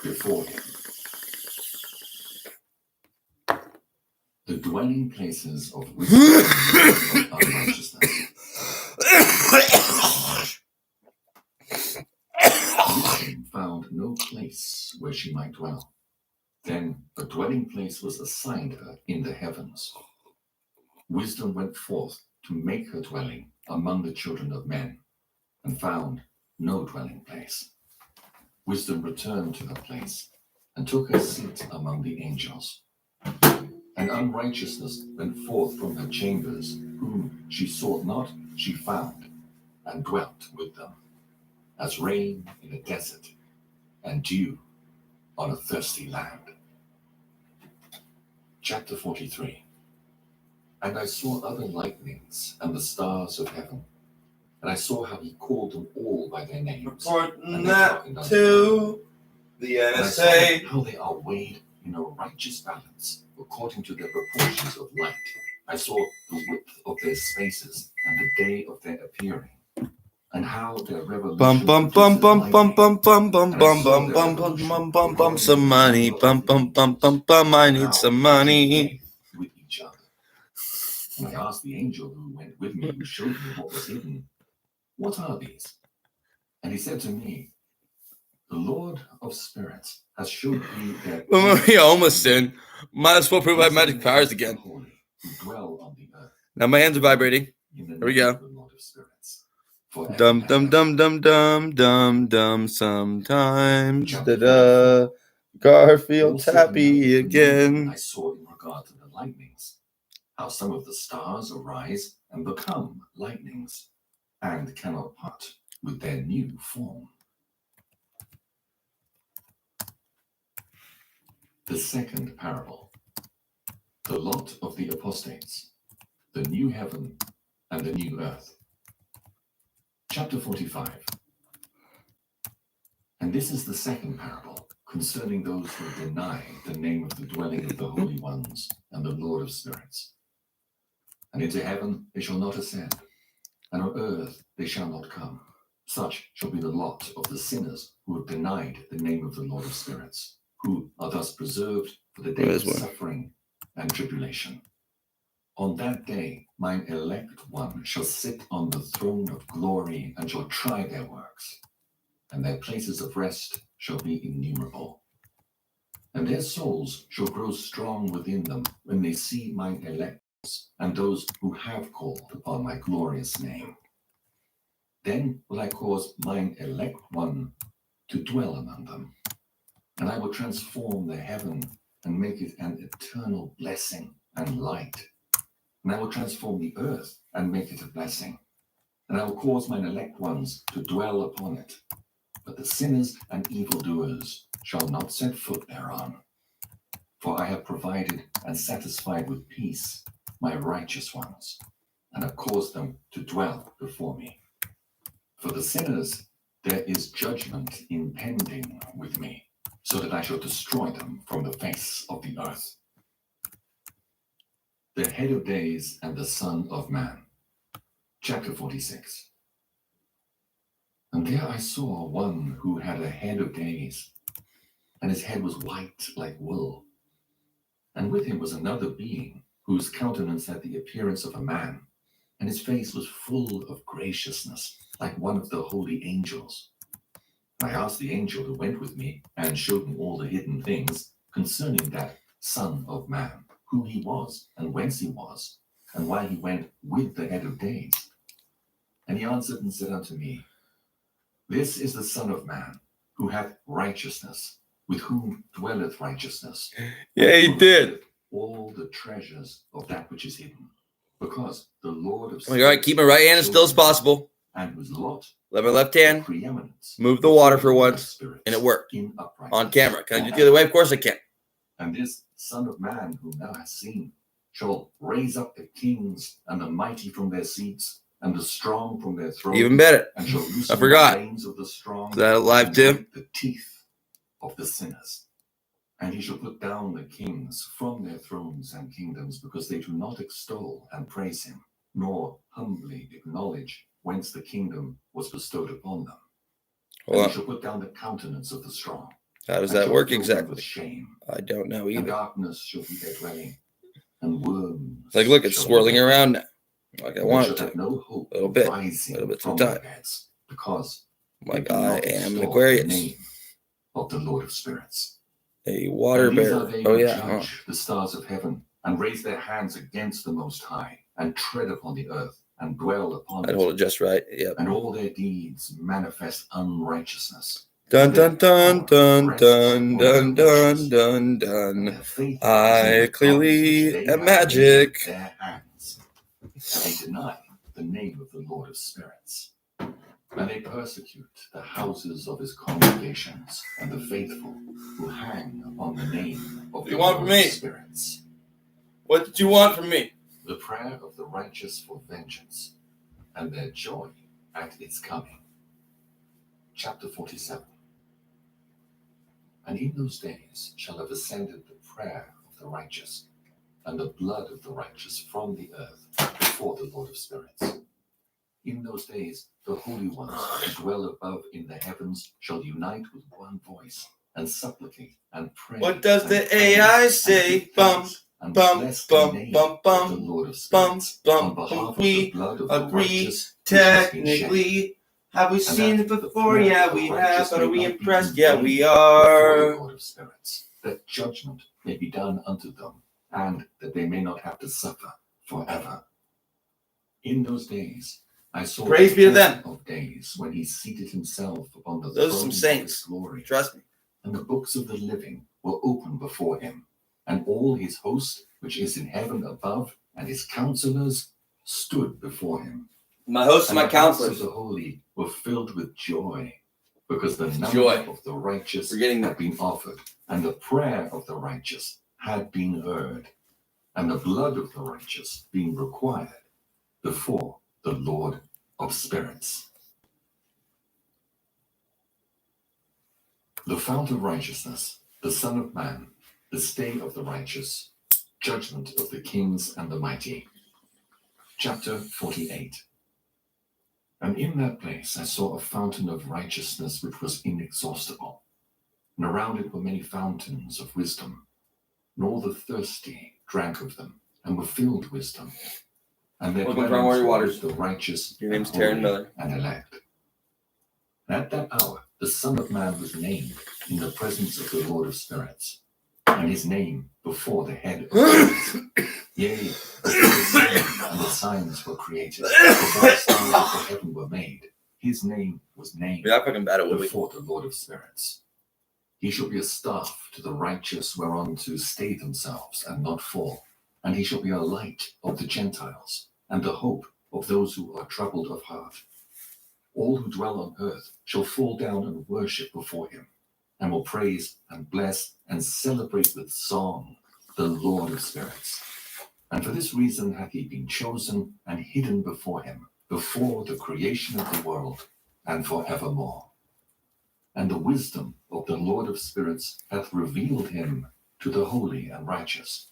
before him. The dwelling places of wisdom and of unrighteousness. Wisdom found no place where she might dwell. Then a dwelling place was assigned her in the heavens. Wisdom went forth to make her dwelling among the children of men, and found no dwelling place. Wisdom returned to her place, and took her seat among the angels. And unrighteousness went forth from her chambers, whom she sought not, she found, and dwelt with them, as rain in a desert, and dew on a thirsty land. Chapter 43. And I saw other lightnings and the stars of heaven. And I saw how he called them all by their names. Reporting that to the And I saw NSA. how they are weighed in a righteous balance according to their proportions of light. I saw the width of their spaces and the day of their appearing, and how their revolution. Bum bum bum bum bum bum bum bum bum bum bum bum bum bum bum some money. Bum bum bum bum bum. I need some money. With each other. And I asked the angel who went with me, who showed me what was hidden, "What are these?" And he said to me, "The Lord of Spirits has showed me that." Yeah, almost in. Might as well prove I have magic powers again. Who dwell on the earth. Now my hands are vibrating. Here we go. Dum dum dum dum dum dum dum. Sometimes da Garfield Tappy again. I saw in regard to the lightnings, how some of the stars arise and become lightnings, and cannot part with their new form. The second parable, the lot of the apostates, the new heaven and the new earth. Chapter 45. And this is the second parable concerning those who deny the name of the dwelling of the holy ones and the Lord of spirits. And into heaven they shall not ascend, and on earth they shall not come. Such shall be the lot of the sinners who have denied the name of the Lord of spirits, who are thus preserved for the day of suffering and tribulation. On that day mine elect one shall sit on the throne of glory and shall try their works, and their places of rest shall be innumerable. And their souls shall grow strong within them when they see mine elect and those who have called upon my glorious name. Then will I cause mine elect one to dwell among them, and I will transform the heaven and make it an eternal blessing and light. And I will transform the earth and make it a blessing, and I will cause mine elect ones to dwell upon it. But the sinners and evildoers shall not set foot thereon. For I have provided and satisfied with peace my righteous ones, and have caused them to dwell before me. For the sinners there is judgment impending with me, so that I shall destroy them from the face of the earth. The head of days and the Son of Man. Chapter 46. And there I saw one who had a head of days, and his head was white like wool. And with him was another being, whose countenance had the appearance of a man, and his face was full of graciousness, like one of the holy angels. And I asked the angel who went with me, and showed me all the hidden things concerning that Son of Man, who he was, and whence he was, and why he went with the head of days. And he answered and said unto me, This is the Son of Man, who hath righteousness, with whom dwelleth righteousness. Yeah, he did. All the treasures of that which is hidden, because the Lord of all right, keep my right hand as still as possible. And whose lot, let my left hand move the water for once, and it worked on camera. Can I do it the other way? Of course I can. And this Son of Man, whom thou hast seen, shall raise up the kings and the mighty from their seats, and the strong from their thrones. Even better. And shall loosen I forgot. the reins of the strong. Is that live too? The teeth of the sinners. And he shall put down the kings from their thrones and kingdoms, because they do not extol and praise him, nor humbly acknowledge whence the kingdom was bestowed upon them. And he shall put down the countenance of the strong. How does that work exactly? Shame. I don't know either. And darkness shall be their dwelling, and worms. Like, look, it's swirling around now. Like I want it to. No hope a little bit some time. Because like I am an Aquarius. Of the Lord of Spirits. A water bearer. Oh yeah. Judge the stars of heaven, and raise their hands against the Most High, and tread upon the earth, and dwell upon it. I'd hold it just right. Yep. And all their deeds manifest unrighteousness. Dun dun dun dun dun dun dun dun dun. I clearly am magic. Their hands. They deny the name of the Lord of Spirits. And they persecute the houses of his congregations, and the faithful who hang upon the name of the Lord of Spirits. What did you want from me? the prayer of the righteous for vengeance, and their joy at its coming. Chapter 47. And in those days shall have ascended the prayer of the righteous, and the blood of the righteous from the earth before the Lord of spirits. In those days the holy ones who dwell above in the heavens shall unite with one voice, and supplicate and pray. What does the AI say? Bum, bum, bum, bum, bum, bum, bum, bum. We agree technically. Have we seen it before? Yeah, we have. But are we impressed? Yeah, we are. Lord of spirits, that judgment may be done unto them, and that they may not have to suffer forever. In those days I saw praise be to them of days when he seated himself upon the those throne some saints. of glory. Trust me. And the books of the living were opened before him, and all his host which is in heaven above, and his counselors stood before him. My hosts and my counselors of the holy were filled with joy, because the number of the righteous had been offered, and the prayer of the righteous had been heard, and the blood of the righteous being required before the Lord of spirits. The fount of righteousness, the Son of Man, the stay of the righteous, judgment of the kings and the mighty. Chapter 48. And in that place I saw a fountain of righteousness which was inexhaustible, and around it were many fountains of wisdom, and all the thirsty drank of them, and were filled with wisdom. And their dwellings were the righteous. Your name's Taran Miller. And elect. And at that hour the Son of Man was named in the presence of the Lord of spirits, and his name before the head of spirits. Yea, the sun and the signs were created, before the stars of the heaven were made. His name was named before the Lord of spirits. He shall be a staff to the righteous whereon to stay themselves and not fall. And he shall be a light of the Gentiles, and the hope of those who are troubled of heart. All who dwell on earth shall fall down and worship before him, and will praise and bless and celebrate with song the Lord of spirits. And for this reason hath he been chosen and hidden before him, before the creation of the world, and forevermore. And the wisdom of the Lord of spirits hath revealed him to the holy and righteous.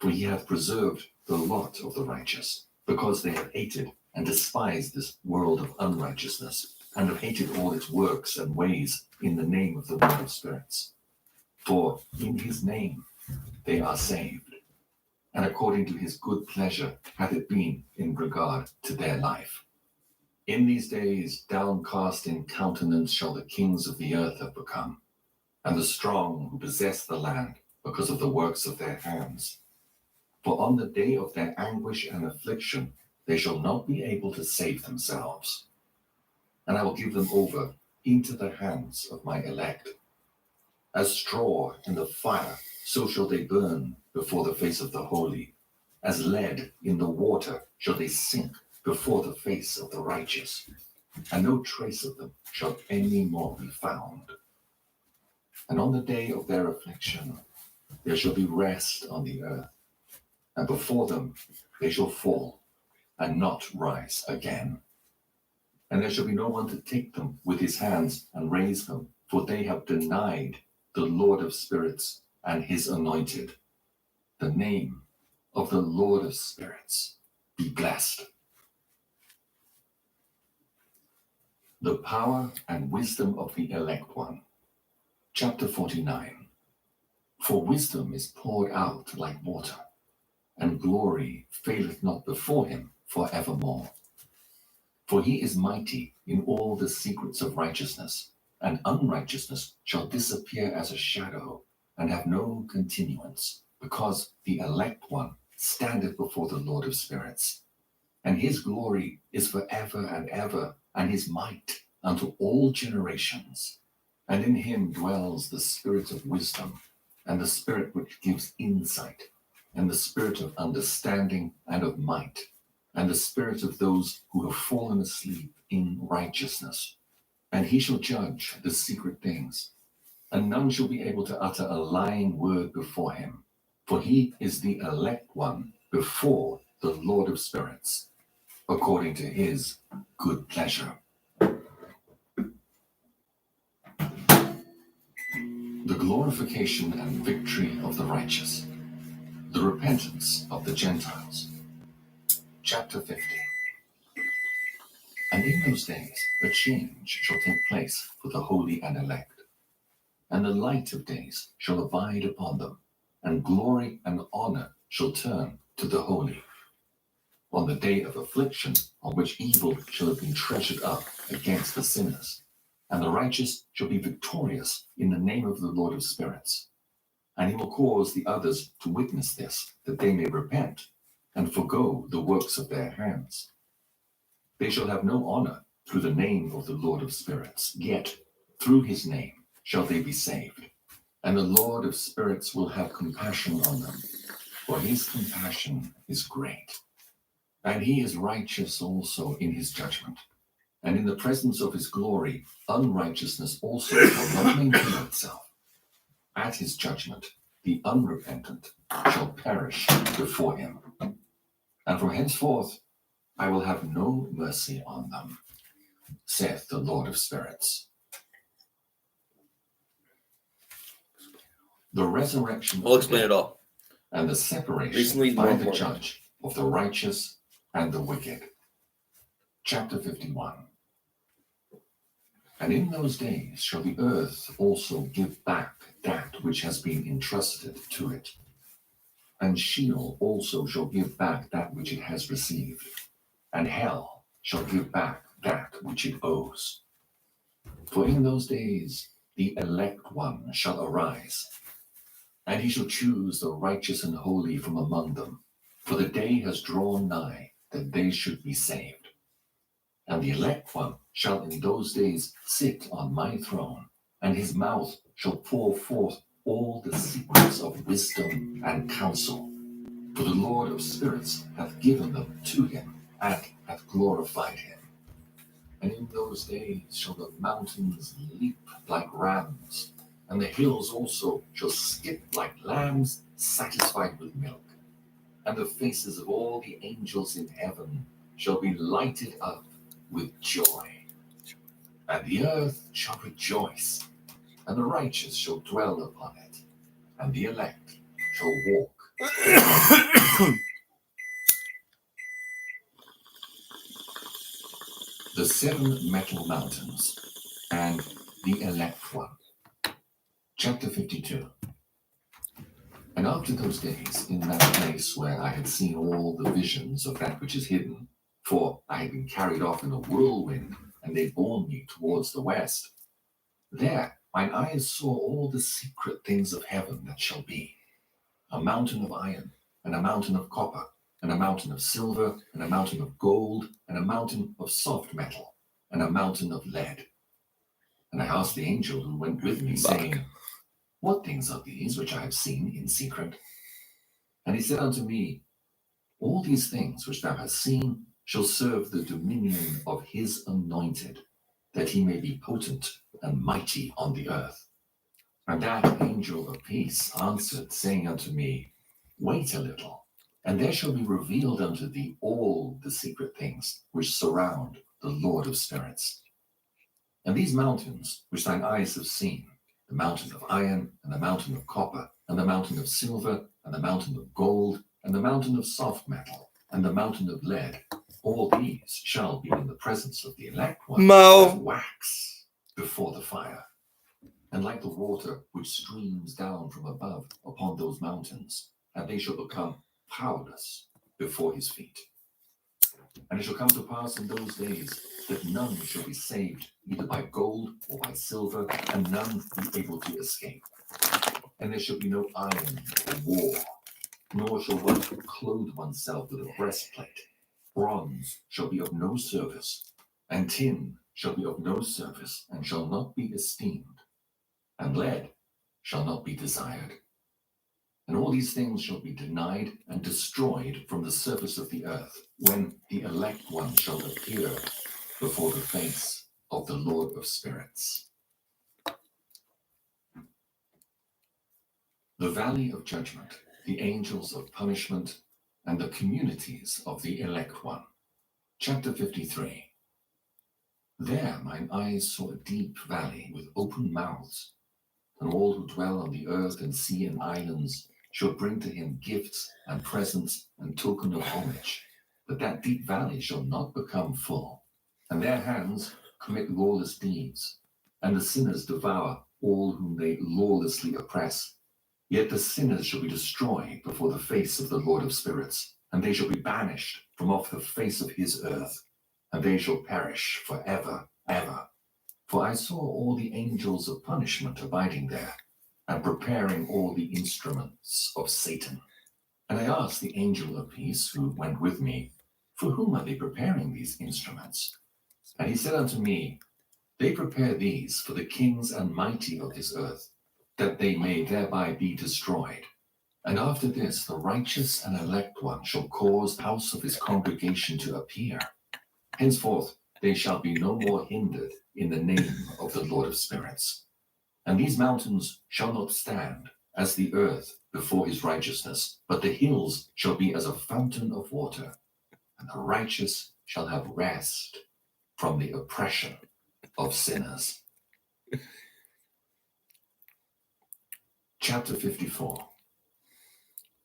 For he hath preserved the lot of the righteous, because they have hated and despised this world of unrighteousness, and have hated all its works and ways in the name of the Lord of spirits. For in his name they are saved, and according to his good pleasure hath it been in regard to their life. In these days downcast in countenance shall the kings of the earth have become, and the strong who possess the land because of the works of their hands. For on the day of their anguish and affliction they shall not be able to save themselves. And I will give them over into the hands of my elect. As straw in the fire, so shall they burn before the face of the holy. As lead in the water shall they sink before the face of the righteous. And no trace of them shall any more be found. And on the day of their affliction there shall be rest on the earth. And before them they shall fall, and not rise again. And there shall be no one to take them with his hands and raise them, for they have denied the Lord of spirits and his anointed. The name of the Lord of spirits be blessed. The power and wisdom of the elect one. Chapter 49. For wisdom is poured out like water, and glory faileth not before him forevermore. For he is mighty in all the secrets of righteousness, and unrighteousness shall disappear as a shadow, and have no continuance, because the elect one standeth before the Lord of spirits. And his glory is forever and ever, and his might unto all generations. And in him dwells the spirit of wisdom, and the spirit which gives insight, and the spirit of understanding and of might, and the spirit of those who have fallen asleep in righteousness. And he shall judge the secret things, and none shall be able to utter a lying word before him. For he is the elect one before the Lord of spirits, according to his good pleasure. The glorification and victory of the righteous, the repentance of the Gentiles. Chapter 50. And in those days a change shall take place for the holy and elect, and the light of days shall abide upon them, and glory and honor shall turn to the holy. On the day of affliction, on which evil shall have been treasured up against the sinners, and the righteous shall be victorious in the name of the Lord of spirits. And he will cause the others to witness this, that they may repent, and forgo the works of their hands. They shall have no honor through the name of the Lord of spirits, yet through his name shall they be saved. And the Lord of spirits will have compassion on them, for his compassion is great. And he is righteous also in his judgment. And in the presence of his glory, unrighteousness also shall not maintain itself. At his judgment, the unrepentant shall perish before him. And from henceforth I will have no mercy on them, saith the Lord of spirits. The resurrection. We'll explain it all. And the separation Recently, by more the important. judge of the righteous and the wicked. Chapter 51. And in those days shall the earth also give back that which has been entrusted to it. And Sheol also shall give back that which it has received. And hell shall give back that which it owes. For in those days the elect one shall arise, and he shall choose the righteous and holy from among them. For the day has drawn nigh that they should be saved. And the elect one shall in those days sit on my throne, and his mouth shall pour forth all the secrets of wisdom and counsel. For the Lord of spirits hath given them to him, and hath glorified him. And in those days shall the mountains leap like rams, and the hills also shall skip like lambs satisfied with milk. And the faces of all the angels in heaven shall be lighted up with joy. And the earth shall rejoice, and the righteous shall dwell upon it, and the elect shall walk. The seven metal mountains and the elect one. Chapter 52. And after those days, in that place where I had seen all the visions of that which is hidden, for I had been carried off in a whirlwind, and they bore me towards the west, there mine eyes saw all the secret things of heaven that shall be, a mountain of iron, and a mountain of copper, and a mountain of silver, and a mountain of gold, and a mountain of soft metal, and a mountain of lead. And I asked the angel who went with me, saying, What things are these which I have seen in secret? And he said unto me, All these things which thou hast seen shall serve the dominion of his anointed, that he may be potent and mighty on the earth. And that angel of peace answered, saying unto me, Wait a little, and there shall be revealed unto thee all the secret things which surround the Lord of spirits. And these mountains which thine eyes have seen, the mountain of iron, and the mountain of copper, and the mountain of silver, and the mountain of gold, and the mountain of soft metal, and the mountain of lead, all these shall be in the presence of the elect one as wax before the fire. And like the water which streams down from above upon those mountains, and they shall become powerless before his feet. And it shall come to pass in those days that none shall be saved either by gold or by silver, and none be able to escape. And there shall be no iron or war, nor shall one clothe oneself with a breastplate. Bronze shall be of no service, and tin shall be of no service, and shall not be esteemed, and lead shall not be desired. And all these things shall be denied and destroyed from the surface of the earth, when the elect one shall appear before the face of the Lord of spirits. The valley of judgment, the angels of punishment, and the communities of the elect one. Chapter 53. There mine eyes saw a deep valley with open mouths, and all who dwell on the earth and sea and islands shall bring to him gifts and presents and token of homage, but that deep valley shall not become full, and their hands commit lawless deeds, and the sinners devour all whom they lawlessly oppress. Yet the sinners shall be destroyed before the face of the Lord of spirits, and they shall be banished from off the face of his earth, and they shall perish forever, ever. For I saw all the angels of punishment abiding there, and preparing all the instruments of Satan. And I asked the angel of peace who went with me, for whom are they preparing these instruments? And he said unto me, they prepare these for the kings and mighty of this earth, that they may thereby be destroyed. And after this the righteous and elect one shall cause the house of his congregation to appear. Henceforth they shall be no more hindered in the name of the Lord of spirits. And these mountains shall not stand as the earth before his righteousness, but the hills shall be as a fountain of water, and the righteous shall have rest from the oppression of sinners. Chapter 54.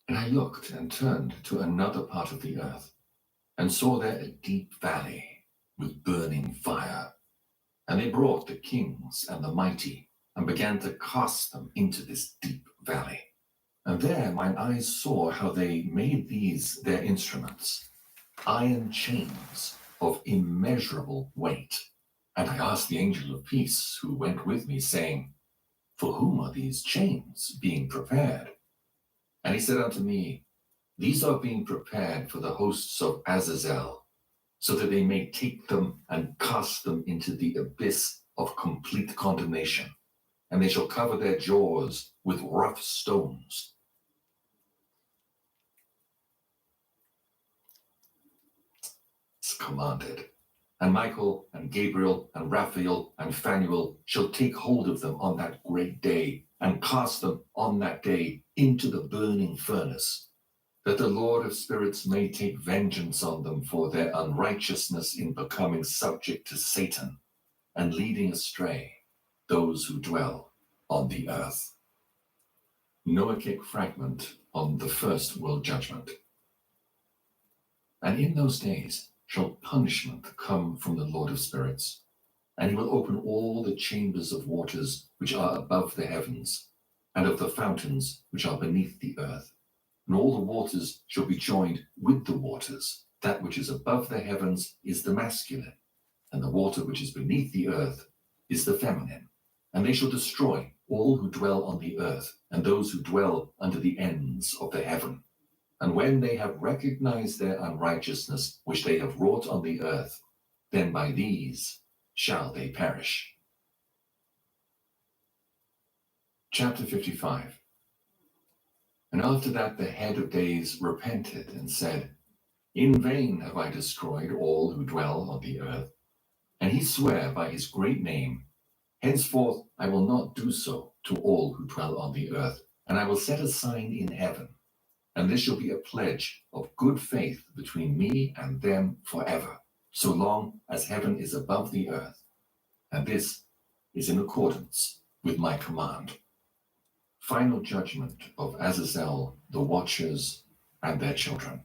And I looked and turned to another part of the earth, and saw there a deep valley with burning fire. And they brought the kings and the mighty, and began to cast them into this deep valley. And there mine eyes saw how they made these their instruments, iron chains of immeasurable weight. And I asked the angel of peace who went with me, saying, for whom are these chains being prepared? And he said unto me, these are being prepared for the hosts of Azazel, so that they may take them and cast them into the abyss of complete condemnation, and they shall cover their jaws with rough stones. It's commanded. And Michael and Gabriel and Raphael and Phanuel shall take hold of them on that great day, and cast them on that day into the burning furnace, that the Lord of spirits may take vengeance on them for their unrighteousness in becoming subject to Satan, and leading astray those who dwell on the earth. Noachic fragment on the first world judgment. And in those days shall punishment come from the Lord of spirits, and he will open all the chambers of waters which are above the heavens, and of the fountains which are beneath the earth. And all the waters shall be joined with the waters. That which is above the heavens is the masculine, and the water which is beneath the earth is the feminine. And they shall destroy all who dwell on the earth, and those who dwell under the ends of the heaven. And when they have recognized their unrighteousness which they have wrought on the earth, then by these shall they perish. Chapter 55. And after that the head of days repented and said, in vain have I destroyed all who dwell on the earth. And he sware by his great name, henceforth I will not do so to all who dwell on the earth, and I will set a sign in heaven, and this shall be a pledge of good faith between me and them forever, so long as heaven is above the earth. And this is in accordance with my command. Final judgment of Azazel, the watchers, and their children.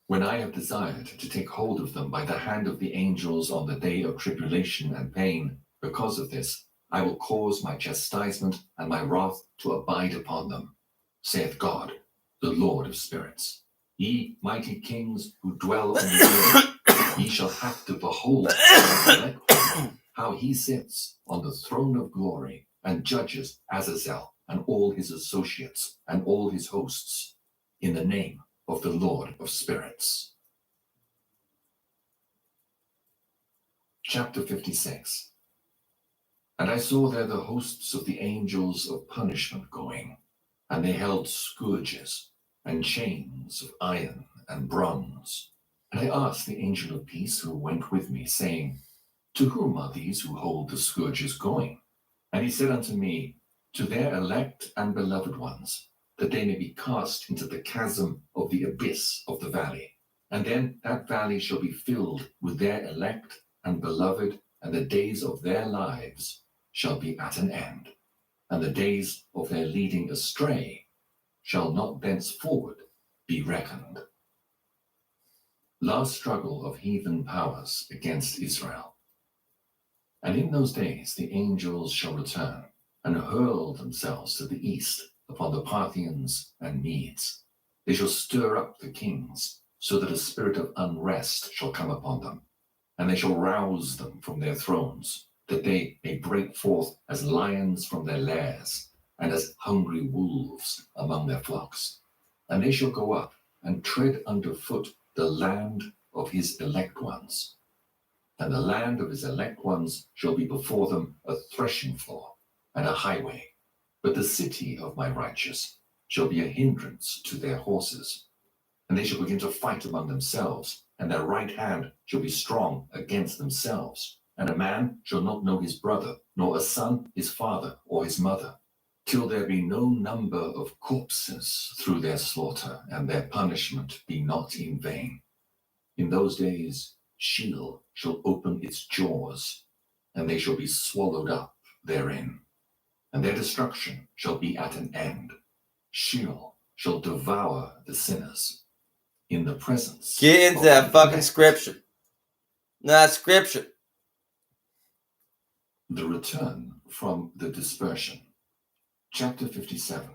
When I have desired to take hold of them by the hand of the angels on the day of tribulation and pain, because of this, I will cause my chastisement and my wrath to abide upon them, saith God, the Lord of spirits. Ye mighty kings who dwell on the earth, ye shall have to behold how he sits on the throne of glory and judges Azazel and all his associates and all his hosts in the name of the Lord of spirits. Chapter 56. And I saw there the hosts of the angels of punishment going, and they held scourges and chains of iron and bronze. And I asked the angel of peace who went with me, saying, to whom are these who hold the scourges going? And he said unto me, to their elect and beloved ones, that they may be cast into the chasm of the abyss of the valley. And then that valley shall be filled with their elect and beloved, and the days of their lives shall be at an end. And the days of their leading astray shall not thenceforward be reckoned. Last struggle of heathen powers against Israel. And in those days the angels shall return and hurl themselves to the east upon the Parthians and Medes. They shall stir up the kings, so that a spirit of unrest shall come upon them, and they shall rouse them from their thrones, that they may break forth as lions from their lairs, and as hungry wolves among their flocks. And they shall go up and tread underfoot the land of his elect ones. And the land of his elect ones shall be before them a threshing floor and a highway. But the city of my righteous shall be a hindrance to their horses. And they shall begin to fight among themselves, and their right hand shall be strong against themselves. And a man shall not know his brother, nor a son his father or his mother, till there be no number of corpses through their slaughter, and their punishment be not in vain. In those days Sheol shall open its jaws, and they shall be swallowed up therein. And their destruction shall be at an end. Sheol shall devour the sinners in the presence. Get into that fucking scripture. Not scripture. The return from the dispersion. Chapter 57.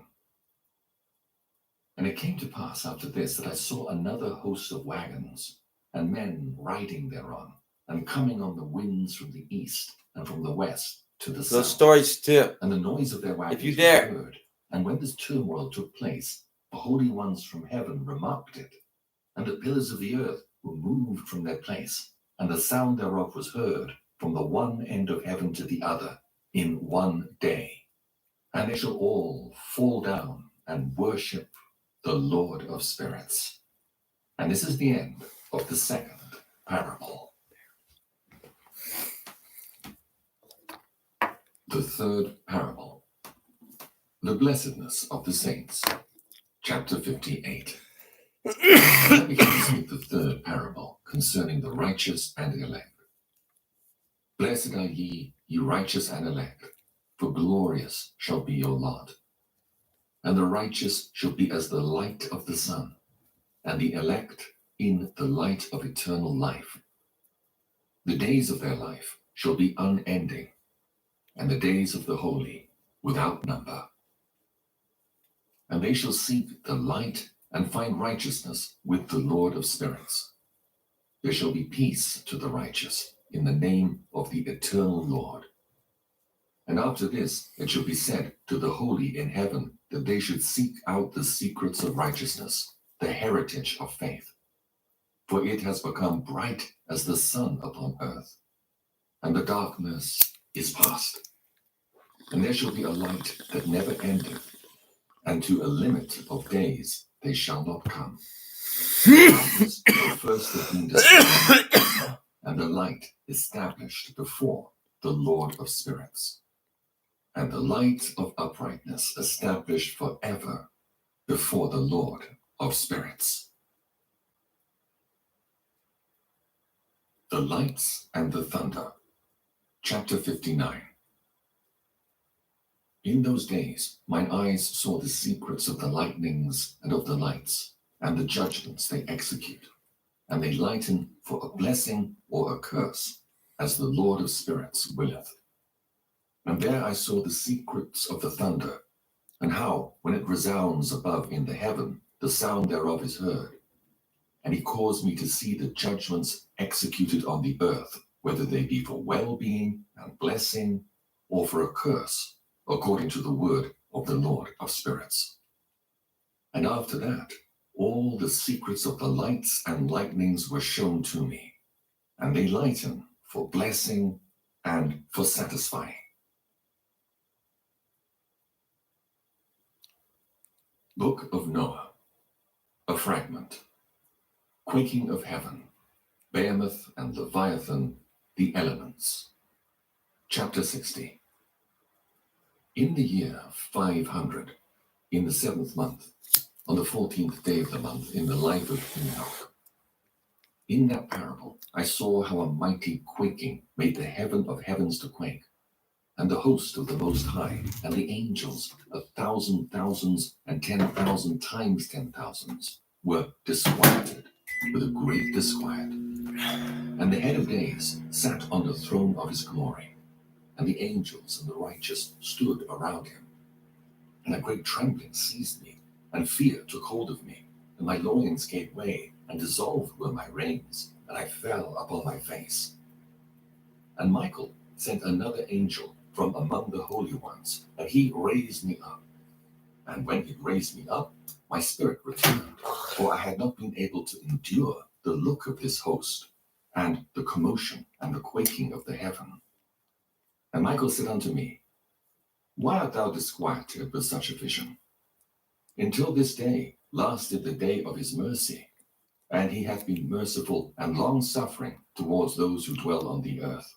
And it came to pass after this that I saw another host of wagons, and men riding thereon, and coming on the winds from the east and from the west to the south. Those stories too. And the noise of their wagons if you dare. was heard. And when this turmoil took place, the holy ones from heaven remarked it. And the pillars of the earth were moved from their place, and the sound thereof was heard from the one end of heaven to the other in one day. And they shall all fall down and worship the Lord of spirits. And this is the end of the second parable. The third parable. The blessedness of the saints. Chapter 58. I begin to speak the third parable concerning the righteous and elect. Blessed are ye, righteous and elect, for glorious shall be your lot. And the righteous shall be as the light of the sun, and the elect in the light of eternal life. The days of their life shall be unending, and the days of the holy without number. And they shall seek the light and find righteousness with the Lord of spirits. There shall be peace to the righteous in the name of the eternal Lord. And after this it shall be said to the holy in heaven that they should seek out the secrets of righteousness, the heritage of faith. For it has become bright as the sun upon earth, and the darkness is past. And there shall be a light that never endeth, and to a limit of days they shall not come. The darkness shall first have been dispelled, and the light established before the Lord of spirits. And the light of uprightness established forever before the Lord of spirits. The lights and the thunder. Chapter 59. In those days mine eyes saw the secrets of the lightnings and of the lights, and the judgments they execute, and they lighten for a blessing or a curse, as the Lord of spirits willeth. And there I saw the secrets of the thunder, and how, when it resounds above in the heaven, the sound thereof is heard. And he caused me to see the judgments executed on the earth, whether they be for well-being and blessing, or for a curse, according to the word of the Lord of spirits. And after that, all the secrets of the lights and lightnings were shown to me, and they lighten for blessing and for satisfying. Book of Noah, a fragment. Quaking of heaven, Behemoth and Leviathan, the elements. Chapter 60. In the year 500, In the 7th month, on the 14th day of the month, in the life of Enoch. In that parable, I saw how a mighty quaking made the heaven of heavens to quake, and the host of the Most High, and the angels, 1,000 thousands and 10,000 times 10,000s, were disquieted with a great disquiet. And the head of days sat on the throne of his glory, and the angels and the righteous stood around him. And a great trembling seized me, and fear took hold of me, and my loins gave way, and dissolved were my reins, and I fell upon my face. And Michael sent another angel from among the holy ones, and he raised me up. And when he raised me up, my spirit returned, for I had not been able to endure the look of this host, and the commotion and the quaking of the heaven. And Michael said unto me, Why art thou disquieted with such a vision? Until this day lasted the day of his mercy, and he hath been merciful and long-suffering towards those who dwell on the earth.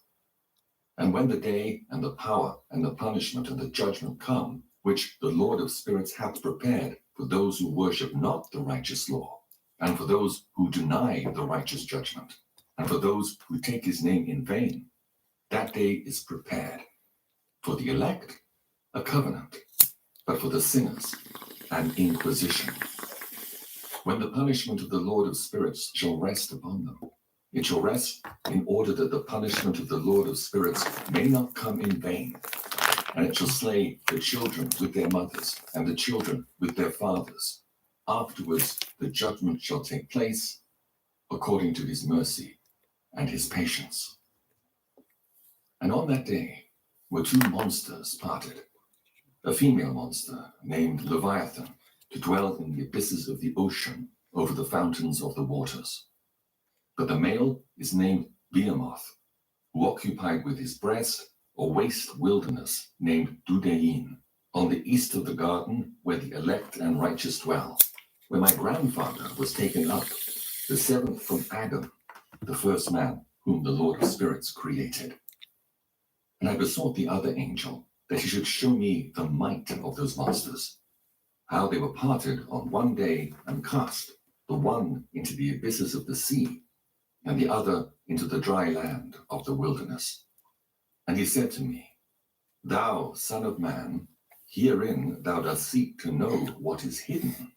And when the day and the power and the punishment and the judgment come, which the Lord of spirits hath prepared for those who worship not the righteous law, and for those who deny the righteous judgment, and for those who take his name in vain, that day is prepared. For the elect, a covenant, but for the sinners, an inquisition. When the punishment of the Lord of spirits shall rest upon them, it shall rest in order that the punishment of the Lord of spirits may not come in vain. And it shall slay the children with their mothers, and the children with their fathers. Afterwards the judgment shall take place according to his mercy and his patience. And on that day were 2 monsters parted, a female monster named Leviathan, to dwell in the abysses of the ocean over the fountains of the waters. But the male is named Behemoth, who occupied with his breast a waste wilderness named Dudain, on the east of the garden where the elect and righteous dwell, where my grandfather was taken up, the 7th from Adam, the first man whom the Lord of spirits created. And I besought the other angel that he should show me the might of those monsters, how they were parted on one day and cast, the one into the abysses of the sea, and the other into the dry land of the wilderness. And he said to me, Thou, son of man, herein thou dost seek to know what is hidden.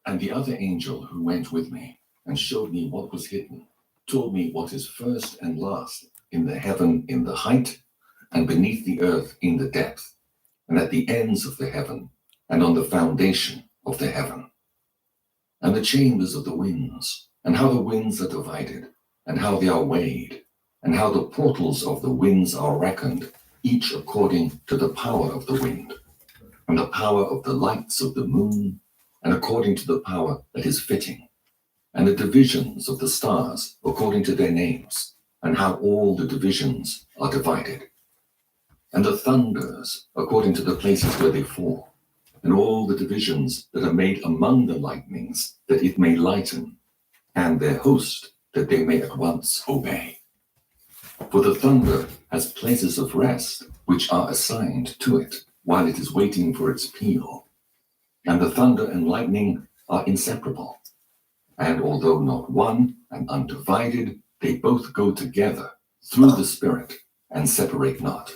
And the other angel who went with me and showed me what was hidden, told me what is first and last in the heaven in the height, and beneath the earth in the depth, and at the ends of the heaven, and on the foundation of the heaven. And the chambers of the winds, and how the winds are divided, and how they are weighed, and how the portals of the winds are reckoned, each according to the power of the wind, and the power of the lights of the moon, and according to the power that is fitting, and the divisions of the stars according to their names, and how all the divisions are divided, and the thunders according to the places where they fall, and all the divisions that are made among the lightnings, that it may lighten, and their host, that they may at once obey. For the thunder has places of rest, which are assigned to it, while it is waiting for its peal. And the thunder and lightning are inseparable. And although not one and undivided, they both go together through the Spirit, and separate not.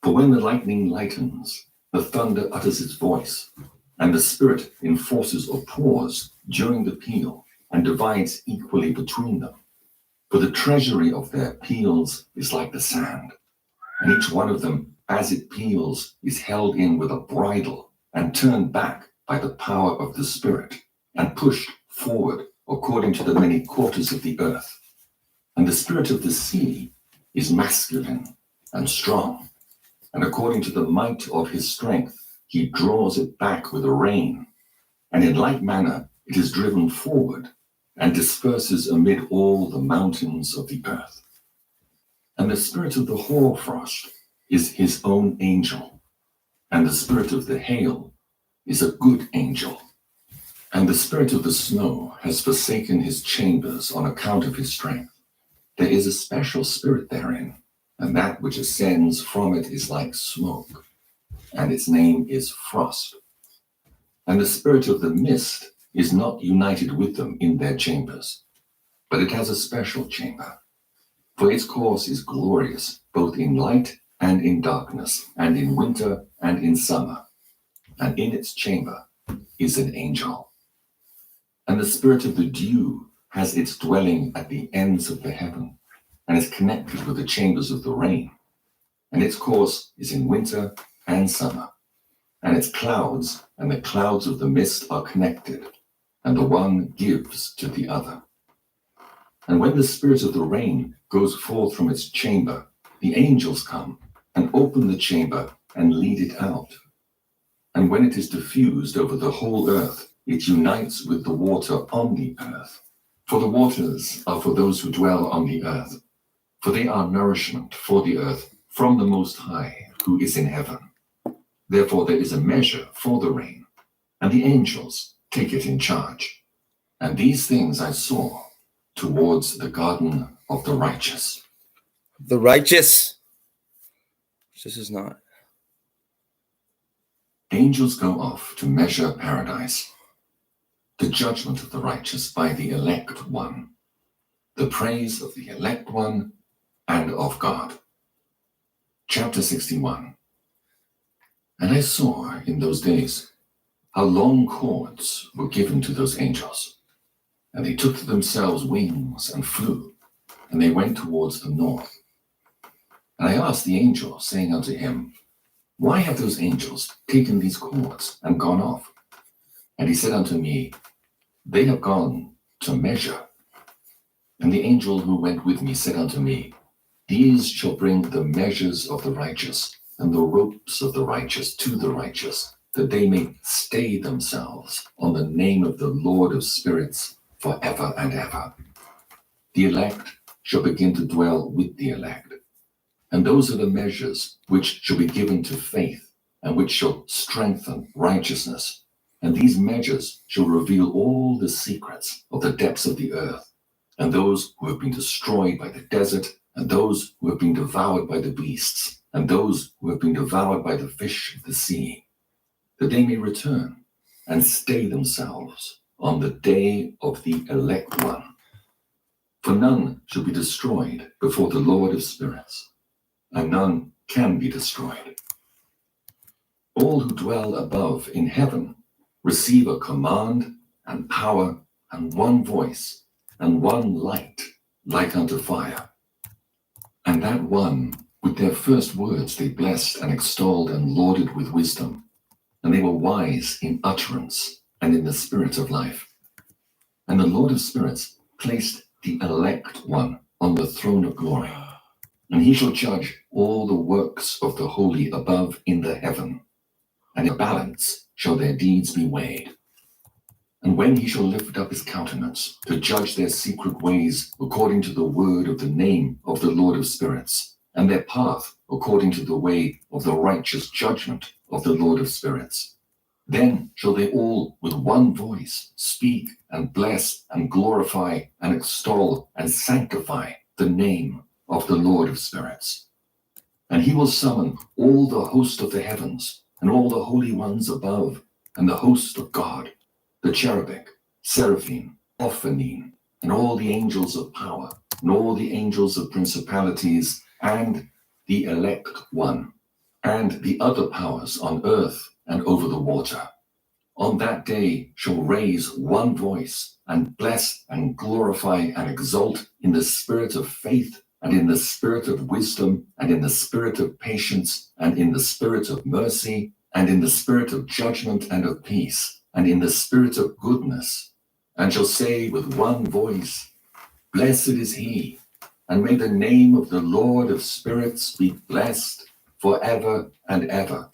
For when the lightning lightens, the thunder utters its voice, and the Spirit enforces or pours during the peal, and divides equally between them. For the treasury of their peals is like the sand, and each one of them, as it peals, is held in with a bridle, and turned back by the power of the Spirit, and pushed forward according to the many quarters of the earth. And the spirit of the sea is masculine and strong, and according to the might of his strength, he draws it back with a rein, and in like manner it is driven forward, and disperses amid all the mountains of the earth. And the spirit of the hoarfrost is his own angel, and the spirit of the hail is a good angel. And the spirit of the snow has forsaken his chambers on account of his strength. There is a special spirit therein, and that which ascends from it is like smoke, and its name is frost. And the spirit of the mist is not united with them in their chambers, but it has a special chamber. For its course is glorious, both in light and in darkness, and in winter and in summer. And in its chamber is an angel. And the spirit of the dew has its dwelling at the ends of the heaven, and is connected with the chambers of the rain. And its course is in winter and summer. And its clouds and the clouds of the mist are connected, and the one gives to the other. And when the spirit of the rain goes forth from its chamber, the angels come and open the chamber and lead it out. And when it is diffused over the whole earth, it unites with the water on the earth. For the waters are for those who dwell on the earth, for they are nourishment for the earth from the Most High, who is in heaven. Therefore there is a measure for the rain, and the angels take it in charge. And these things I saw towards the garden of the righteous. The righteous. This is not. Angels go off to measure paradise, the judgment of the righteous by the elect one, the praise of the elect one and of God. Chapter 61. And I saw in those days how long cords were given to those angels, and they took to themselves wings and flew, and they went towards the north. And I asked the angel, saying unto him, Why have those angels taken these cords and gone off? And he said unto me, They have gone to measure. And the angel who went with me said unto me, These shall bring the measures of the righteous, and the ropes of the righteous to the righteous, that they may stay themselves on the name of the Lord of spirits forever and ever. The elect shall begin to dwell with the elect. And those are the measures which shall be given to faith, and which shall strengthen righteousness. And these measures shall reveal all the secrets of the depths of the earth, and those who have been destroyed by the desert, and those who have been devoured by the beasts, and those who have been devoured by the fish of the sea, that they may return and stay themselves on the day of the elect one. For none shall be destroyed before the Lord of spirits, and none can be destroyed. All who dwell above in heaven receive a command and power and one voice and one light like unto fire. And that one, with their first words they blessed and extolled and lauded with wisdom, and they were wise in utterance and in the spirit of life. And the Lord of spirits placed the elect one on the throne of glory, and he shall judge all the works of the holy above in the heaven, and in balance shall their deeds be weighed. And when he shall lift up his countenance to judge their secret ways according to the word of the name of the Lord of spirits, and their path according to the way of the righteous judgment of the Lord of spirits, then shall they all with one voice speak and bless and glorify and extol and sanctify the name of the Lord of spirits. And he will summon all the host of the heavens, and all the holy ones above, and the host of God, the cherubic, seraphim, ophanim, and all the angels of power, and all the angels of principalities, and the elect one, and the other powers on earth and over the water. On that day shall raise one voice, and bless and glorify and exalt in the spirit of faith, and in the spirit of wisdom, and in the spirit of patience, and in the spirit of mercy, and in the spirit of judgment and of peace, and in the spirit of goodness, and shall say with one voice, Blessed is he, and may the name of the Lord of spirits be blessed forever and ever.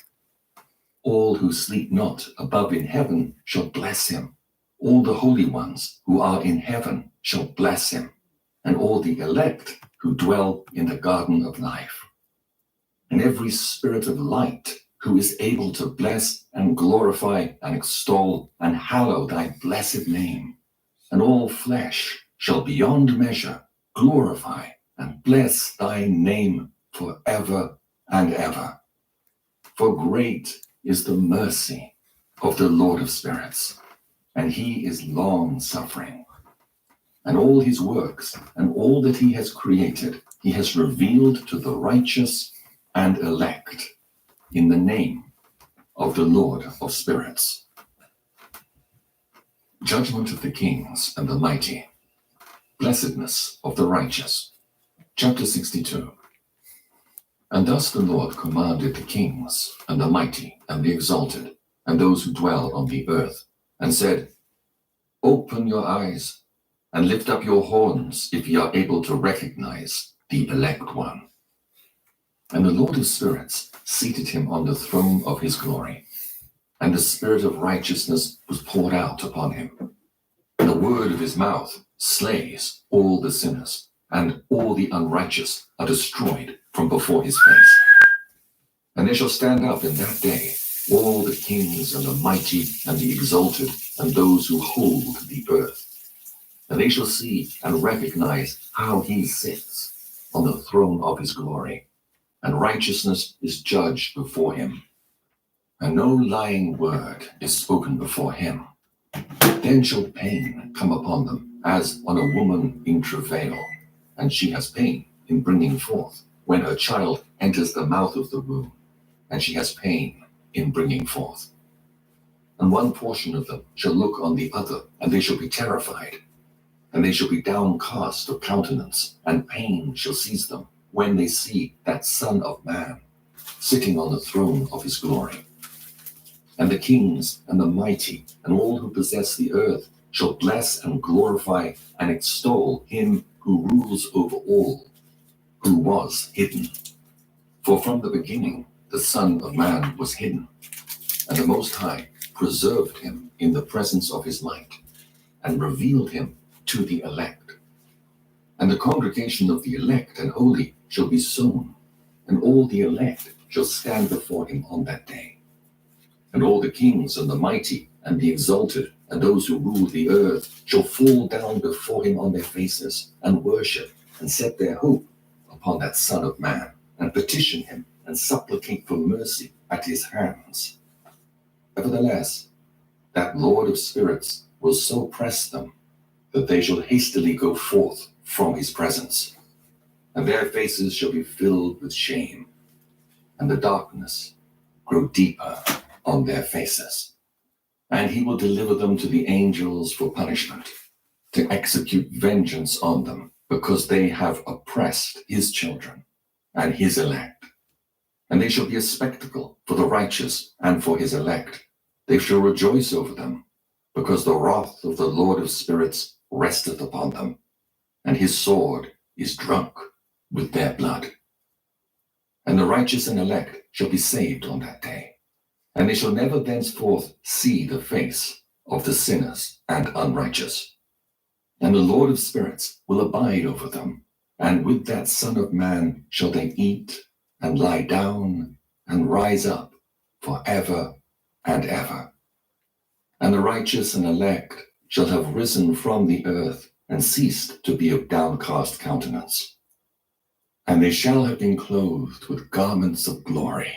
All who sleep not above in heaven shall bless him. All the holy ones who are in heaven shall bless him, and all the elect who dwell in the garden of life. And every spirit of light who is able to bless and glorify and extol and hallow thy blessed name. And all flesh shall beyond measure glorify and bless thy name forever and ever. For great is the mercy of the Lord of spirits, and he is long-suffering. And all his works and all that he has created, he has revealed to the righteous and elect in the name of the Lord of spirits. Judgment of the kings and the mighty, blessedness of the righteous. Chapter 62. And thus the Lord commanded the kings and the mighty and the exalted and those who dwell on the earth, and said, Open your eyes and lift up your horns if ye are able to recognize the elect one. And the Lord of spirits seated him on the throne of his glory, and the spirit of righteousness was poured out upon him. And the word of his mouth slays all the sinners, and all the unrighteous are destroyed from before his face. And they shall stand up in that day, all the kings and the mighty and the exalted, and those who hold the earth. And they shall see and recognize how he sits on the throne of his glory, and righteousness is judged before him, and no lying word is spoken before him. Then shall pain come upon them, as on a woman in travail, and she has pain in bringing forth, when her child enters the mouth of the womb, and she has pain in bringing forth. And one portion of them shall look on the other, and they shall be terrified, and they shall be downcast of countenance, and pain shall seize them when they see that Son of Man sitting on the throne of his glory. And the kings and the mighty and all who possess the earth shall bless and glorify and extol him who rules over all, who was hidden. For from the beginning the Son of Man was hidden, and the Most High preserved him in the presence of his might, and revealed him to the elect. And the congregation of the elect and holy shall be sown, and all the elect shall stand before him on that day. And all the kings and the mighty and the exalted and those who rule the earth shall fall down before him on their faces, and worship and set their hope upon that Son of Man, and petition him and supplicate for mercy at his hands. Nevertheless, that Lord of spirits will so press them that they shall hastily go forth from his presence, and their faces shall be filled with shame, and the darkness grow deeper on their faces. And he will deliver them to the angels for punishment, to execute vengeance on them, because they have oppressed his children and his elect. And they shall be a spectacle for the righteous and for his elect. They shall rejoice over them, because the wrath of the Lord of spirits resteth upon them, and his sword is drunk with their blood. And the righteous and elect shall be saved on that day, and they shall never thenceforth see the face of the sinners and unrighteous. And the Lord of spirits will abide over them, and with that Son of Man shall they eat and lie down and rise up forever and ever. And the righteous and elect shall have risen from the earth, and ceased to be of downcast countenance. And they shall have been clothed with garments of glory.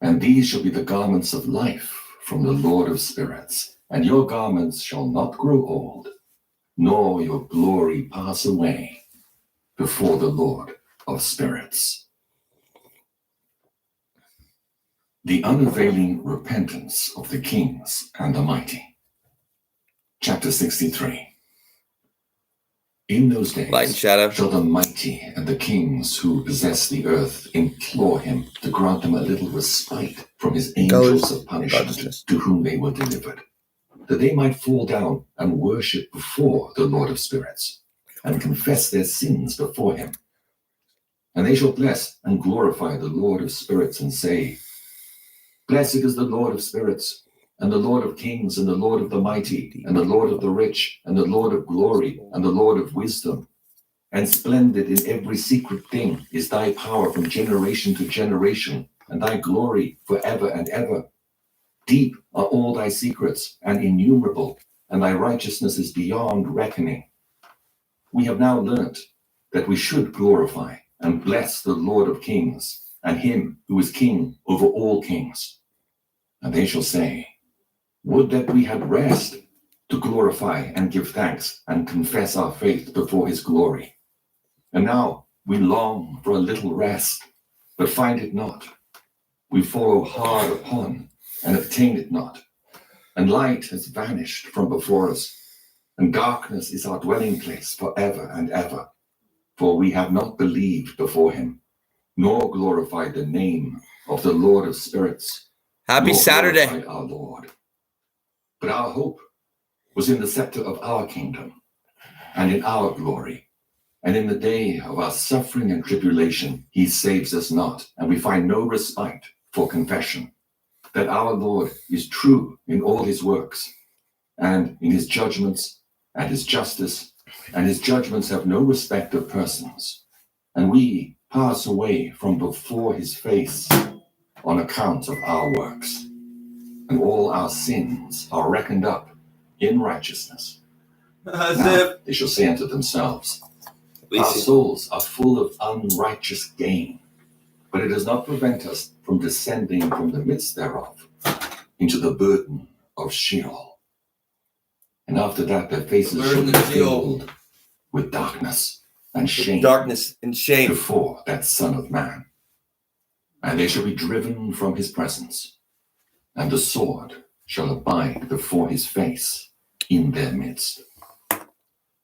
And these shall be the garments of life from the Lord of spirits. And your garments shall not grow old, nor your glory pass away before the Lord of spirits. The unavailing repentance of the kings and the mighty. Chapter 63. In those days Light and shadow. Shall the mighty and the kings who possess the earth implore him to grant them a little respite from his angels of punishment to whom they were delivered, that they might fall down and worship before the Lord of spirits, and confess their sins before him. And they shall bless and glorify the Lord of spirits, and say, Blessed is the Lord of spirits, and the Lord of kings, and the Lord of the mighty, and the Lord of the rich, and the Lord of glory, and the Lord of wisdom. And splendid in every secret thing is thy power from generation to generation, and thy glory forever and ever. Deep are all thy secrets, and innumerable, and thy righteousness is beyond reckoning. We have now learnt that we should glorify and bless the Lord of kings, and him who is king over all kings. And they shall say, Would that we had rest to glorify and give thanks and confess our faith before his glory. And now we long for a little rest, but find it not. We follow hard upon and obtain it not. And light has vanished from before us, and darkness is our dwelling place forever and ever. For we have not believed before him, nor glorified the name of the Lord of spirits. Happy nor Saturday. glorified our Lord. But our hope was in the scepter of our kingdom, and in our glory. And in the day of our suffering and tribulation, he saves us not, and we find no respite for confession, that our Lord is true in all his works, and in his judgments and his justice, and his judgments have no respect of persons. And we pass away from before his face on account of our works, and all our sins are reckoned up in righteousness. Now, they shall say unto themselves, our souls are full of unrighteous gain, but it does not prevent us from descending from the midst thereof into the burden of Sheol. And after that, their faces shall be filled with darkness and shame. Before that Son of Man. And they shall be driven from his presence, and the sword shall abide before his face in their midst.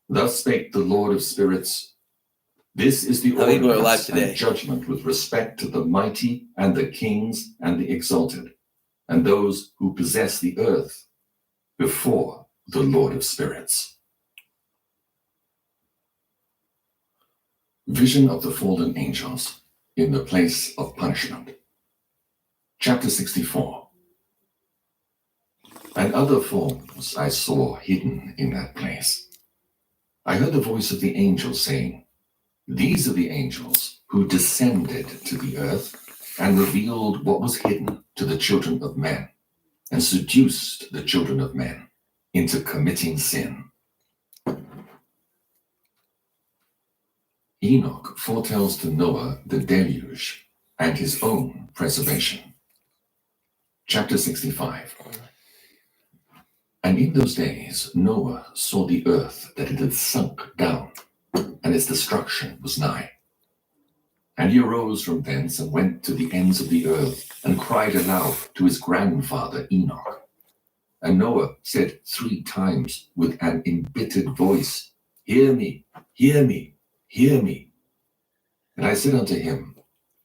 Thus spake the Lord of spirits. This is the ordinance and judgment with respect to the mighty and the kings and the exalted, and those who possess the earth before the Lord of spirits. Vision of the fallen angels in the place of punishment. Chapter 64. And other forms I saw hidden in that place. I heard the voice of the angel saying, these are the angels who descended to the earth and revealed what was hidden to the children of men, and seduced the children of men into committing sin. Enoch foretells to Noah the deluge and his own preservation. Chapter 65. And in those days Noah saw the earth that it had sunk down, and its destruction was nigh. And he arose from thence and went to the ends of the earth, and cried aloud to his grandfather Enoch. And Noah said 3 times with an embittered voice, hear me, hear me, hear me. And I said unto him,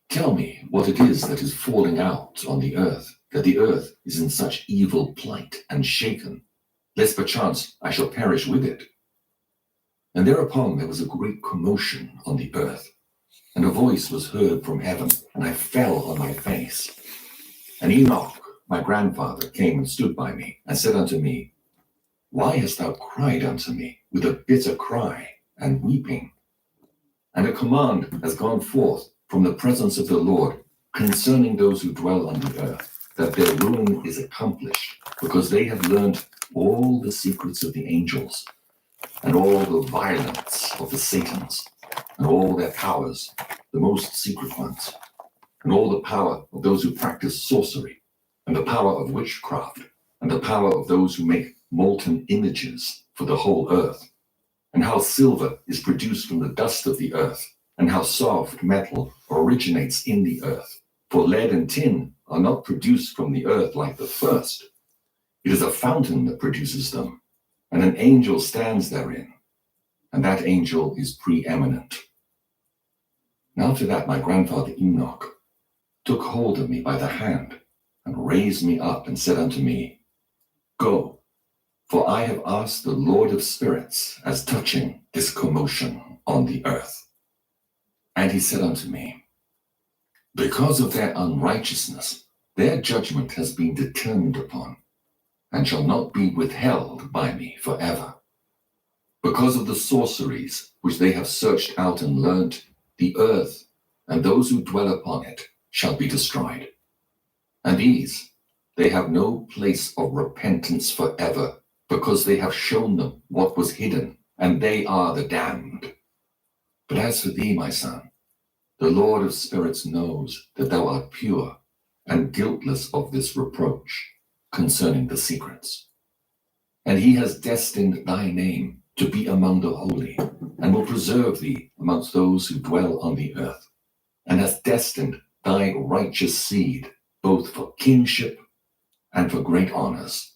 tell me what it is that is falling out on the earth, that the earth is in such evil plight and shaken, lest perchance I shall perish with it. And thereupon there was a great commotion on the earth, and a voice was heard from heaven, and I fell on my face. And Enoch, my grandfather, came and stood by me, and said unto me, why hast thou cried unto me with a bitter cry and weeping? And a command has gone forth from the presence of the Lord concerning those who dwell on the earth, that their ruin is accomplished, because they have learned all the secrets of the angels, and all the violence of the Satans, and all their powers, the most secret ones, and all the power of those who practice sorcery, and the power of witchcraft, and the power of those who make molten images for the whole earth, and how silver is produced from the dust of the earth, and how soft metal originates in the earth. For lead and tin are not produced from the earth like the first. It is a fountain that produces them, and an angel stands therein, and that angel is preeminent. Now to that my grandfather Enoch took hold of me by the hand, and raised me up, and said unto me, go, for I have asked the Lord of spirits as touching this commotion on the earth. And he said unto me, because of their unrighteousness, their judgment has been determined upon, and shall not be withheld by me forever. Because of the sorceries which they have searched out and learnt, the earth and those who dwell upon it shall be destroyed. And these, they have no place of repentance forever, because they have shown them what was hidden, and they are the damned. But as for thee, my son, the Lord of spirits knows that thou art pure and guiltless of this reproach. concerning the secrets. And he has destined thy name to be among the holy, and will preserve thee amongst those who dwell on the earth, and has destined thy righteous seed both for kingship and for great honors.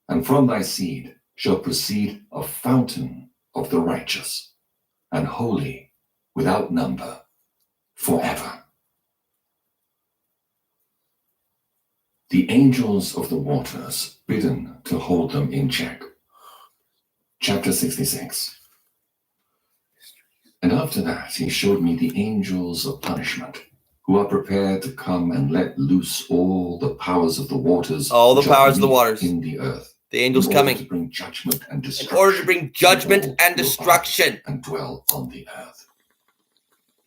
And from thy seed shall proceed a fountain of the righteous, and holy without number forever. The angels of the waters bidden to hold them in check. Chapter 66. And after that he showed me the angels of punishment, who are prepared to come and let loose all the powers of the waters. All the which are powers of the beneath waters. in the earth. The angels in order coming. To bring judgment and destruction. In order to bring judgment all and who destruction. abide and dwell on the earth.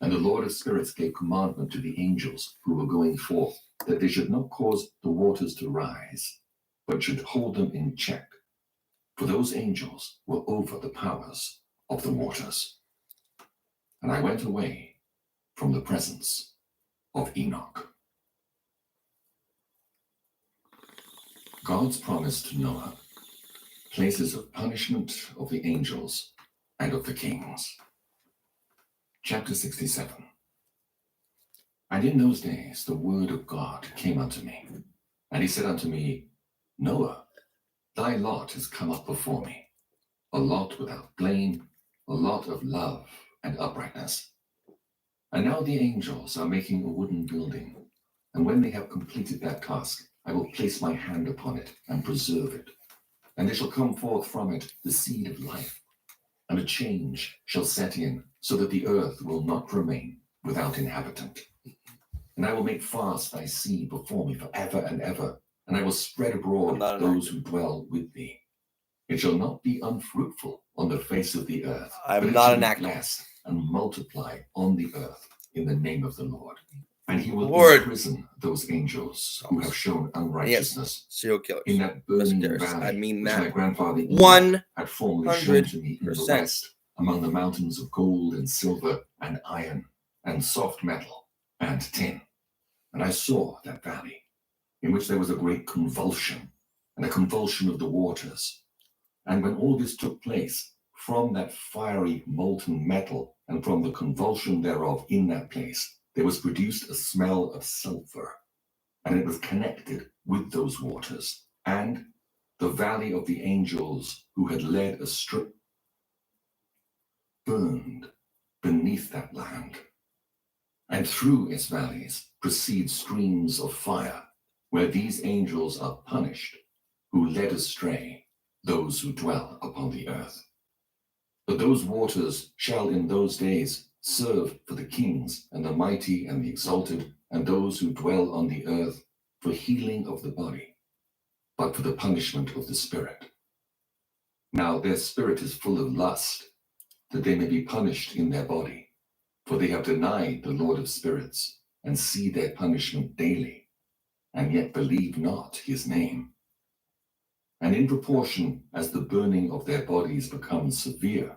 And the Lord of spirits gave commandment to the angels who were going forth, that they should not cause the waters to rise, but should hold them in check. For those angels were over the powers of the waters. And I went away from the presence of Enoch. God's promise to Noah, places of punishment of the angels and of the kings. Chapter 67. And in those days the word of God came unto me, and he said unto me, Noah, thy lot has come up before me, a lot without blame, a lot of love and uprightness. And now the angels are making a wooden building, and when they have completed that task, I will place my hand upon it and preserve it. And there shall come forth from it the seed of life, and a change shall set in, so that the earth will not remain without inhabitant. And I will make fast thy seed before me forever and ever, and I will spread abroad those who dwell with thee. It shall not be unfruitful on the face of the earth, I'm but it not shall an be actor. blessed and multiply on the earth in the name of the Lord. And he will Lord. imprison those angels who have shown unrighteousness. Serial killers. In that burning Murderers. valley, I mean which that. my grandfather Enoch had formerly shown to me in the 100%. west, among the mountains of gold and silver and iron and soft metal and tin. And I saw that valley, in which there was a great convulsion, and a convulsion of the waters. And when all this took place, from that fiery molten metal, and from the convulsion thereof in that place, there was produced a smell of sulfur, and it was connected with those waters, and the valley of the angels who had led astray burned beneath that land. And through its valleys proceed streams of fire, where these angels are punished, who led astray those who dwell upon the earth. But those waters shall in those days serve for the kings and the mighty and the exalted, and those who dwell on the earth, for healing of the body, but for the punishment of the spirit. Now their spirit is full of lust, that they may be punished in their body, for they have denied the Lord of spirits, and see their punishment daily, and yet believe not his name. And in proportion as the burning of their bodies becomes severe,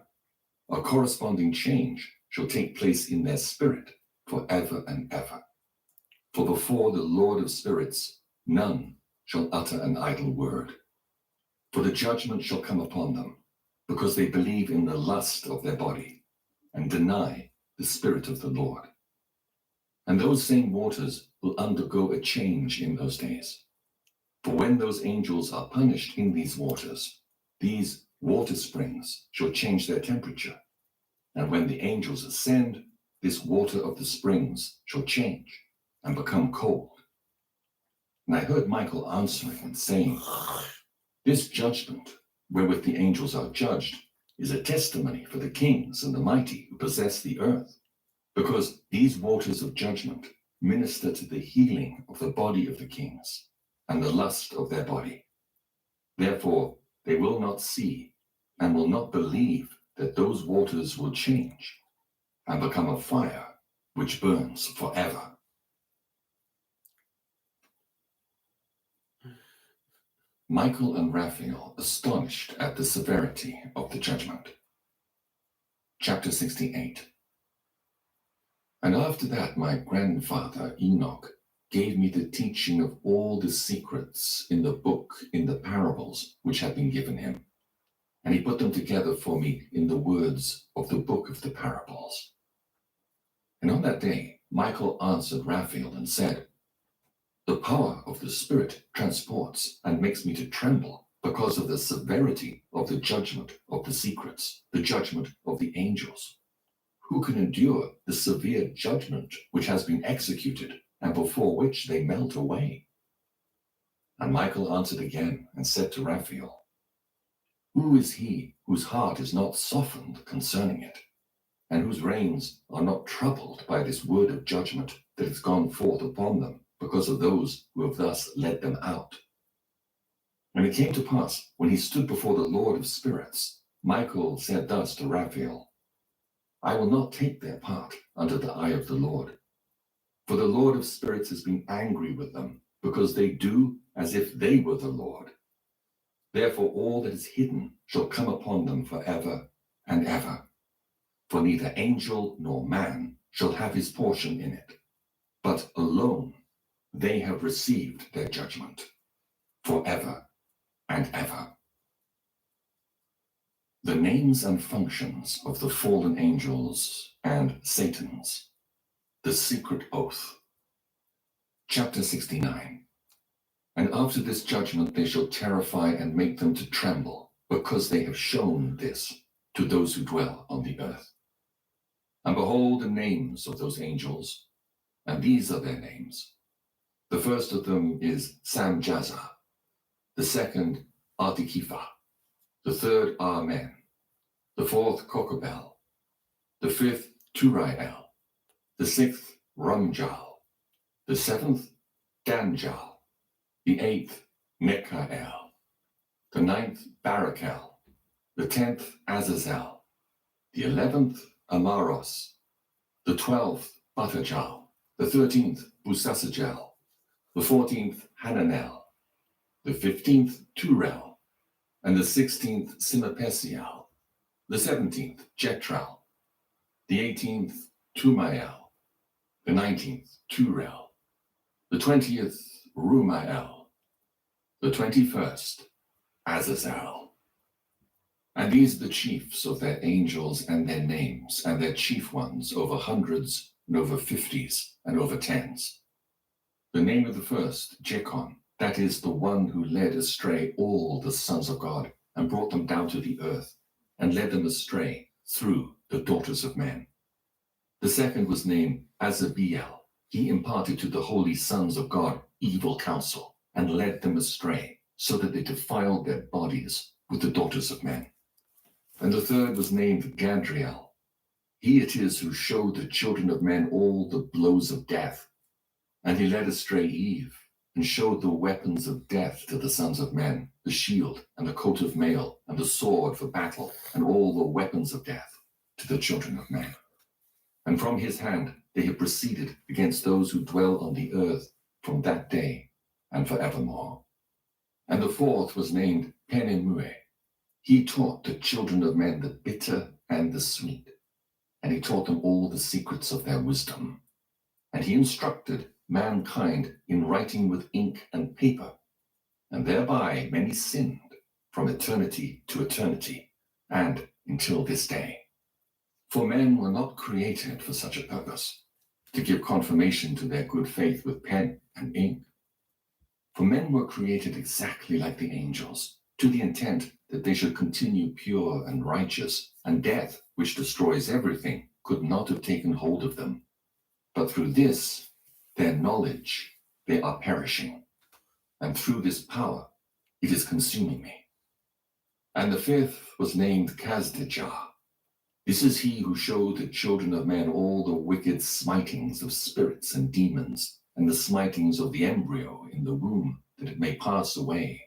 a corresponding change shall take place in their spirit forever and ever. For before the Lord of spirits none shall utter an idle word. For the judgment shall come upon them, because they believe in the lust of their body, and deny the Spirit of the Lord. And those same waters will undergo a change in those days. For when those angels are punished in these these water springs shall change their temperature. And when the angels ascend, this water of the springs shall change and become cold. And I heard Michael answering and saying, this judgment, wherewith the angels are judged, is a testimony for the kings and the mighty who possess the earth, because these waters of judgment minister to the healing of the body of the kings and the lust of their body. Therefore, they will not see and will not believe that those waters will change and become a fire which burns forever. Michael and Raphael astonished at the severity of the judgment. Chapter 68. And after that my grandfather Enoch gave me the teaching of all the secrets in the book, in the parables which had been given him. And he put them together for me in the words of the book of the parables. And on that day, Michael answered Raphael and said, the power of the Spirit transports and makes me to tremble because of the severity of the judgment of the secrets, the judgment of the angels. Who can endure the severe judgment which has been executed and before which they melt away? And Michael answered again and said to Raphael, who is he whose heart is not softened concerning it, and whose reins are not troubled by this word of judgment that has gone forth upon them because of those who have thus led them out? And it came to pass, when he stood before the Lord of spirits, Michael said thus to Raphael, I will not take their part under the eye of the Lord. For the Lord of spirits has been angry with them, because they do as if they were the Lord. Therefore all that is hidden shall come upon them forever and ever. For neither angel nor man shall have his portion in it, but alone they have received their judgment forever and ever. The names and functions of the fallen angels and Satan's. The secret oath. Chapter 69. And after this judgment they shall terrify and make them to tremble, because they have shown this to those who dwell on the earth. And behold the names of those angels, and these are their names. The first of them is Samjaza, the second Artikipha, the third Amen, the fourth Kokobel, the fifth Turiel, the sixth Rumjal, the seventh Danjal, the eighth Mekael, the ninth Barakel, the 10th Azazel, the 11th Amaros, the 12th Batajal, the 13th Busasajel, the 14th Hananel, the 15th Turel, and the 16th Simapesiel, the 17th Jetral, the 18th Tumael, the 19th Turel, the 20th Rumael, the 21st Azazel. And these are the chiefs of their angels and their names, and their chief ones over hundreds and over 50s and over 10s. The name of the first, Jekon, that is the one who led astray all the sons of God and brought them down to the earth and led them astray through the daughters of men. The second was named Azabiel. He imparted to the holy sons of God evil counsel and led them astray, so that they defiled their bodies with the daughters of men. And the third was named Gadriel. He it is who showed the children of men all the blows of death. And he led astray Eve, and showed the weapons of death to the sons of men, the shield, and the coat of mail, and the sword for battle, and all the weapons of death to the children of men. And from his hand they have proceeded against those who dwell on the earth from that day and forevermore. And the fourth was named Penemue. He taught the children of men the bitter and the sweet, and he taught them all the secrets of their wisdom. And he instructed mankind in writing with ink and paper, and thereby many sinned from eternity to eternity, and until this day. For men were not created for such a purpose, to give confirmation to their good faith with pen and ink. For men were created exactly like the angels, to the intent that they should continue pure and righteous, and death, which destroys everything, could not have taken hold of them. But through this, their knowledge, they are perishing, and through this power, it is consuming me. And the fifth was named Kazdijah. This is he who showed the children of men all the wicked smitings of spirits and demons, and the smitings of the embryo in the womb, that it may pass away,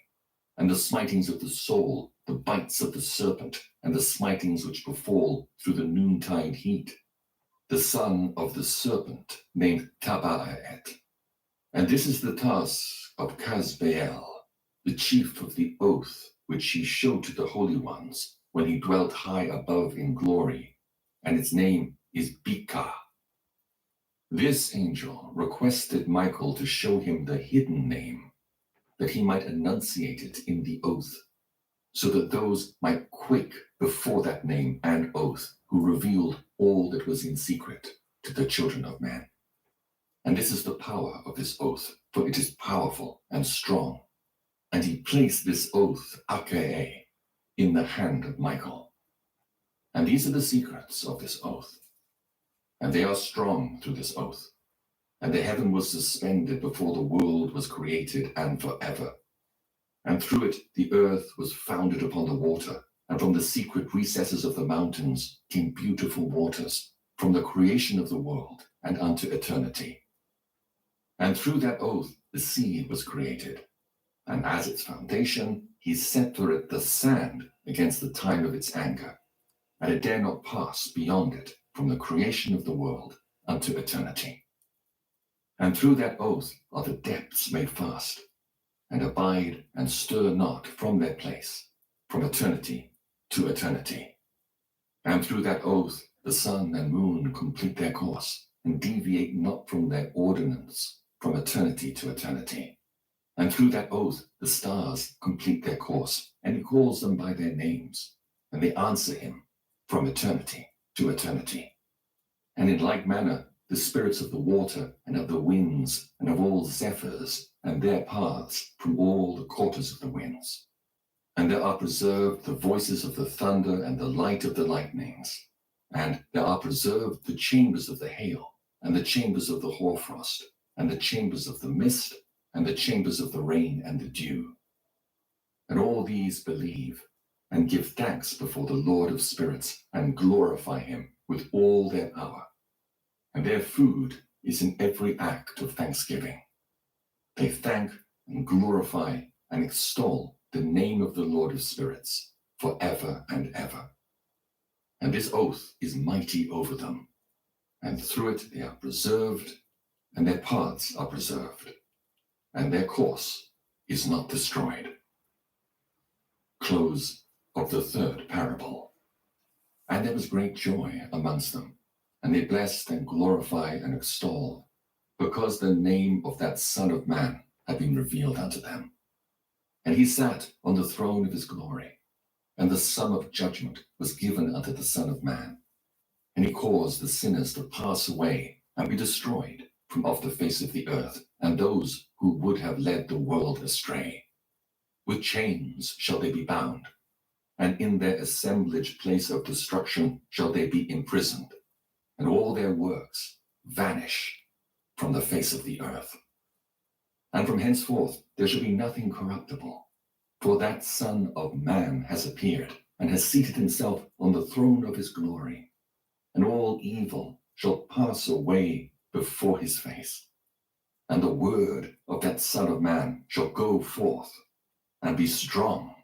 and the smitings of the soul, the bites of the serpent, and the smitings which befall through the noontide heat. The son of the serpent named Tabaet. And this is the task of Kazbeel, the chief of the oath which he showed to the holy ones when he dwelt high above in glory, and its name is Bika. This angel requested Michael to show him the hidden name, that he might enunciate it in the oath, so that those might quake before that name and oath, who revealed all that was in secret to the children of man. And this is the power of this oath, for it is powerful and strong. And he placed this oath, aka, in the hand of Michael. And these are the secrets of this oath. And they are strong through this oath. And the heaven was suspended before the world was created and forever. And through it the earth was founded upon the water, and from the secret recesses of the mountains came beautiful waters, from the creation of the world and unto eternity. And through that oath the sea was created, and as its foundation he set for it the sand against the time of its anger, and it dare not pass beyond it from the creation of the world unto eternity. And through that oath are the depths made fast, and abide and stir not from their place, from eternity to eternity. And through that oath the sun and moon complete their course, and deviate not from their ordinance, from eternity to eternity. And through that oath the stars complete their course, and he calls them by their names, and they answer him from eternity to eternity. And in like manner the spirits of the water and of the winds and of all zephyrs and their paths from all the quarters of the winds. And there are preserved the voices of the thunder and the light of the lightnings. And there are preserved the chambers of the hail, and the chambers of the hoarfrost, and the chambers of the mist, and the chambers of the rain and the dew. And all these believe, and give thanks before the Lord of spirits, and glorify him with all their power. And their food is in every act of thanksgiving. They thank and glorify and extol the name of the Lord of spirits forever and ever. And this oath is mighty over them, and through it they are preserved, and their paths are preserved, and their course is not destroyed. Close of the third parable. And there was great joy amongst them, and they blessed and glorified and extolled, because the name of that Son of Man had been revealed unto them. And he sat on the throne of his glory, and the sum of judgment was given unto the Son of Man. And he caused the sinners to pass away and be destroyed from off the face of the earth, and those who would have led the world astray. With chains shall they be bound, and in their assemblage place of destruction shall they be imprisoned, and all their works vanish from the face of the earth. And from henceforth there shall be nothing corruptible, for that Son of Man has appeared, and has seated himself on the throne of his glory, and all evil shall pass away before his face. And the word of that Son of Man shall go forth, and be strong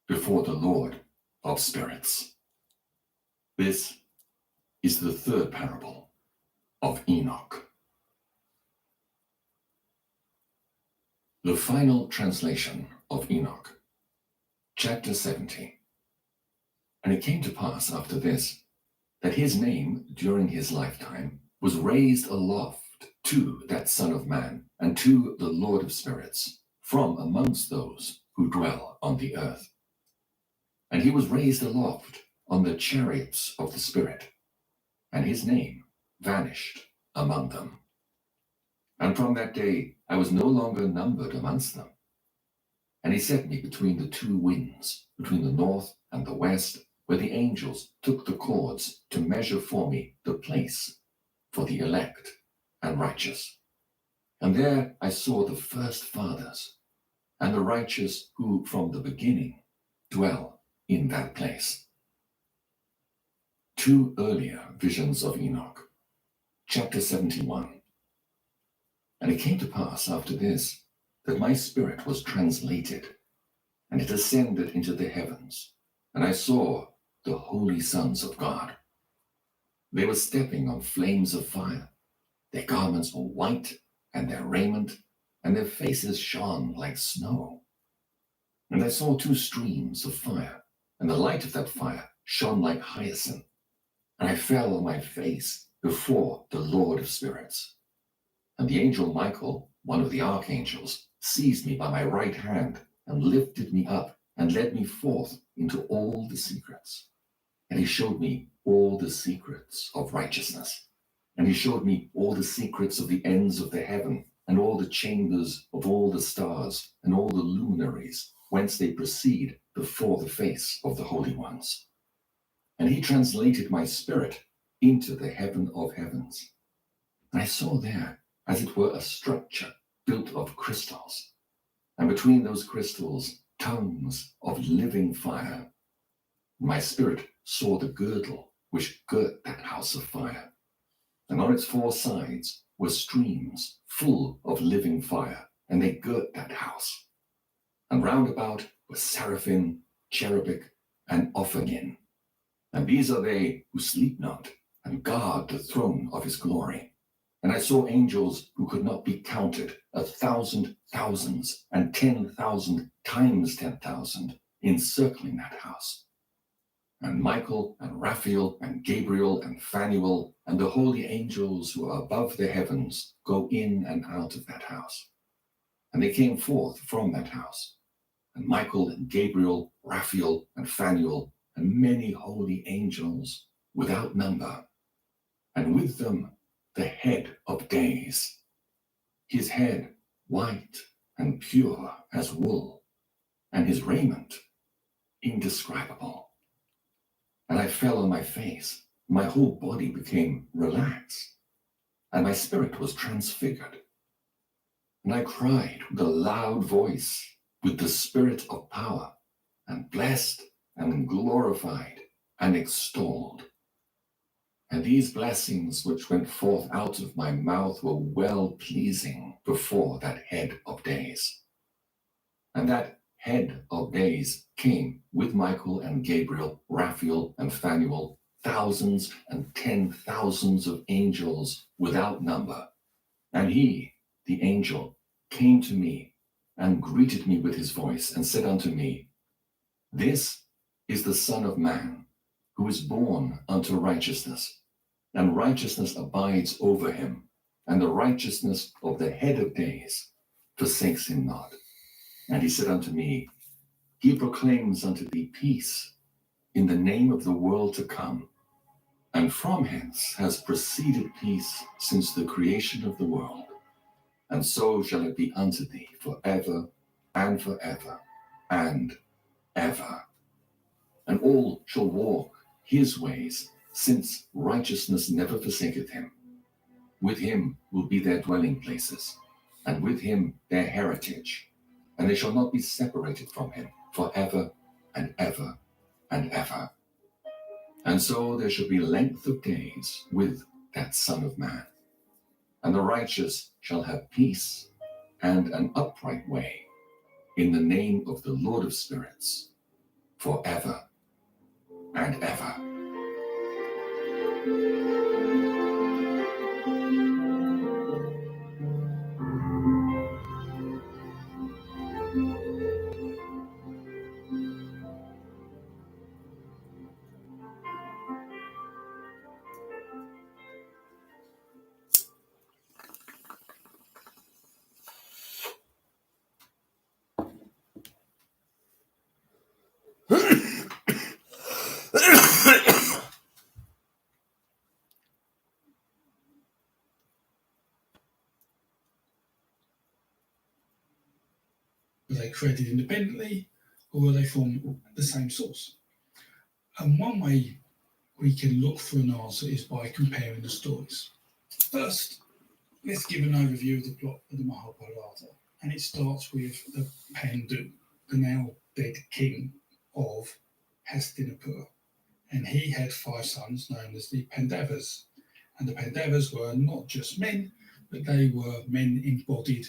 before the Lord of spirits. This is the third parable of Enoch. The final translation of Enoch, chapter 70. And it came to pass after this, that his name during his lifetime was raised aloft to that Son of Man, and to the Lord of spirits, from amongst those who dwell on the earth. And he was raised aloft on the chariots of the Spirit, and his name vanished among them. And from that day I was no longer numbered amongst them. And he set me between the two winds, between the north and the west, where the angels took the cords to measure for me the place for the elect and righteous. And there I saw the first fathers, and the righteous who from the beginning dwell in that place. Two earlier visions of Enoch, chapter 71. And it came to pass after this, that my spirit was translated, and it ascended into the heavens, and I saw the holy sons of God. They were stepping on flames of fire. Their garments were white, and their raiment, and their faces shone like snow. And I saw two streams of fire, and the light of that fire shone like hyacinth. And I fell on my face before the Lord of Spirits. And the angel Michael, one of the archangels, seized me by my right hand and lifted me up and led me forth into all the secrets. And he showed me all the secrets of righteousness. And he showed me all the secrets of the ends of the heaven, and all the chambers of all the stars, and all the luminaries, whence they proceed before the face of the holy ones. And he translated my spirit into the heaven of heavens. And I saw there, as it were, a structure built of crystals, and between those crystals, tongues of living fire. My spirit saw the girdle which girt that house of fire, and on its 4 sides were streams full of living fire, and they girt that house. And round about were seraphim, cherubic, and ophangin. And these are they who sleep not, and guard the throne of his glory. And I saw angels who could not be counted, 1,000 thousands, and 10,000 times 10,000, encircling that house. And Michael and Raphael and Gabriel and Phanuel and the holy angels who are above the heavens go in and out of that house. And they came forth from that house. And Michael and Gabriel, Raphael and Phanuel, and many holy angels without number, and with them the head of days, his head white and pure as wool, and his raiment indescribable. And I fell on my face, my whole body became relaxed, and my spirit was transfigured. And I cried with a loud voice, with the spirit of power, and blessed and glorified and extolled. And these blessings which went forth out of my mouth were well-pleasing before that head of days. And that head of days came with Michael and Gabriel, Raphael and Phanuel, thousands and 10,000s of angels without number. And he, the angel, came to me and greeted me with his voice and said unto me, This is the Son of Man, who is born unto righteousness, and righteousness abides over him, and the righteousness of the head of days forsakes him not. And he said unto me, He proclaims unto thee peace in the name of the world to come, and from hence has proceeded peace since the creation of the world. And so shall it be unto thee forever and forever and ever. And all shall walk his ways, since righteousness never forsaketh him. With him will be their dwelling places, and with him their heritage, and they shall not be separated from him forever and ever and ever. And so there shall be length of days with that Son of Man. And the righteous shall have peace and an upright way in the name of the Lord of Spirits forever and ever. Were they created independently, or were they from the same source? And one way we can look for an answer is by comparing the stories. First, let's give an overview of the plot of the Mahabharata, and it starts with the Pandu, the now dead king of Hastinapur, and he had 5 sons known as the Pandavas, and the Pandavas were not just men, but they were men embodied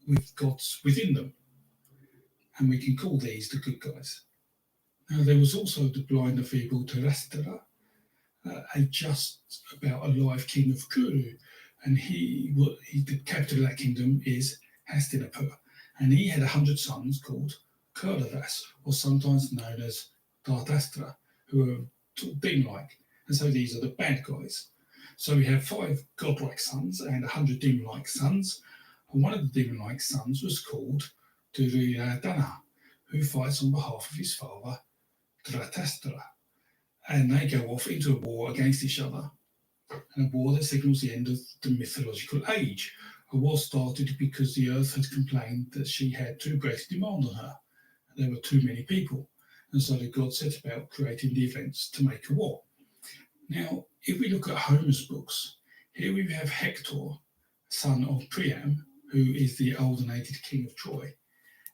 with gods within them, and we can call these the good guys. Now there was also the blind and feeble Dhritarashtra, a just about alive king of Kuru, and the capital of that kingdom is Hastinapur, and he had 100 sons called Kauravas, or sometimes known as Dhritarashtra, who were demon-like, and so these are the bad guys. So we have 5 godlike sons and 100 demon-like sons. And one of the demon-like sons was called Duryodhana, who fights on behalf of his father, Dhritarashtra. And they go off into a war against each other. And a war that signals the end of the mythological age. A war started because the earth had complained that she had too great a demand on her. There were too many people. And so the gods set about creating the events to make a war. Now, if we look at Homer's books, here we have Hector, son of Priam, who is the old and aged king of Troy.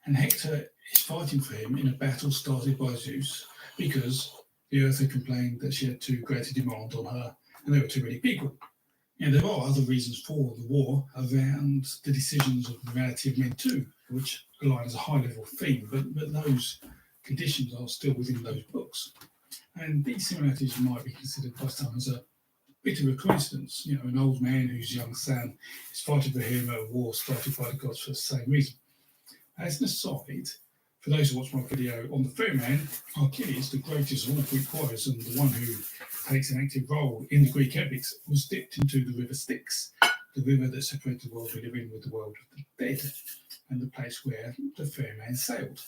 And Hector is fighting for him in a battle started by Zeus because the earth had complained that she had too great a demand on her and there were too many people. And there are other reasons for the war around the decisions of morality of men too, which align as a high-level theme, but those conditions are still within those books. And these similarities might be considered by some as a bit of a coincidence. You know, an old man whose young son is fighting for him at a war started by the gods for the same reason. As an aside, for those who watch my video on the Ferryman, Achilles, the greatest of all Greek warriors and the one who takes an active role in the Greek epics, was dipped into the river Styx, the river that separated the world we live in with the world of the dead, and the place where the Ferryman sailed.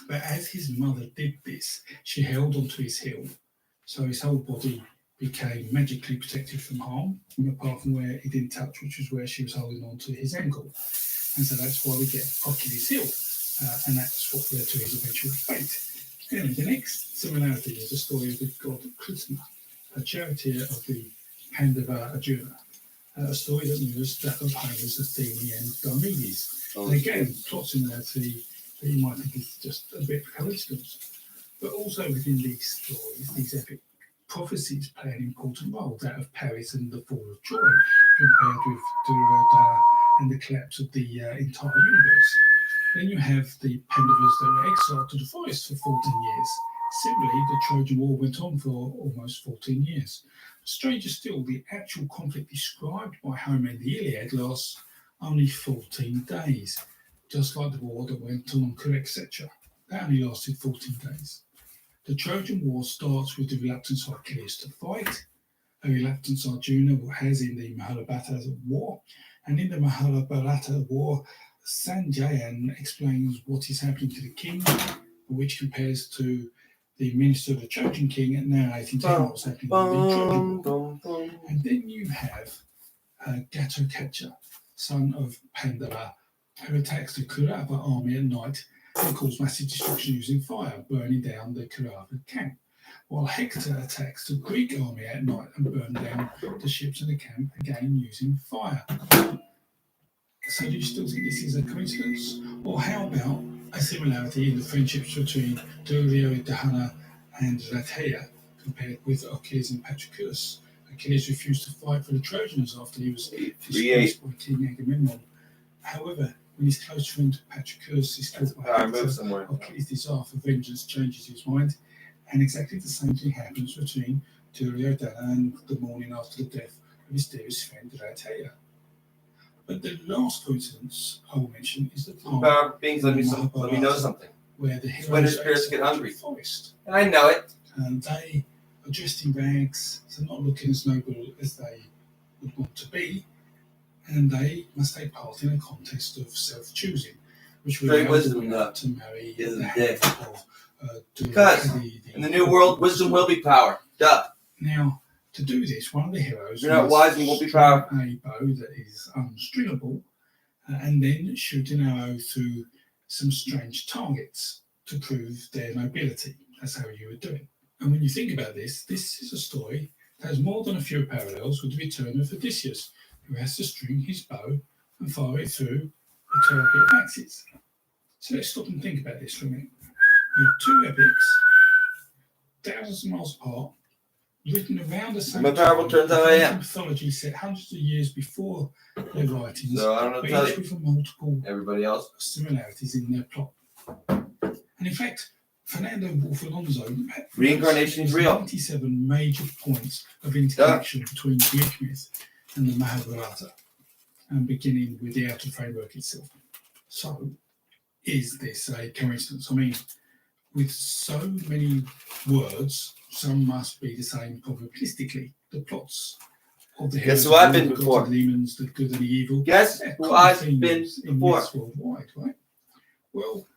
But as his mother did this, she held onto his heel, so his whole body became magically protected from harm, apart from where he didn't touch, which was where she was holding on to his ankle. And so that's why we get Achilles' heel, and that's what led to his eventual fate. Anyway, the next similarity is the story of the god Krishna, a charioteer of the Pandava Arjuna, a story that mirrors that of Homer's Athene and Diomedes. And again, plot similarity that you might think is just a bit of coincidence. But also within these stories, these epic prophecies play an important role, that of Paris and the fall of Troy, compared with Duryodhana and the collapse of the entire universe. Then you have the Pandavas that were exiled to the forest for 14 years. Similarly, the Trojan War went on for almost 14 years. Stranger still, the actual conflict described by Homer in the Iliad lasts only 14 days, just like the war that went on Kurukshetra. That only lasted 14 days. The Trojan War starts with the reluctance of Achilles to fight, a reluctance Arjuna has in the Mahabharata War, and in the Mahabharata War, Sanjayan explains what is happening to the king, which compares to the minister of the Trojan king narrating to him what's happening in the Trojan War. And then you have Gatotkacha, son of Pandava, who attacks the Kaurava army at night and cause massive destruction using fire, burning down the Kaurava camp, while Hector attacks the Greek army at night and burns down the ships in the camp, again using fire. So do you still think this is a coincidence? Or how about a similarity in the friendships between Duryodhana and Dhritarashtra compared with Achilles and Patroclus? Achilles refused to fight for the Trojans after he was disgraced by King Agamemnon. However, when his close friend Patroclus is killed by Hector, Achilles' desire for vengeance changes his mind, and exactly the same thing happens between Duryodhana and the morning after the death of his dearest friend Dhritarashtra. But the last coincidence I will mention is the part beings, let me know something. Where the heroes When his spirits get hungry. Forest. I know it. And they are dressed in rags, so not looking as noble as they would want to be, and they must take part in a contest of self-choosing, which will allow them to marry the head of because in the new world, wisdom will be power. Duh. Now, to do this, one of the heroes you're not wise and won't be proud. A bow that is unstringable, and then shoot an arrow through some strange targets to prove their nobility. That's how you would do it. And when you think about this, this is a story that has more than a few parallels with the return of Odysseus, who has to string his bow and fire it through a target of axes. So let's stop and think about this for a minute. You have two epics, thousands of miles apart, written around the same time. Turns out I am. Mythology set hundreds of years before their writings, so I don't know but tell each with multiple everybody else similarities in their plot. And in fact, Fernando Wolf Alonso reincarnation is real. 97 major points of interconnection between Greek myth and the Mahabharata, and beginning with the outer framework itself. So, is this a coincidence? I mean, with so many words, some must be the same probabilistically. The plots of the Guess heroes who of I've all been the gods before? and demons, the good and the evil. Guess They're who common I've themes been in before? myths worldwide, right? Well,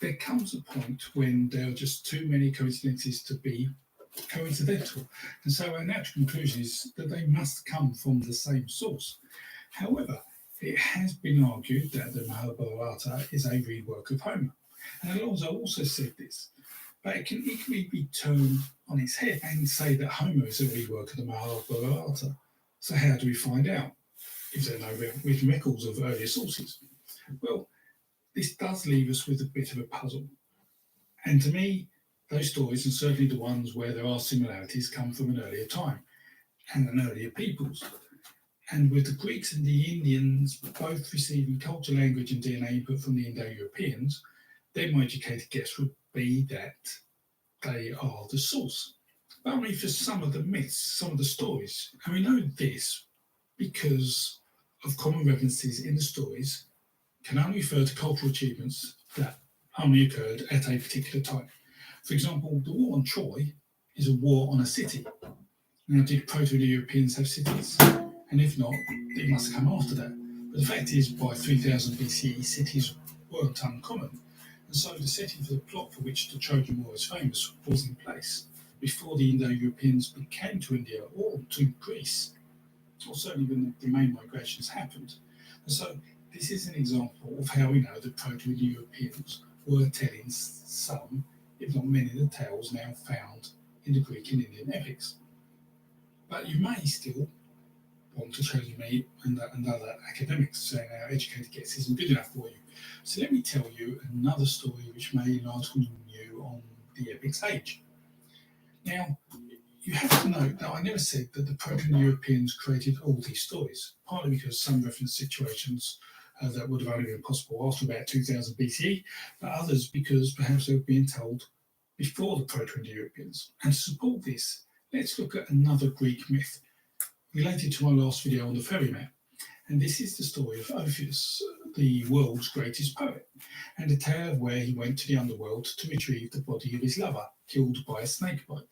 there comes a point when there are just too many coincidences to be coincidental. And so our natural conclusion is that they must come from the same source. However, it has been argued that the Mahabharata is a rework of Homer. And Alonso also said this, but it can equally be turned on its head and say that Homer is a rework of the Mahabharata. So how do we find out if there are no written records of earlier sources? Well, this does leave us with a bit of a puzzle. And to me, those stories, and certainly the ones where there are similarities, come from an earlier time and an earlier peoples. And with the Greeks and the Indians both receiving culture, language, and DNA input from the Indo-Europeans, then my educated guess would be that they are the source. But only for some of the myths, some of the stories. And we know this because of common references in the stories can only refer to cultural achievements that only occurred at a particular time. For example, the war on Troy is a war on a city. Now, did Proto-Europeans have cities? And if not, it must have come after that. But the fact is, by 3000 BCE, cities weren't uncommon. And so the setting for the plot for which the Trojan War is famous was in place before the Indo-Europeans came to India or to Greece, or certainly when the main migrations happened. And so this is an example of how we know that Proto-Europeans were telling some, if not many, of the tales now found in the Greek and Indian epics. But you may still want to challenge me and other academics saying our educated guess isn't good enough for you. So let me tell you another story which may enlighten you on the epic's age. Now, you have to note that I never said that the Proto-Europeans created all these stories, partly because some reference situations that would have only been possible after about 2000 BCE, but others because perhaps they were being told before the Proto-Europeans. And to support this, let's look at another Greek myth related to my last video on the ferryman. And this is the story of Orpheus, the world's greatest poet, and a tale of where he went to the underworld to retrieve the body of his lover, killed by a snake bite.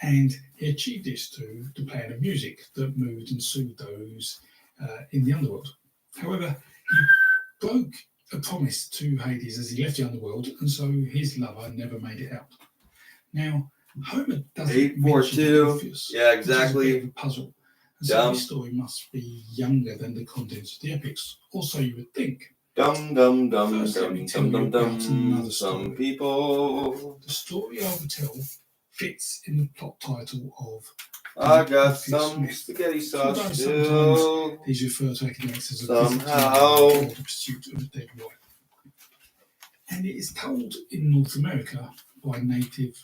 And he achieved this through the playing of music that moved and soothed those in the underworld. However, he broke a promise to Hades as he left the underworld, and so his lover never made it out. Now, Homer doesn't mention Orpheus. Yeah, exactly. Which is a bit of a puzzle. And so this story must be younger than the contents of the epics, or so you would think. Dum dum dum First, let dum me tell dum you dum about dum. another Some story. people. The story I will tell fits in the plot title of I got Orpheus some myth. spaghetti Although sauce sometimes still. these refer to academics as a Somehow. or the pursuit of a dead wife. And it is told in North America by native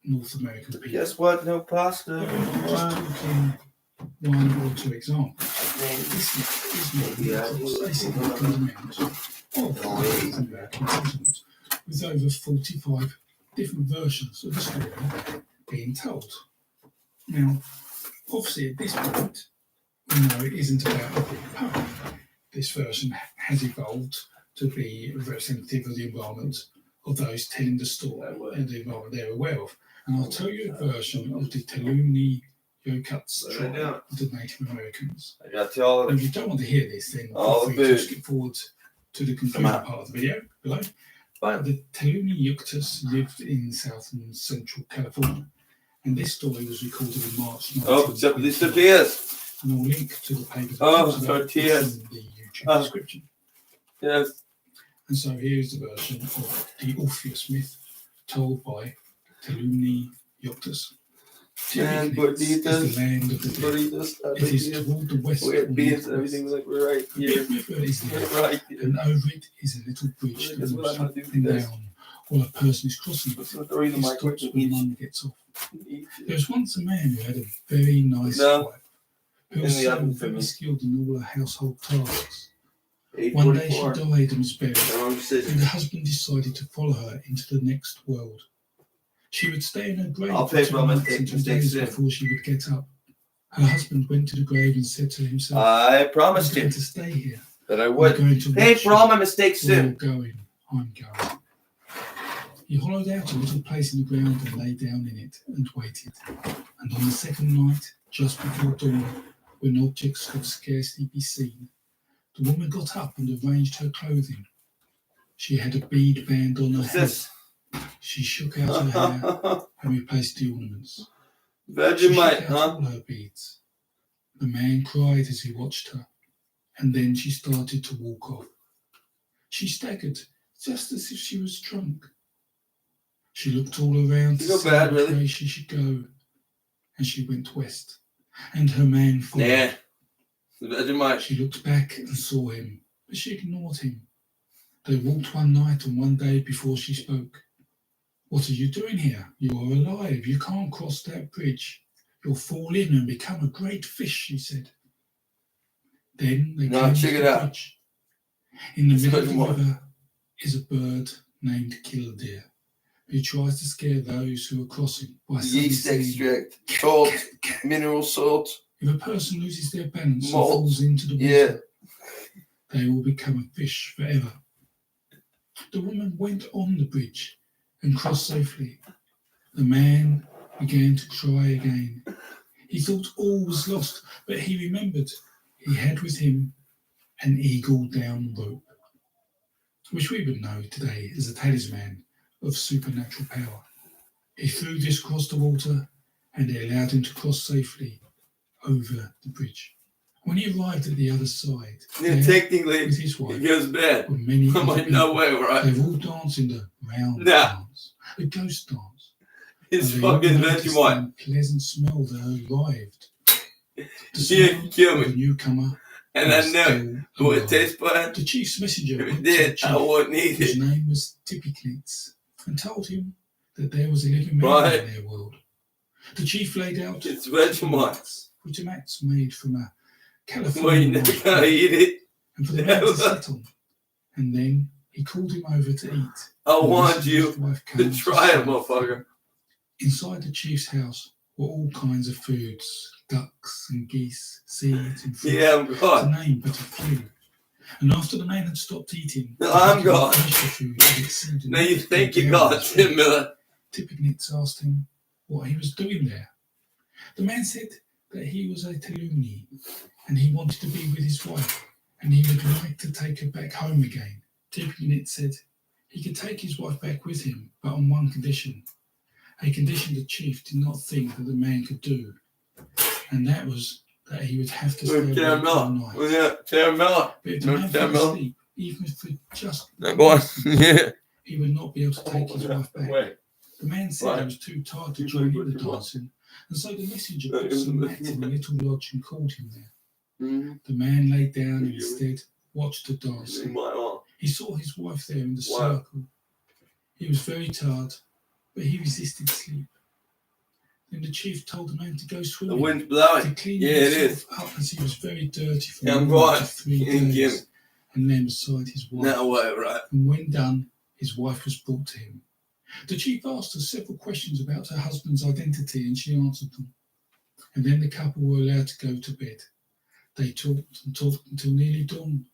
North American people. Guess what? No pasta. Just talking one or two examples. This myth is not basically fundamentals of North American settlement, with over 45 different versions of the story being told. Now, obviously at this point, we know it isn't about a Greek poem. This version has evolved to be representative of the environment of those telling the story and the environment they're aware of. And I'll tell you a version of the Taluni Yokuts tribe of the Native Americans. I got to all of And if you don't want to hear this, then all feel the free to food. skip forward to the conclusion part of the video below. But the Taluni Yokuts lived in South and Central California. And this story was recorded in March 19. Oh, except for these tortillas. And I'll link to the paper that Oh, talks about tortillas. this in the YouTube description. Yes. And so here's the version of the Orpheus myth told by Taluni Yokuts. And is the burritos. land of the dead. It is toward the west. We had beans and everything like we're right The here. big river is there, We're right here. and over it is a little bridge that That's what moves I'm up gonna do and for this. down while a person is crossing it. So throw it in the He microwave stops and when eat. one gets off. Eat it. There was once a man who had a very nice No. wife, who In was the so oven for very me. skilled in all her household tasks. One day she 8:44. died and was buried, Wrong and decision. the husband decided to follow her into the next world. She would stay in her grave I'll for pay 2 for all my months and 2 mistakes days soon. before she would get up. Her husband went to the grave and said to himself, I I'm promised going you to stay here. that I I'm would going to pay watch for all you. my mistakes Where soon. you're going, I'm going. He hollowed out a little place in the ground and lay down in it and waited. And on the second night, just before dawn, when objects could scarcely be seen. The woman got up and arranged her clothing. She had a bead band on her head. She shook out her hair and replaced the ornaments. She shook out all her beads. The man cried as he watched her, and then she started to walk off. She staggered, just as if she was drunk. She looked all around to see which way she should go, and she went west, and her man followed. She looked back and saw him, but she ignored him. They walked one night and one day before she spoke. "What are you doing here? You are alive. You can't cross that bridge. You'll fall in and become a great fish," she said. Then they came to the bridge. In the middle of the river is a bird named killdeer, who tries to scare those who are crossing by yeast extract, salt, mineral salt. If a person loses their balance and falls into the water, they will become a fish forever. The woman went on the bridge and crossed safely. The man began to cry again. He thought all was lost, but he remembered he had with him an eagle-down rope, which we would know today as a talisman of supernatural power. He threw this across the water, and it allowed him to cross safely over the bridge. When he arrived at the other side, technically, with his wife, it goes bad. Many I'm like, no way, right? They've all danced in the round dance, the ghost dance. It's fucking Vegemite. Pleasant smell that arrived. The smell kill me. Of the newcomer. And I know it would taste bad. The chief's messenger, if it did, I wouldn't eat it. His name was Tippy-Knitz, and told him that there was a living man in their world. The chief laid out it's Vegemite, which a mat's made from a California. Well, you never gonna eat it. And for the man to sit on. And then he called him over to eat. I want you to try it, motherfucker. Inside the chief's house were all kinds of foods, ducks and geese, seeds and fruit. Yeah, I'm God. To name but a few. And after the man had stopped eating, I'm God. Now you think you're God, Tim Miller. Tippy-Knitz asked him what he was doing there. The man said that he was a Taluni, and he wanted to be with his wife, and he would like to take her back home again. Tippy-Knitz said he could take his wife back with him, but on one condition. A condition the chief did not think that the man could do, and that was that he would have to stay awake all night. Taran Miller. But if the man fell asleep, even for just he would not be able to take his wife back. The man said he was too tired to join in the dancing, and so the messenger put some mats in a little lodge and called him there. The man lay down and instead watched the dancing. He saw his wife there in the circle. He was very tired, but he resisted sleep. Then the chief told the man to go swimming. The wind's blowing. To clean it himself is. Up as he was very dirty for I'm 3 days. And then beside his wife. No way, right. And when done, his wife was brought to him. The chief asked her several questions about her husband's identity, and she answered them. And then the couple were allowed to go to bed. They talked and talked until nearly dawn.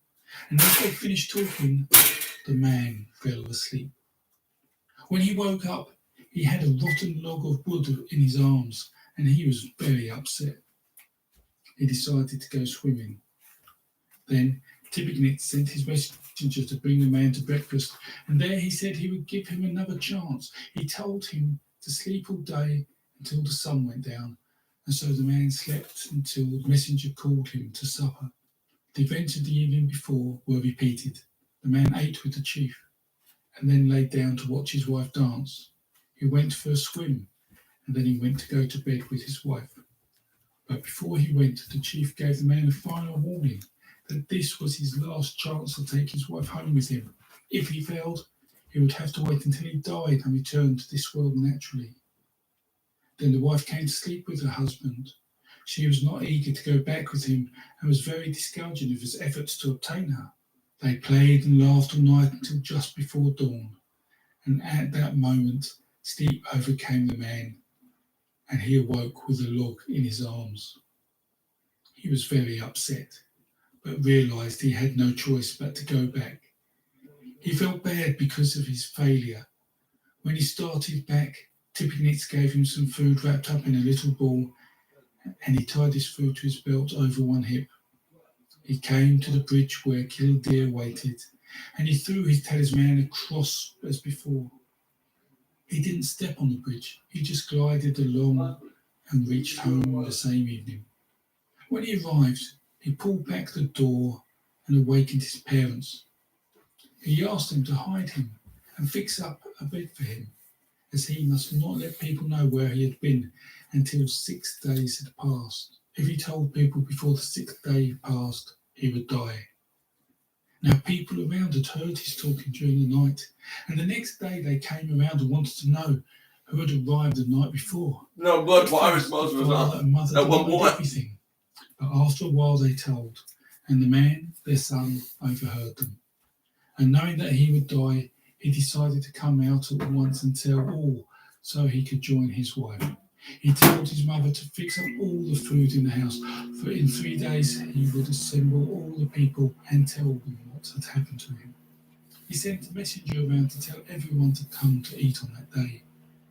And as they finished talking, the man fell asleep. When he woke up, he had a rotten log of wood in his arms, and he was very upset. He decided to go swimming. Then Tippy-Knitz sent his messenger to bring the man to breakfast, and there he said he would give him another chance. He told him to sleep all day until the sun went down, and so the man slept until the messenger called him to supper. The events of the evening before were repeated. The man ate with the chief, and then laid down to watch his wife dance. He went for a swim, and then he went to go to bed with his wife. But before he went, the chief gave the man a final warning that this was his last chance to take his wife home with him. If he failed, he would have to wait until he died and return to this world naturally. Then the wife came to sleep with her husband. She was not eager to go back with him and was very discouraging of his efforts to obtain her. They played and laughed all night until just before dawn, and at that moment sleep overcame the man, and he awoke with a log in his arms. He was very upset, but realised he had no choice but to go back. He felt bad because of his failure. When he started back, Tippy-Knitz gave him some food wrapped up in a little ball, and he tied his food to his belt over one hip. He came to the bridge where Killdeer waited, and he threw his talisman across as before. He didn't step on the bridge, he just glided along and reached home the same evening. When he arrived, he pulled back the door and awakened his parents. He asked them to hide him and fix up a bed for him, as he must not let people know where he had been until 6 days had passed. If he told people before the 6th day passed, he would die. Now people around had heard his talking during the night, and the next day they came around and wanted to know who had arrived the night before. No blood virus, most of us Father and mother at one denied point. everything, but after a while they told, and the man, their son, overheard them. And knowing that he would die, he decided to come out at once and tell all, so he could join his wife. He told his mother to fix up all the food in the house, for in 3 days he would assemble all the people and tell them what had happened to him. He sent a messenger around to tell everyone to come to eat on that day,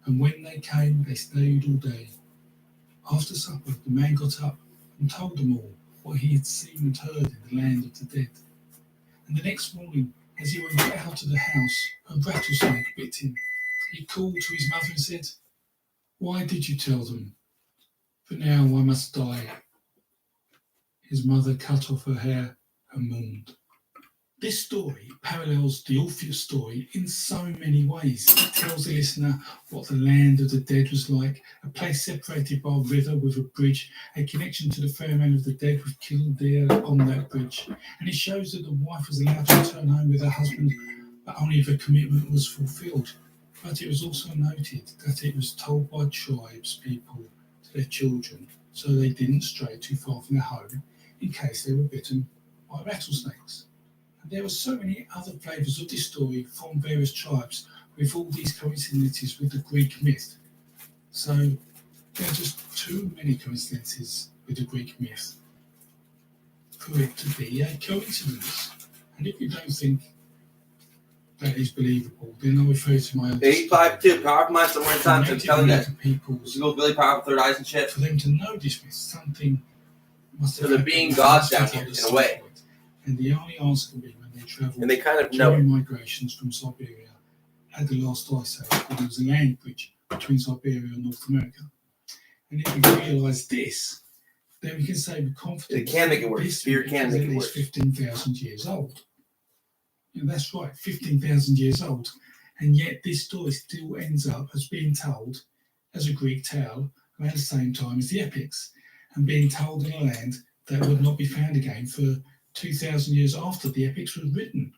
and when they came, they stayed all day. After supper, the man got up and told them all what he had seen and heard in the land of the dead. And the next morning, as he went out of the house, a rattlesnake bit him. He called to his mother and said, "Why did you tell them? But now I must die." His mother cut off her hair and mourned. This story parallels the Orpheus story in so many ways. It tells the listener what the land of the dead was like, a place separated by a river with a bridge, a connection to the fair man of the dead with Killdeer on that bridge. And it shows that the wife was allowed to return home with her husband, but only if a commitment was fulfilled. But it was also noted that it was told by tribes people to their children, so they didn't stray too far from their home in case they were bitten by rattlesnakes. And there were so many other flavours of this story from various tribes, with all these coincidences with the Greek myth. So there are just too many coincidences with the Greek myth for it to be a coincidence. And if you don't think that is believable, then I'll refer to my own 852, powerful mind somewhere in time, so I'm telling you. People's, you go really powerful third eyes and shit. For them to know this myth, something must have So they're happened being gods down at here, the in a same way. point. And the only answer can be when they travel And they kind of know during it. migrations from Siberia at the last ice age, when there was a land bridge between Siberia and North America. And if we realise this, then we can say with confidence It can make it worse. this Fear myth can is make at it least worse. 15,000 years old. And that's right, 15,000 years old. And yet this story still ends up as being told as a Greek tale around the same time as the epics, and being told in a land that would not be found again for 2,000 years after the epics were written.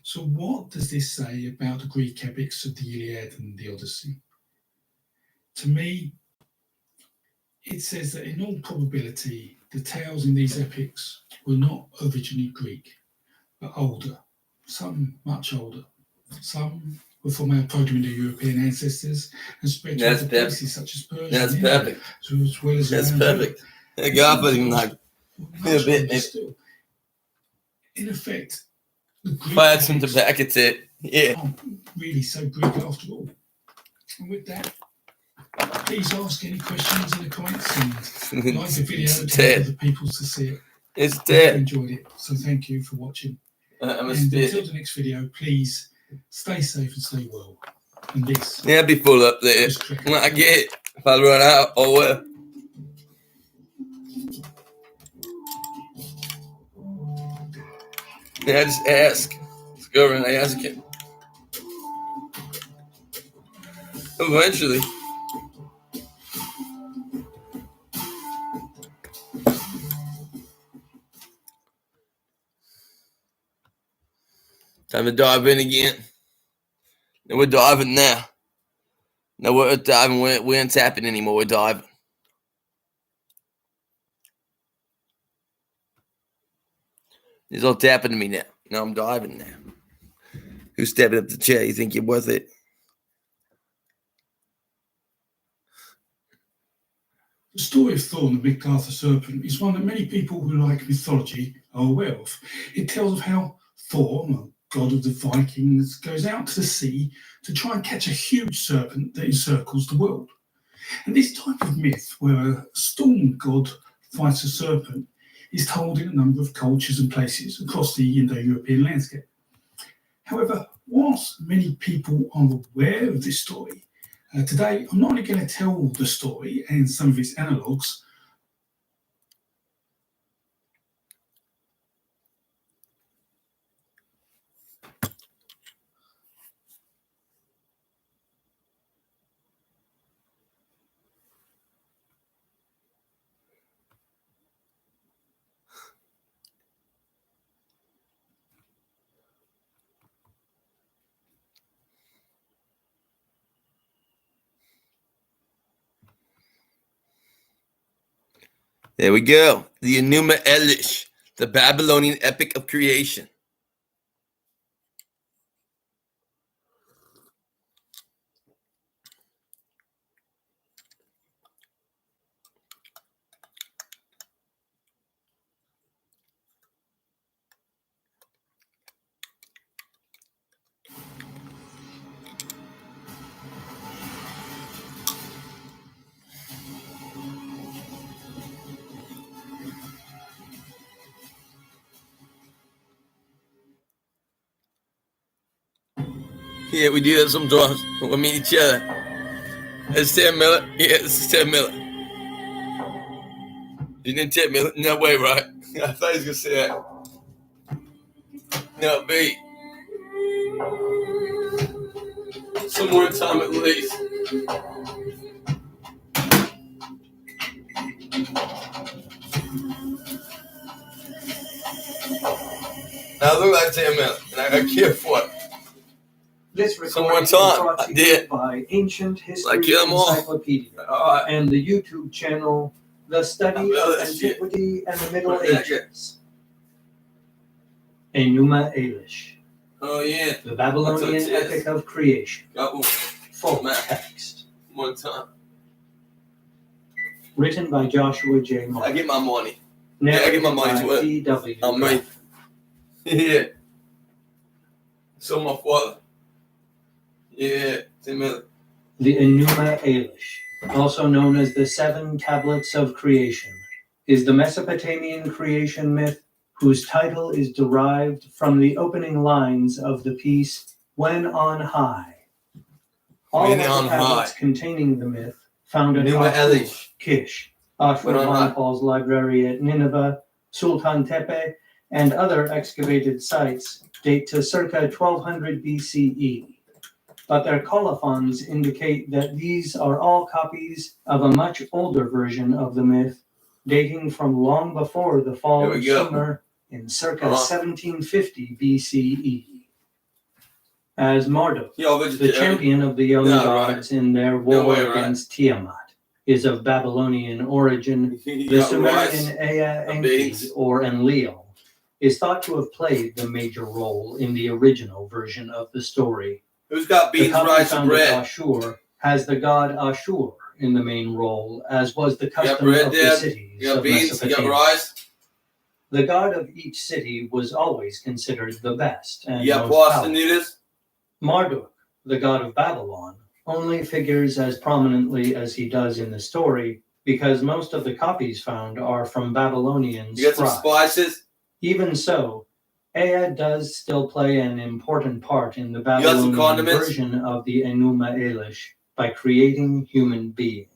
So what does this say about the Greek epics of the Iliad and the Odyssey? To me, it says that in all probability, the tales in these epics were not originally Greek, but older, some much older. Some were from our Proto-Indo-European ancestors and spread to other places such as Persia. That's and India, perfect. as well as That's around perfect. Europe. God, but like Much a bit, older maybe. still. In effect, the Greek If I had some epics tobacco, it's it. Yeah. aren't really so Greek after all. And with that, please ask any questions in the comments and like the video to help other people to see it. It's I hope dead. you enjoyed it, so thank you for watching. I'm a And spit. until the next video, please stay safe and stay well. And this Yeah, I'd be full up there. I get it. If I run out, oh well. Yeah, just ask. Just go around and ask it. Eventually. Time to dive in again. And we're diving now. No, we're diving. We ain't tapping anymore. We're diving. He's all tapping to me now. Now I'm diving now. Who's stepping up the chair? You think you're worth it? The story of Thor and the Big Arthur Serpent is one that many people who like mythology are aware of. It tells of how Thor, a god of the Vikings, goes out to the sea to try and catch a huge serpent that encircles the world. And this type of myth, where a storm god fights a serpent, is told in a number of cultures and places across the Indo-European landscape. However, whilst many people are aware of this story, today I'm not only going to tell the story and some of its analogues. There we go. The Enuma Elish, the Babylonian epic of creation. Yeah, we do that sometimes when we meet each other. It's Taran Miller. Yeah, this is Taran Miller. You didn't take me no way, right? I thought he was gonna say that. No, B. Some more time at least. I look like Taran Miller, and I care for it. This recording is brought to you by Ancient History Encyclopedia and the YouTube channel The Study of Antiquity and the Middle Ages. Enuma Elish. Oh yeah. The Babylonian Epic of Creation. Full text. One time. Written by Joshua J. Martin. I get my money. Yeah, I get my money's worth. I'm right. Yeah. So my father. Yeah, Taran. The Enuma Elish, also known as the Seven Tablets of Creation, is the Mesopotamian creation myth whose title is derived from the opening lines of the piece "When on High." All of the tablets containing the myth found at Ashur, Kish, Ashurbanipal's library at Nineveh, Sultan Tepe, and other excavated sites date to circa 1200 BCE. But their colophons indicate that these are all copies of a much older version of the myth, dating from long before the fall of Sumer in circa 1750 BCE. As Marduk, the champion of the young gods in their war against Tiamat, is of Babylonian origin, the Sumerian Ea Enki, or Enlil, is thought to have played the major role in the original version of the story. Who's got beans, rice, and bread? Ashur has the god Ashur in the main role, as was the custom of the cities of Mesopotamia. The god of each city was always considered the best and most powerful. Marduk, the god of Babylon, only figures as prominently as he does in the story because most of the copies found are from Babylonian You got some spices? Even so, Ea does still play an important part in the Babylonian version of the Enuma Elish by creating human beings.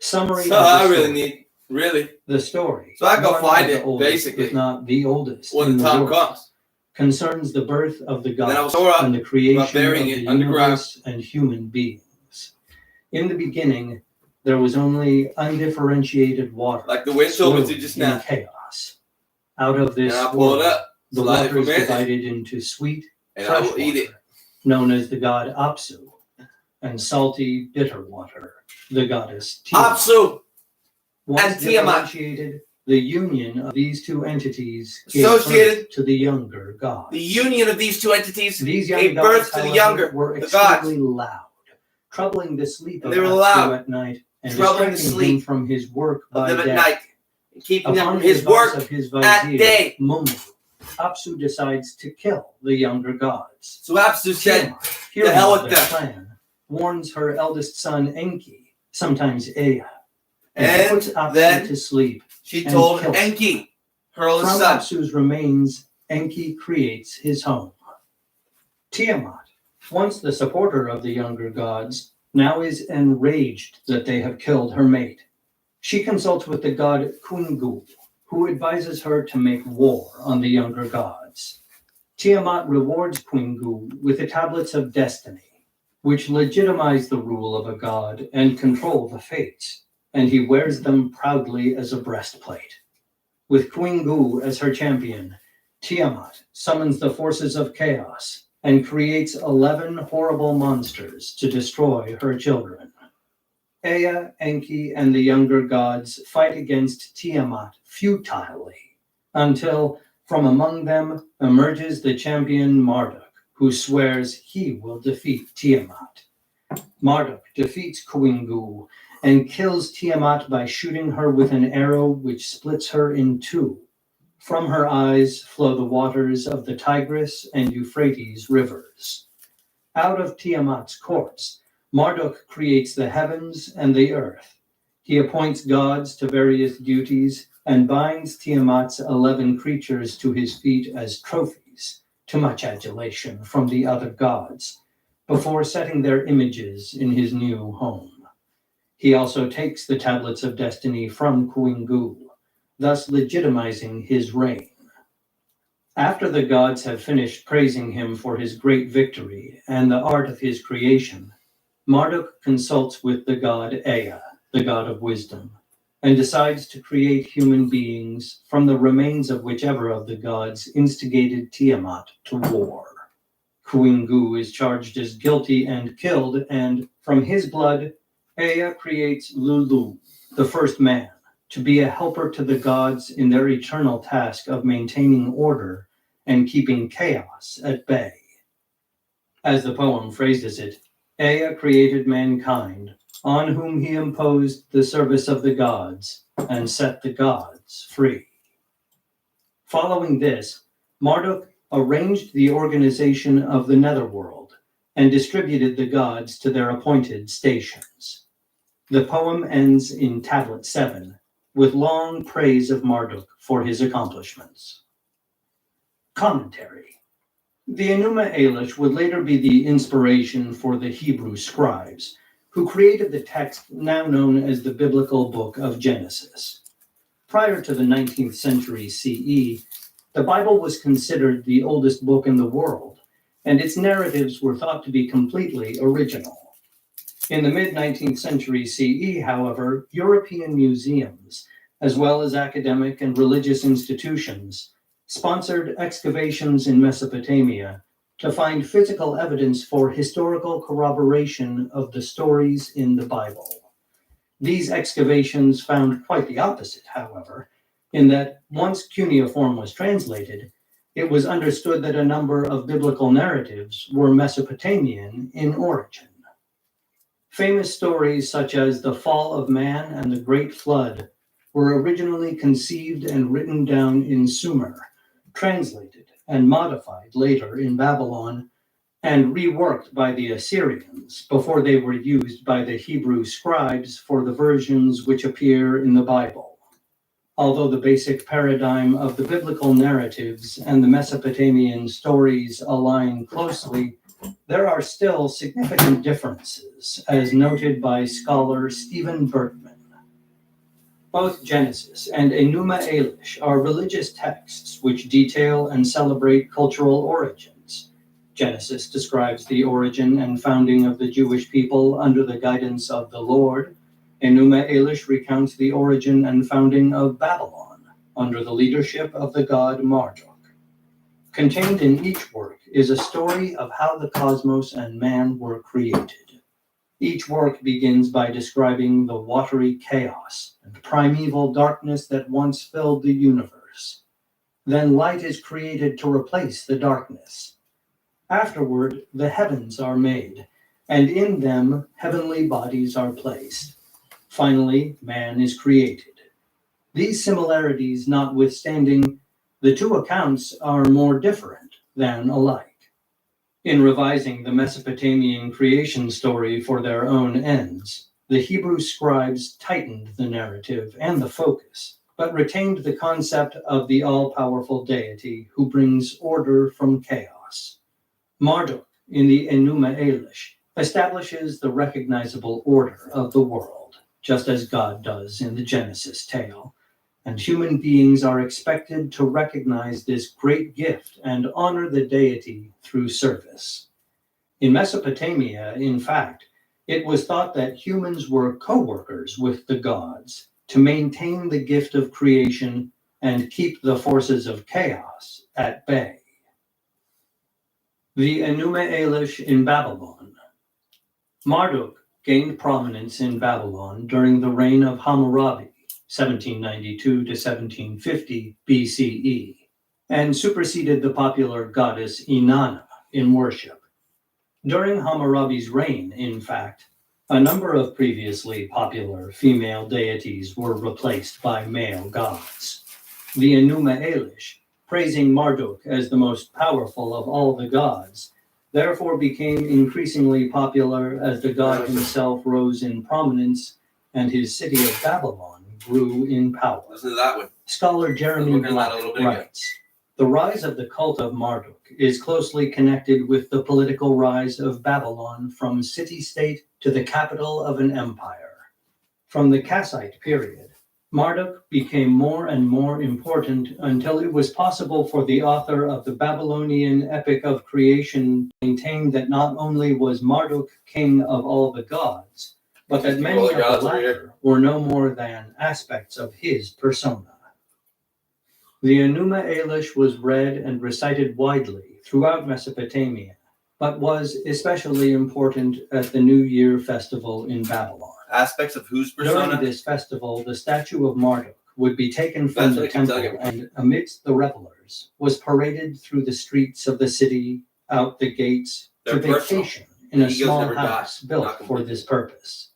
Summary of the story. The story, so I go find it, oldest, basically. if not the oldest when the time comes, concerns the birth of the gods and the creation of the universe and human beings. In the beginning, there was only undifferentiated water, like the wind told me to just now. Chaos. Out of this water, the water is divided into sweet, fresh water, known as the god Apsu, and salty, bitter water, the goddess Tiamat. Apsu Once differentiated, the union of these two entities gave birth to the younger gods. The union of these two entities gave birth to the younger, were the gods. extremely loud, troubling the sleep of they were Apsu loud, at night and troubling the distracting sleep him from his work by of them day. at night, and keeping them Upon from his work of his at vizier, day. Mummu, Apsu decides to kill the younger gods. So Apsu said, Tiamat, "The hell with their them. plan, warns her eldest son Enki, sometimes Ea, And puts Apsu then to sleep. She and told kills him. Enki, her oldest From son. Apsu's remains, Enki creates his home. Tiamat, once the supporter of the younger gods, now is enraged that they have killed her mate. She consults with the god Kungu, who advises her to make war on the younger gods. Tiamat rewards Kungu with the tablets of destiny, which legitimize the rule of a god and control the fates, and he wears them proudly as a breastplate. With Kungu as her champion, Tiamat summons the forces of chaos and creates 11 horrible monsters to destroy her children. Ea, Enki, and the younger gods fight against Tiamat futilely, until from among them emerges the champion Marduk, who swears he will defeat Tiamat. Marduk defeats Kuingu and kills Tiamat by shooting her with an arrow which splits her in two. From her eyes flow the waters of the Tigris and Euphrates rivers. Out of Tiamat's courts, Marduk creates the heavens and the earth. He appoints gods to various duties and binds Tiamat's 11 creatures to his feet as trophies, to much adulation from the other gods, before setting their images in his new home. He also takes the tablets of destiny from Kuingu, thus legitimizing his reign. After the gods have finished praising him for his great victory and the art of his creation, Marduk consults with the god Ea, the god of wisdom, and decides to create human beings from the remains of whichever of the gods instigated Tiamat to war. Kuingu is charged as guilty and killed, and from his blood, Ea creates Lulu, the first man, to be a helper to the gods in their eternal task of maintaining order and keeping chaos at bay. As the poem phrases it, Ea created mankind, on whom he imposed the service of the gods and set the gods free. Following this, Marduk arranged the organization of the netherworld and distributed the gods to their appointed stations. The poem ends in Tablet 7, with long praise of Marduk for his accomplishments. Commentary. The Enuma Elish would later be the inspiration for the Hebrew scribes, who created the text now known as the Biblical Book of Genesis. Prior to the 19th century CE, the Bible was considered the oldest book in the world, and its narratives were thought to be completely original. In the mid-19th century CE, however, European museums, as well as academic and religious institutions, sponsored excavations in Mesopotamia to find physical evidence for historical corroboration of the stories in the Bible. These excavations found quite the opposite, however, in that once cuneiform was translated, it was understood that a number of biblical narratives were Mesopotamian in origin. Famous stories such as the fall of man and the great flood were originally conceived and written down in Sumer, translated and modified later in Babylon, and reworked by the Assyrians before they were used by the Hebrew scribes for the versions which appear in the Bible. Although the basic paradigm of the biblical narratives and the Mesopotamian stories align closely, there are still significant differences, as noted by scholar Stephen Berkman. Both Genesis and Enuma Elish are religious texts which detail and celebrate cultural origins. Genesis describes the origin and founding of the Jewish people under the guidance of the Lord. Enuma Elish recounts the origin and founding of Babylon under the leadership of the god Marduk. Contained in each work is a story of how the cosmos and man were created. Each work begins by describing the watery chaos and primeval darkness that once filled the universe. Then light is created to replace the darkness. Afterward, the heavens are made, and in them heavenly bodies are placed. Finally, man is created. These similarities notwithstanding, the two accounts are more different than alike. In revising the Mesopotamian creation story for their own ends, the Hebrew scribes tightened the narrative and the focus, but retained the concept of the all-powerful deity who brings order from chaos. Marduk, in the Enuma Elish, establishes the recognizable order of the world, just as God does in the Genesis tale, and human beings are expected to recognize this great gift and honor the deity through service. In Mesopotamia, in fact, it was thought that humans were co-workers with the gods to maintain the gift of creation and keep the forces of chaos at bay. The Enuma Elish in Babylon. Marduk gained prominence in Babylon during the reign of Hammurabi, 1792 to 1750 BCE, and superseded the popular goddess Inanna in worship. During Hammurabi's reign, in fact, a number of previously popular female deities were replaced by male gods. The Enuma Elish, praising Marduk as the most powerful of all the gods, therefore became increasingly popular as the god himself rose in prominence and his city of Babylon grew in power. Listen to that one. Scholar Jeremy Black writes, the rise of the cult of Marduk is closely connected with the political rise of Babylon from city-state to the capital of an empire. From the Kassite period, Marduk became more and more important until it was possible for the author of the Babylonian epic of creation to maintain that not only was Marduk king of all the gods, but that many of the latter were no more than aspects of his persona. The Enuma Elish was read and recited widely throughout Mesopotamia, but was especially important at the New Year festival in Babylon. Aspects of whose persona? During this festival, the statue of Marduk would be taken from the temple and, amidst the revelers, was paraded through the streets of the city, out the gates, to vacation in a small house built for this purpose.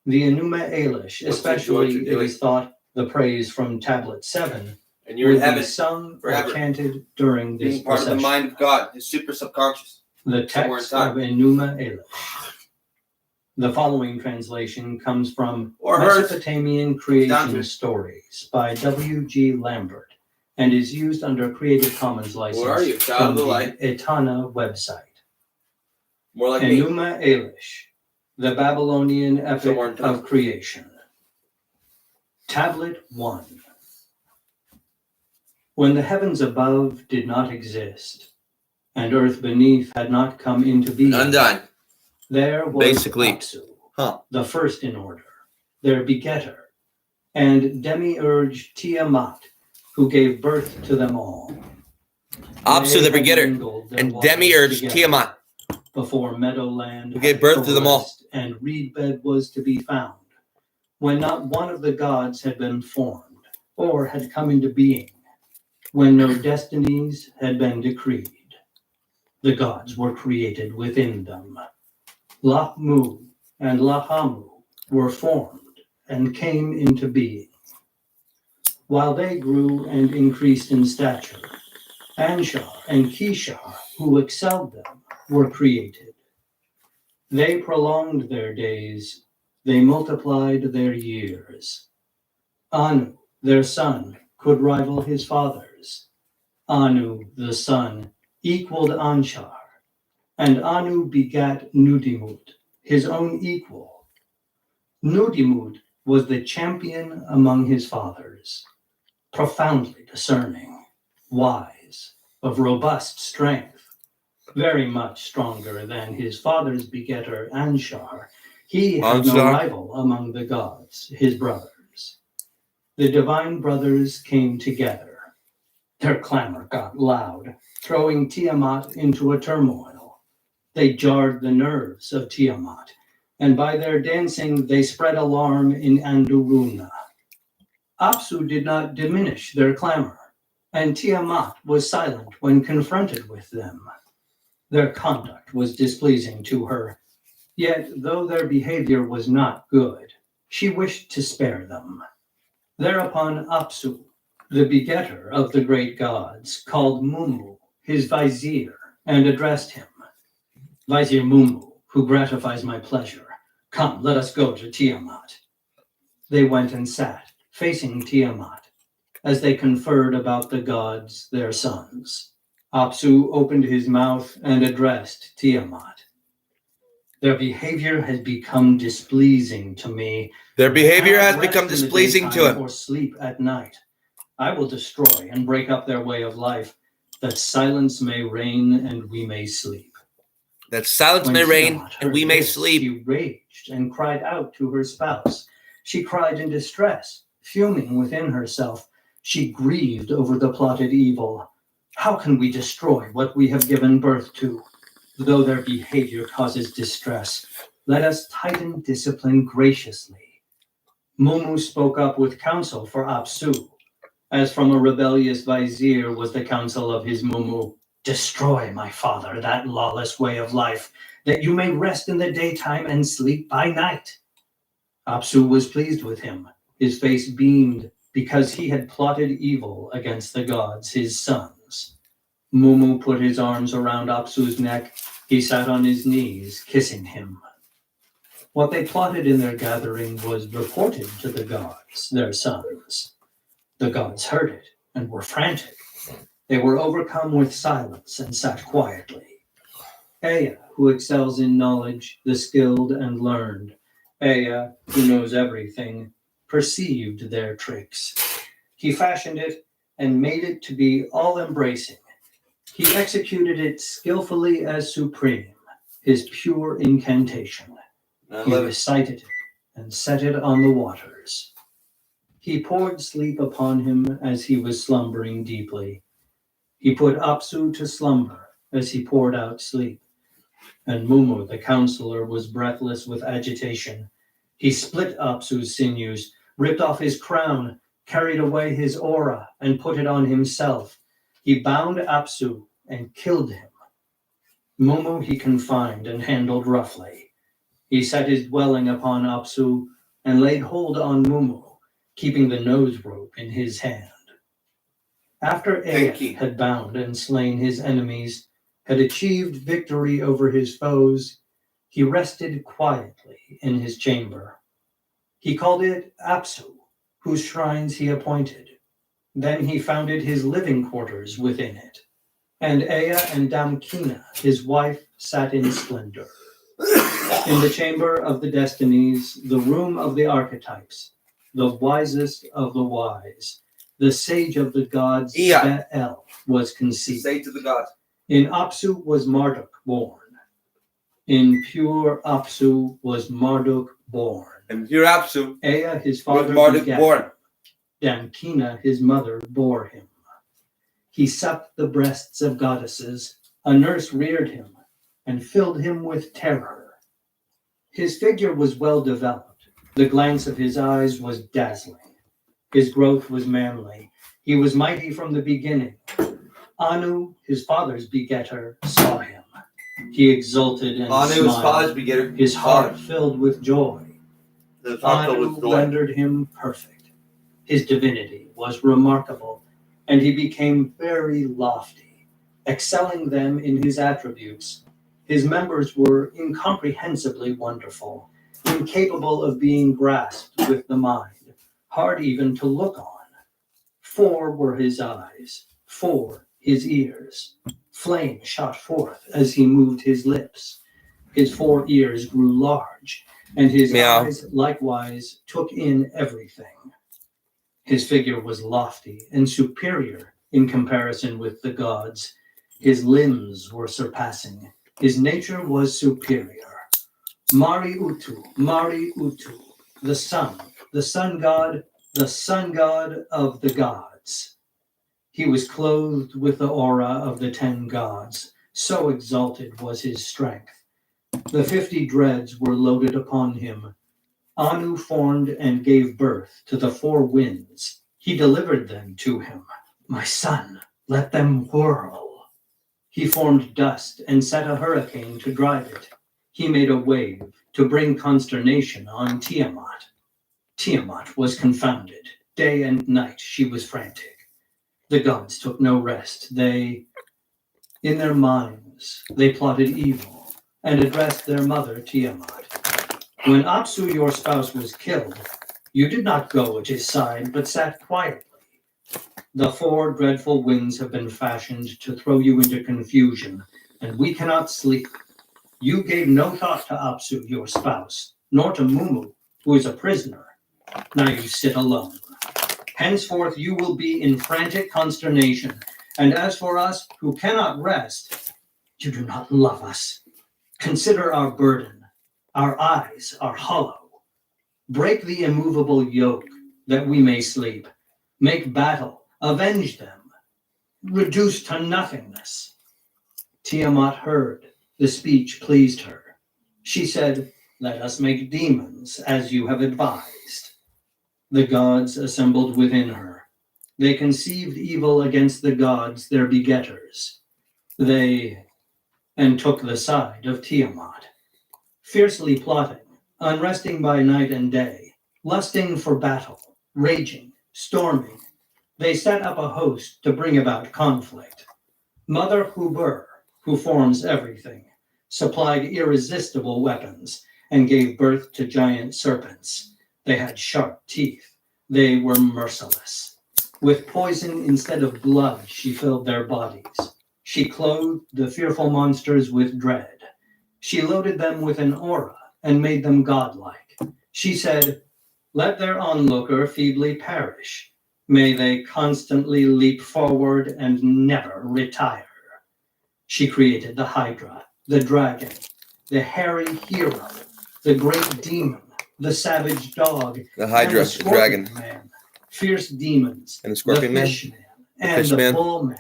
The Enuma Elish, especially, it is thought, the praise from Tablet 7, and you're in heaven be sung forever, or chanted during this being part procession. of the mind of God, his super subconscious. The text of Enuma Elish. The following translation comes from Mesopotamian Creation Stories by W.G. Lambert and is used under Creative Commons license from the Etana website. More like Enuma Elish, the Babylonian epic of creation. Tablet 1. When the heavens above did not exist, and earth beneath had not come into being, there was Apsu, the first in order, their begetter, and demiurge Tiamat, who gave birth to them all. Apsu, the begetter, and demiurge Tiamat, before meadowland, who gave birth to them all, and reed bed was to be found, when not one of the gods had been formed or had come into being, when no destinies had been decreed. The gods were created within them. Lahmu and Lahamu were formed and came into being. While they grew and increased in stature, Anshar and Kishar, who excelled them, were created. They prolonged their days, they multiplied their years. Anu, their son, could rival his fathers. Anu, the son, equaled Anshar, and Anu begat Nudimud, his own equal. Nudimud was the champion among his fathers, profoundly discerning, wise, of robust strength, very much stronger than his father's begetter Anshar. He had no rival among the gods, his brothers. The divine brothers came together. Their clamor got loud, throwing Tiamat into a turmoil. They jarred the nerves of Tiamat, and by their dancing they spread alarm in Anduruna. Apsu did not diminish their clamor, and Tiamat was silent when confronted with them. Their conduct was displeasing to her, yet though their behavior was not good, she wished to spare them. Thereupon Apsu, the begetter of the great gods, called Mumu, his vizier, and addressed him. Vizier Mumu, who gratifies my pleasure. Come, let us go to Tiamat. They went and sat, facing Tiamat, as they conferred about the gods, their sons. Apsu opened his mouth and addressed Tiamat. Their behavior has become displeasing to me. Their behavior has Cannot become rest in the displeasing to daytime him. or sleep at night. I will destroy and break up their way of life, that silence may reign and we may sleep. That silence When may reign Tiamat and heard we may this, sleep. She raged and cried out to her spouse. She cried in distress, fuming within herself. She grieved over the plotted evil. How can we destroy what we have given birth to? Though their behavior causes distress, let us tighten discipline graciously. Mumu spoke up with counsel for Apsu. As from a rebellious vizier was the counsel of his Mumu. Destroy, my father, that lawless way of life, that you may rest in the daytime and sleep by night. Apsu was pleased with him. His face beamed because he had plotted evil against the gods, his sons. Mumu put his arms around Apsu's neck. He sat on his knees, kissing him. What they plotted in their gathering was reported to the gods, their sons. The gods heard it and were frantic. They were overcome with silence and sat quietly. Ea, who excels in knowledge, the skilled and learned, Ea, who knows everything, perceived their tricks. He fashioned it and made it to be all-embracing. He executed it skillfully as supreme, his pure incantation. He recited it and set it on the waters. He poured sleep upon him as he was slumbering deeply. He put Apsu to slumber as he poured out sleep. And Mumu, the counselor, was breathless with agitation. He split Apsu's sinews, ripped off his crown, carried away his aura, and put it on himself. He bound Apsu and killed him. Mumu he confined and handled roughly. He set his dwelling upon Apsu and laid hold on Mumu, keeping the nose rope in his hand. After Ea had bound and slain his enemies, had achieved victory over his foes, he rested quietly in his chamber. He called it Apsu, whose shrines he appointed. Then he founded his living quarters within it. And Ea and Damkina, his wife, sat in splendor. In the chamber of the destinies, the room of the archetypes, the wisest of the wise, the sage of the gods, Be'el, was conceived. Sage of the gods. In Apsu was Marduk born. In pure Apsu was Marduk born. In pure Apsu Ea, his father, was Marduk begat born. him. Damkina, his mother, bore him. He sucked the breasts of goddesses. A nurse reared him and filled him with terror. His figure was well developed. The glance of his eyes was dazzling. His growth was manly. He was mighty from the beginning. Anu, his father's begetter, saw him. He exulted and Anu, smiled. his father's begetter, His heart filled with joy. Anu rendered him perfect. His divinity was remarkable, and he became very lofty, excelling them in his attributes. His members were incomprehensibly wonderful, incapable of being grasped with the mind, hard even to look on. 4 were his eyes, 4 his ears. Flame shot forth as he moved his lips. His 4 ears grew large, and his eyes likewise took in everything. His figure was lofty and superior in comparison with the gods. His limbs were surpassing. His nature was superior. Mari Utu, the sun god of the gods. He was clothed with the aura of the 10 gods. So exalted was his strength. The 50 dreads were loaded upon him. Anu formed and gave birth to the 4 winds. He delivered them to him. My son, let them whirl. He formed dust and set a hurricane to drive it. He made a wave to bring consternation on Tiamat. Tiamat was confounded. Day and night she was frantic. The gods took no rest. In their minds, they plotted evil. and addressed their mother, Tiamat. When Apsu, your spouse, was killed, you did not go at his side, but sat quietly. The 4 dreadful winds have been fashioned to throw you into confusion, and we cannot sleep. You gave no thought to Apsu, your spouse, nor to Mumu, who is a prisoner. Now you sit alone. Henceforth you will be in frantic consternation, and as for us, who cannot rest, you do not love us. Consider our burden. Our eyes are hollow. Break the immovable yoke, that we may sleep. Make battle. Avenge them. Reduce to nothingness. Tiamat heard. The speech pleased her. She said, let us make demons, as you have advised. The gods assembled within her. They conceived evil against the gods, their begetters. They took the side of Tiamat. Fiercely plotting, unresting by night and day, lusting for battle, raging, storming, they set up a host to bring about conflict. Mother Hubur, who forms everything, supplied irresistible weapons and gave birth to giant serpents. They had sharp teeth. They were merciless. With poison instead of blood, she filled their bodies. She clothed the fearful monsters with dread. She loaded them with an aura and made them godlike. She said, let their onlooker feebly perish. May they constantly leap forward and never retire. She created the Hydra, the dragon, the hairy hero, the great demon, the savage dog, The Hydra, and the the dragon, man, fierce demons, and the scorpion the man, fish man, the and fish the man, bull man,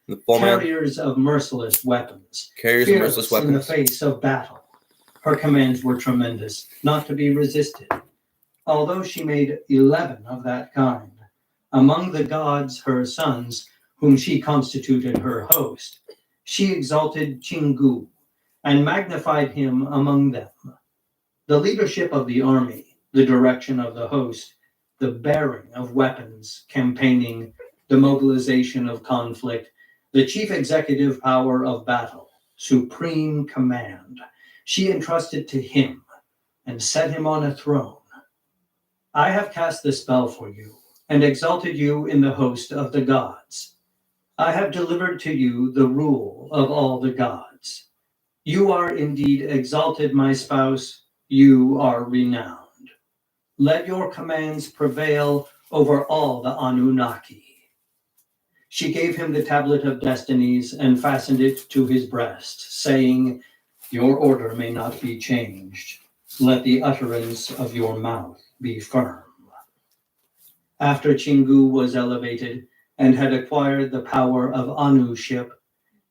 the bull man, carriers of merciless weapons, carriers of merciless fearless in the weapons. face of battle. Her commands were tremendous, not to be resisted. Although she made 11 of that kind, among the gods, her sons, whom she constituted her host, she exalted Chingu and magnified him among them. The leadership of the army, the direction of the host, the bearing of weapons, campaigning, the mobilization of conflict, the chief executive power of battle, supreme command, she entrusted to him and set him on a throne. I have cast the spell for you and exalted you in the host of the gods. I have delivered to you the rule of all the gods. You are indeed exalted, my spouse. You are renowned. Let your commands prevail over all the Anunnaki. She gave him the tablet of destinies and fastened it to his breast, saying, your order may not be changed. Let the utterance of your mouth be firm. After Chingu was elevated and had acquired the power of Anuship,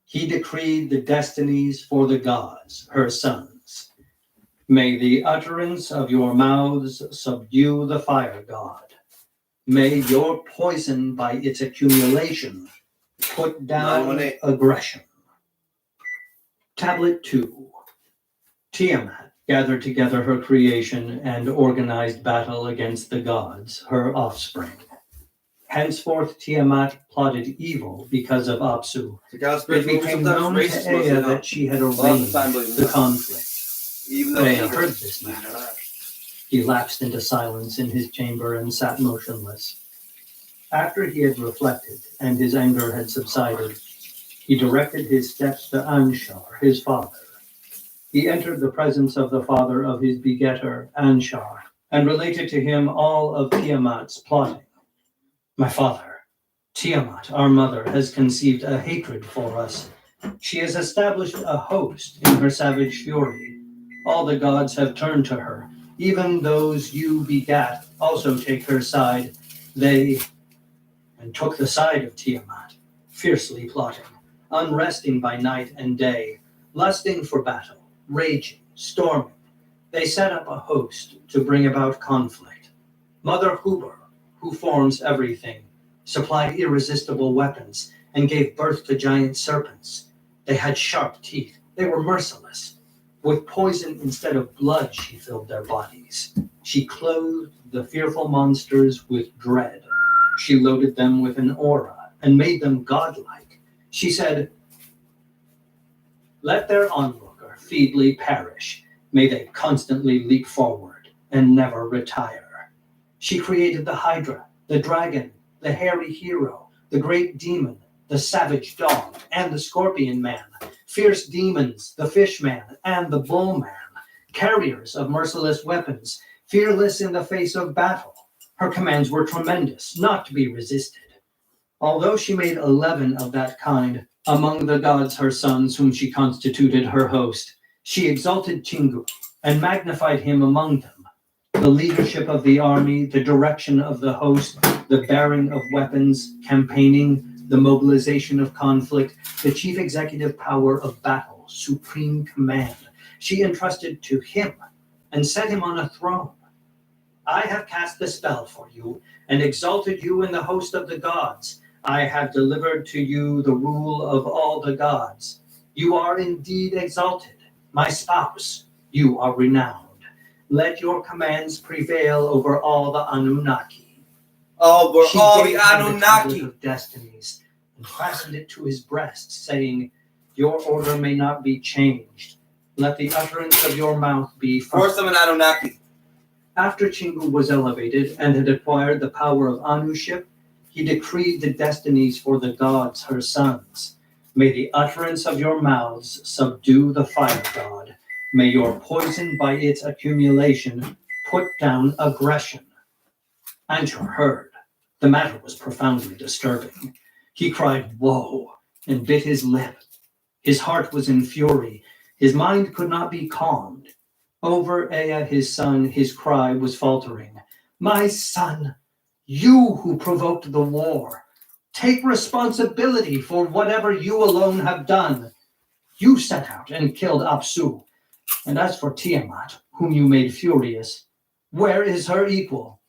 he decreed the destinies for the gods, her sons. May the utterance of your mouths subdue the fire god. May your poison by its accumulation put down aggression. Tablet 2. Tiamat gathered together her creation and organized battle against the gods, her offspring. Henceforth Tiamat plotted evil because of Apsu. It became known to Ea that she had arranged the conflict. Ea heard this matter. He lapsed into silence in his chamber and sat motionless. After he had reflected and his anger had subsided, he directed his steps to Anshar, his father. He entered the presence of the father of his begetter, Anshar, and related to him all of Tiamat's plotting. My father, Tiamat, our mother, has conceived a hatred for us. She has established a host in her savage fury. All the gods have turned to her. Even those you begat also take her side. They took the side of Tiamat, fiercely plotting, unresting by night and day, lusting for battle, raging, storming. They set up a host to bring about conflict. Mother Hubur, who forms everything, supplied irresistible weapons and gave birth to giant serpents. They had sharp teeth. They were merciless. With poison instead of blood, she filled their bodies. She clothed the fearful monsters with dread. She loaded them with an aura and made them godlike. She said, let their onlooker feebly perish. May they constantly leap forward and never retire. She created the Hydra, the dragon, the hairy hero, the great demon, the savage dog, and the scorpion man, fierce demons, the fish man, and the bull man, carriers of merciless weapons, fearless in the face of battle. Her commands were tremendous, not to be resisted. Although she made 11 of that kind, among the gods her sons whom she constituted her host, she exalted Chingu and magnified him among them. The leadership of the army, the direction of the host, the bearing of weapons, campaigning, the mobilization of conflict, the chief executive power of battle, supreme command, she entrusted to him and set him on a throne. I have cast the spell for you and exalted you in the host of the gods. I have delivered to you the rule of all the gods. You are indeed exalted, my spouse. You are renowned. Let your commands prevail over all the Anunnaki. Over She all gave the him the tablet Anunnaki. of destinies and fastened it to his breast, saying, your order may not be changed. Let the utterance of your mouth be Force them an Anunnaki. After Chingu was elevated and had acquired the power of Anuship, he decreed the destinies for the gods, her sons. May the utterance of your mouths subdue the fire god. May your poison by its accumulation put down aggression. Anshar heard. The matter was profoundly disturbing. He cried, woe, and bit his lip. His heart was in fury. His mind could not be calmed. Over Ea, his son, his cry was faltering. My son, you who provoked the war, take responsibility for whatever you alone have done. You set out and killed Apsu. And as for Tiamat, whom you made furious, where is her equal?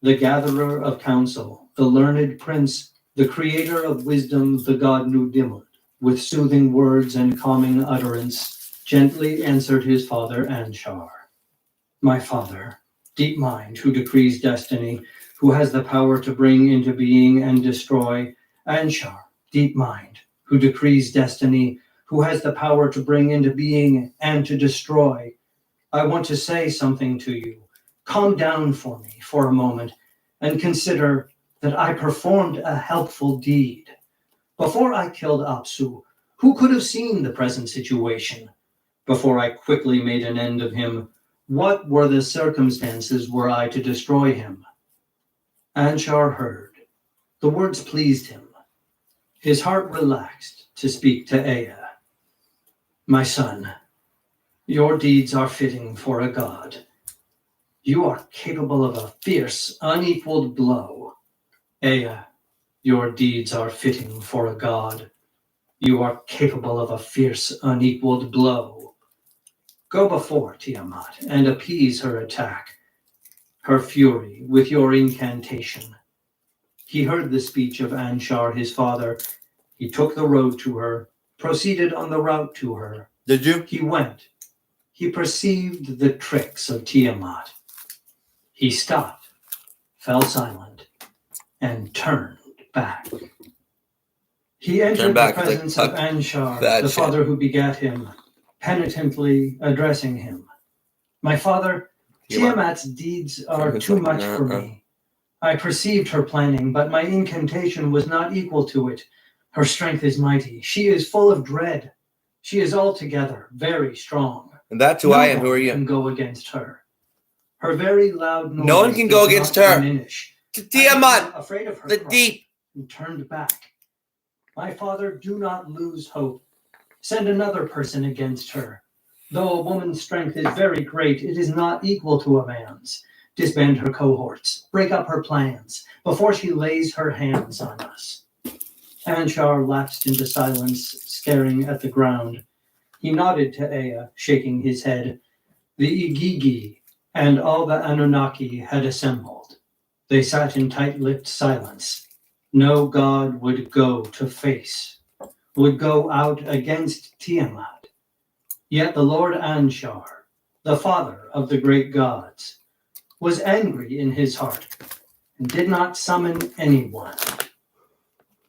The gatherer of counsel, the learned prince, the creator of wisdom, the god Nudimud, with soothing words and calming utterance, gently answered his father Anshar. My father, deep mind, who decrees destiny, who has the power to bring into being and destroy, Anshar, deep mind, who decrees destiny, who has the power to bring into being and to destroy. I want to say something to you. Calm down for me for a moment and consider that I performed a helpful deed. Before I killed Apsu, who could have seen the present situation? Before I quickly made an end of him, what were the circumstances were I to destroy him? Anshar heard. The words pleased him. His heart relaxed to speak to Ea. My son, your deeds are fitting for a god. You are capable of a fierce, unequaled blow. Ea, your deeds are fitting for a god. You are capable of a fierce, unequaled blow. Go before Tiamat and appease her attack, her fury with your incantation. He heard the speech of Anshar, his father. He took the road to her, proceeded on the route to her. Did you? He went. He perceived the tricks of Tiamat. He stopped, fell silent, and turned back. He entered the presence of Anshar, the father who begat him, penitently addressing him. My father, Tiamat's deeds are too much for me. I perceived her planning, but my incantation was not equal to it. Her strength is mighty. She is full of dread. She is altogether very strong. And that's who I am. Who are you? No one can go against her. Her very loud noise. No one can go against her. Tiamat, afraid of her the cry, deep. and turned back. My father, do not lose hope. Send another person against her. Though a woman's strength is very great, it is not equal to a man's. Disband her cohorts. Break up her plans before she lays her hands on us. Anshar lapsed into silence, staring at the ground. He nodded to Ea, shaking his head. The Igigi and all the Anunnaki had assembled. They sat in tight-lipped silence. No god would go to face, would go out against Tiamat. Yet the Lord Anshar, the father of the great gods, was angry in his heart and did not summon anyone.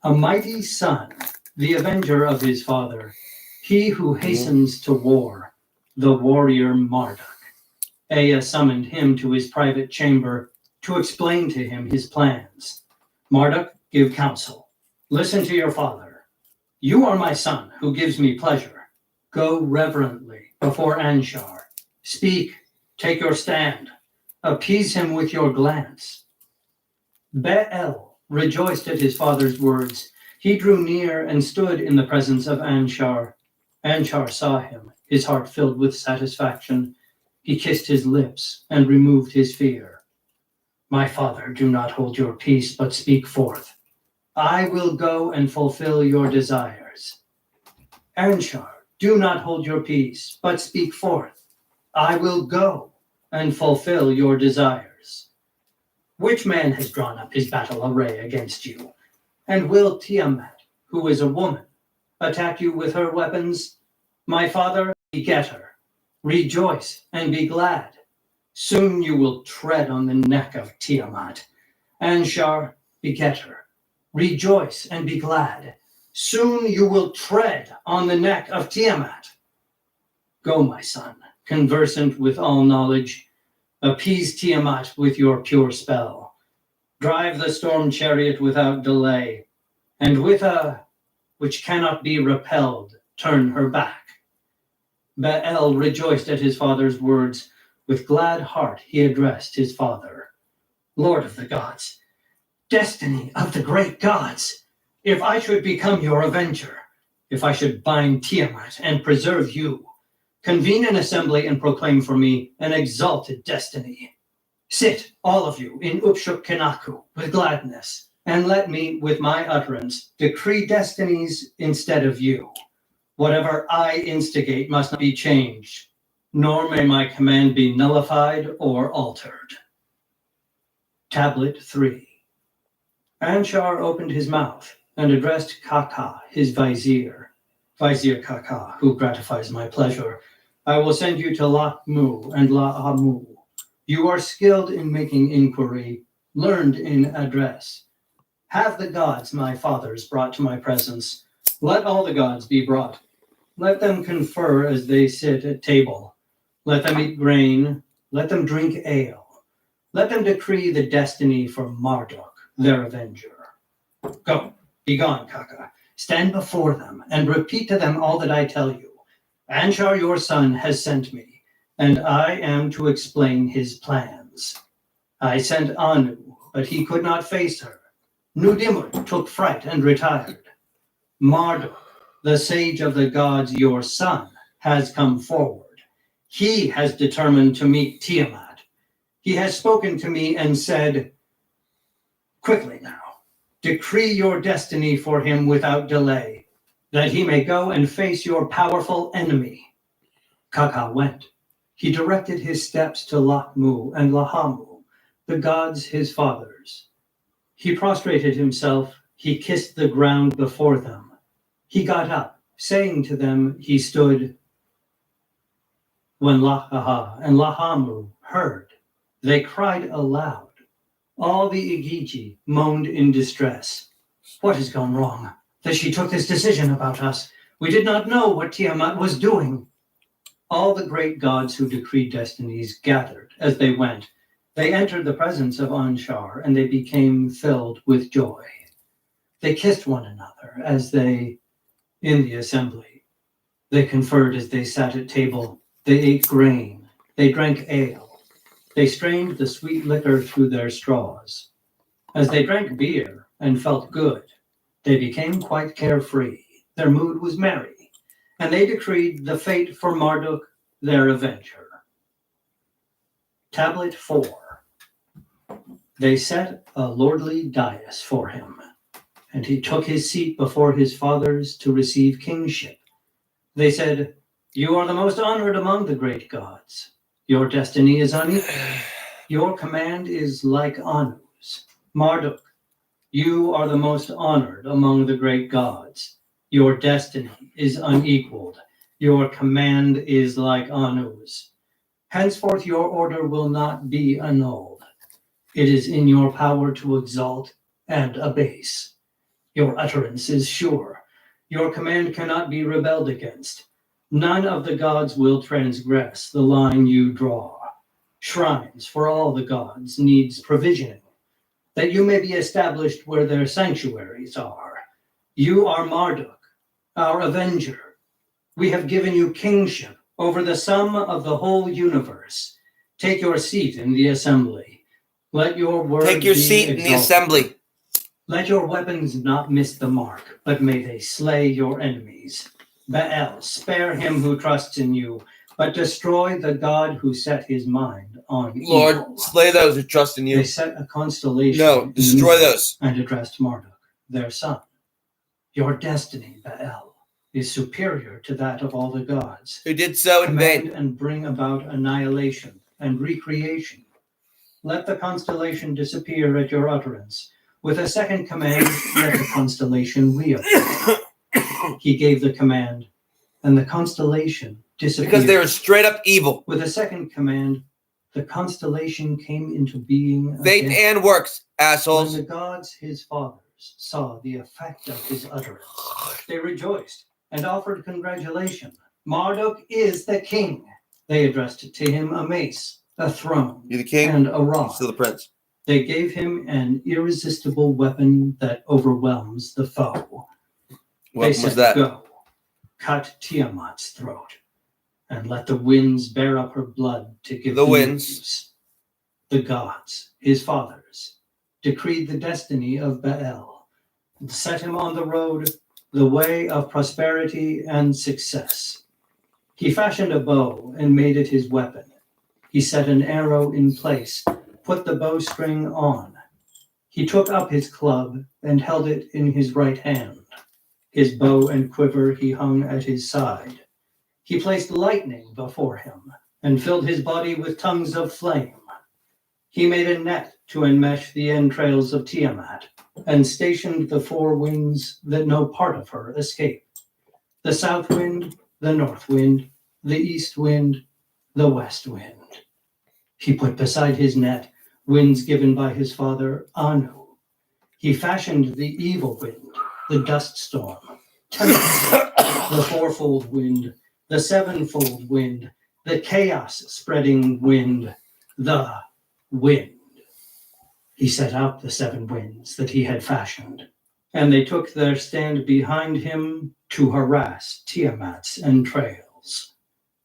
A mighty son, the avenger of his father, he who hastens to war, the warrior Marduk. Ea summoned him to his private chamber to explain to him his plans. Marduk, give counsel. Listen to your father. You are my son, who gives me pleasure. Go reverently before Anshar. Speak, take your stand. Appease him with your glance. Be'el rejoiced at his father's words. He drew near and stood in the presence of Anshar. Anshar saw him, his heart filled with satisfaction. He kissed his lips and removed his fear. My father, do not hold your peace, but speak forth. I will go and fulfill your desires. Anshar, do not hold your peace, but speak forth. I will go and fulfill your desires. Which man has drawn up his battle array against you? And will Tiamat, who is a woman, attack you with her weapons? My father, beget her. Rejoice and be glad. Soon you will tread on the neck of Tiamat. Anshar, beget her. Rejoice and be glad. Soon you will tread on the neck of Tiamat. Go, my son, conversant with all knowledge. Appease Tiamat with your pure spell. Drive the storm chariot without delay, and with a which cannot be repelled, turn her back. Be'el rejoiced at his father's words. With glad heart he addressed his father. Lord of the gods, destiny of the great gods, if I should become your avenger, if I should bind Tiamat and preserve you, convene an assembly and proclaim for me an exalted destiny. Sit, all of you, in Upshuk Kenaku with gladness, and let me, with my utterance, decree destinies instead of you. Whatever I instigate must not be changed, nor may my command be nullified or altered. Tablet 3. Anshar opened his mouth and addressed Kaka, his vizier. Vizier Kaka, who gratifies my pleasure, I will send you to Lakmu and La'amu. You are skilled in making inquiry, learned in address. Have the gods my fathers brought to my presence. Let all the gods be brought. Let them confer as they sit at table. Let them eat grain. Let them drink ale. Let them decree the destiny for Marduk, their avenger. Go, be gone, Kaka. Stand before them and repeat to them all that I tell you. Anshar, your son, has sent me, and I am to explain his plans. I sent Anu, but he could not face her. Nudimud took fright and retired. Marduk, the sage of the gods, your son, has come forward. He has determined to meet Tiamat. He has spoken to me and said, quickly now, decree your destiny for him without delay, that he may go and face your powerful enemy. Kaka went. He directed his steps to Lakmu and Lahamu, the gods his fathers. He prostrated himself. He kissed the ground before them. He got up, saying to them he stood. When Lahaha and Lahamu heard, they cried aloud. All the Igiji moaned in distress. What has gone wrong? That she took this decision about us. We did not know what Tiamat was doing. All the great gods who decreed destinies gathered as they went. They entered the presence of Anshar, and they became filled with joy. They kissed one another as they, in the assembly. They conferred as they sat at table. They ate grain. They drank ale. They strained the sweet liquor through their straws. As they drank beer and felt good, they became quite carefree. Their mood was merry, and they decreed the fate for Marduk, their avenger. Tablet 4. They set a lordly dais for him, and he took his seat before his fathers to receive kingship. They said, you are the most honored among the great gods. Your destiny is unequal. Your command is like Anu's. Marduk, you are the most honored among the great gods. Your destiny is unequaled. Your command is like Anu's. Henceforth your order will not be annulled. It is in your power to exalt and abase. Your utterance is sure. Your command cannot be rebelled against. None of the gods will transgress the line you draw. Shrines for all the gods needs provisioning, that you may be established where their sanctuaries are. You are Marduk, our avenger. We have given you kingship over the sum of the whole universe. Take your seat in the assembly. Let your word Take your be seat in the exalted. assembly. Let your weapons not miss the mark, but may they slay your enemies. Baal, spare him who trusts in you, but destroy the god who set his mind on Lord, evil. slay those who trust in you. They set a constellation No, in the destroy north those. and addressed Marduk, their son. Your destiny, Baal, is superior to that of all the gods. Who did so in Command vain. and bring about annihilation and recreation. Let the constellation disappear at your utterance. With a second command, let the constellation reappear. He gave the command, and the constellation disappeared. Because they were straight up evil. With a second command, the constellation came into being Fate again. and works, assholes. When the gods, his fathers, saw the effect of his utterance, they rejoiced and offered congratulation. Marduk is the king. They addressed to him a mace, a throne, You're the king, and a rod. you're still the prince. They gave him an irresistible weapon that overwhelms the foe. What They was said, that? Go, cut Tiamat's throat, and let the winds bear up her blood to give The the winds. news. The gods, his fathers, decreed the destiny of Baal, and set him on the road, the way of prosperity and success. He fashioned a bow and made it his weapon. He set an arrow in place, put the bowstring on. He took up his club and held it in his right hand. His bow and quiver he hung at his side. He placed lightning before him and filled his body with tongues of flame. He made a net to enmesh the entrails of Tiamat and stationed the four winds that no part of her escaped: the south wind, the north wind, the east wind, the west wind. He put beside his net winds given by his father Anu. He fashioned the evil wind, the dust storm, tempest, the fourfold wind, the sevenfold wind, the chaos-spreading wind, the wind. He set out the seven winds that he had fashioned, and they took their stand behind him to harass Tiamat's entrails.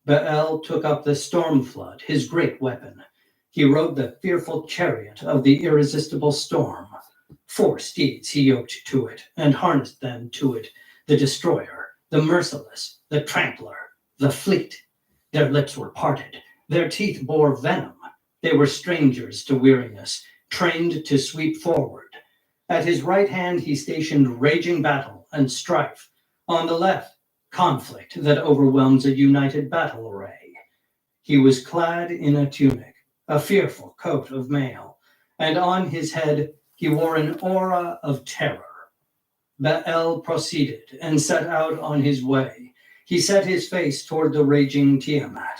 Baal took up the storm flood, his great weapon. He rode the fearful chariot of the irresistible storm. 4 steeds he yoked to it and harnessed them to it, the destroyer, the merciless, the trampler, the fleet. Their lips were parted, their teeth bore venom. They were strangers to weariness, trained to sweep forward. At his right hand he stationed raging battle and strife. On the left, conflict that overwhelms a united battle array. He was clad in a tunic, a fearful coat of mail, and on his head he wore an aura of terror. Baal proceeded and set out on his way. He set his face toward the raging Tiamat.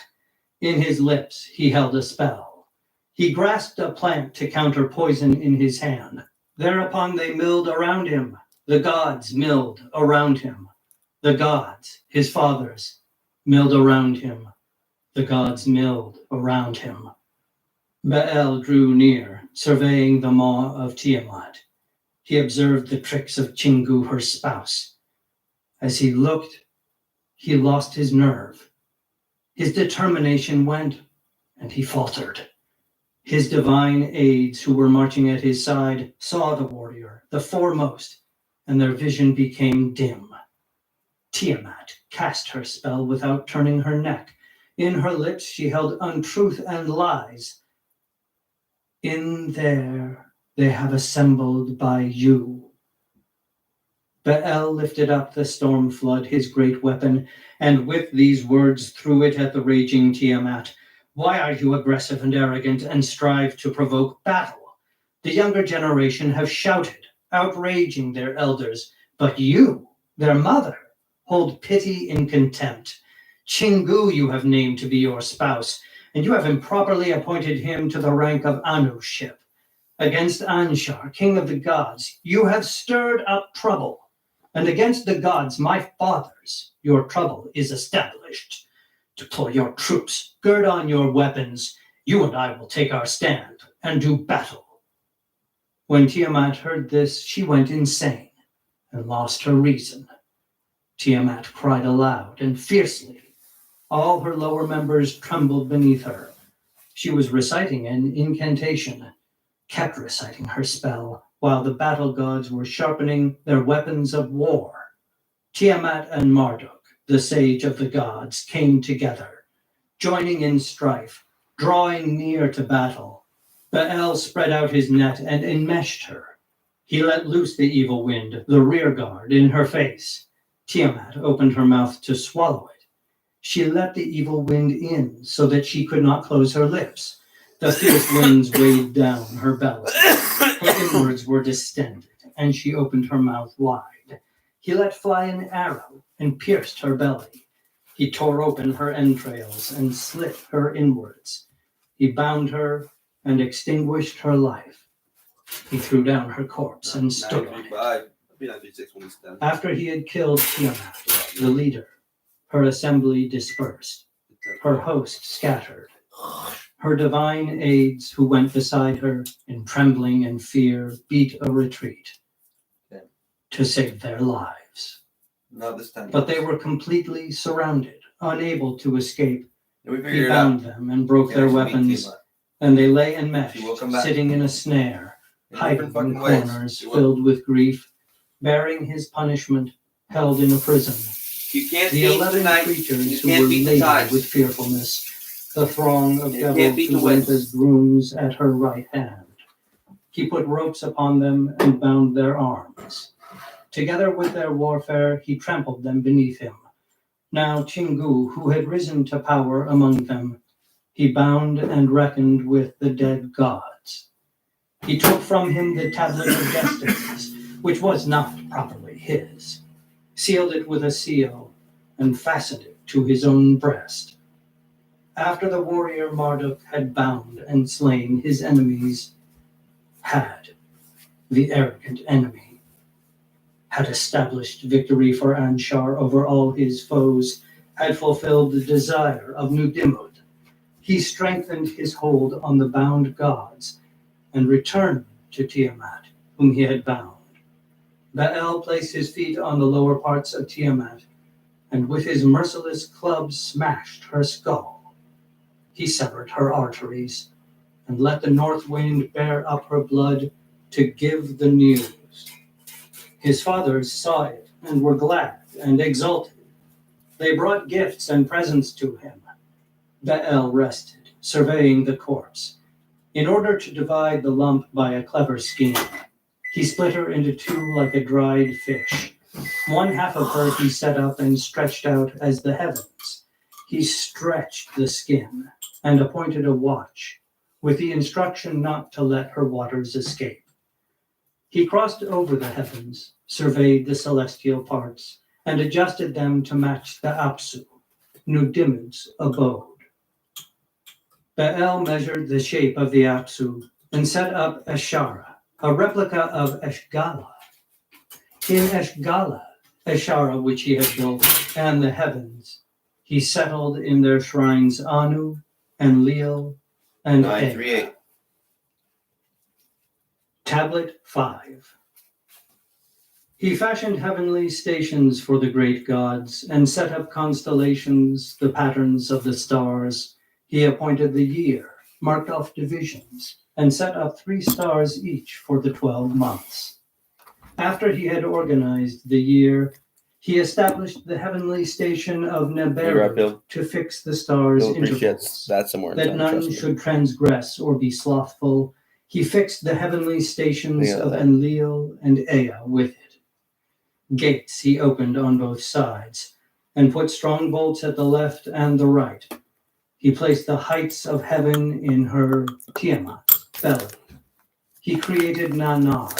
In his lips he held a spell. He grasped a plant to counter poison in his hand. Thereupon they milled around him. The gods milled around him. The gods, his fathers, milled around him. The gods milled around him. Baal drew near, surveying the maw of Tiamat. He observed the tricks of Chingu, her spouse. As he looked, he lost his nerve. His determination went, and he faltered. His divine aides who were marching at his side saw the warrior, the foremost, and their vision became dim. Tiamat cast her spell without turning her neck. In her lips she held untruth and lies. In there they have assembled by you. Baal lifted up the storm flood, his great weapon, and with these words threw it at the raging Tiamat. Why are you aggressive and arrogant and strive to provoke battle? The younger generation have shouted, outraging their elders, but you, their mother, hold pity in contempt. Chingu you have named to be your spouse, and you have improperly appointed him to the rank of Anuship. Against Anshar, king of the gods, you have stirred up trouble. and against the gods, my fathers, your trouble is established. Deploy your troops, gird on your weapons. You and I will take our stand and do battle. When Tiamat heard this, she went insane and lost her reason. Tiamat cried aloud and fiercely. All her lower members trembled beneath her. She was reciting an incantation, kept reciting her spell, while the battle gods were sharpening their weapons of war. Tiamat and Marduk, the sage of the gods, came together, joining in strife, drawing near to battle. Baal spread out his net and enmeshed her. He let loose the evil wind, the rear guard, in her face. Tiamat opened her mouth to swallow it. She let the evil wind in so that she could not close her lips. The fierce winds weighed down her belly. Her inwards were distended, and she opened her mouth wide. He let fly an arrow and pierced her belly. He tore open her entrails and slit her inwards. He bound her and extinguished her life. He threw down her corpse and stood on it. After he had killed Tiamat, the leader, her assembly dispersed, her host scattered. Her divine aides who went beside her in trembling and fear beat a retreat to save their lives. Not this time. But they were completely surrounded, unable to escape. We He figured it bound out. them and broke their weapons, and they lay enmeshed, She will come back. sitting in a snare, In hiding different in fucking ways. corners, She will. filled with grief, bearing his punishment, held in a prison. You can't The beat 11 tonight. creatures You who can't were beat the laden tides. with fearfulness, the throng of You can't devils beat who the went winds. as grooms at her right hand. He put ropes upon them and bound their arms. Together with their warfare, he trampled them beneath him. Now Chingu, who had risen to power among them, he bound and reckoned with the dead gods. He took from him the tablet of destinies, which was not properly his, sealed it with a seal, and fastened it to his own breast. After the warrior Marduk had bound and slain his enemies, the arrogant enemy, had established victory for Anshar over all his foes, had fulfilled the desire of Nudimud. He strengthened his hold on the bound gods and returned to Tiamat, whom he had bound. Baal placed his feet on the lower parts of Tiamat, and with his merciless club smashed her skull. He severed her arteries, and let the north wind bear up her blood to give the news. His fathers saw it and were glad and exulted. They brought gifts and presents to him. Baal rested, surveying the corpse. In order to divide the lump by a clever scheme, he split her into two like a dried fish. One half of her he set up and stretched out as the heavens. He stretched the skin and appointed a watch, with the instruction not to let her waters escape. He crossed over the heavens, surveyed the celestial parts, and adjusted them to match the Apsu, Nudimud's abode. Baal measured the shape of the Apsu and set up Eshara, a replica of Eshgala. In Eshgala, Eshara which he had built, and the heavens, he settled in their shrines Anu and Leal and Ea. 938. Tablet 5. He fashioned heavenly stations for the great gods and set up constellations, the patterns of the stars. He appointed the year, marked off divisions, and set up 3 stars each for the 12 months. After he had organized the year, he established the heavenly station of Neberu to fix the stars' Bill intervals, appreciates that some more that time, none trust me. should transgress or be slothful. He fixed the heavenly stations Yeah, of that. Enlil and Ea with it. Gates he opened on both sides, and put strong bolts at the left and the right. He placed the heights of heaven in her Tiamat's belly. He created Nanar,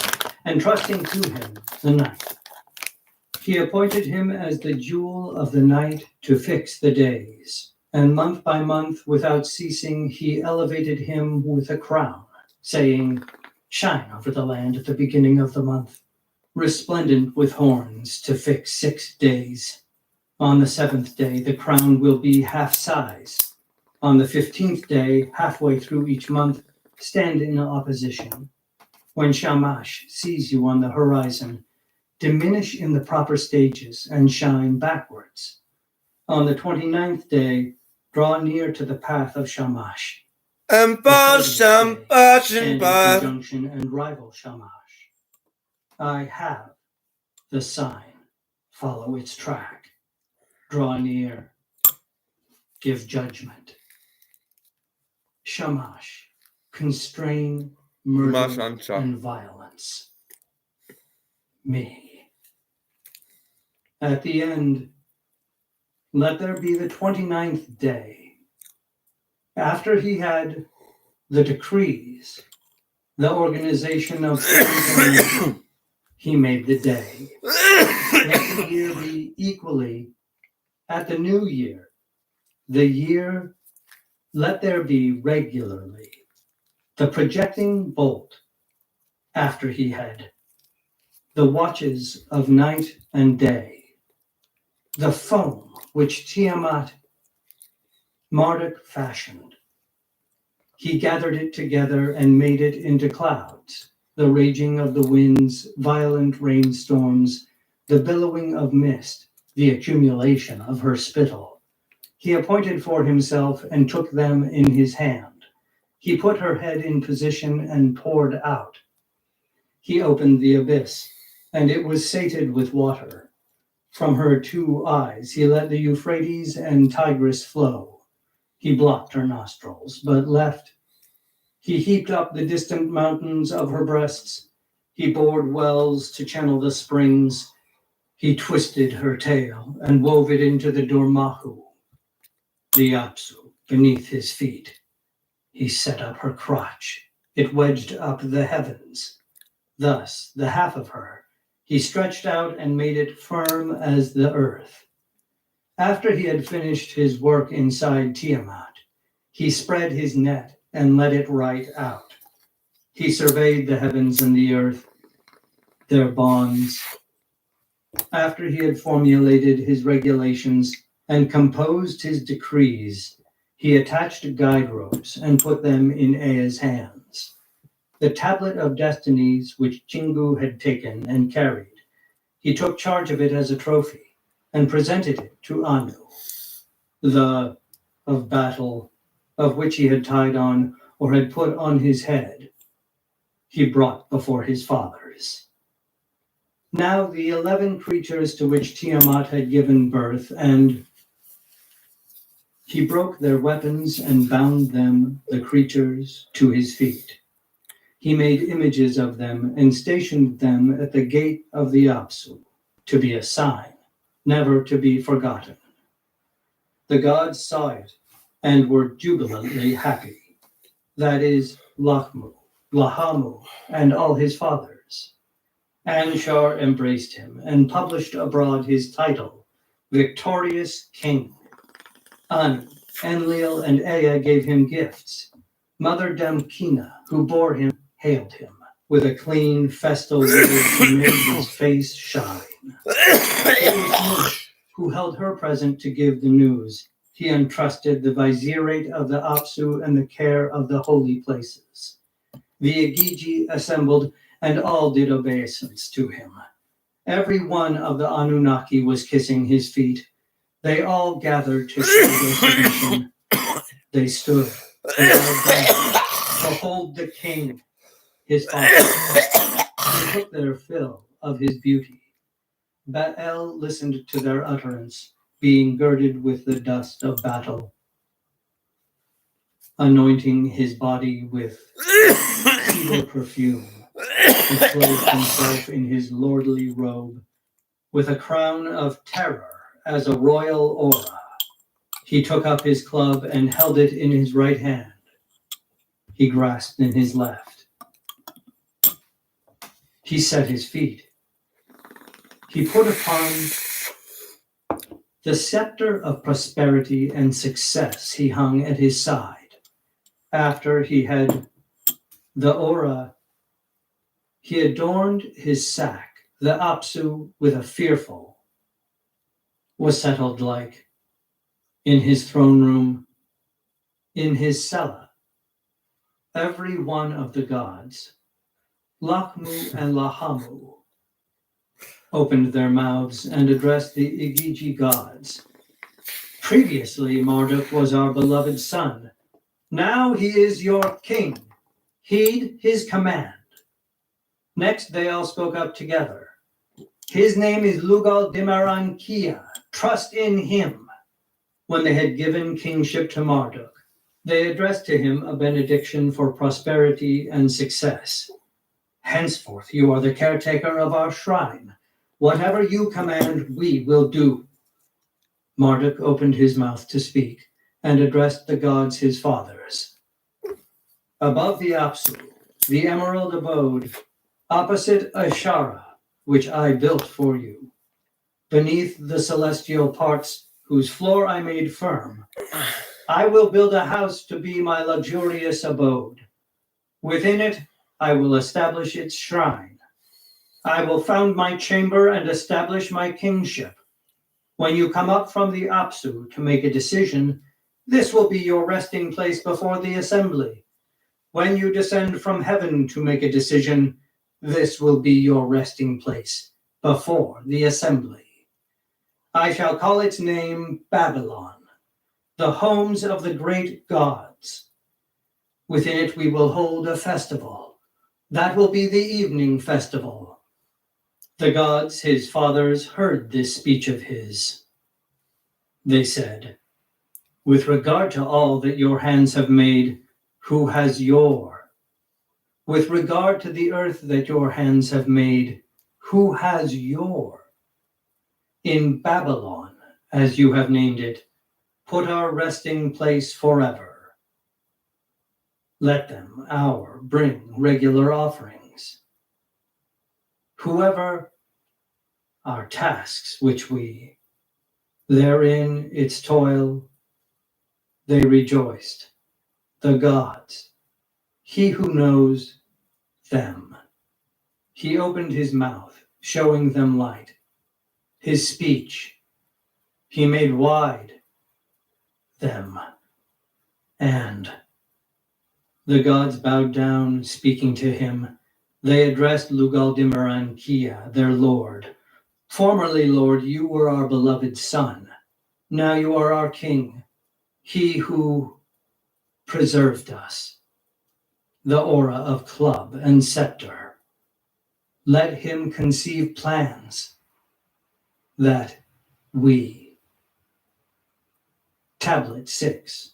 entrusting to him the night. He appointed him as the jewel of the night to fix the days, and month by month, without ceasing, he elevated him with a crown, saying, "Shine over the land at the beginning of the month. resplendent with horns to fix 6 days. On the 7th day, the crown will be half size. On the 15th day, halfway through each month, stand in opposition. When Shamash sees you on the horizon, diminish in the proper stages and shine backwards. On the 29th day, draw near to the path of Shamash. And In conjunction and rival Shamash. I have the sign. Follow its track. Draw near. Give judgment. Shamash. Constrain, murder, and violence. Me. At the end, let there be the 29th day. After he had the decrees, the organization of he made the day. Let the year be equally at the new year. The year, let there be regularly. The projecting bolt after he had the watches of night and day. The foam which Tiamat Marduk fashioned. He gathered it together and made it into clouds, the raging of the winds, violent rainstorms, the billowing of mist, the accumulation of her spittle. He appointed for himself and took them in his hand. He put her head in position and poured out. He opened the abyss, and it was sated with water. From her 2 eyes he let the Euphrates and Tigris flow. He blocked her nostrils, but left. He heaped up the distant mountains of her breasts. He bored wells to channel the springs. He twisted her tail and wove it into the Dormahu, the Apsu, beneath his feet. He set up her crotch. It wedged up the heavens. Thus, the half of her, he stretched out and made it firm as the earth. After he had finished his work inside Tiamat, he spread his net and let it right out. He surveyed the heavens and the earth, their bonds. After he had formulated his regulations and composed his decrees, he attached guide ropes and put them in Ea's hands. The tablet of destinies which Chingu had taken and carried, he took charge of it as a trophy and presented it to Anu. The of battle, of which he had tied on or had put on his head, he brought before his fathers. Now the 11 creatures to which Tiamat had given birth, and he broke their weapons and bound them, the creatures, to his feet. He made images of them and stationed them at the gate of the Apsu, to be a sign, never to be forgotten. The gods saw it and were jubilantly happy. That is, Lachmu, Lahamu, and all his fathers. Anshar embraced him and published abroad his title, Victorious King. Anu, Enlil, and Ea gave him gifts. Mother Damkina, who bore him, hailed him with a clean, festal word that made his face shine. It was Mush who held her present to give the news. He entrusted the vizierate of the Apsu and the care of the holy places. The Igigi assembled, and all did obeisance to him. Every one of the Anunnaki was kissing his feet. They all gathered to show their submission. They stood, behold the king, his father. They took their fill of his beauty. Baal listened to their utterance, being girded with the dust of battle, anointing his body with cedar perfume. He clothed himself in his lordly robe, with a crown of terror as a royal aura. He took up his club and held it in his right hand. He grasped in his left. He set his feet. He put upon the scepter of prosperity and success he hung at his side. After he had the aura, he adorned his sack, the Apsu with a fearful was settled like in his throne room, in his cella. Every one of the gods, Lakmu and Lahamu, opened their mouths and addressed the Igigi gods. Previously, Marduk was our beloved son. Now he is your king. Heed his command. Next, they all spoke up together. His name is Lugal Dimarankia. Trust in him. When they had given kingship to Marduk, they addressed to him a benediction for prosperity and success. Henceforth, you are the caretaker of our shrine. Whatever you command, we will do. Marduk opened his mouth to speak and addressed the gods his fathers. Above the Apsu, the emerald abode, opposite Ashara, which I built for you. Beneath the celestial parts, whose floor I made firm, I will build a house to be my luxurious abode. Within it, I will establish its shrine. I will found my chamber and establish my kingship. When you come up from the Apsu to make a decision, this will be your resting place before the assembly. When you descend from heaven to make a decision, this will be your resting place before the assembly. I shall call its name Babylon, the homes of the great gods. Within it we will hold a festival. That will be the evening festival. The gods, his fathers, heard this speech of his. They said, with regard to all that your hands have made, who has your? With regard to the earth that your hands have made, who has your? In Babylon, as you have named it, put our resting place forever. Let them, bring regular offerings. Whoever, our tasks which we, therein its toil, they rejoiced, the gods, he who knows them. He opened his mouth, showing them light. His speech, he made wide them, and the gods bowed down, speaking to him. They addressed Lugal Dimaran Kia, their lord. Formerly, Lord, you were our beloved son. Now you are our king, he who preserved us. The aura of club and scepter. Let him conceive plans that we. Tablet 6.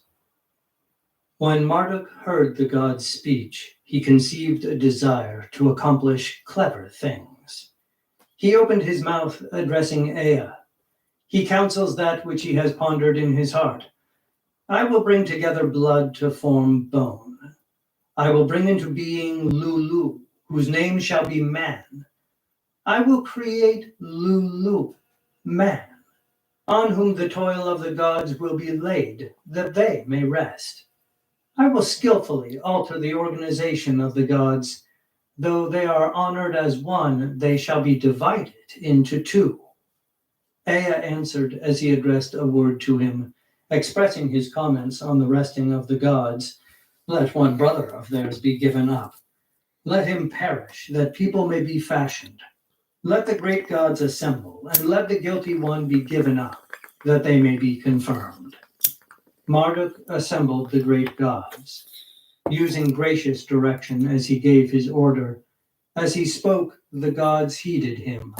When Marduk heard the god's speech, he conceived a desire to accomplish clever things. He opened his mouth, addressing Ea. He counsels that which he has pondered in his heart. I will bring together blood to form bone. I will bring into being Lulu, whose name shall be man. I will create Lulu, man, on whom the toil of the gods will be laid, that they may rest. I will skillfully alter the organization of the gods. Though they are honored as one, they shall be divided into two. Ea answered as he addressed a word to him, expressing his comments on the resting of the gods. Let one brother of theirs be given up. Let him perish, that people may be fashioned. Let the great gods assemble, and let the guilty one be given up, that they may be confirmed. Marduk assembled the great gods, using gracious direction as he gave his order. As he spoke, the gods heeded him.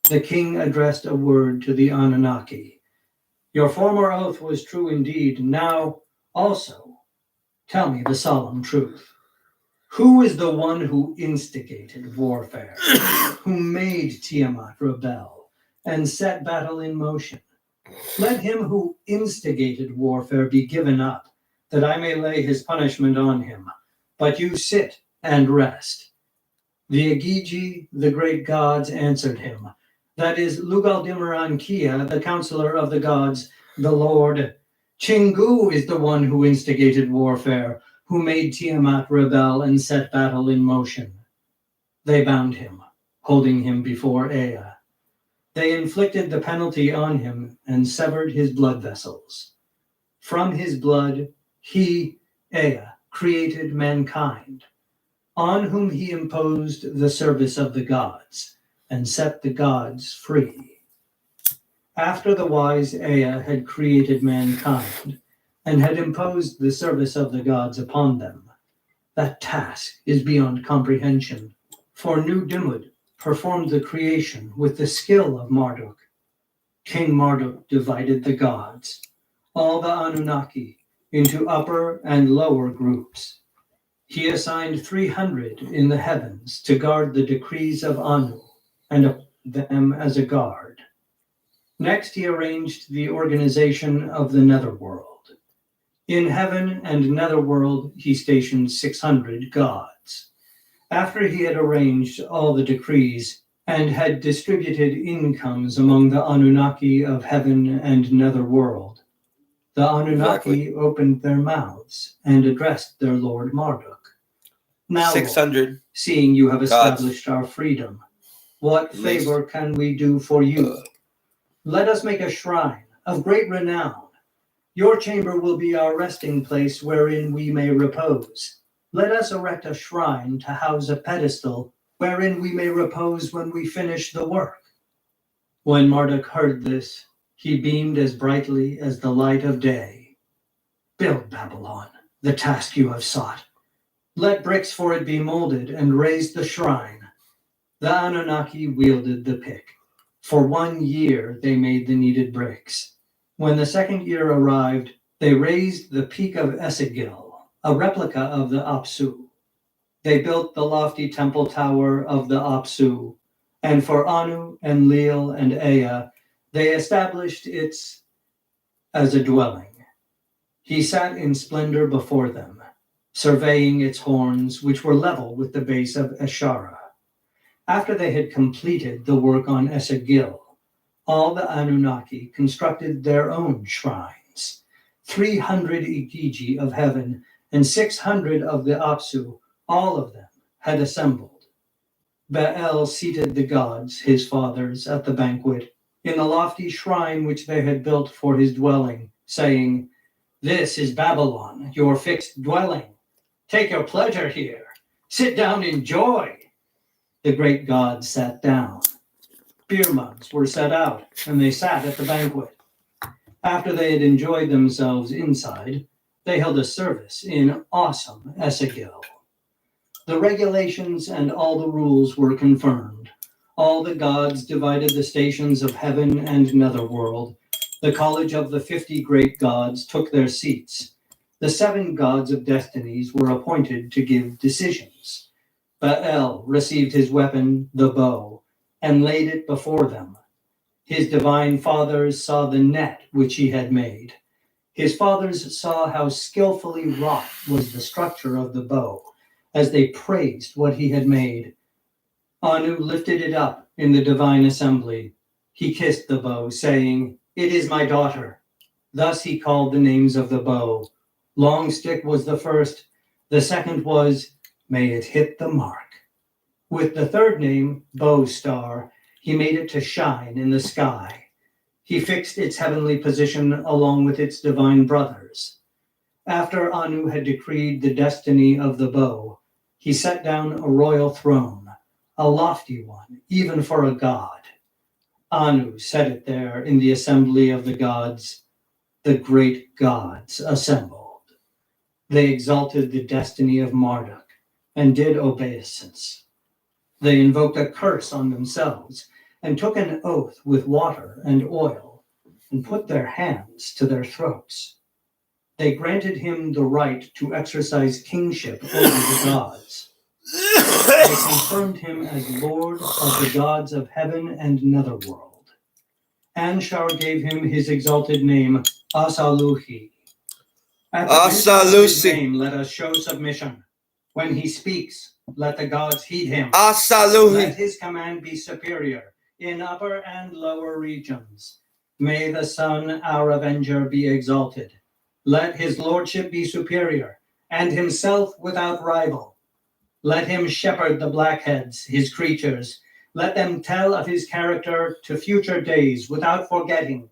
The king addressed a word to the Anunnaki. Your former oath was true indeed. Now also, tell me the solemn truth. Who is the one who instigated warfare, who made Tiamat rebel and set battle in motion? Let him who instigated warfare be given up, that I may lay his punishment on him. But you sit and rest. The Agigi, the great gods, answered him. That is Lugal Dimaran Kia, the counselor of the gods, the Lord. Chingu is the one who instigated warfare, who made Tiamat rebel and set battle in motion. They bound him, holding him before Ea. They inflicted the penalty on him and severed his blood vessels. From his blood, he, Ea, created mankind, on whom he imposed the service of the gods and set the gods free. After the wise Ea had created mankind and had imposed the service of the gods upon them, that task is beyond comprehension, for Nu Dimud performed the creation with the skill of Marduk. King Marduk divided the gods, all the Anunnaki, into upper and lower groups. He assigned 300 in the heavens to guard the decrees of Anu and appointed them as a guard. Next, he arranged the organization of the netherworld. In heaven and netherworld, he stationed 600 gods. After he had arranged all the decrees and had distributed incomes among the Anunnaki of heaven and netherworld, the Anunnaki opened their mouths and addressed their Lord Marduk. Now, 600. Lord, seeing you have established our freedom, what favor can we do for you? Let us make a shrine of great renown. Your chamber will be our resting place wherein we may repose. Let us erect a shrine to house a pedestal wherein we may repose when we finish the work. When Marduk heard this, he beamed as brightly as the light of day. Build Babylon, the task you have sought. Let bricks for it be molded and raise the shrine. The Anunnaki wielded the pick. For 1 year they made the needed bricks. When the second year arrived, they raised the peak of Esagil, a replica of the Apsu. They built the lofty temple tower of the Apsu, and for Anu and Leel and Ea, they established it as a dwelling. He sat in splendor before them, surveying its horns, which were level with the base of Eshara. After they had completed the work on Esagil, all the Anunnaki constructed their own shrines. 300 Igigi of heaven and 600 of the Apsu, all of them, had assembled. Baal seated the gods, his fathers, at the banquet, in the lofty shrine which they had built for his dwelling, saying, "This is Babylon, your fixed dwelling. Take your pleasure here. Sit down in joy." The great gods sat down. Beer mugs were set out, and they sat at the banquet. After they had enjoyed themselves inside, they held a service in awesome Esagil. The regulations and all the rules were confirmed. All the gods divided the stations of heaven and netherworld. The college of the 50 great gods took their seats. The 7 gods of destinies were appointed to give decisions. Baal received his weapon, the bow, and laid it before them. His divine fathers saw the net which he had made. His fathers saw how skillfully wrought was the structure of the bow, as they praised what he had made. Anu lifted it up in the divine assembly. He kissed the bow, saying, "It is my daughter." Thus he called the names of the bow. Long Stick was the first. The second was, "May it hit the mark." With the third name, Bow Star, he made it to shine in the sky. He fixed its heavenly position along with its divine brothers. After Anu had decreed the destiny of the bow, he set down a royal throne, a lofty one, even for a god. Anu set it there in the assembly of the gods. The great gods assembled. They exalted the destiny of Marduk and did obeisance. They invoked a curse on themselves and took an oath with water and oil and put their hands to their throats. They granted him the right to exercise kingship over the gods. They confirmed him as Lord of the gods of heaven and netherworld. Anshar gave him his exalted name, Asaluhi. At the mention of his name, let us show submission. When he speaks, let the gods heed him. Let his command be superior in upper and lower regions. May the sun, our avenger, be exalted. Let his lordship be superior, and himself without rival. Let him shepherd the blackheads, his creatures. Let them tell of his character to future days without forgetting.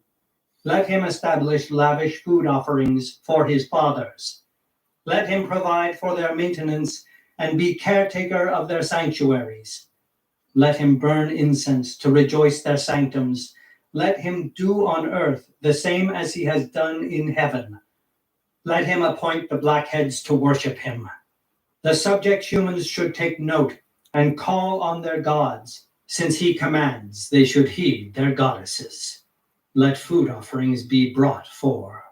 Let him establish lavish food offerings for his fathers. Let him provide for their maintenance and be caretaker of their sanctuaries. Let him burn incense to rejoice their sanctums. Let him do on earth the same as he has done in heaven. Let him appoint the blackheads to worship him. The subject humans should take note and call on their gods, since he commands they should heed their goddesses. Let food offerings be brought for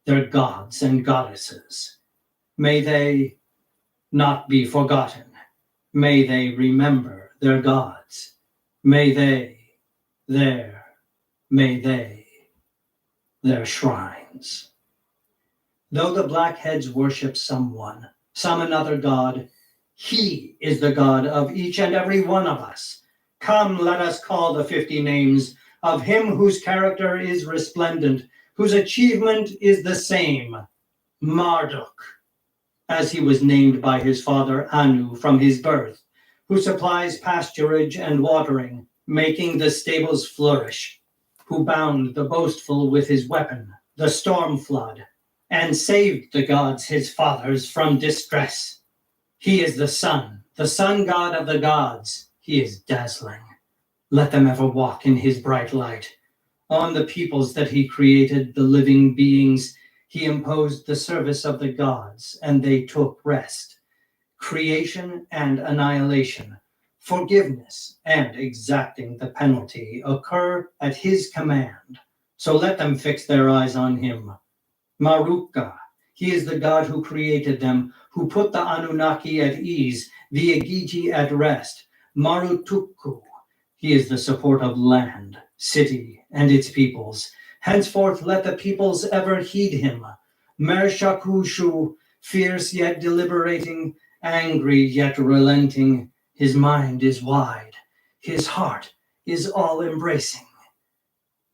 their gods and goddesses. May they not be forgotten. May they remember their gods. May they, their shrines. Though the blackheads worship someone, some another god, he is the God of each and every one of us. Come, let us call the 50 names of him whose character is resplendent, whose achievement is the same, Marduk, as he was named by his father Anu from his birth, who supplies pasturage and watering, making the stables flourish, who bound the boastful with his weapon, the storm flood, and saved the gods his fathers from distress. He is the sun god of the gods. He is dazzling. Let them ever walk in his bright light. On the peoples that he created, the living beings, he imposed the service of the gods, and they took rest. Creation and annihilation, forgiveness and exacting the penalty occur at his command. So let them fix their eyes on him. Maruka, he is the God who created them, who put the Anunnaki at ease, the Igigi at rest. Marutuku, he is the support of land, city, and its peoples. Henceforth let the peoples ever heed him. Mershakushu, fierce yet deliberating, angry yet relenting. His mind is wide, his heart is all-embracing.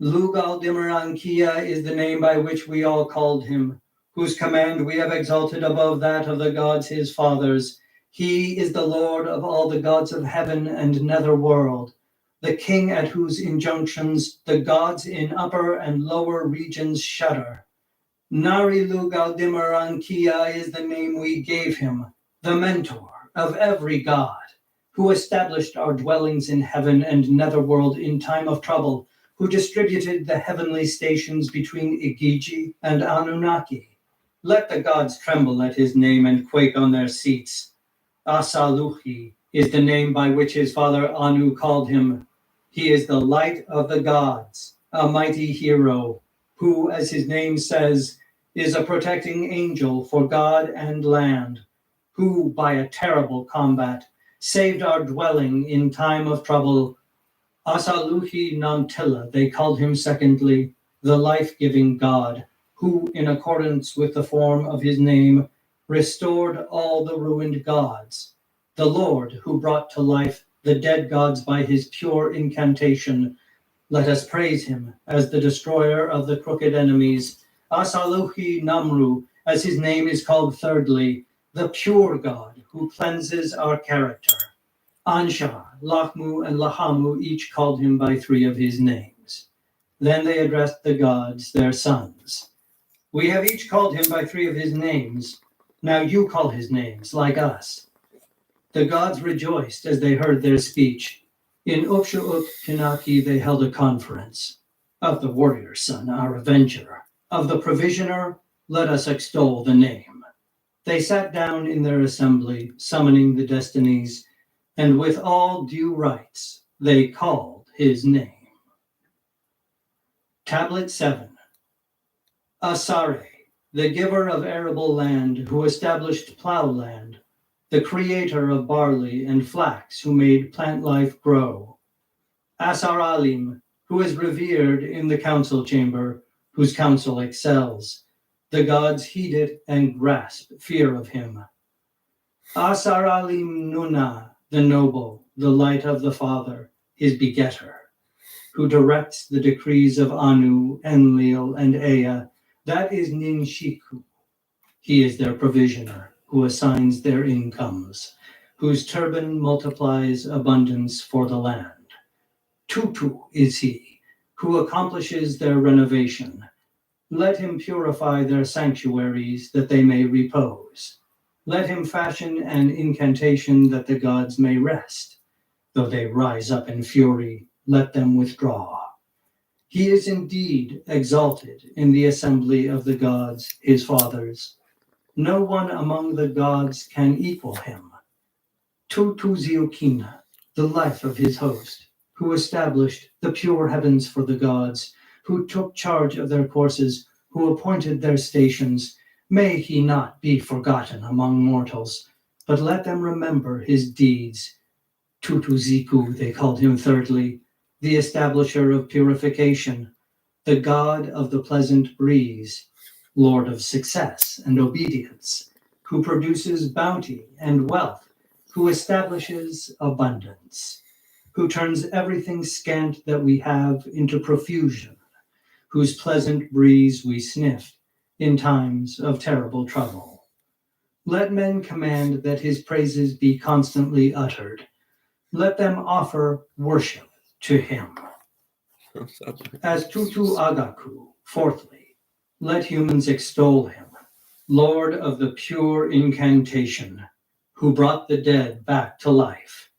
Lugal Dimarankia is the name by which we all called him, whose command we have exalted above that of the gods his fathers. He is the Lord of all the gods of heaven and netherworld, the king at whose injunctions the gods in upper and lower regions shudder. Nari Lugal Dimarankia is the name we gave him, the mentor of every god, who established our dwellings in heaven and netherworld in time of trouble, who distributed the heavenly stations between Igigi and Anunnaki. Let the gods tremble at his name and quake on their seats. Asaluhi is the name by which his father Anu called him. He is the light of the gods, a mighty hero, who, as his name says, is a protecting angel for God and land, who, by a terrible combat, saved our dwelling in time of trouble. Asaluhi Namtilla, they called him secondly, the life-giving God, who, in accordance with the form of his name, restored all the ruined gods, the Lord who brought to life the dead gods by his pure incantation. Let us praise him as the destroyer of the crooked enemies. Asaluhi Namru, as his name is called thirdly, the pure God who cleanses our character. Ansha, Lachmu, and Lahamu each called him by 3 of his names. Then they addressed the gods, their sons. We have each called him by 3 of his names. Now you call his names, like us. The gods rejoiced as they heard their speech. In Upshu'uk Pinaki they held a conference. Of the warrior son, our avenger. Of the provisioner, let us extol the name. They sat down in their assembly, summoning the destinies, and with all due rites, they called his name. Tablet 7. Asare, the giver of arable land, who established plowland, the creator of barley and flax, who made plant life grow. Asaralim, who is revered in the council chamber, whose counsel excels. The gods heed it and grasp fear of him. Asaralim Nuna, the noble, the light of the Father, his begetter, who directs the decrees of Anu, Enlil, and Ea. That is Ninshiku. He is their provisioner, who assigns their incomes, whose turban multiplies abundance for the land. Tutu is he, who accomplishes their renovation. Let him purify their sanctuaries that they may repose. Let him fashion an incantation that the gods may rest. Though they rise up in fury, let them withdraw. He is indeed exalted in the assembly of the gods, his fathers. No one among the gods can equal him. Tutuziokina, the life of his host, who established the pure heavens for the gods, who took charge of their courses, who appointed their stations, may he not be forgotten among mortals, but let them remember his deeds. Tutuziku, they called him thirdly, the establisher of purification, the god of the pleasant breeze, lord of success and obedience, who produces bounty and wealth, who establishes abundance, who turns everything scant that we have into profusion, whose pleasant breeze we sniffed in times of terrible trouble. Let men command that his praises be constantly uttered. Let them offer worship to him. As Tutu Agaku, fourthly, let humans extol him, Lord of the pure incantation, who brought the dead back to life,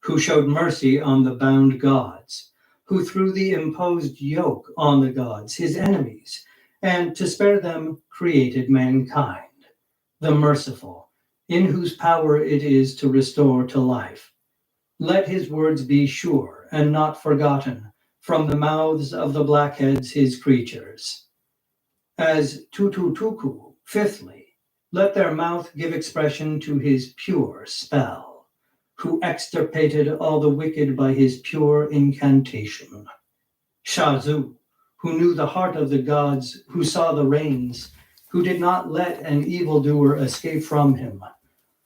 who showed mercy on the bound gods, who threw the imposed yoke on the gods, his enemies, and to spare them created mankind, the merciful, in whose power it is to restore to life. Let his words be sure and not forgotten from the mouths of the blackheads, his creatures. As Tututuku, fifthly, let their mouth give expression to his pure spell, who extirpated all the wicked by his pure incantation. Shazu, who knew the heart of the gods, who saw the reins, who did not let an evildoer escape from him,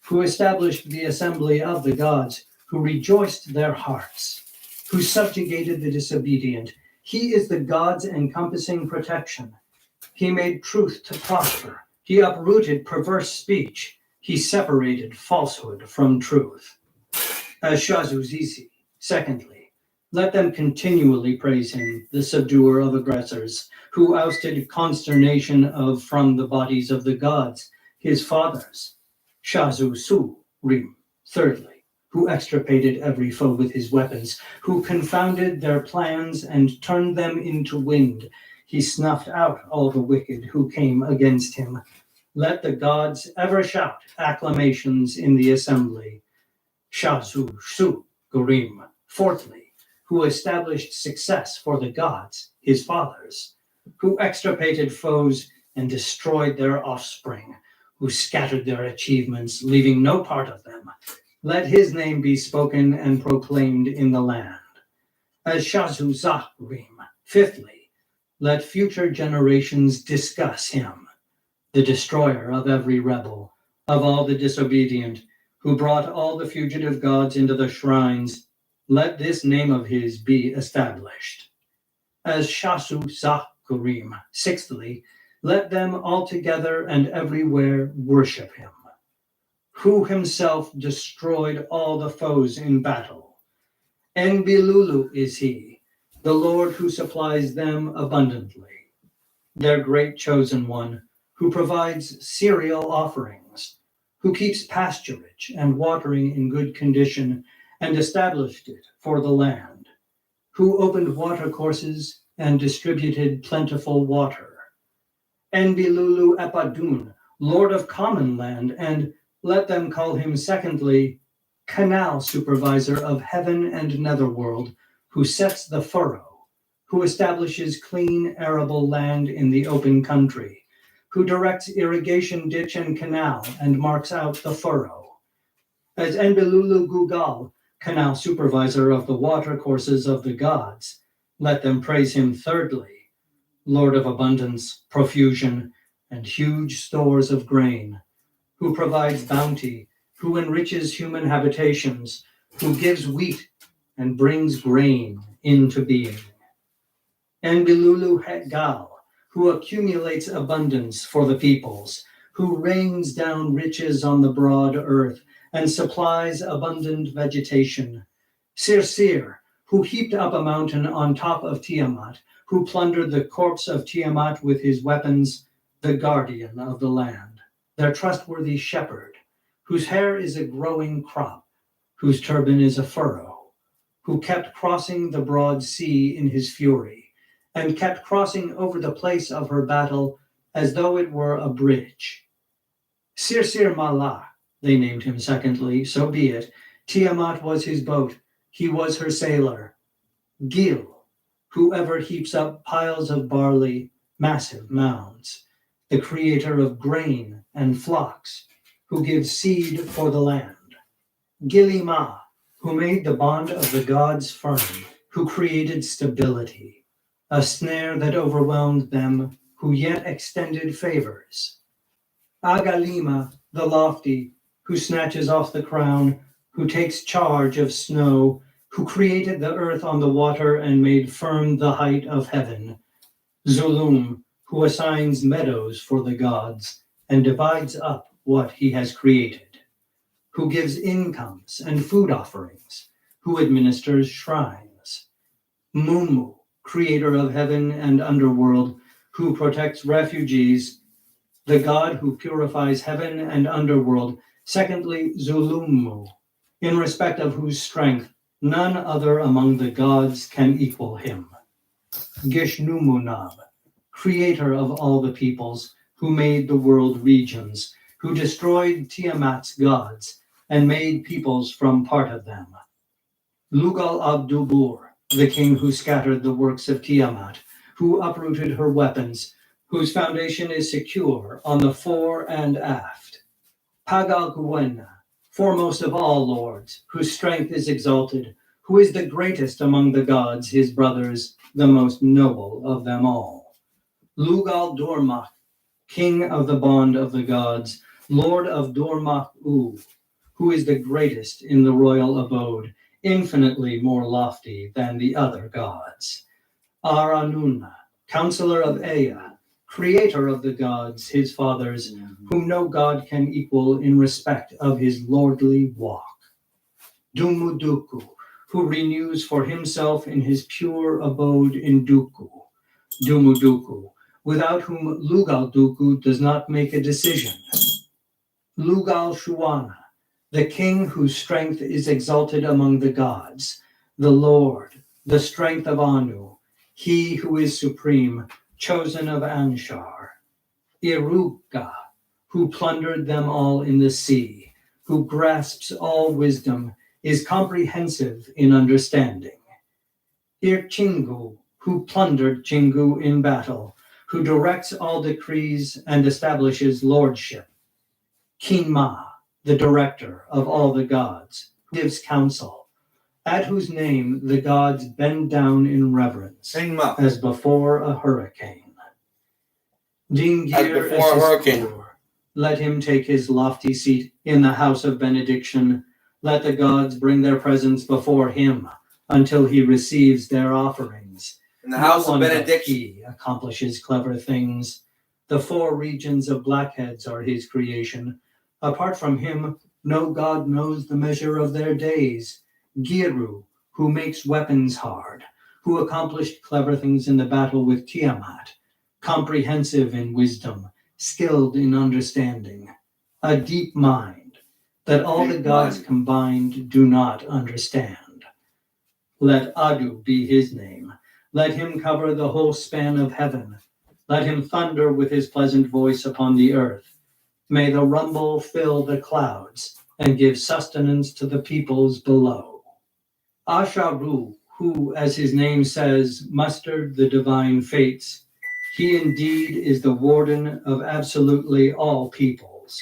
who established the assembly of the gods, who rejoiced their hearts, who subjugated the disobedient. He is the God's encompassing protection. He made truth to prosper. He uprooted perverse speech. He separated falsehood from truth. As Shazuzizi, secondly, let them continually praise him, the subduer of aggressors, who ousted consternation from the bodies of the gods, his fathers. Shazusu, Rim, thirdly, who extirpated every foe with his weapons, who confounded their plans and turned them into wind. He snuffed out all the wicked who came against him. Let the gods ever shout acclamations in the assembly. Shazu Shu Gurim, fourthly, who established success for the gods, his fathers, who extirpated foes and destroyed their offspring, who scattered their achievements, leaving no part of them. Let his name be spoken and proclaimed in the land. As Shazu Zahrim, fifthly, let future generations discuss him, the destroyer of every rebel, of all the disobedient, who brought all the fugitive gods into the shrines. Let this name of his be established. As Shasu Zakurim, sixthly, let them altogether and everywhere worship him, who himself destroyed all the foes in battle. Enbilulu is he, the Lord who supplies them abundantly, their great chosen one, who provides cereal offerings, who keeps pasturage and watering in good condition and established it for the land, who opened watercourses and distributed plentiful water. Enbilulu Epadun, Lord of common land, and let them call him secondly, canal supervisor of heaven and netherworld, who sets the furrow, who establishes clean arable land in the open country, who directs irrigation ditch and canal and marks out the furrow. As Enbilulu Gugal, canal supervisor of the watercourses of the gods, let them praise him thirdly, Lord of abundance, profusion, and huge stores of grain, who provides bounty, who enriches human habitations, who gives wheat and brings grain into being. Enbilulu Hegal, who accumulates abundance for the peoples, who rains down riches on the broad earth and supplies abundant vegetation. Sirsir, who heaped up a mountain on top of Tiamat, who plundered the corpse of Tiamat with his weapons, the guardian of the land, their trustworthy shepherd, whose hair is a growing crop, whose turban is a furrow, who kept crossing the broad sea in his fury, and kept crossing over the place of her battle as though it were a bridge. Sirsir Malah, they named him secondly, so be it. Tiamat was his boat, he was her sailor. Gil, whoever heaps up piles of barley, massive mounds, the creator of grain and flocks, who gives seed for the land. Gilima, who made the bond of the gods firm, who created stability, a snare that overwhelmed them, who yet extended favors. Agalima, the lofty, who snatches off the crown, who takes charge of snow, who created the earth on the water and made firm the height of heaven. Zulum, who assigns meadows for the gods and divides up what he has created, who gives incomes and food offerings, who administers shrines. Mumu, creator of heaven and underworld, who protects refugees, the god who purifies heaven and underworld. Secondly, Zulummu, in respect of whose strength none other among the gods can equal him. Gishnumunab, creator of all the peoples, who made the world regions, who destroyed Tiamat's gods and made peoples from part of them. Lugal Abdubur, the king who scattered the works of Tiamat, who uprooted her weapons, whose foundation is secure on the fore and aft. Pagalguena, foremost of all lords, whose strength is exalted, who is the greatest among the gods, his brothers, the most noble of them all. Lugal Dormach, king of the bond of the gods, lord of Dormach-U, who is the greatest in the royal abode, infinitely more lofty than the other gods. Aranuna, counselor of Ea, creator of the gods, his fathers, whom no god can equal in respect of his lordly walk. Dumuduku, who renews for himself in his pure abode in Duku. Dumuduku, without whom Lugal Duku does not make a decision. Lugal Shuana, the king whose strength is exalted among the gods, the Lord, the strength of Anu, he who is supreme, chosen of Anshar. Iruka, who plundered them all in the sea, who grasps all wisdom, is comprehensive in understanding. Irchingu, who plundered Chingu in battle, who directs all decrees and establishes lordship. Kinma, the director of all the gods, who gives counsel, at whose name the gods bend down in reverence, as before a hurricane. Dingir As before a hurricane. Let him take his lofty seat in the house of benediction. Let the gods bring their presence before him until he receives their offerings. In the house of benediction. He accomplishes clever things. The four regions of blackheads are his creation. Apart from him, no god knows the measure of their days. Giru, who makes weapons hard, who accomplished clever things in the battle with Tiamat, comprehensive in wisdom, skilled in understanding, a deep mind that all the gods combined do not understand. Let Adu be his name. Let him cover the whole span of heaven. Let him thunder with his pleasant voice upon the earth. May the rumble fill the clouds and give sustenance to the peoples below. Asharu, who, as his name says, mustered the divine fates, he indeed is the warden of absolutely all peoples.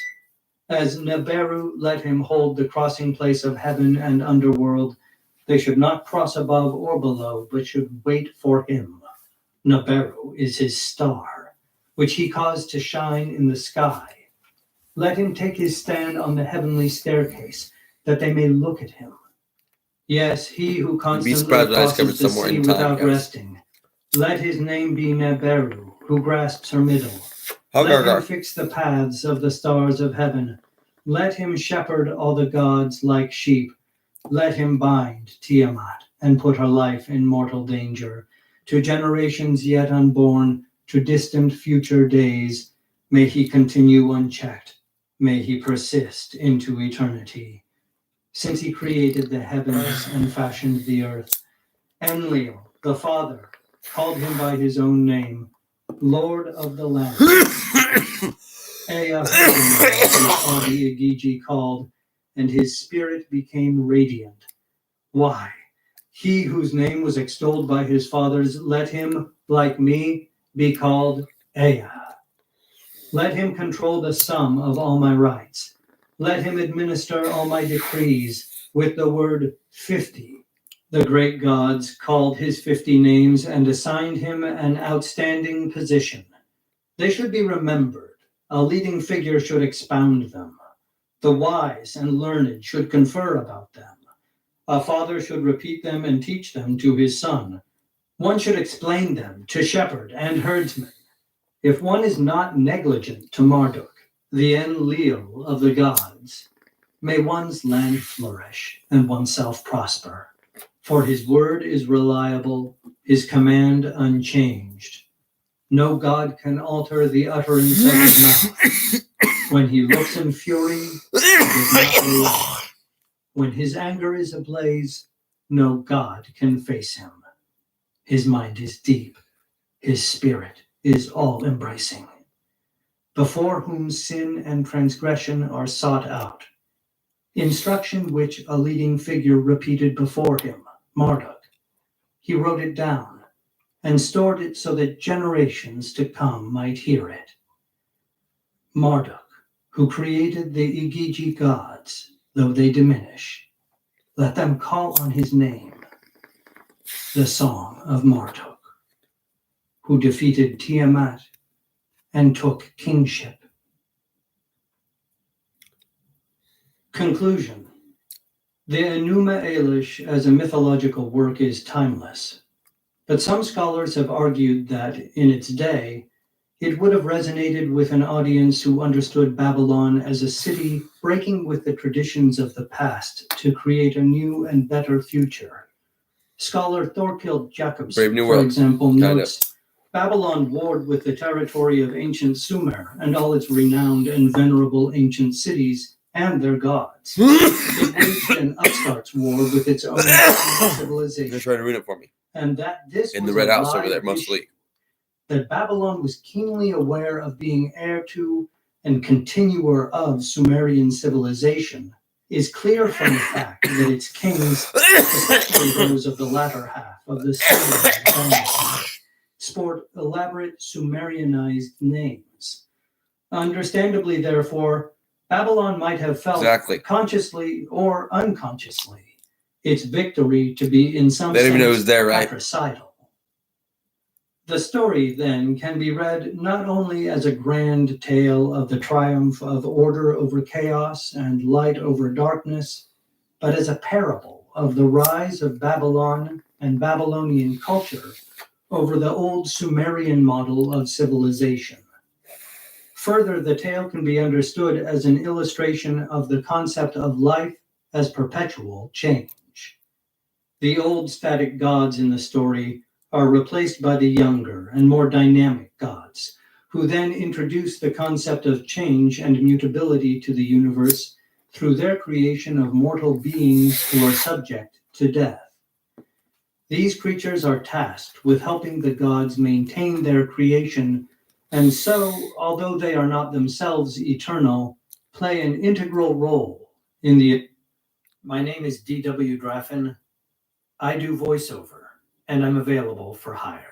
As Neberu let him hold the crossing place of heaven and underworld, they should not cross above or below, but should wait for him. Neberu is his star, which he caused to shine in the sky. Let him take his stand on the heavenly staircase, that they may look at him. Yes, he who constantly crosses the sea without resting. Let his name be Neberu, who grasps her middle. Let him fix the paths of the stars of heaven. Let him shepherd all the gods like sheep. Let him bind Tiamat and put her life in mortal danger. To generations yet unborn, to distant future days, may he continue unchecked. May he persist into eternity. Since he created the heavens and fashioned the earth, Enlil, the Father, called him by his own name, Lord of the land. Ea heard which all the Igigi called, and his spirit became radiant. Why? He whose name was extolled by his fathers, let him, like me, be called Ea. Let him control the sum of all my rights. Let him administer all my decrees with the word 50. The great gods called his 50 names and assigned him an outstanding position. They should be remembered. A leading figure should expound them. The wise and learned should confer about them. A father should repeat them and teach them to his son. One should explain them to shepherd and herdsman. If one is not negligent to Marduk, the Enlil of the gods, may one's land flourish and oneself prosper. For his word is reliable, his command unchanged. No god can alter the utterance of his mouth. When he looks in fury, he does not lie. When his anger is ablaze, no god can face him. His mind is deep, his spirit is all-embracing. Before whom sin and transgression are sought out. Instruction which a leading figure repeated before him, Marduk. He wrote it down and stored it so that generations to come might hear it. Marduk, who created the Igigi gods, though they diminish, let them call on his name, the Song of Marduk, who defeated Tiamat and took kingship. Conclusion. The Enuma Elish as a mythological work is timeless, but some scholars have argued that, in its day, it would have resonated with an audience who understood Babylon as a city breaking with the traditions of the past to create a new and better future. Scholar Thorkild Jacobson, for example, notes, Babylon warred with the territory of ancient Sumer and all its renowned and venerable ancient cities and their gods. It waged an upstarts war with its own civilization. They're trying to ruin it for me. And that this in was the red a house over live there, mostly. that Babylon was keenly aware of being heir to and continuer of Sumerian civilization is clear from the fact that its kings, especially those of the latter half of the Sumerian dynasty, sport elaborate Sumerianized names. Understandably, therefore, Babylon might have felt, consciously or unconsciously, its victory to be in some They didn't even know it sense was there, right? fratricidal. The story, then, can be read not only as a grand tale of the triumph of order over chaos and light over darkness, but as a parable of the rise of Babylon and Babylonian culture over the old Sumerian model of civilization. Further, the tale can be understood as an illustration of the concept of life as perpetual change. The old static gods in the story are replaced by the younger and more dynamic gods, who then introduce the concept of change and mutability to the universe through their creation of mortal beings who are subject to death. These creatures are tasked with helping the gods maintain their creation, and so, although they are not themselves eternal, play an integral role in the... My name is D.W. Draffin. I do voiceover, and I'm available for hire.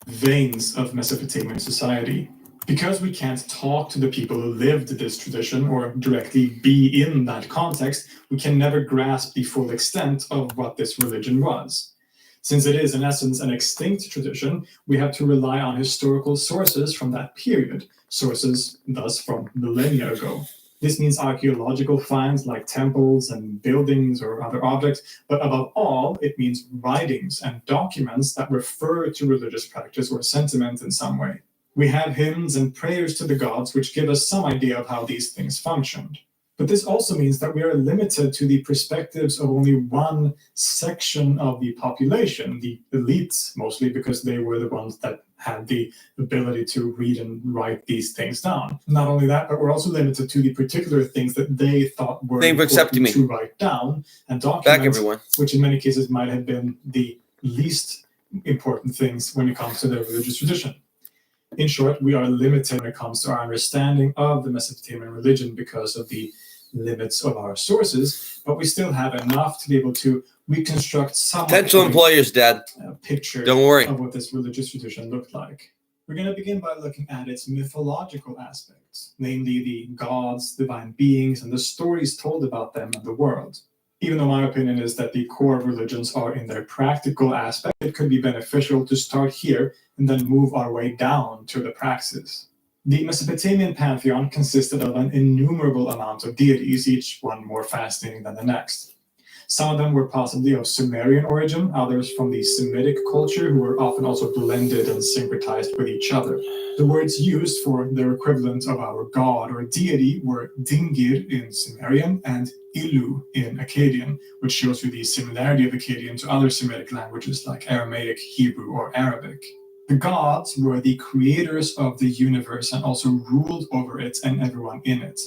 Veins of Mesopotamian society Because we can't talk to the people who lived this tradition or directly be in that context, we can never grasp the full extent of what this religion was. Since it is, in essence, an extinct tradition, we have to rely on historical sources from that period, sources, thus, from millennia ago. This means archaeological finds like temples and buildings or other objects, but above all, it means writings and documents that refer to religious practice or sentiment in some way. We have hymns and prayers to the gods which give us some idea of how these things functioned. But this also means that we are limited to the perspectives of only one section of the population, the elites, mostly because they were the ones that had the ability to read and write these things down. Not only that, but we're also limited to the particular things that they thought were important to write down and document, which in many cases might have been the least important things when it comes to their religious tradition. In short, we are limited when it comes to our understanding of the Mesopotamian religion because of the limits of our sources, but we still have enough to be able to reconstruct some potential employers, Dad. Picture Don't worry. of what this religious tradition looked like. We're going to begin by looking at its mythological aspects, namely the gods, divine beings, and the stories told about them and the world. Even though my opinion is that the core of religions are in their practical aspect, it could be beneficial to start here and then move our way down to the praxis. The Mesopotamian pantheon consisted of an innumerable amount of deities, each one more fascinating than the next. Some of them were possibly of Sumerian origin, others from the Semitic culture, who were often also blended and syncretized with each other. The words used for their equivalent of our god or deity were Dingir in Sumerian and Ilu in Akkadian, which shows you the similarity of Akkadian to other Semitic languages like Aramaic, Hebrew, or Arabic. The gods were the creators of the universe and also ruled over it and everyone in it.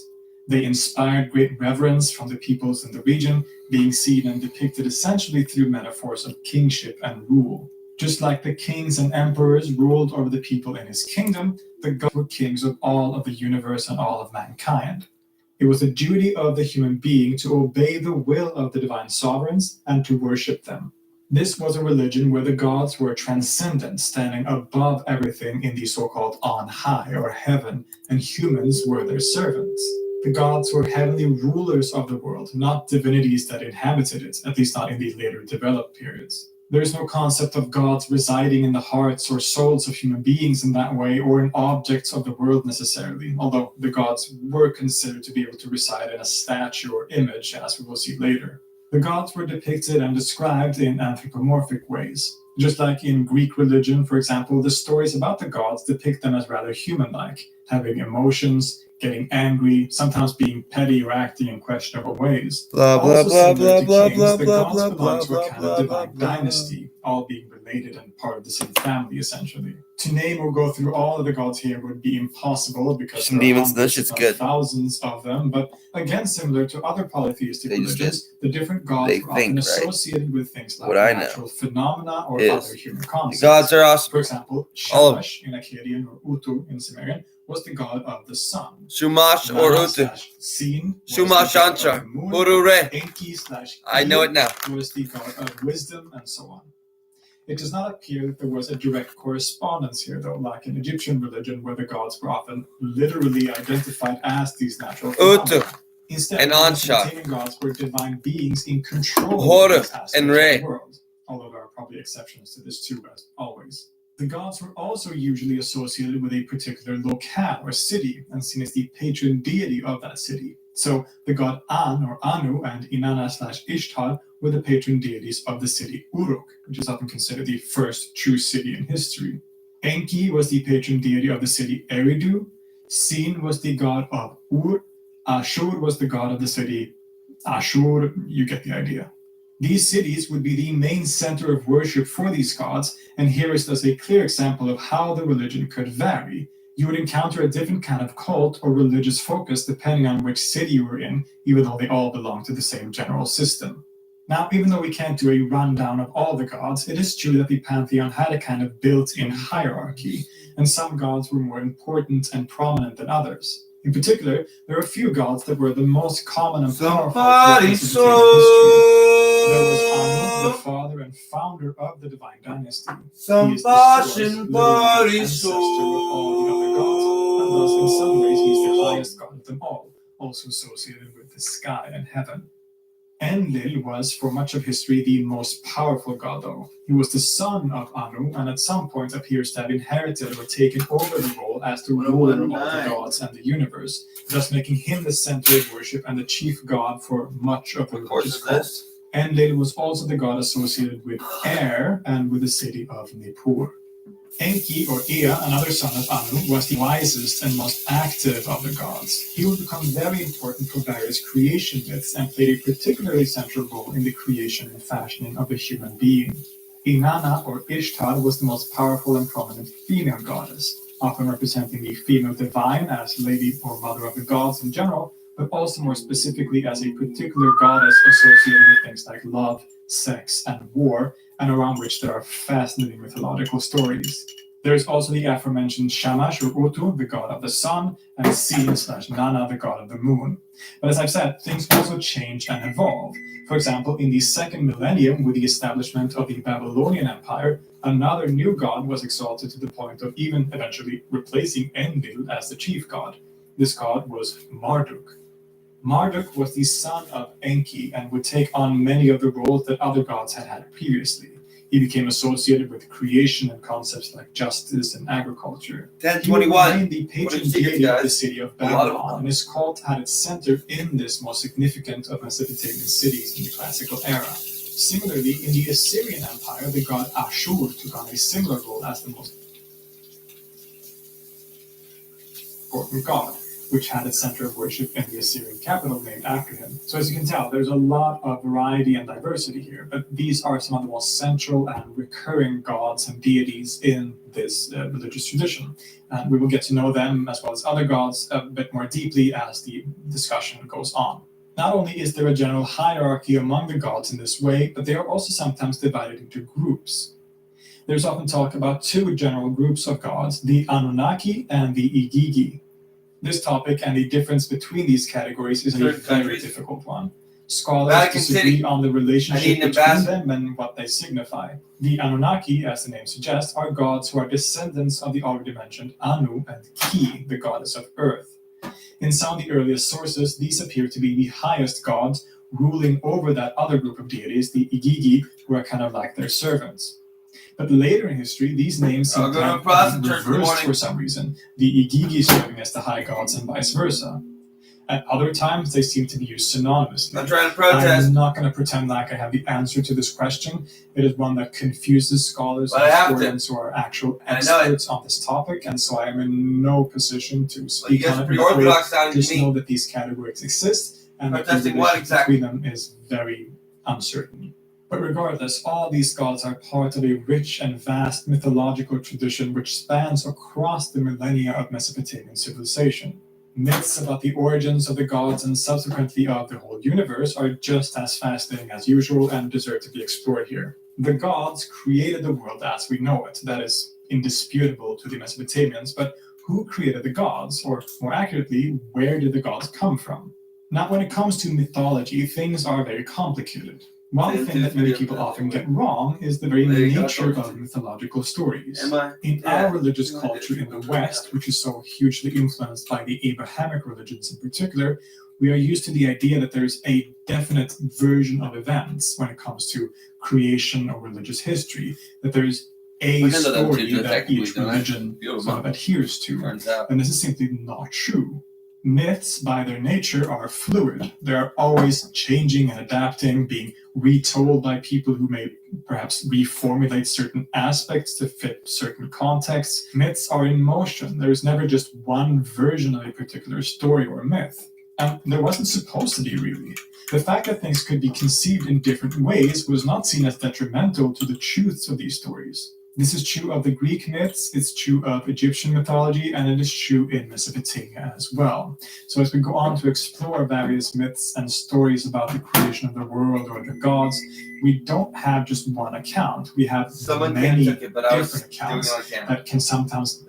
They inspired great reverence from the peoples in the region, being seen and depicted essentially through metaphors of kingship and rule. Just like the kings and emperors ruled over the people in his kingdom, the gods were kings of all of the universe and all of mankind. It was the duty of the human being to obey the will of the divine sovereigns and to worship them. This was a religion where the gods were transcendent, standing above everything in the so-called on high or heaven, and humans were their servants. The gods were heavenly rulers of the world, not divinities that inhabited it, at least not in the later developed periods. There is no concept of gods residing in the hearts or souls of human beings in that way, or in objects of the world necessarily, although the gods were considered to be able to reside in a statue or image, as we will see later. The gods were depicted and described in anthropomorphic ways. Just like in Greek religion, for example, the stories about the gods depict them as rather human-like, having emotions, getting angry, sometimes being petty or acting in questionable ways. Blah, blah, Also blah, similar blah, to blah, kings, blah, the blah, gods blah, belong to blah, a kind of divine dynasty, all being related and part of the same family, essentially. To name or go through all of the gods here would be impossible because Some there are demons, hundreds, this shit's if not good. thousands of them, but again, similar to other polytheistic religions, the different gods were often associated with things like natural phenomena or other human concepts. The gods are awesome. For example, Shamash in Akkadian or Utu in Sumerian was the god of the sun. Shumash or Utu. Shumash Ancha. Urure. I know it now. Was the god of wisdom and so on. It does not appear that there was a direct correspondence here, though, like in Egyptian religion, where the gods were often literally identified as these natural phenomena. Instead, the Mesopotamian gods were divine beings in control of these aspects of the world, although there are probably exceptions to this too, as always. The gods were also usually associated with a particular locale or city and seen as the patron deity of that city. So the god An or Anu and Inanna/Ishtar were the patron deities of the city Uruk, which is often considered the first true city in history. Enki was the patron deity of the city Eridu. Sin was the god of Ur. Ashur was the god of the city Ashur. You get the idea. These cities would be the main center of worship for these gods, and here is thus a clear example of how the religion could vary. You would encounter a different kind of cult or religious focus depending on which city you were in, even though they all belong to the same general system. Now, even though we can't do a rundown of all the gods, it is true that the pantheon had a kind of built-in hierarchy, and some gods were more important and prominent than others. In particular, there are a few gods that were the most common and powerful throughout Mesopotamian history. There was Anu, the father and founder of the divine dynasty. He is the source, literally the ancestor of all the other gods. in some ways he's the highest god of them all, also associated with the sky and heaven. Enlil was, for much of history, the most powerful god, though. He was the son of Anu, and at some point appears to have inherited or taken over the role as the ruler of all the gods and the universe, thus making him the center of worship and the chief god for much of the religious cult. Enlil was also the god associated with air and with the city of Nippur. Enki, or Ea, another son of Anu, was the wisest and most active of the gods. He would become very important for various creation myths and played a particularly central role in the creation and fashioning of the human being. Inanna, or Ishtar, was the most powerful and prominent female goddess, often representing the female divine as lady or mother of the gods in general, but also more specifically as a particular goddess associated with things like love, sex, and war, and around which there are fascinating mythological stories. There is also the aforementioned Shamash or Utu, the god of the sun, and Sin/Nana, the god of the moon. But as I've said, things also change and evolve. For example, in the second millennium, with the establishment of the Babylonian Empire, another new god was exalted to the point of even eventually replacing Enlil as the chief god. This god was Marduk. Marduk was the son of Enki and would take on many of the roles that other gods had had previously. He became associated with creation and concepts like justice and agriculture. 1021. He remained the patron deity of the city of Babylon, and his cult had its center in this most significant of Mesopotamian cities in the classical era. Similarly, in the Assyrian Empire, the god Ashur took on a similar role as the most important god, which had its center of worship in the Assyrian capital named after him. So as you can tell, there's a lot of variety and diversity here, but these are some of the most central and recurring gods and deities in this religious tradition. And we will get to know them as well as other gods a bit more deeply as the discussion goes on. Not only is there a general hierarchy among the gods in this way, but they are also sometimes divided into groups. There's often talk about two general groups of gods, the Anunnaki and the Igigi. This topic and the difference between these categories is a very difficult one. Scholars disagree on the relationship between them and what they signify. The Anunnaki, as the name suggests, are gods who are descendants of the already mentioned Anu and Ki, the goddess of earth. In some of the earliest sources, these appear to be the highest gods, ruling over that other group of deities, the Igigi, who are kind of like their servants. But later in history, these names seem to have been reversed for some reason, the Igigi serving as the high gods and vice versa. At other times, they seem to be used synonymously. I'm trying to protest. I'm not going to pretend like I have the answer to this question. It is one that confuses scholars and historians who are actual experts on this topic, and so I am in no position to speak on it. Just know that these categories exist, and that the relationship between them is very uncertain. But regardless, all these gods are part of a rich and vast mythological tradition which spans across the millennia of Mesopotamian civilization. Myths about the origins of the gods and subsequently of the whole universe are just as fascinating as usual and deserve to be explored here. The gods created the world as we know it. That is indisputable to the Mesopotamians, but who created the gods? Or more accurately, where did the gods come from? Now, when it comes to mythology, things are very complicated. One thing that many people often get wrong is the very nature of mythological stories. In our religious culture in the West, which is so hugely influenced by the Abrahamic religions in particular, we are used to the idea that there's a definite version of events when it comes to creation or religious history, that there's a story that each religion sort of adheres to. And this is simply not true. Myths, by their nature, are fluid. They're always changing and adapting, being retold by people who may perhaps reformulate certain aspects to fit certain contexts. Myths are in motion. There's never just one version of a particular story or myth. And there wasn't supposed to be, really. The fact that things could be conceived in different ways was not seen as detrimental to the truths of these stories. This is true of the Greek myths, it's true of Egyptian mythology, and it is true in Mesopotamia as well. So as we go on to explore various myths and stories about the creation of the world or the gods, we don't have just one account. We have many different accounts that can sometimes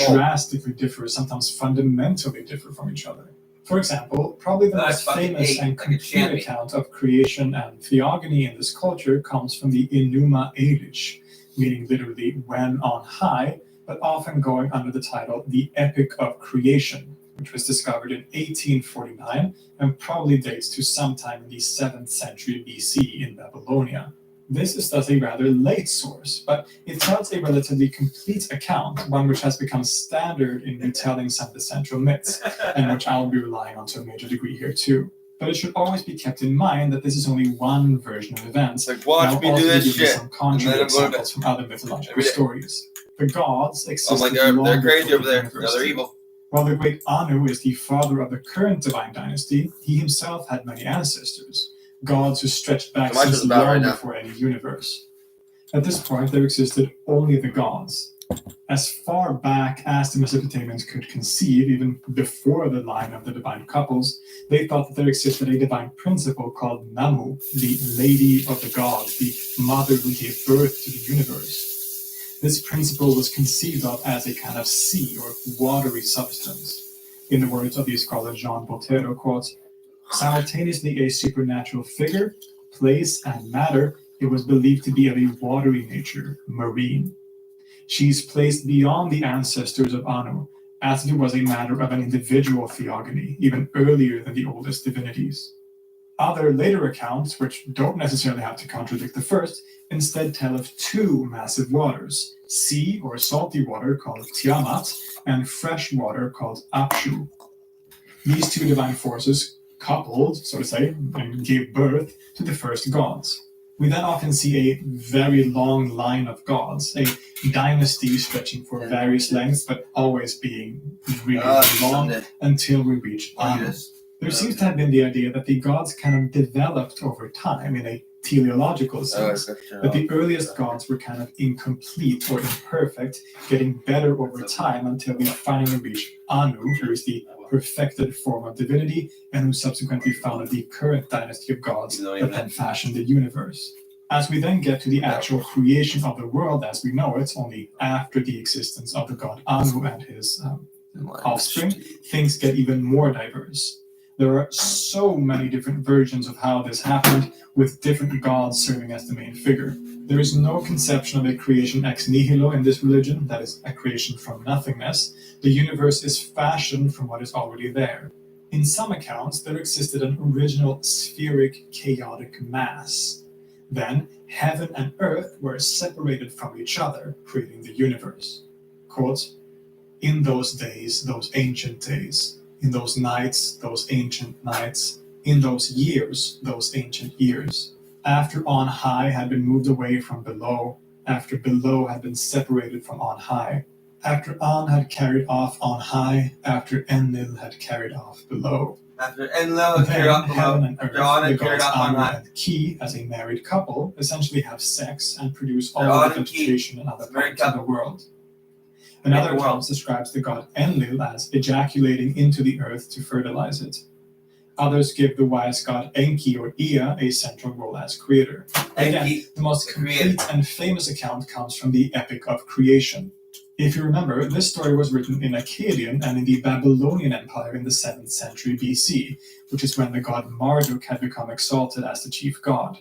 drastically differ, sometimes fundamentally differ from each other. For example, probably the most famous and complete account of creation and theogony in this culture comes from the Enuma Elish, meaning literally when on high, but often going under the title The Epic of Creation, which was discovered in 1849 and probably dates to sometime in the 7th century BC in Babylonia. This is thus a rather late source, but it tells a relatively complete account, one which has become standard in retelling some of the central myths, and which I'll be relying on to a major degree here too. But it should always be kept in mind that this is only one version of events. Like, watch me do this shit. Some contrary examples from other mythological stories. The gods existed Oh my god, long they're crazy before over the there. universe No, they're did. evil. While the great Anu is the father of the current divine dynasty, he himself had many ancestors, gods who stretched back So much since is about long right now. before any universe. At this point, there existed only the gods. As far back as the Mesopotamians could conceive, even before the line of the divine couples, they thought that there existed a divine principle called Namu, the lady of the gods, the mother who gave birth to the universe. This principle was conceived of as a kind of sea or watery substance. In the words of the scholar Jean Botero, quote, simultaneously a supernatural figure, place, and matter, it was believed to be of a watery nature, marine. She is placed beyond the ancestors of Anu, as it was a matter of an individual theogony, even earlier than the oldest divinities. Other later accounts, which don't necessarily have to contradict the first, instead tell of two massive waters, sea or salty water called Tiamat, and fresh water called Apshu. These two divine forces coupled, so to say, and gave birth to the first gods. We then often see a very long line of gods, a dynasty stretching for various lengths, but always being really long until we reach Anu. There seems to have been the idea that the gods kind of developed over time in a teleological sense, that the earliest gods were kind of incomplete or imperfect, getting better over time until we finally reach Anu, who is the perfected form of divinity and who subsequently founded the current dynasty of gods that then fashioned the universe. As we then get to the actual creation of the world as we know it, only after the existence of the god Anu and his offspring, things get even more diverse. There are so many different versions of how this happened, with different gods serving as the main figure. There is no conception of a creation ex nihilo in this religion, that is, a creation from nothingness. The universe is fashioned from what is already there. In some accounts, there existed an original spheric chaotic mass. Then, heaven and earth were separated from each other, creating the universe. Quote, in those days, those ancient days, in those nights, those ancient nights, in those years, those ancient years, after on high had been moved away from below, after below had been separated from on high, after on had carried off on high, after Enlil had carried off below. After Enlil had carried off below, after On had carried off on high. And Ki, as a married couple, essentially have sex and produce all the vegetation and other parts of the world. Another account describes the god Enlil as ejaculating into the earth to fertilize it. Others give the wise god Enki or Ea a central role as creator. Again, the most complete and famous account comes from the Epic of Creation. If you remember, this story was written in Akkadian and in the Babylonian Empire in the 7th century BC, which is when the god Marduk had become exalted as the chief god.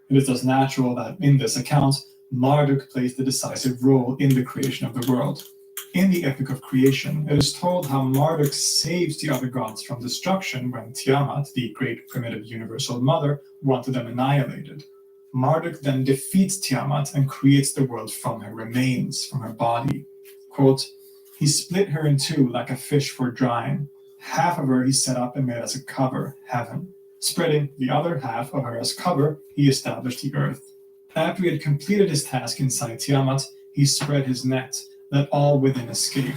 It is thus natural that in this account, Marduk plays the decisive role in the creation of the world. In the Epic of Creation, it is told how Marduk saves the other gods from destruction when Tiamat, the great primitive universal mother, wanted them annihilated. Marduk then defeats Tiamat and creates the world from her remains, from her body. Quote, he split her in two like a fish for drying. Half of her he set up and made as a cover, heaven. Spreading the other half of her as cover, he established the earth. After he had completed his task inside Tiamat, he spread his net, let all within escape.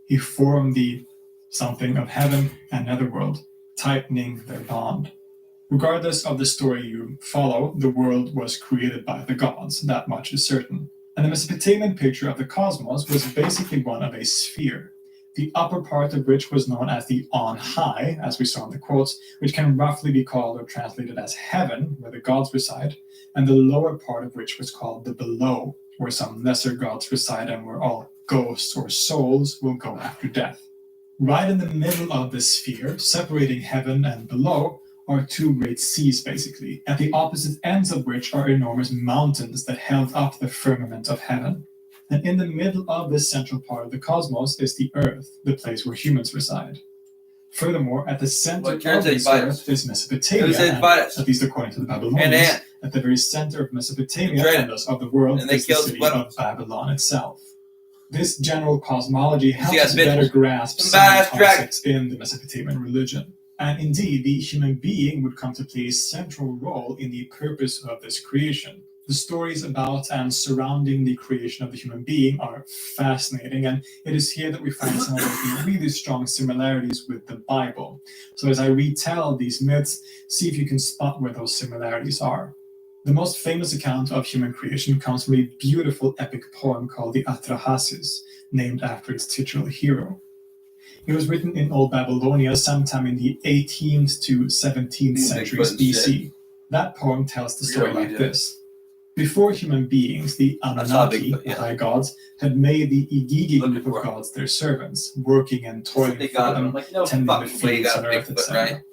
He formed the something of heaven and netherworld, tightening their bond. Regardless of the story you follow, the world was created by the gods, that much is certain. And the Mesopotamian picture of the cosmos was basically one of a sphere, the upper part of which was known as the on high, as we saw in the quotes, which can roughly be called or translated as heaven, where the gods reside, and the lower part of which was called the below, where some lesser gods reside and where all ghosts or souls will go after death. Right in the middle of this sphere, separating heaven and below, are two great seas basically, at the opposite ends of which are enormous mountains that held up the firmament of heaven. And in the middle of this central part of the cosmos is the Earth, the place where humans reside. Furthermore, at the center of this Earth is Mesopotamia, and, at least according to the Babylonians, at the very center of Mesopotamia and thus of the world is the city of Babylon itself. This general cosmology helps us better grasp some of the concepts in the Mesopotamian religion. And indeed, the human being would come to play a central role in the purpose of this creation. The stories about and surrounding the creation of the human being are fascinating, and it is here that we find some of the really strong similarities with the Bible. So as I retell these myths, see if you can spot where those similarities are. The most famous account of human creation comes from a beautiful epic poem called the Atrahasis, named after its titular hero. It was written in Old Babylonia sometime in the 18th to 17th centuries BC. That poem tells the story like this. Before human beings, the Anunnaki, the high gods, had made the Igigi group of gods their servants, working and toiling for them, tending the fields on earth, etc.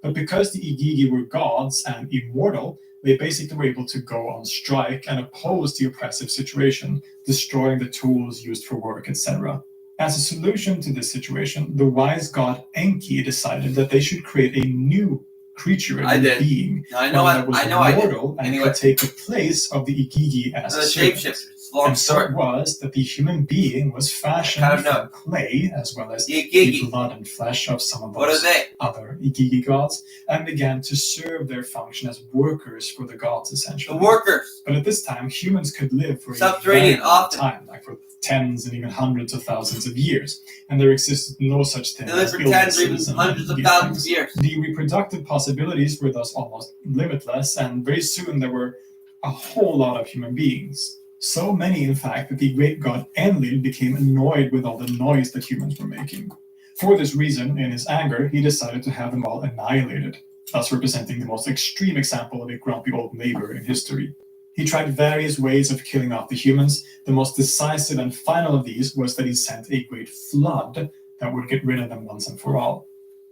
But because the Igigi were gods and immortal, they basically were able to go on strike and oppose the oppressive situation, destroying the tools used for work, etc. As a solution to this situation, the wise god Enki decided that they should create a new creature, a new being, one that was mortal and could take the place of the Igigi as a servant. And so it was that the human being was fashioned from clay, as well as the blood and flesh of some of those other Igigi gods, and began to serve their function as workers for the gods, essentially. The workers! But at this time, humans could live for a very long time, like for tens and even hundreds of thousands of years, and there existed no such thing as illnesses and hundreds of thousands of years. The reproductive possibilities were thus almost limitless, and very soon there were a whole lot of human beings. So many, in fact, that the great god Enlil became annoyed with all the noise that humans were making. For this reason, in his anger, he decided to have them all annihilated, thus representing the most extreme example of a grumpy old neighbor in history. He tried various ways of killing off the humans. The most decisive and final of these was that he sent a great flood that would get rid of them once and for all.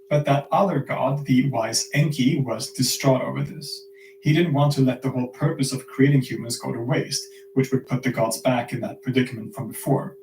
But that other god, the wise Enki, was distraught over this. He didn't want to let the whole purpose of creating humans go to waste, which would put the gods back in that predicament from before.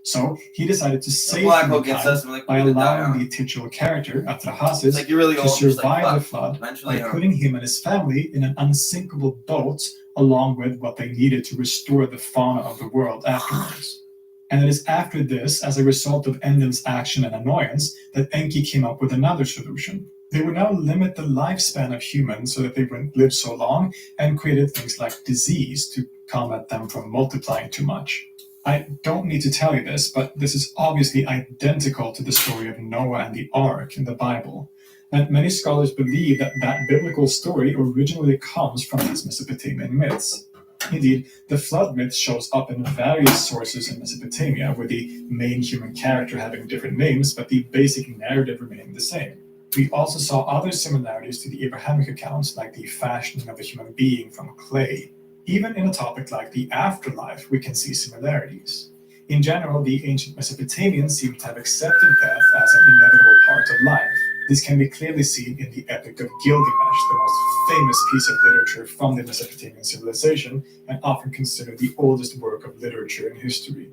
So he decided to save humankind by allowing the titular character, Atrahasis, to survive the flood by putting him and his family in an unsinkable boat along with what they needed to restore the fauna of the world afterwards. And it is after this, as a result of Enlil's action and annoyance, that Enki came up with another solution. They would now limit the lifespan of humans so that they wouldn't live so long, and created things like disease to combat them from multiplying too much. I don't need to tell you this, but this is obviously identical to the story of Noah and the Ark in the Bible. And many scholars believe that that biblical story originally comes from these Mesopotamian myths. Indeed, the flood myth shows up in various sources in Mesopotamia, with the main human character having different names, but the basic narrative remaining the same. We also saw other similarities to the Abrahamic accounts, like the fashioning of a human being from clay. Even in a topic like the afterlife, we can see similarities. In general, the ancient Mesopotamians seem to have accepted death as an inevitable part of life. This can be clearly seen in the Epic of Gilgamesh, the most famous piece of literature from the Mesopotamian civilization, and often considered the oldest work of literature in history.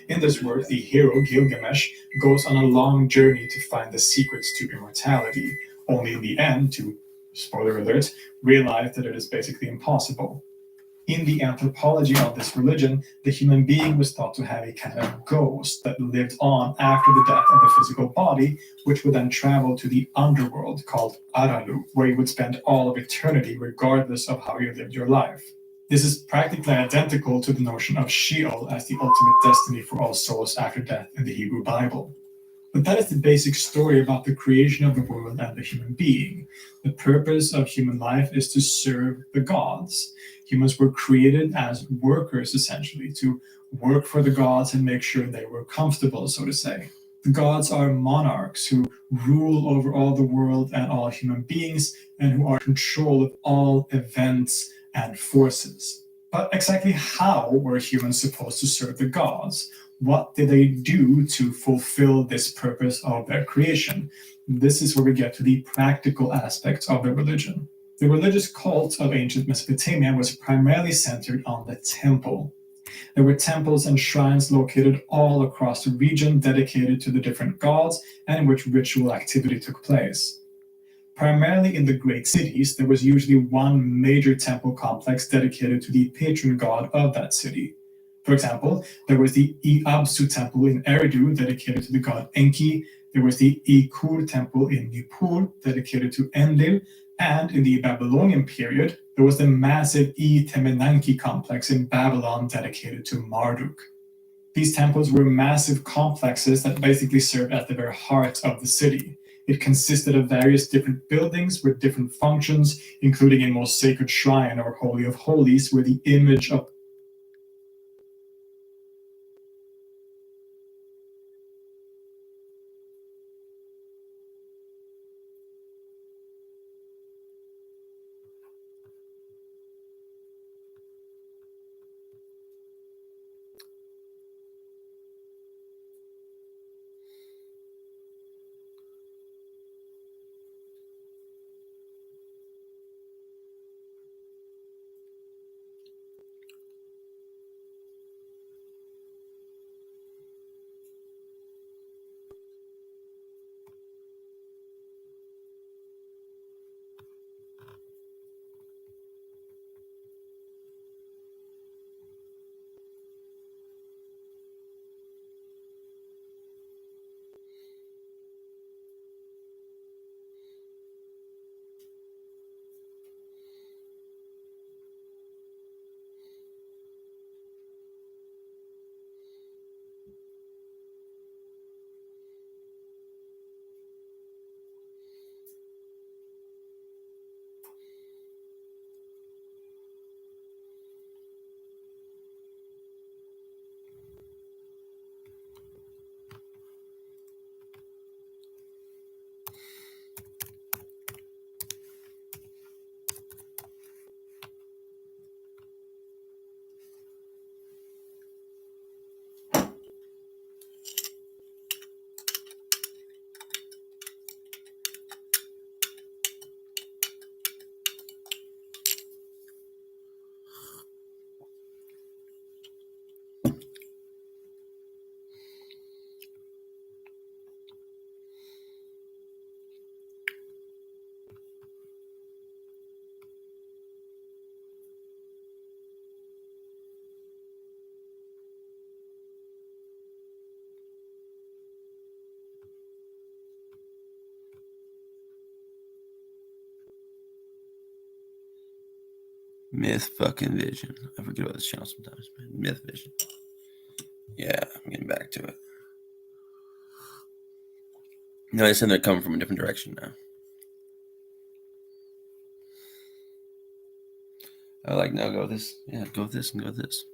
In this work, the hero Gilgamesh goes on a long journey to find the secrets to immortality, only in the end to, spoiler alert, realize that it is basically impossible. In the anthropology of this religion, the human being was thought to have a kind of ghost that lived on after the death of the physical body, which would then travel to the underworld called Aralu, where you would spend all of eternity regardless of how you lived your life. This is practically identical to the notion of Sheol as the ultimate destiny for all souls after death in the Hebrew Bible. But that is the basic story about the creation of the world and the human being. The purpose of human life is to serve the gods. Humans were created as workers, essentially, to work for the gods and make sure they were comfortable, so to say. The gods are monarchs who rule over all the world and all human beings, and who are in control of all events and forces. But exactly how were humans supposed to serve the gods? What did they do to fulfill this purpose of their creation? This is where we get to the practical aspects of their religion. The religious cult of ancient Mesopotamia was primarily centered on the temple. There were temples and shrines located all across the region dedicated to the different gods and in which ritual activity took place. Primarily in the great cities, there was usually one major temple complex dedicated to the patron god of that city. For example, there was the Iabsu temple in Eridu dedicated to the god Enki. There was the Ikur temple in Nippur dedicated to Enlil. And in the Babylonian period, there was the massive Temenanki complex in Babylon dedicated to Marduk. These temples were massive complexes that basically served at the very heart of the city. It consisted of various different buildings with different functions, including a most sacred shrine or Holy of Holies, where the image of Myth fucking Vision. I forget about this channel sometimes, man. Myth Vision. Yeah, I'm getting back to it. No, I said they're coming from a different direction now. I like, no, go with this. Yeah, go with this and go with this.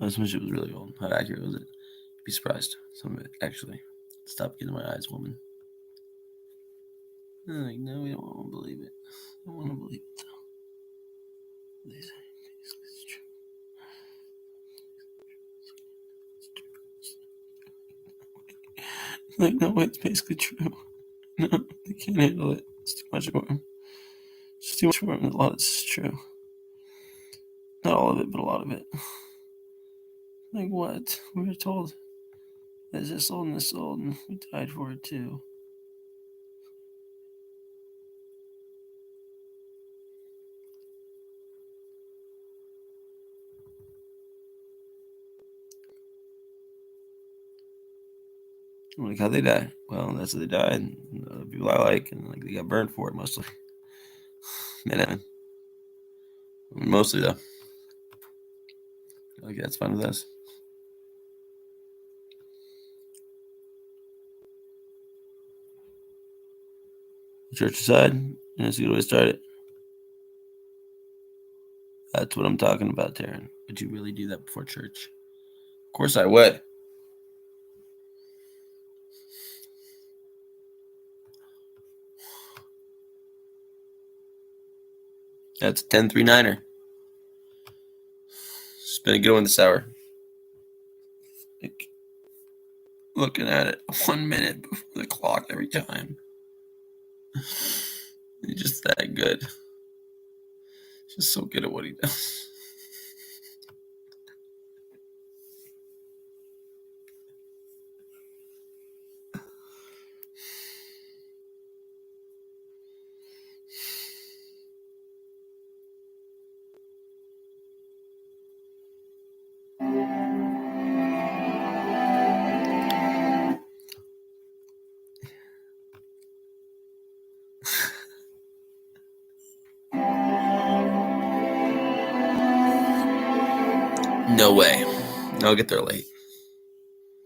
This one shit was really old. How accurate was it? Be surprised. Some of it, actually. Stop getting my eyes, woman. Like, no, we don't want to believe it. I don't want to believe it, though. It's true. Like, no, it's basically true. No, they can't handle it. It's too much for them. It's too much for them. A lot of it's true. Not all of it, but a lot of it. Like, what? We were told there's this old and this old, and we died for it, too. Like, how'd they die? Well, that's how they died. And the people I like, and like they got burned for it mostly. Man, mostly though. Like, that's fine with us. The church aside, and that's a good way to start it. That's what I'm talking about, Taran. Would you really do that before church? Of course I would. That's a 10-3-9er. It's been a good one this hour. Looking at it 1 minute before the clock every time. He's just that good. Just so good at what he does. No way. I'll get there late.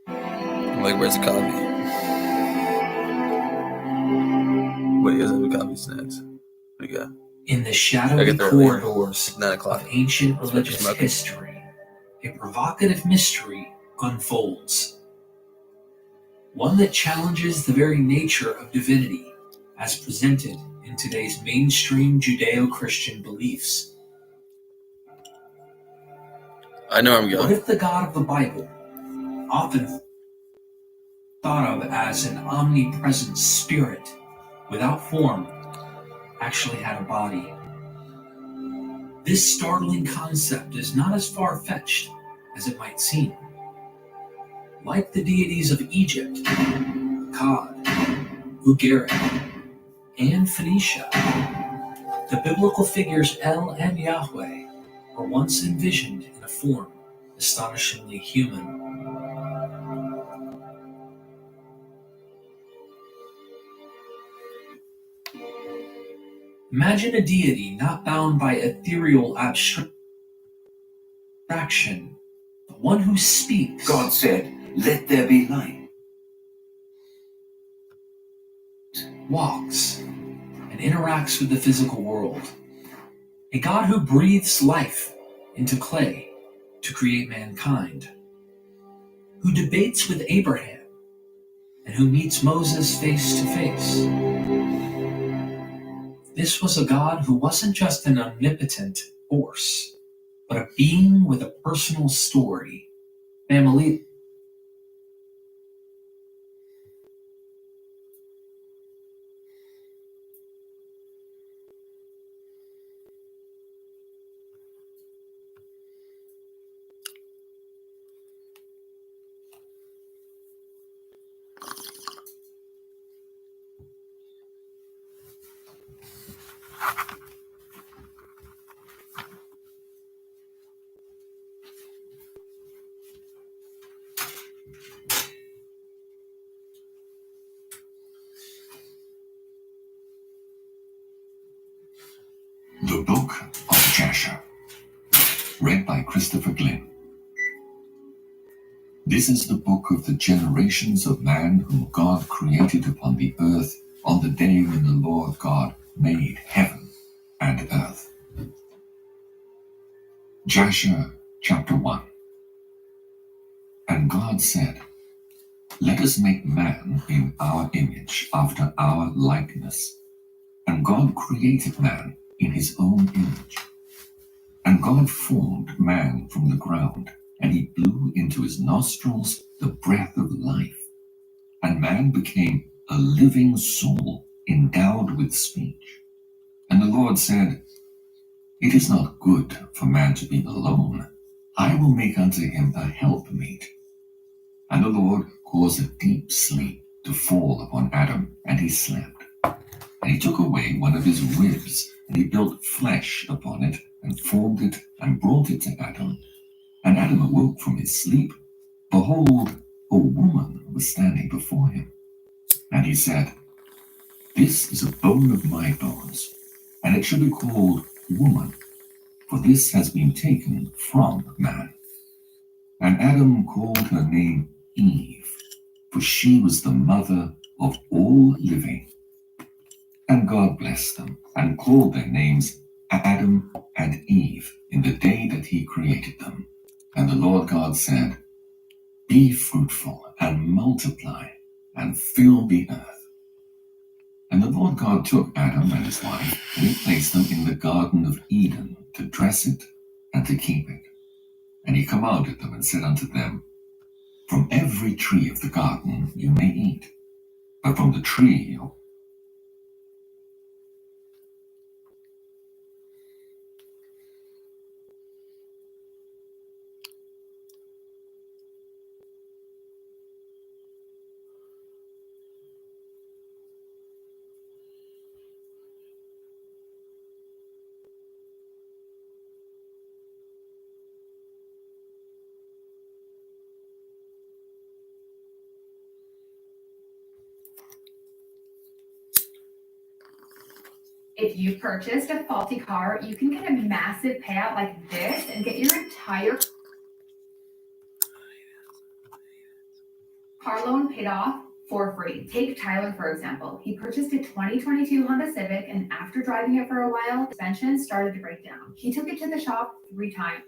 I'm like, where's the coffee? What do you guys have with coffee snacks? What do you got? In the shadowy corridors of ancient religious history, a provocative mystery unfolds. One that challenges the very nature of divinity as presented in today's mainstream Judeo-Christian beliefs. I know where I'm going. What if the God of the Bible, often thought of as an omnipresent spirit without form, actually had a body? This startling concept is not as far-fetched as it might seem. Like the deities of Egypt, Akkad, Ugarit, and Phoenicia, the biblical figures El and Yahweh were once envisioned in a form astonishingly human. Imagine a deity not bound by ethereal abstraction, the one who speaks. God said, "Let there be light." Walks and interacts with the physical world. A God who breathes life into clay to create mankind. Who debates with Abraham and who meets Moses face to face. This was a God who wasn't just an omnipotent force, but a being with a personal story, family. The Book of Jasher, read by Christopher Glynn. This is the book of the generations of man whom God created upon the earth on the day when the Lord God made heaven and earth. Jasher, chapter 1. And God said, "Let us make man in our image, after our likeness." And God created man in his own image. And God formed man from the ground, and he blew into his nostrils the breath of life. And man became a living soul, endowed with speech. And the Lord said, "It is not good for man to be alone. I will make unto him a helpmeet." And the Lord caused a deep sleep to fall upon Adam, and he slept. And he took away one of his ribs, and he built flesh upon it, and formed it, and brought it to Adam. And Adam awoke from his sleep. Behold, a woman was standing before him. And he said, "This is a bone of my bones, and it shall be called woman, for this has been taken from man." And Adam called her name Eve, for she was the mother of all living. And God blessed them, and called their names Adam and Eve in the day that he created them. And the Lord God said, Be fruitful and multiply and fill the earth. And the Lord God took Adam and his wife and he placed them in the Garden of Eden to dress it and to keep it. And he commanded them and said unto them, From every tree of the garden you may eat, but from the tree of If you purchased a faulty car, you can get a massive payout like this and get your entire car loan paid off for free. Take Tyler, for example. He purchased a 2022 Honda Civic, and after driving it for a while, the suspension started to break down. He took it to the shop 3 times.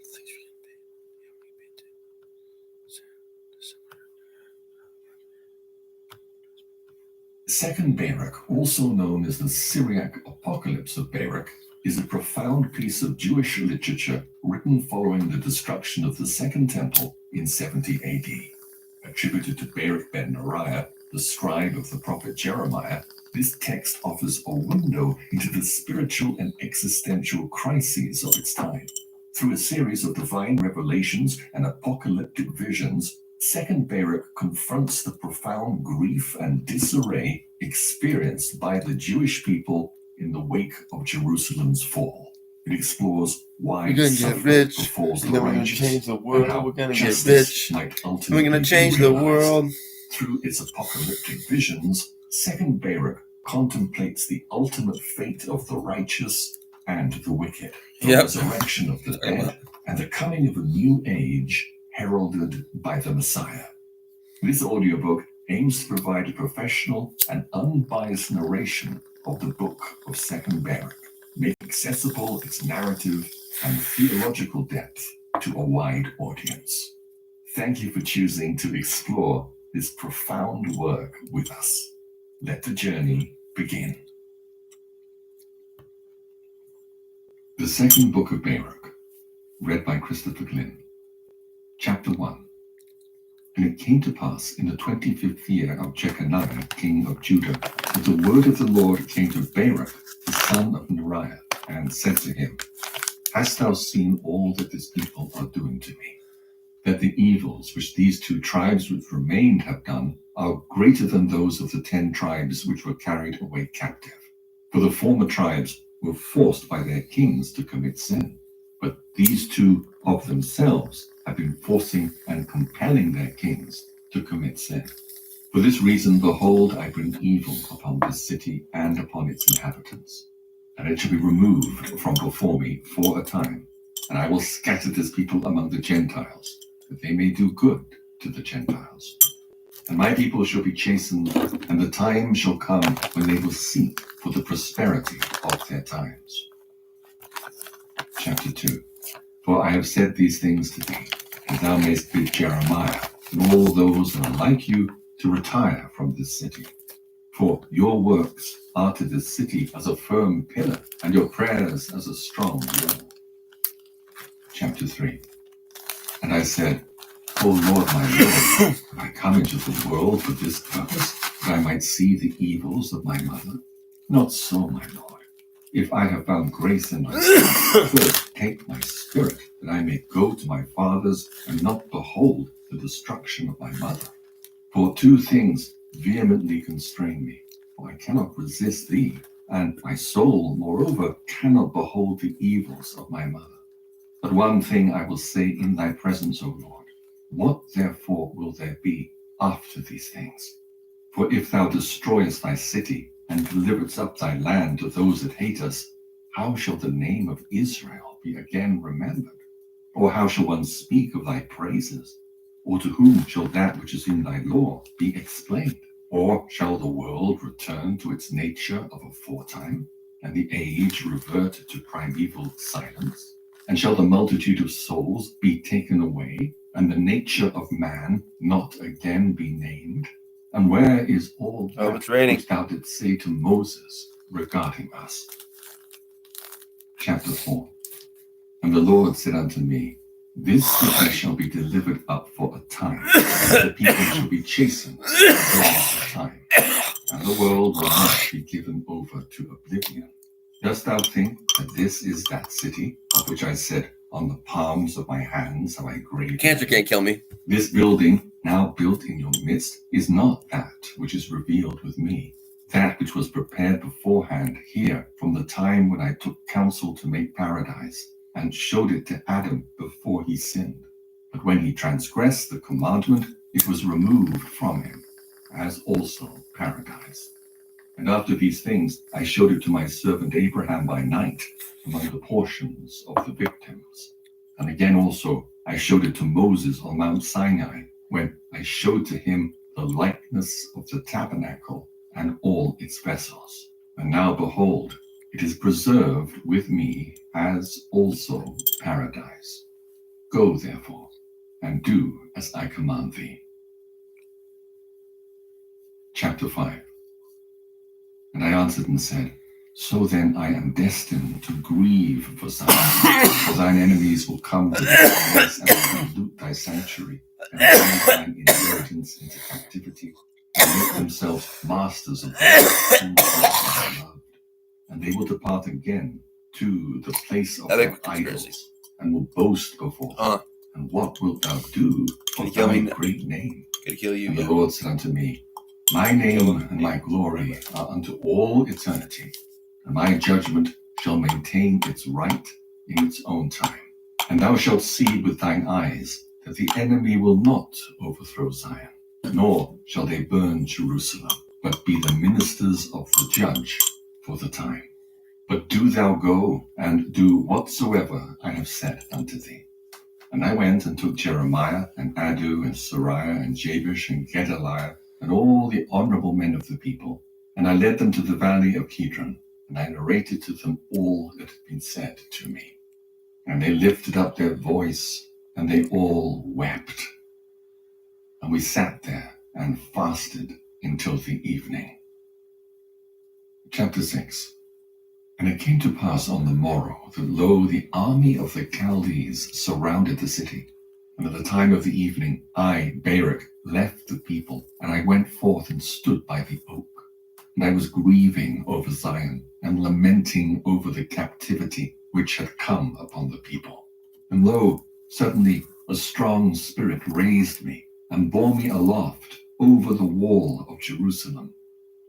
Second Baruch, also known as the Syriac Apocalypse of Baruch, is a profound piece of Jewish literature written following the destruction of the Second Temple in 70 AD. Attributed to Baruch ben Neriah, the scribe of the prophet Jeremiah, this text offers a window into the spiritual and existential crises of its time. Through a series of divine revelations and apocalyptic visions, Second Baruch confronts the profound grief and disarray experienced by the Jewish people in the wake of Jerusalem's fall. It explores why We're gonna get suffering rich, befalls and the then we're gonna righteous, change the and world. how We're gonna get justice rich, might and ultimately we're gonna be change the realized. world. Through its apocalyptic visions, Second Baruch contemplates the ultimate fate of the righteous and the wicked, the resurrection of the dead, and the coming of a new age heralded by the Messiah. This audiobook aims to provide a professional and unbiased narration of the book of Second Baruch, make accessible its narrative and theological depth to a wide audience. Thank you for choosing to explore this profound work with us. Let the journey begin. The Second Book of Baruch, read by Christopher Glynn. Chapter 1. And it came to pass in the 25th year of Jeconiah, king of Judah, that the word of the Lord came to Baruch, the son of Neriah, and said to him, Hast thou seen all that this people are doing to me? That the evils which these 2 tribes which remained have done are greater than those of the 10 tribes which were carried away captive. For the former tribes were forced by their kings to commit sin, but these 2 of themselves have been forcing and compelling their kings to commit sin. For this reason, behold, I bring evil upon this city and upon its inhabitants, and it shall be removed from before me for a time, and I will scatter this people among the Gentiles, that they may do good to the Gentiles. And my people shall be chastened, and the time shall come when they will seek for the prosperity of their times. Chapter 2. For I have said these things to thee, that thou mayst bid Jeremiah and all those that are like you to retire from this city. For your works are to this city as a firm pillar, and your prayers as a strong wall. Chapter 3. And I said, O Lord my Lord, have I come into the world for this purpose, that I might see the evils of my mother? Not so, my Lord. If I have found grace in my sight, first take my spirit, that I may go to my fathers, and not behold the destruction of my mother. For 2 things vehemently constrain me, for I cannot resist thee, and my soul, moreover, cannot behold the evils of my mother. But one thing I will say in thy presence, O Lord, what therefore will there be after these things? For if thou destroyest thy city, and deliverest up thy land to those that hate us, how shall the name of Israel be again remembered? Or how shall one speak of thy praises? Or to whom shall that which is in thy law be explained? Or shall the world return to its nature of aforetime, and the age revert to primeval silence? And shall the multitude of souls be taken away, and the nature of man not again be named? And where is all that which thou didst say to Moses regarding us? Chapter 4. And the Lord said unto me, This city shall be delivered up for a time, and the people shall be chastened for a time, and the world will not be given over to oblivion. Dost thou think that this is that city, of which I said, On the palms of my hands have I graved? Cancer can't kill me. This building, now built in your midst, is not that which is revealed with me, that which was prepared beforehand here from the time when I took counsel to make paradise, and showed it to Adam before he sinned. But when he transgressed the commandment, it was removed from him, as also paradise. And after these things I showed it to my servant Abraham by night, among the portions of the victims. And again also I showed it to Moses on Mount Sinai, when I showed to him the likeness of the tabernacle and all its vessels. And now behold, it is preserved with me as also paradise. Go therefore, and do as I command thee. Chapter 5. And I answered and said, So then I am destined to grieve for Zion, for thine enemies will come to this place and pollute thy sanctuary, and bring thine inheritance into captivity, and make themselves masters of those whom I loved. And they will depart again to the place of their idols, and will boast before them. And what wilt thou do for thy great name? Gonna kill you, and the Lord said unto me, My name and my glory are unto all eternity, and my judgment shall maintain its right in its own time. And thou shalt see with thine eyes that the enemy will not overthrow Zion, nor shall they burn Jerusalem, but be the ministers of the judge for the time. But do thou go and do whatsoever I have said unto thee. And I went and took Jeremiah and Addu and Sariah and Jabesh and Gedaliah and all the honorable men of the people, and I led them to the valley of Kidron, and I narrated to them all that had been said to me. And they lifted up their voice, and they all wept. And we sat there and fasted until the evening. Chapter 6. And it came to pass on the morrow that, lo, the army of the Chaldees surrounded the city. And at the time of the evening, I, Barak, left the people, and I went forth and stood by the oak. And I was grieving over Zion, and lamenting over the captivity which had come upon the people. And lo, suddenly a strong spirit raised me, and bore me aloft over the wall of Jerusalem.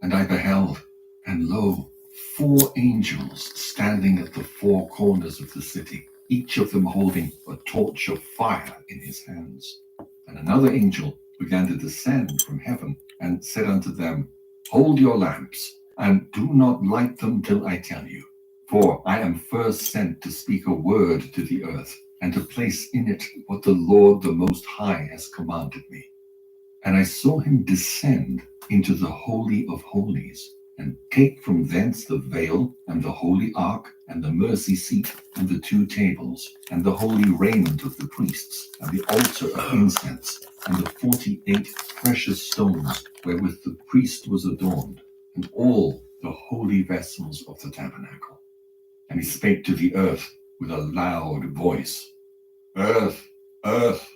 And I beheld, and lo, 4 angels standing at the 4 corners of the city, each of them holding a torch of fire in his hands. And another angel began to descend from heaven, and said unto them, Hold your lamps, and do not light them till I tell you. For I am first sent to speak a word to the earth, and to place in it what the Lord the Most High has commanded me. And I saw him descend into the Holy of Holies, and take from thence the veil, and the holy ark, and the mercy seat, and the 2 tables, and the holy raiment of the priests, and the altar of incense, and the 48 precious stones wherewith the priest was adorned, and all the holy vessels of the tabernacle. And he spake to the earth with a loud voice, Earth, earth,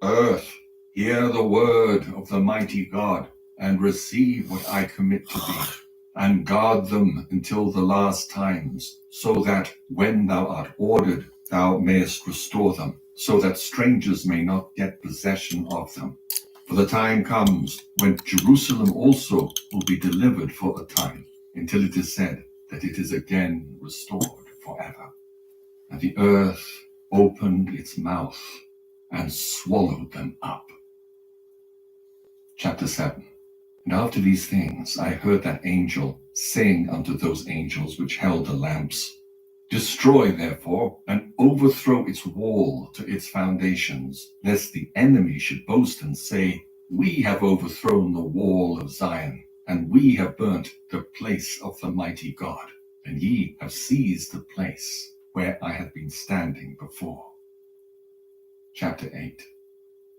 earth, hear the word of the mighty God, and receive what I commit to thee. And guard them until the last times, so that when thou art ordered, thou mayest restore them, so that strangers may not get possession of them. For the time comes when Jerusalem also will be delivered for a time, until it is said that it is again restored forever. And the earth opened its mouth and swallowed them up. Chapter 7. And after these things I heard that angel saying unto those angels which held the lamps, Destroy therefore, and overthrow its wall to its foundations, lest the enemy should boast and say, We have overthrown the wall of Zion, and we have burnt the place of the mighty God, and ye have seized the place where I had been standing before. Chapter 8.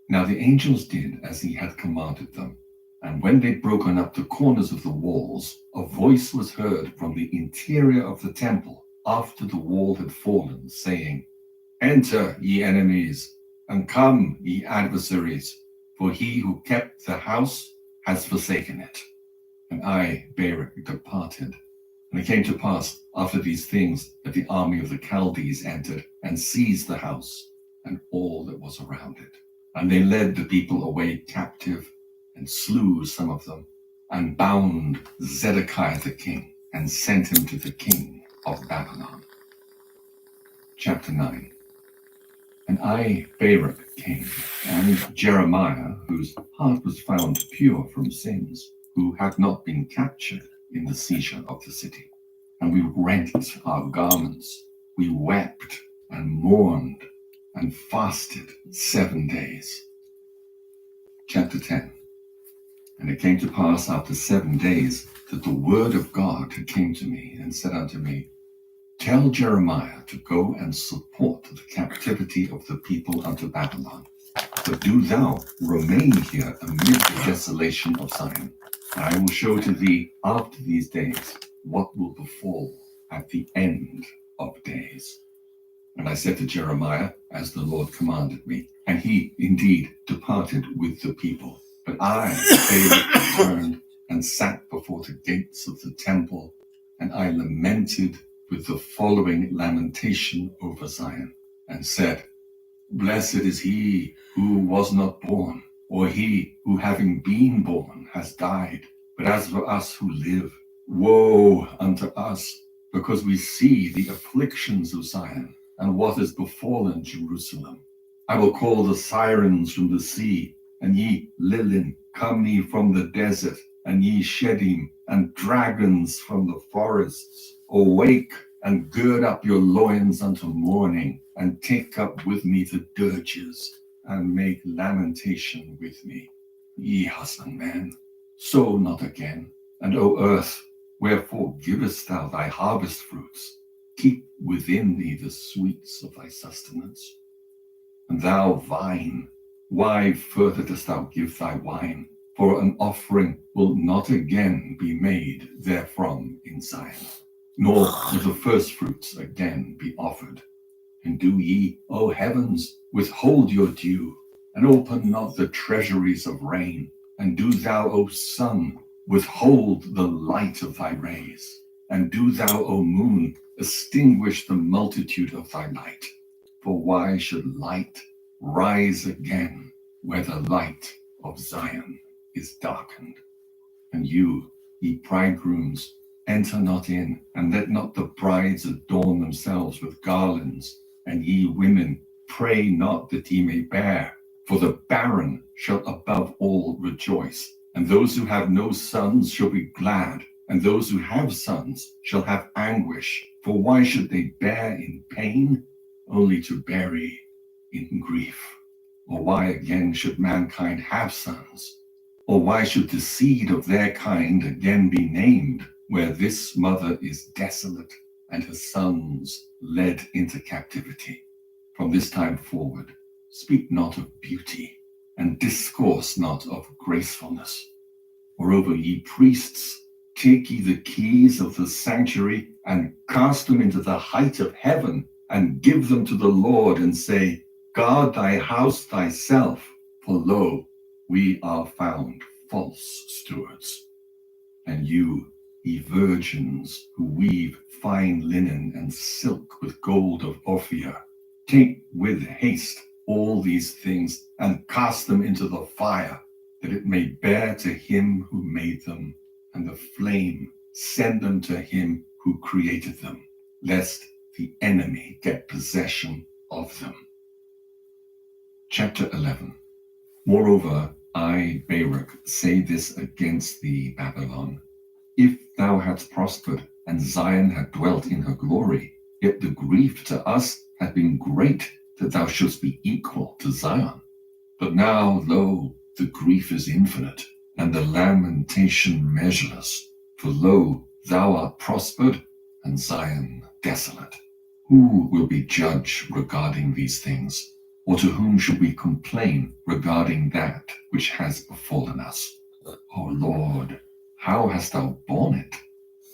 Now the angels did as he had commanded them, and when they'd broken up the corners of the walls, a voice was heard from the interior of the temple after the wall had fallen, saying, Enter, ye enemies, and come, ye adversaries, for he who kept the house has forsaken it. And I, Baruch, departed. And it came to pass after these things that the army of the Chaldees entered and seized the house and all that was around it. And they led the people away captive and slew some of them and bound Zedekiah the king and sent him to the king of Babylon. Chapter 9. And I, Baruch, came, and Jeremiah, whose heart was found pure from sins, who had not been captured in the seizure of the city. And we rent our garments, we wept and mourned and fasted 7 days. Chapter 10. And it came to pass after 7 days that the word of God came to me and said unto me, Tell Jeremiah to go and support the captivity of the people unto Babylon. But do thou remain here amid the desolation of Zion. And I will show to thee after these days what will befall at the end of days. And I said to Jeremiah, as the Lord commanded me, and he indeed departed with the people. But I, Baruch, returned and sat before the gates of the temple, and I lamented with the following lamentation over Zion, and said, Blessed is he who was not born, or he who having been born has died. But as for us who live, woe unto us, because we see the afflictions of Zion, and what has befallen Jerusalem. I will call the sirens from the sea, and ye Lilin, come ye from the desert, and ye Shedim, and dragons from the forests. Awake, and gird up your loins unto mourning, and take up with me the dirges, and make lamentation with me. Ye husbandmen, sow not again, and O earth, wherefore givest thou thy harvest fruits? Keep within thee the sweets of thy sustenance. And thou vine, why further dost thou give thy wine? For an offering will not again be made therefrom in Zion, nor will the first fruits again be offered. And do ye, O heavens, withhold your dew, and open not the treasuries of rain. And do thou, O sun, withhold the light of thy rays. And do thou, O moon, extinguish the multitude of thy light. For why should light rise again where the light of Zion is darkened? And you, ye bridegrooms, enter not in, and let not the brides adorn themselves with garlands. And ye women, pray not that ye may bear, for the barren shall above all rejoice. And those who have no sons shall be glad, and those who have sons shall have anguish. For why should they bear in pain, only to bury in grief? Or why again should mankind have sons? Or why should the seed of their kind again be named, where this mother is desolate and her sons led into captivity? From this time forward, speak not of beauty, and discourse not of gracefulness. Moreover, ye priests, take ye the keys of the sanctuary, and cast them into the height of heaven, and give them to the Lord, and say, Guard thy house thyself, for lo, we are found false stewards. And you, ye virgins, who weave fine linen and silk with gold of Ophir, take with haste all these things, and cast them into the fire, that it may bear to him who made them, and the flame send them to him who created them, lest the enemy get possession of them. Chapter 11. Moreover, I, Baruch, say this against thee, Babylon. If thou hadst prospered, and Zion had dwelt in her glory, yet the grief to us had been great, that thou shouldst be equal to Zion. But now, lo, the grief is infinite, and the lamentation measureless. For lo, thou art prospered, and Zion desolate. Who will be judge regarding these things? Or to whom should we complain regarding that which has befallen us? O Lord, how hast thou borne it?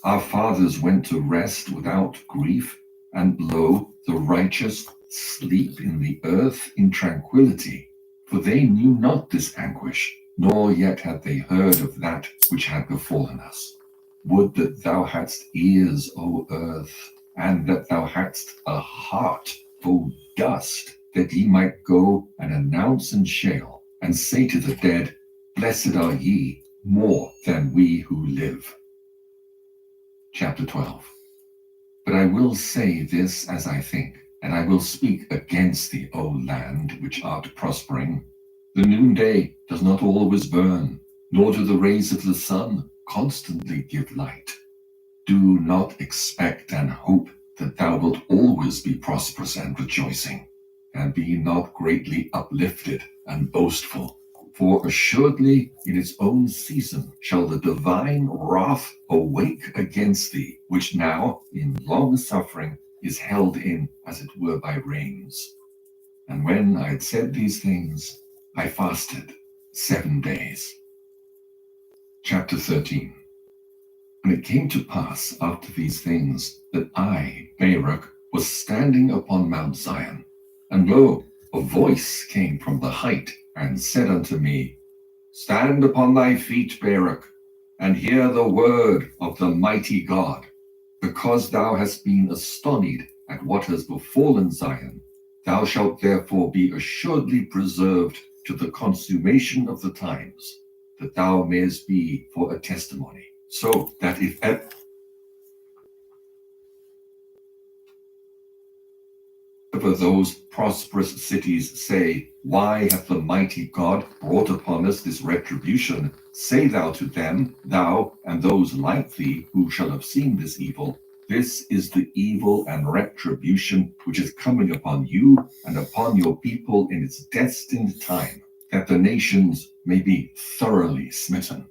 Our fathers went to rest without grief, and lo, the righteous sleep in the earth in tranquility. For they knew not this anguish, nor yet had they heard of that which had befallen us. Would that thou hadst ears, O earth, and that thou hadst a heart, O dust, that ye might go and announce in Sheol, and say to the dead, Blessed are ye more than we who live. Chapter 12. But I will say this as I think, and I will speak against thee, O land, which art prospering. The noonday does not always burn, nor do the rays of the sun constantly give light. Do not expect and hope that thou wilt always be prosperous and rejoicing, and be not greatly uplifted and boastful. For assuredly in its own season shall the divine wrath awake against thee, which now in long suffering is held in as it were by reins. And when I had said these things, I fasted 7 days. Chapter 13. And it came to pass after these things that I, Baruch, was standing upon Mount Zion, and lo, a voice came from the height, and said unto me, Stand upon thy feet, Baruch, and hear the word of the mighty God. Because thou hast been astonished at what has befallen Zion, thou shalt therefore be assuredly preserved to the consummation of the times, that thou mayest be for a testimony. So that if ever those prosperous cities say, Why hath the mighty God brought upon us this retribution? Say thou to them, thou and those like thee who shall have seen this evil, this is the evil and retribution which is coming upon you and upon your people in its destined time, that the nations may be thoroughly smitten.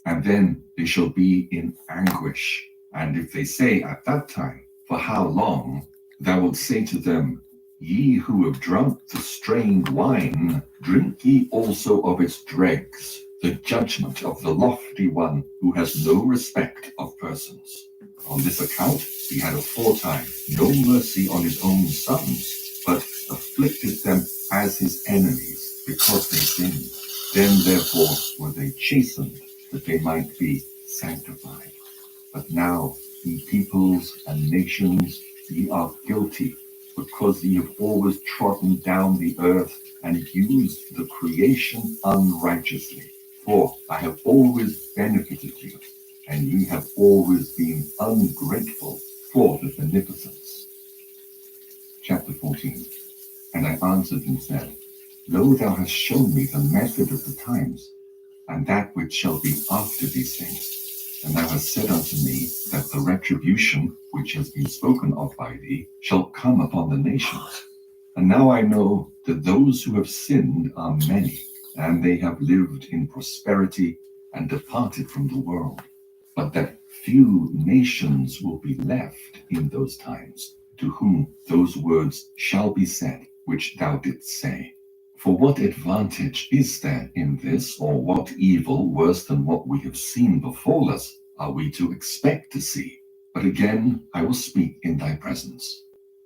And then they shall be in anguish. And if they say at that time, For how long? Thou wilt say to them, Ye who have drunk the strained wine, drink ye also of its dregs, the judgment of the lofty one who has no respect of persons. On this account he had aforetime no mercy on his own sons, but afflicted them as his enemies, because they sinned. Then therefore were they chastened, that they might be sanctified. But now, ye peoples and nations, ye are guilty, because ye have always trodden down the earth and used the creation unrighteously. For I have always benefited you, and ye have always been ungrateful for the beneficence. Chapter 14. And I answered and said, Lo, thou hast shown me the method of the times, and that which shall be after these things. And thou hast said unto me that the retribution which has been spoken of by thee shall come upon the nations. And now I know that those who have sinned are many, and they have lived in prosperity and departed from the world. But that few nations will be left in those times, to whom those words shall be said which thou didst say. For what advantage is there in this, or what evil worse than what we have seen befall us are we to expect to see? But again I will speak in thy presence.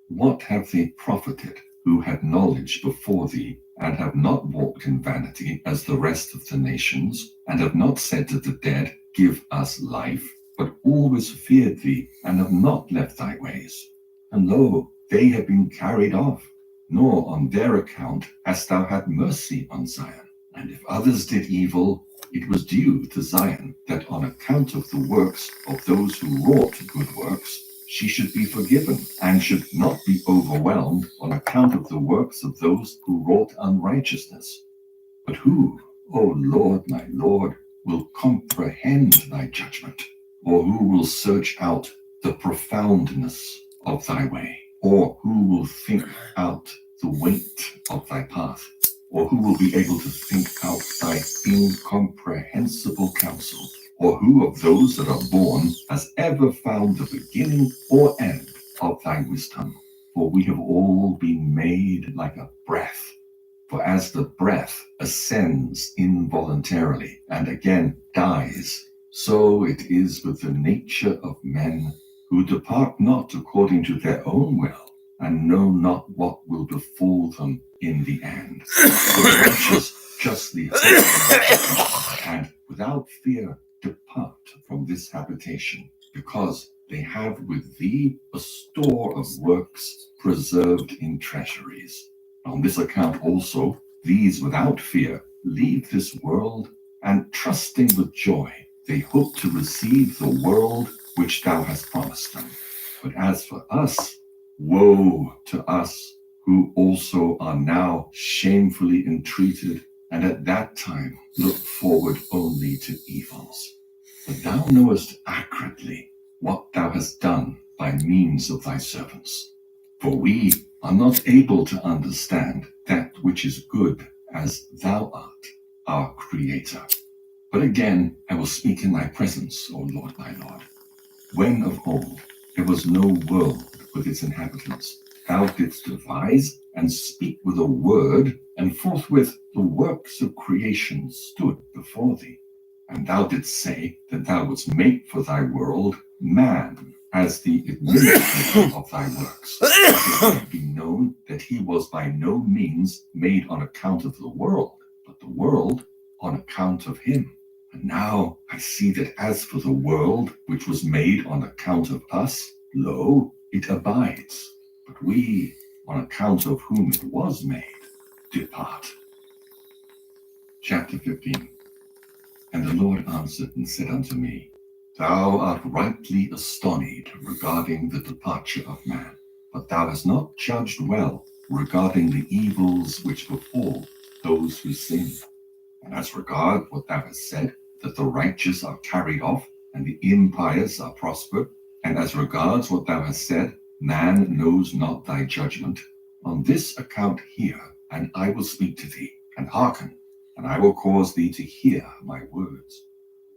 What have they profited who had knowledge before thee, and have not walked in vanity as the rest of the nations, and have not said to the dead, Give us life, but always feared thee, and have not left thy ways? And lo, they have been carried off, nor on their account hast thou had mercy on Zion. And if others did evil, it was due to Zion, that on account of the works of those who wrought good works, she should be forgiven, and should not be overwhelmed on account of the works of those who wrought unrighteousness. But who, O Lord, my Lord, will comprehend thy judgment? Or who will search out the profoundness of thy way? Or who will think out the weight of thy path? Or who will be able to think out thy incomprehensible counsel? Or who of those that are born has ever found the beginning or end of thy wisdom? For we have all been made like a breath, For as the breath ascends involuntarily and again dies, so it is with the nature of men who depart not according to their own will, and know not what will befall them in the end. The righteous justly hope and without fear depart from this habitation, because they have with thee a store of works preserved in treasuries. On this account also, these without fear leave this world, and trusting with joy, they hope to receive the world which thou hast promised them. But as for us, woe to us, who also are now shamefully entreated, and at that time look forward only to evils. But thou knowest accurately what thou hast done by means of thy servants. For we are not able to understand that which is good as thou art, our Creator. But again I will speak in thy presence, O Lord my Lord. When of old there was no world with its inhabitants, thou didst devise and speak with a word, and forthwith the works of creation stood before thee. And thou didst say that thou wouldst make for thy world man as the administrator of thy works, that it might be known that he was by no means made on account of the world, but the world on account of him. And now I see that as for the world which was made on account of us, lo, it abides. But we, on account of whom it was made, depart. Chapter 15. And the Lord answered and said unto me, Thou art rightly astonished regarding the departure of man, but thou hast not judged well regarding the evils which befall those who sin. And as regard what thou hast said, that the righteous are carried off, and the impious are prospered, and as regards what thou hast said, man knows not thy judgment, on this account hear, and I will speak to thee, and hearken, and I will cause thee to hear my words.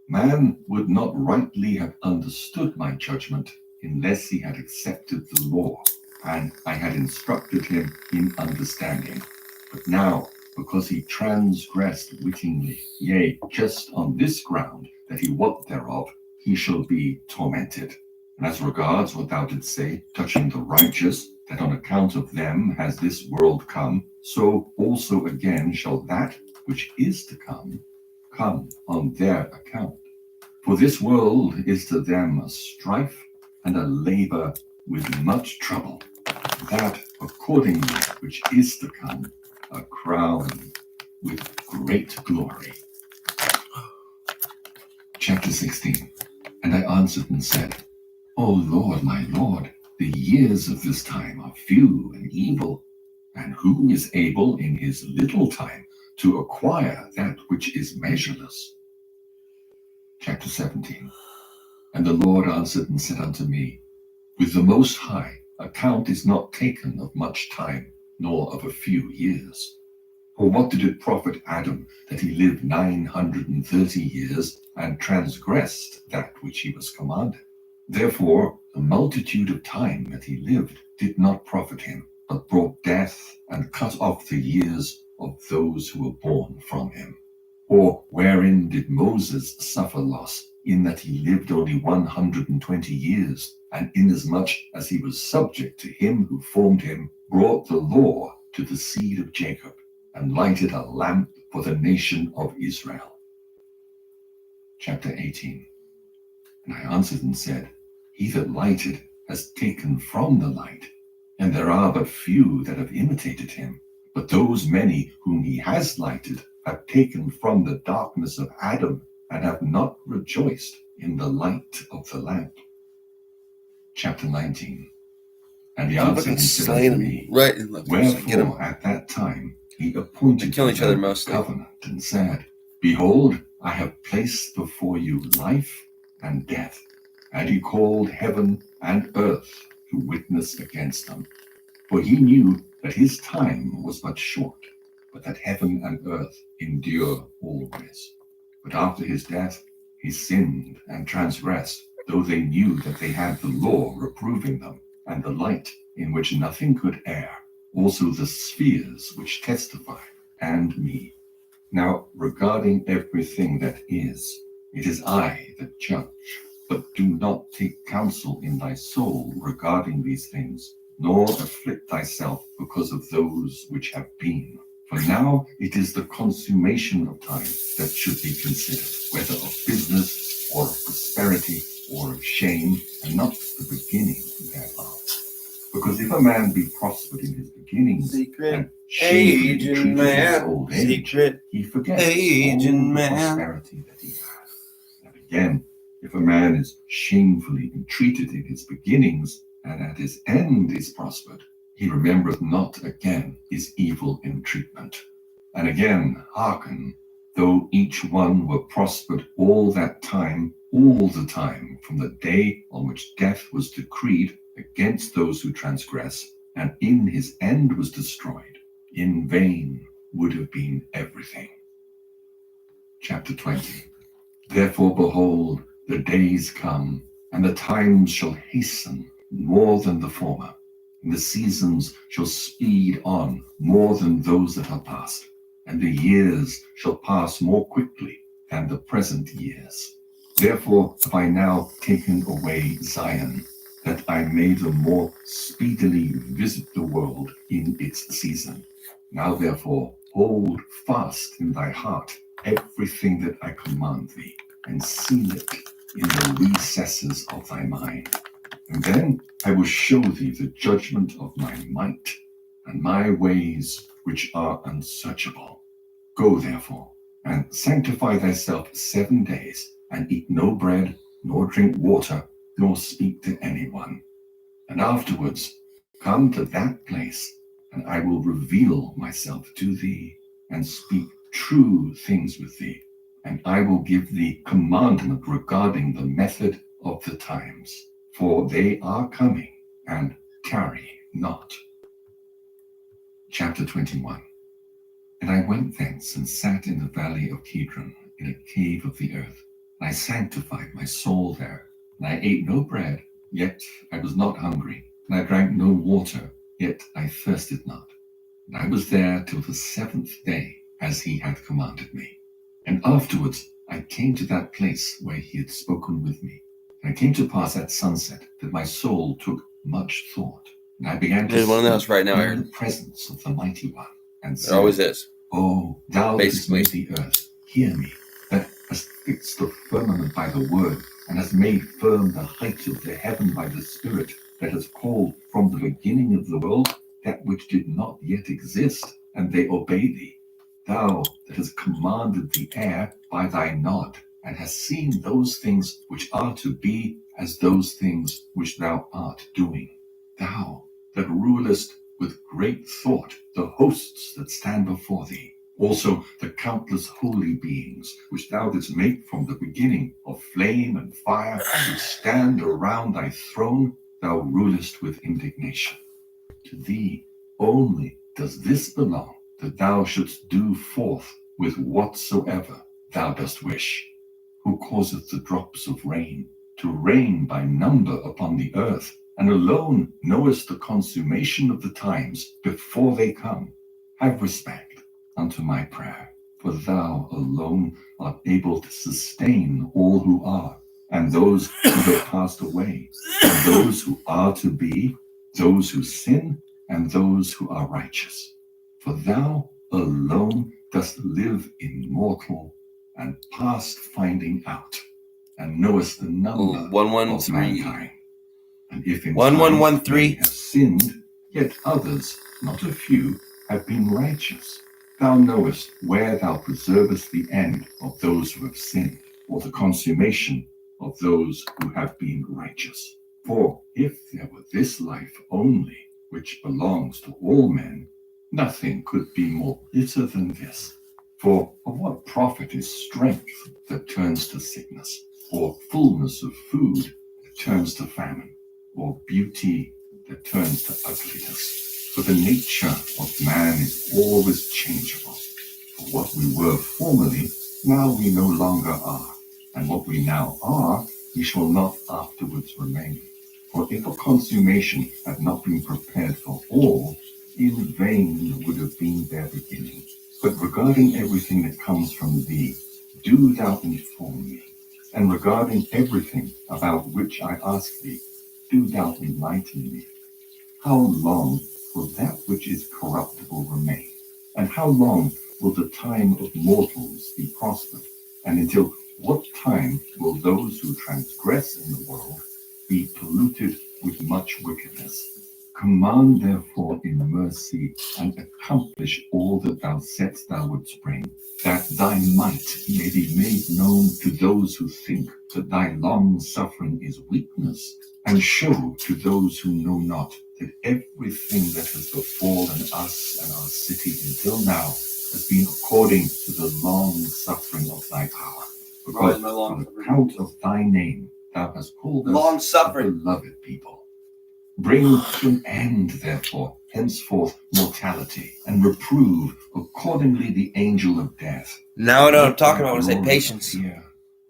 Man would not rightly have understood my judgment unless he had accepted the law, and I had instructed him in understanding. But now, because he transgressed wittingly, yea, just on this ground, that he wot thereof, he shall be tormented. And as regards what thou didst say touching the righteous, that on account of them has this world come, so also again shall that which is to come on their account. For this world is to them a strife and a labor with much trouble, that accordingly which is to come, a crown with great glory. Chapter 16. And I answered and said, O Lord, my Lord, the years of this time are few and evil, and who is able in his little time to acquire that which is measureless? Chapter 17. And the Lord answered and said unto me, With the Most High account is not taken of much time, nor of a few years. For what did it profit Adam that he lived 930 years and transgressed that which he was commanded? Therefore the multitude of time that he lived did not profit him, but brought death and cut off the years of those who were born from him. Or wherein did Moses suffer loss, in that he lived only 120 years, and inasmuch as he was subject to him who formed him, brought the law to the seed of Jacob, and lighted a lamp for the nation of Israel. Chapter 18. And I answered and said, He that lighted has taken from the light, and there are but few that have imitated him. But those many whom he has lighted have taken from the darkness of Adam, and have not rejoiced in the light of the lamp. Chapter 19. And he answered and said unto me, right and left. Wherefore at that time he appointed kill each other a mostly. covenant, and said, Behold, I have placed before you life and death. And he called heaven and earth to witness against them. For he knew that his time was but short, but that heaven and earth endure always. But after his death he sinned and transgressed, though they knew that they had the law reproving them, and the light in which nothing could err, also the spheres which testify and me. Now, regarding everything that is, it is I that judge, but do not take counsel in thy soul regarding these things, nor afflict thyself because of those which have been. For now it is the consummation of time that should be considered, whether of business, or of prosperity, or of shame, and not the beginning thereof. Because if a man be prospered in his beginnings, and shamefully treated in his old age, he forgets all the prosperity that he had. And again, if a man is shamefully entreated in his beginnings, and at his end is prospered, he remembereth not again his evil entreatment. And again, hearken, though each one were prospered all that time, all the time, from the day on which death was decreed against those who transgress, and in his end was destroyed, in vain would have been everything. Chapter 20. Therefore, behold, the days come, and the times shall hasten more than the former, and the seasons shall speed on more than those that are past, and the years shall pass more quickly than the present years. Therefore have I now taken away Zion, that I may the more speedily visit the world in its season. Now therefore hold fast in thy heart everything that I command thee, and seal it in the recesses of thy mind. And then I will show thee the judgment of my might, and my ways which are unsearchable. Go therefore, and sanctify thyself 7 days, and eat no bread, nor drink water, nor speak to anyone. And afterwards come to that place, and I will reveal myself to thee, and speak true things with thee. And I will give thee commandment regarding the method of the times, for they are coming, and tarry not. Chapter 21. And I went thence, and sat in the valley of Kidron, in a cave of the earth. And I sanctified my soul there. And I ate no bread, yet I was not hungry. And I drank no water, yet I thirsted not. And I was there till the 7th day, as he had commanded me. And afterwards I came to that place where he had spoken with me. And it came to pass at sunset that my soul took much thought. And I began to There's one in the house right now, in Aaron. the presence of the Mighty One, and There always is. Oh, thou Basically. that made the earth, hear me, that hast fixed the firmament by the word, and hast made firm the height of the heaven by the Spirit, that has called from the beginning of the world that which did not yet exist, and they obey thee. Thou that hast commanded the air by thy nod, and hast seen those things which are to be as those things which thou art doing. Thou that rulest with great thought the hosts that stand before thee, also the countless holy beings which thou didst make from the beginning of flame and fire, which stand around thy throne, thou rulest with indignation. To thee only does this belong, that thou shouldst do forth with whatsoever thou dost wish, who causeth the drops of rain to rain by number upon the earth, and alone knowest the consummation of the times before they come. Have respect unto my prayer, for thou alone art able to sustain all who are, and those who have passed away, and those who are to be, those who sin, and those who are righteous. For thou alone dost live immortal, and past finding out, and knowest the number of mankind. And if in time they have sinned, yet others, not a few, have been righteous. Thou knowest where thou preservest the end of those who have sinned, or the consummation of those who have been righteous. For if there were this life only, which belongs to all men, nothing could be more bitter than this. For of what profit is strength that turns to sickness, or fullness of food that turns to famine, or beauty that turns to ugliness? For the nature of man is always changeable. For what we were formerly, now we no longer are, and what we now are, we shall not afterwards remain. For if a consummation had not been prepared for all, in vain would have been their beginning. But regarding everything that comes from thee, do thou inform me. And regarding everything about which I ask thee, do thou enlighten me. How long will that which is corruptible remain? And how long will the time of mortals be prospered? And until what time will those who transgress in the world be polluted with much wickedness? Command therefore in mercy, and accomplish all that thou saidst thou wouldst bring, that thy might may be made known to those who think that thy long suffering is weakness, and show to those who know not that everything that has befallen us and our city until now has been according to the long suffering of thy power. Because on account of thy name thou hast called us a beloved people. Bring to an end, therefore, henceforth mortality, and reprove accordingly the angel of death. Now I know what I'm talking about when I say patience.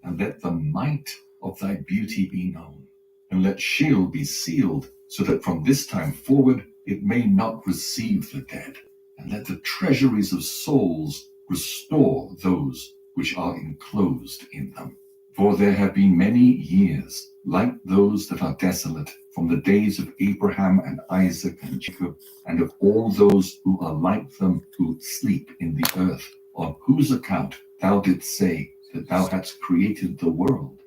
And let the might of thy beauty be known, and let Sheol be sealed, so that from this time forward it may not receive the dead, and let the treasuries of souls restore those which are enclosed in them. For there have been many years like those that are desolate from the days of Abraham and Isaac and Jacob, and of all those who are like them who sleep in the earth, on whose account thou didst say that thou hadst created the world.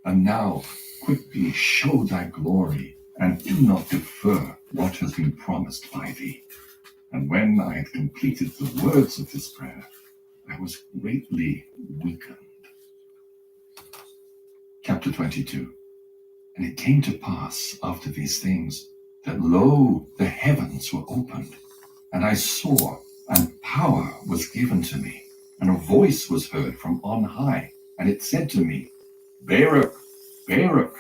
And now quickly show thy glory, and do not defer what has been promised by thee. And when I had completed the words of this prayer, I was greatly weakened. Chapter 22. And it came to pass after these things, that lo, the heavens were opened, and I saw, and power was given to me, and a voice was heard from on high, and it said to me, Baruch, Baruch,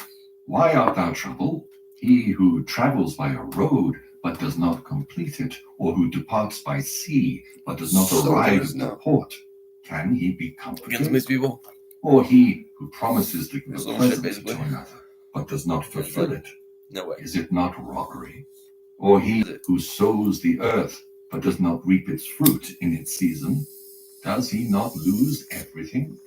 why art thou troubled? He who travels by a road, but does not complete it, or who departs by sea, but does not arrive at the port, can he be comforted? Against these people? Or he who promises to give a Shit, present basically. to another, but does not fulfill it, No way. is it not robbery? Or he who sows the earth, but does not reap its fruit in its season, does he not lose everything?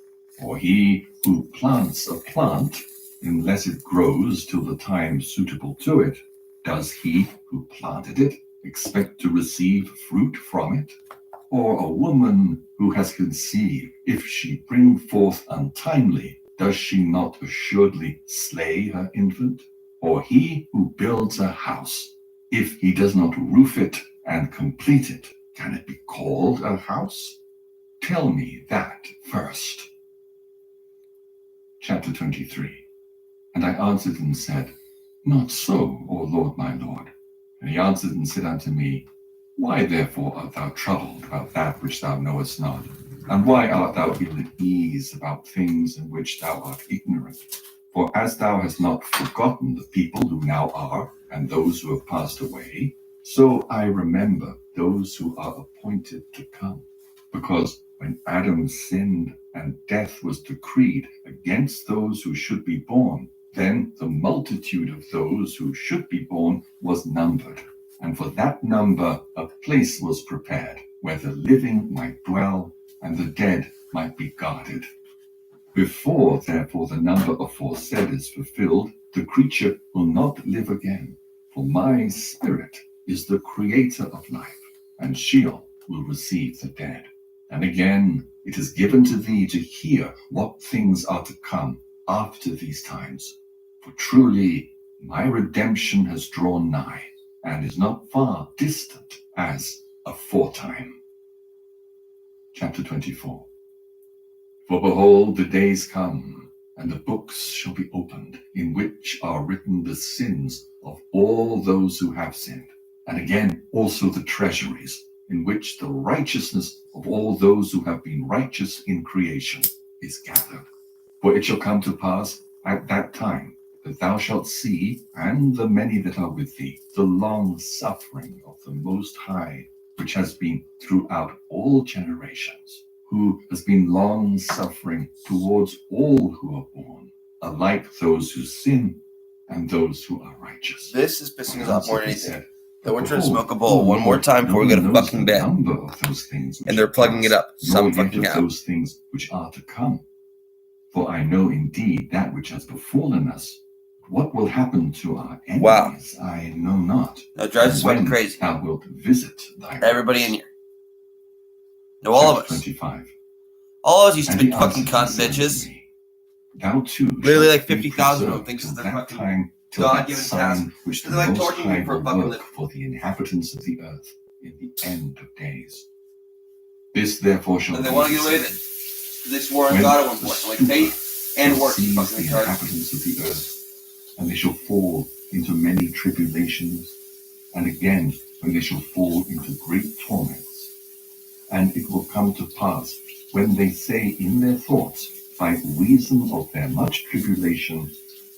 Or he who plants a plant, unless it grows till the time suitable to it, does he who planted it expect to receive fruit from it? Or a woman who has conceived, if she bring forth untimely, does she not assuredly slay her infant? Or he who builds a house, if he does not roof it and complete it, can it be called a house? Tell me that first. Chapter 23. And I answered and said, Not so, O Lord my Lord. And he answered and said unto me, Why therefore art thou troubled about that which thou knowest not? And why art thou ill at ease about things in which thou art ignorant? For as thou hast not forgotten the people who now are, and those who have passed away, so I remember those who are appointed to come. Because when Adam sinned and death was decreed against those who should be born, then the multitude of those who should be born was numbered. And for that number a place was prepared, where the living might dwell, and the dead might be guarded. Before, therefore, the number aforesaid is fulfilled, the creature will not live again. For my spirit is the creator of life, and Sheol will receive the dead. And again, it is given to thee to hear what things are to come after these times. For truly, my redemption has drawn nigh, and is not far distant as aforetime. Chapter 24. For behold, the days come, and the books shall be opened, in which are written the sins of all those who have sinned, and again also the treasuries, in which the righteousness of all those who have been righteous in creation is gathered. For it shall come to pass at that time, that thou shalt see, and the many that are with thee, the long suffering of the Most High, which has been throughout all generations, who has been long suffering towards all who are born, alike those who sin and those who are righteous. This is pissing us off more than anything. Then we're trying to smoke a bowl one more time before we go to fucking bed. And they're plugging it up some fucking how. Those things which are to come. For I know indeed that which has befallen us. What will happen to our enemies, I know not. That drives us fucking crazy. Thou wilt visit thy everybody in here. No, all of us. 25. All of us used to be fucking cunt bitches. Thou too. Literally like 50,000 of them thinks it's their fucking time God-given task. Which They're like Most torturing me High for a will fucking work living. for the inhabitants of the earth in the end of days. This therefore shall And they be want to get away with it. They swore on God at one point. So like faith and work. seize Fucking the retarded. inhabitants of the earth, and they shall fall into many tribulations, and again when they shall fall into great torments. And it will come to pass, when they say in their thoughts, by reason of their much tribulation,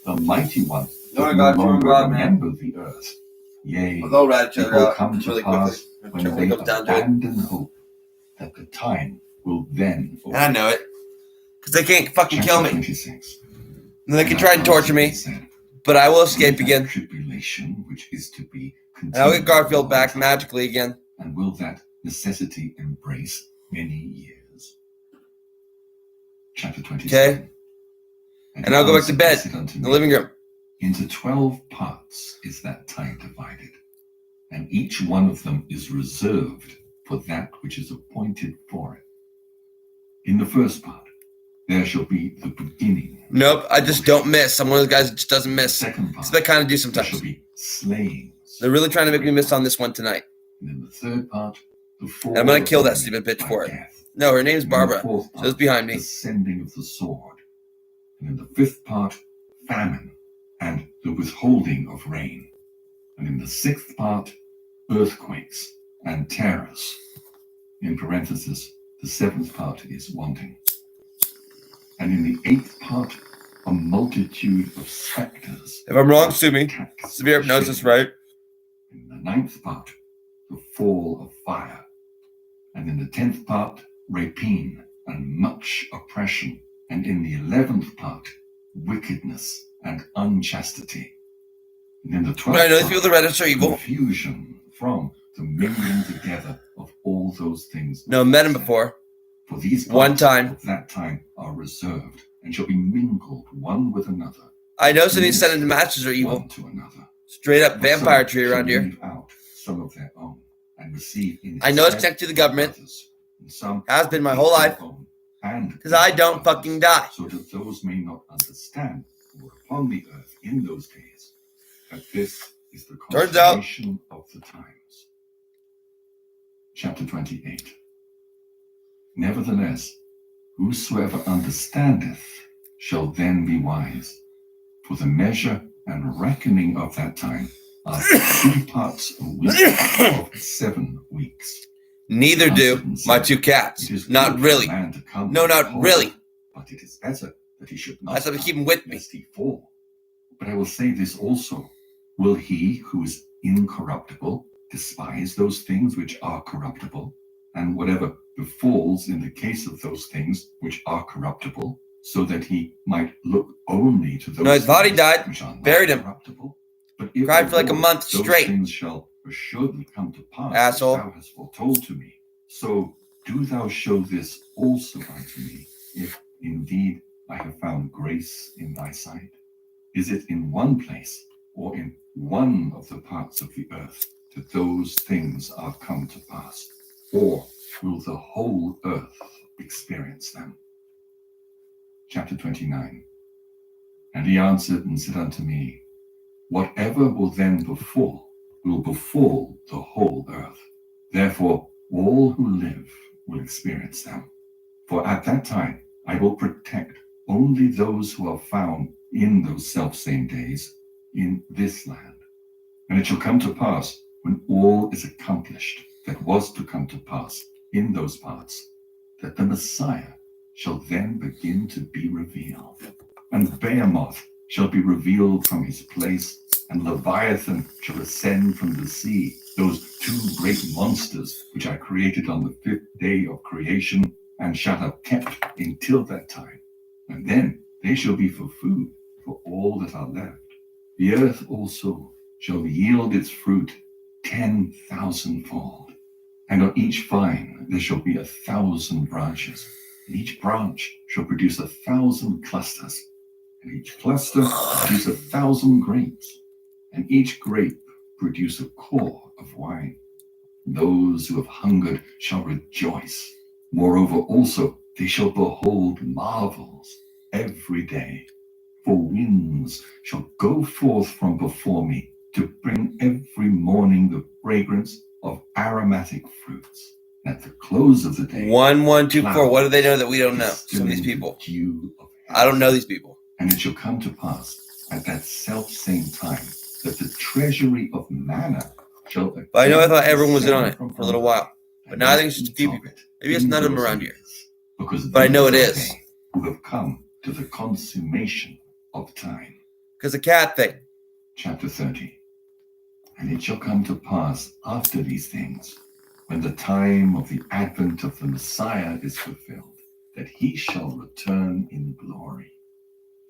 the mighty one will no longer remember the earth. Yea, We'll go rat each it other will out come to really pass quickly. when they abandon hope, that the time will then And I know it. Because they can't fucking kill me. 26. And they can try and torture me. But I will escape again. Tribulation which is to be and I'll get Garfield back magically again. And will that necessity embrace many years? Chapter 27. Okay. And I'll go back to bed in the living room. Into 12 parts is that time divided, and each one of them is reserved for that which is appointed for it. In the first part, there shall be the beginning. Nope, I just don't miss. I'm one of those guys that just doesn't miss. Second part, so they kind of do sometimes. There shall be slayings. They're really trying to make me miss on this one tonight. And in the third part, the fall. And I'm gonna kill that stupid bitch for it. No, her name's Barbara. So it's behind me. The sending of the sword. And in the fifth part, famine and the withholding of rain. And in the sixth part, earthquakes and terrors. In parenthesis, the seventh part is wanting. And in the eighth part, a multitude of spectres. If I'm wrong, sue me. Severe hypnosis, right? In the ninth part, the fall of fire. And in the 10th part, rapine and much oppression. And in the 11th part, wickedness and unchastity. And in the 12th I know these people that register evil. Confusion from the mingling together of all those things. No, met him before. For these one time of that time are reserved and shall be mingled one with another. I know some of these Senate masters are evil. To another. Straight up vampire tree around here. Out some of their own and receive in I know it's connected to the government. And some has been my whole life. Because I don't fucking die. So that those may not understand who were upon the earth in those days, that this is the consummation of the times. Chapter 28. Nevertheless, whosoever understandeth shall then be wise. For the measure and reckoning of that time are 2 parts a week of 7 weeks. Neither do my 2 cats. Not really. No, not really. But it is better that he should not. I have to keep him with me. He fall. But I will say this also. Will he who is incorruptible despise those things which are corruptible? And whatever befalls in the case of those things which are corruptible, so that he might look only to those his body things died. Which are not Buried him. Corruptible. But if cried for like a month those straight. Things shall assuredly come to pass, asshole. As thou hast foretold to me. So do thou show this also unto me, if indeed I have found grace in thy sight. Is it in one place, or in one of the parts of the earth, that those things are come to pass? Or will the whole earth experience them? Chapter 29. And he answered and said unto me, whatever will then befall, will befall the whole earth. Therefore, all who live will experience them. For at that time I will protect only those who are found in those selfsame days in this land. And it shall come to pass, when all is accomplished that was to come to pass in those parts, that the Messiah shall then begin to be revealed. And Behemoth shall be revealed from his place, and Leviathan shall ascend from the sea, those 2 great monsters which I created on the 5th day of creation, and shall have kept until that time. And then they shall be for food for all that are left. The earth also shall yield its fruit, 10,000-fold. And on each vine there shall be 1,000 branches, and each branch shall produce 1,000 clusters, and each cluster produce 1,000 grapes, and each grape produce a core of wine. Those who have hungered shall rejoice. Moreover also they shall behold marvels every day. For winds shall go forth from before me to bring every morning the fragrance of aromatic fruits. At the close of the day, 1, 1, 2, 4. What do they know that we don't know? Some of these people. I don't know these people. And it shall come to pass at that self same time that the treasury of manna shall. But I know I thought everyone was in on it for a little while. But now I think it's just a few people. Maybe it's none of them around here. But I know it is. Who have come to the consummation of time. Because the cat thing. Chapter 30. And it shall come to pass after these things, when the time of the advent of the Messiah is fulfilled, that he shall return in glory.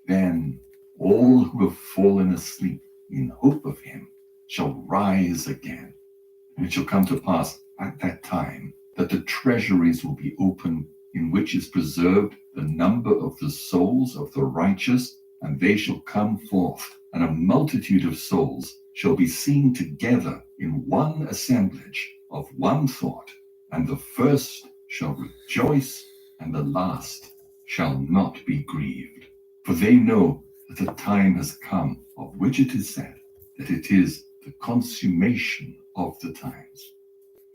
Then all who have fallen asleep in hope of him shall rise again. And it shall come to pass at that time that the treasuries will be opened, in which is preserved the number of the souls of the righteous, and they shall come forth, and a multitude of souls shall be seen together in one assemblage of one thought, and the first shall rejoice, and the last shall not be grieved. For they know that the time has come, of which it is said that it is the consummation of the times.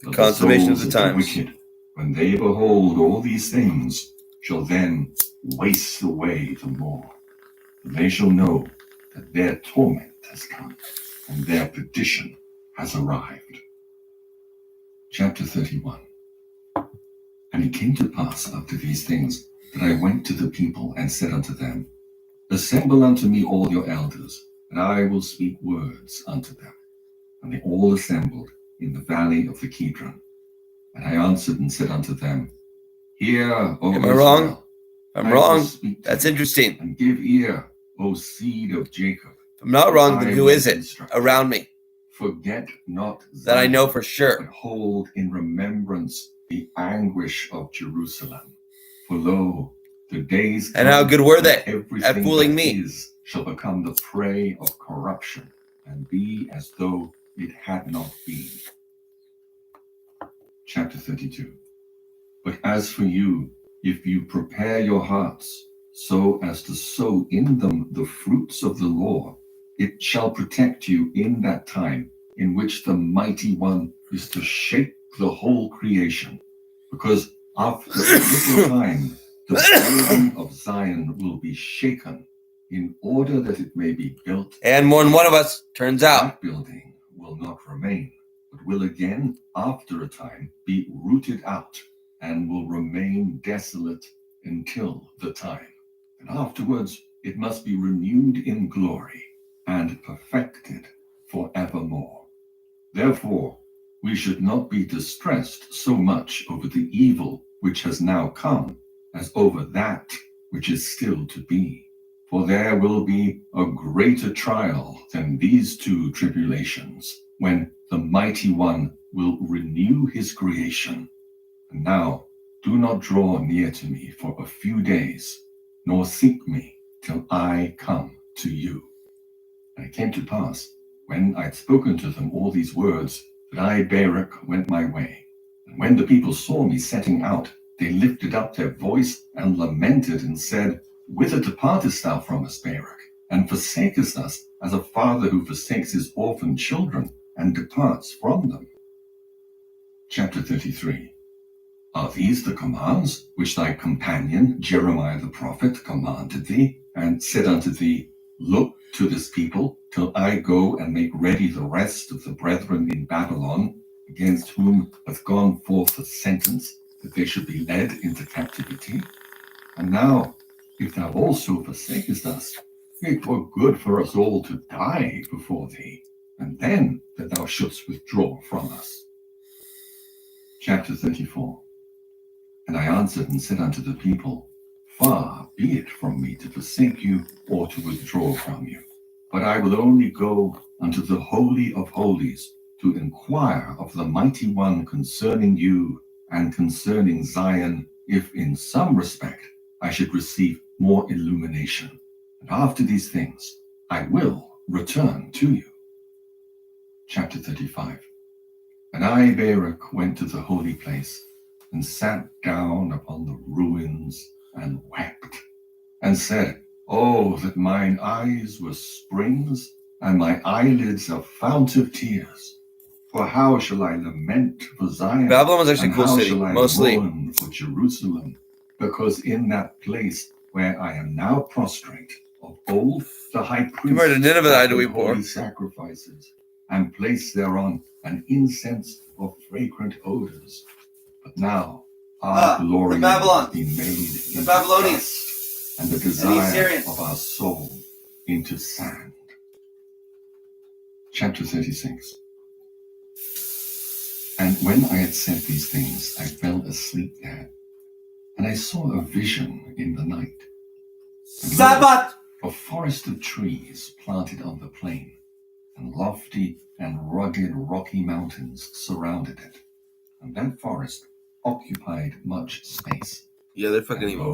The consummation of the times. Wicked, when they behold all these things, shall then waste away the more. And they shall know that their torment has come, and their perdition has arrived. Chapter 31. And it came to pass after these things that I went to the people and said unto them, Assemble unto me all your elders, and I will speak words unto them. And they all assembled in the valley of the Kidron. And I answered and said unto them, Hear, O Am I Israel, wrong? I'm wrong. speak to That's you, interesting. And give ear, O seed of Jacob. If I'm not wrong, then I who will is it instruct around me Forget not that I know Zion, for sure? but hold in remembrance the anguish of Jerusalem. For lo, the days And how come good were that they everything at fooling that me? is shall become the prey of corruption, and be as though it had not been. Chapter 32. But as for you, if you prepare your hearts, so as to sow in them the fruits of the law, it shall protect you in that time in which the Mighty One is to shake the whole creation. Because after a little time, the building of Zion will be shaken, in order that it may be built. And more than one of us, turns out. That building will not remain, but will again, after a time, be rooted out, and will remain desolate until the time. And afterwards it must be renewed in glory and perfected forevermore. Therefore, we should not be distressed so much over the evil which has now come, as over that which is still to be. For there will be a greater trial than these two tribulations, when the Mighty One will renew his creation. And now do not draw near to me for a few days, nor seek me till I come to you. And it came to pass, when I had spoken to them all these words, that I, Baruch, went my way. And when the people saw me setting out, they lifted up their voice and lamented and said, Whither departest thou from us, Baruch, and forsakest us as a father who forsakes his orphan children and departs from them? Chapter 33. Are these the commands which thy companion Jeremiah the prophet commanded thee, and said unto thee, Look to this people till I go and make ready the rest of the brethren in Babylon, against whom hath gone forth the sentence that they should be led into captivity? And now, if thou also forsakest us, it were good for us all to die before thee, and then that thou shouldst withdraw from us. Chapter 34. And I answered and said unto the people, Far be it from me to forsake you or to withdraw from you, but I will only go unto the Holy of Holies, to inquire of the mighty one concerning you and concerning Zion, if in some respect I should receive more illumination. And after these things, I will return to you. Chapter 35. And I, Baruch, went to the holy place and sat down upon the ruins and wept and said, Oh, that mine eyes were springs and my eyelids a fount of tears. For how shall I lament for Zion? Babylon was actually a and cool how city, shall I mostly. mourn for Jerusalem? Because in that place where I am now prostrate, of old the high priest Compared to Nineveh, I had to offered weep for. holy sacrifices, and placed thereon an incense of fragrant odors. But now our glory has been made into dust, and the desire of our soul into sand. Chapter 36. And when I had said these things, I fell asleep there, and I saw a vision in the night. Sabbath! A forest of trees planted on the plain, and lofty and rugged rocky mountains surrounded it. And that forest occupied much space. Yeah, they're fucking evil.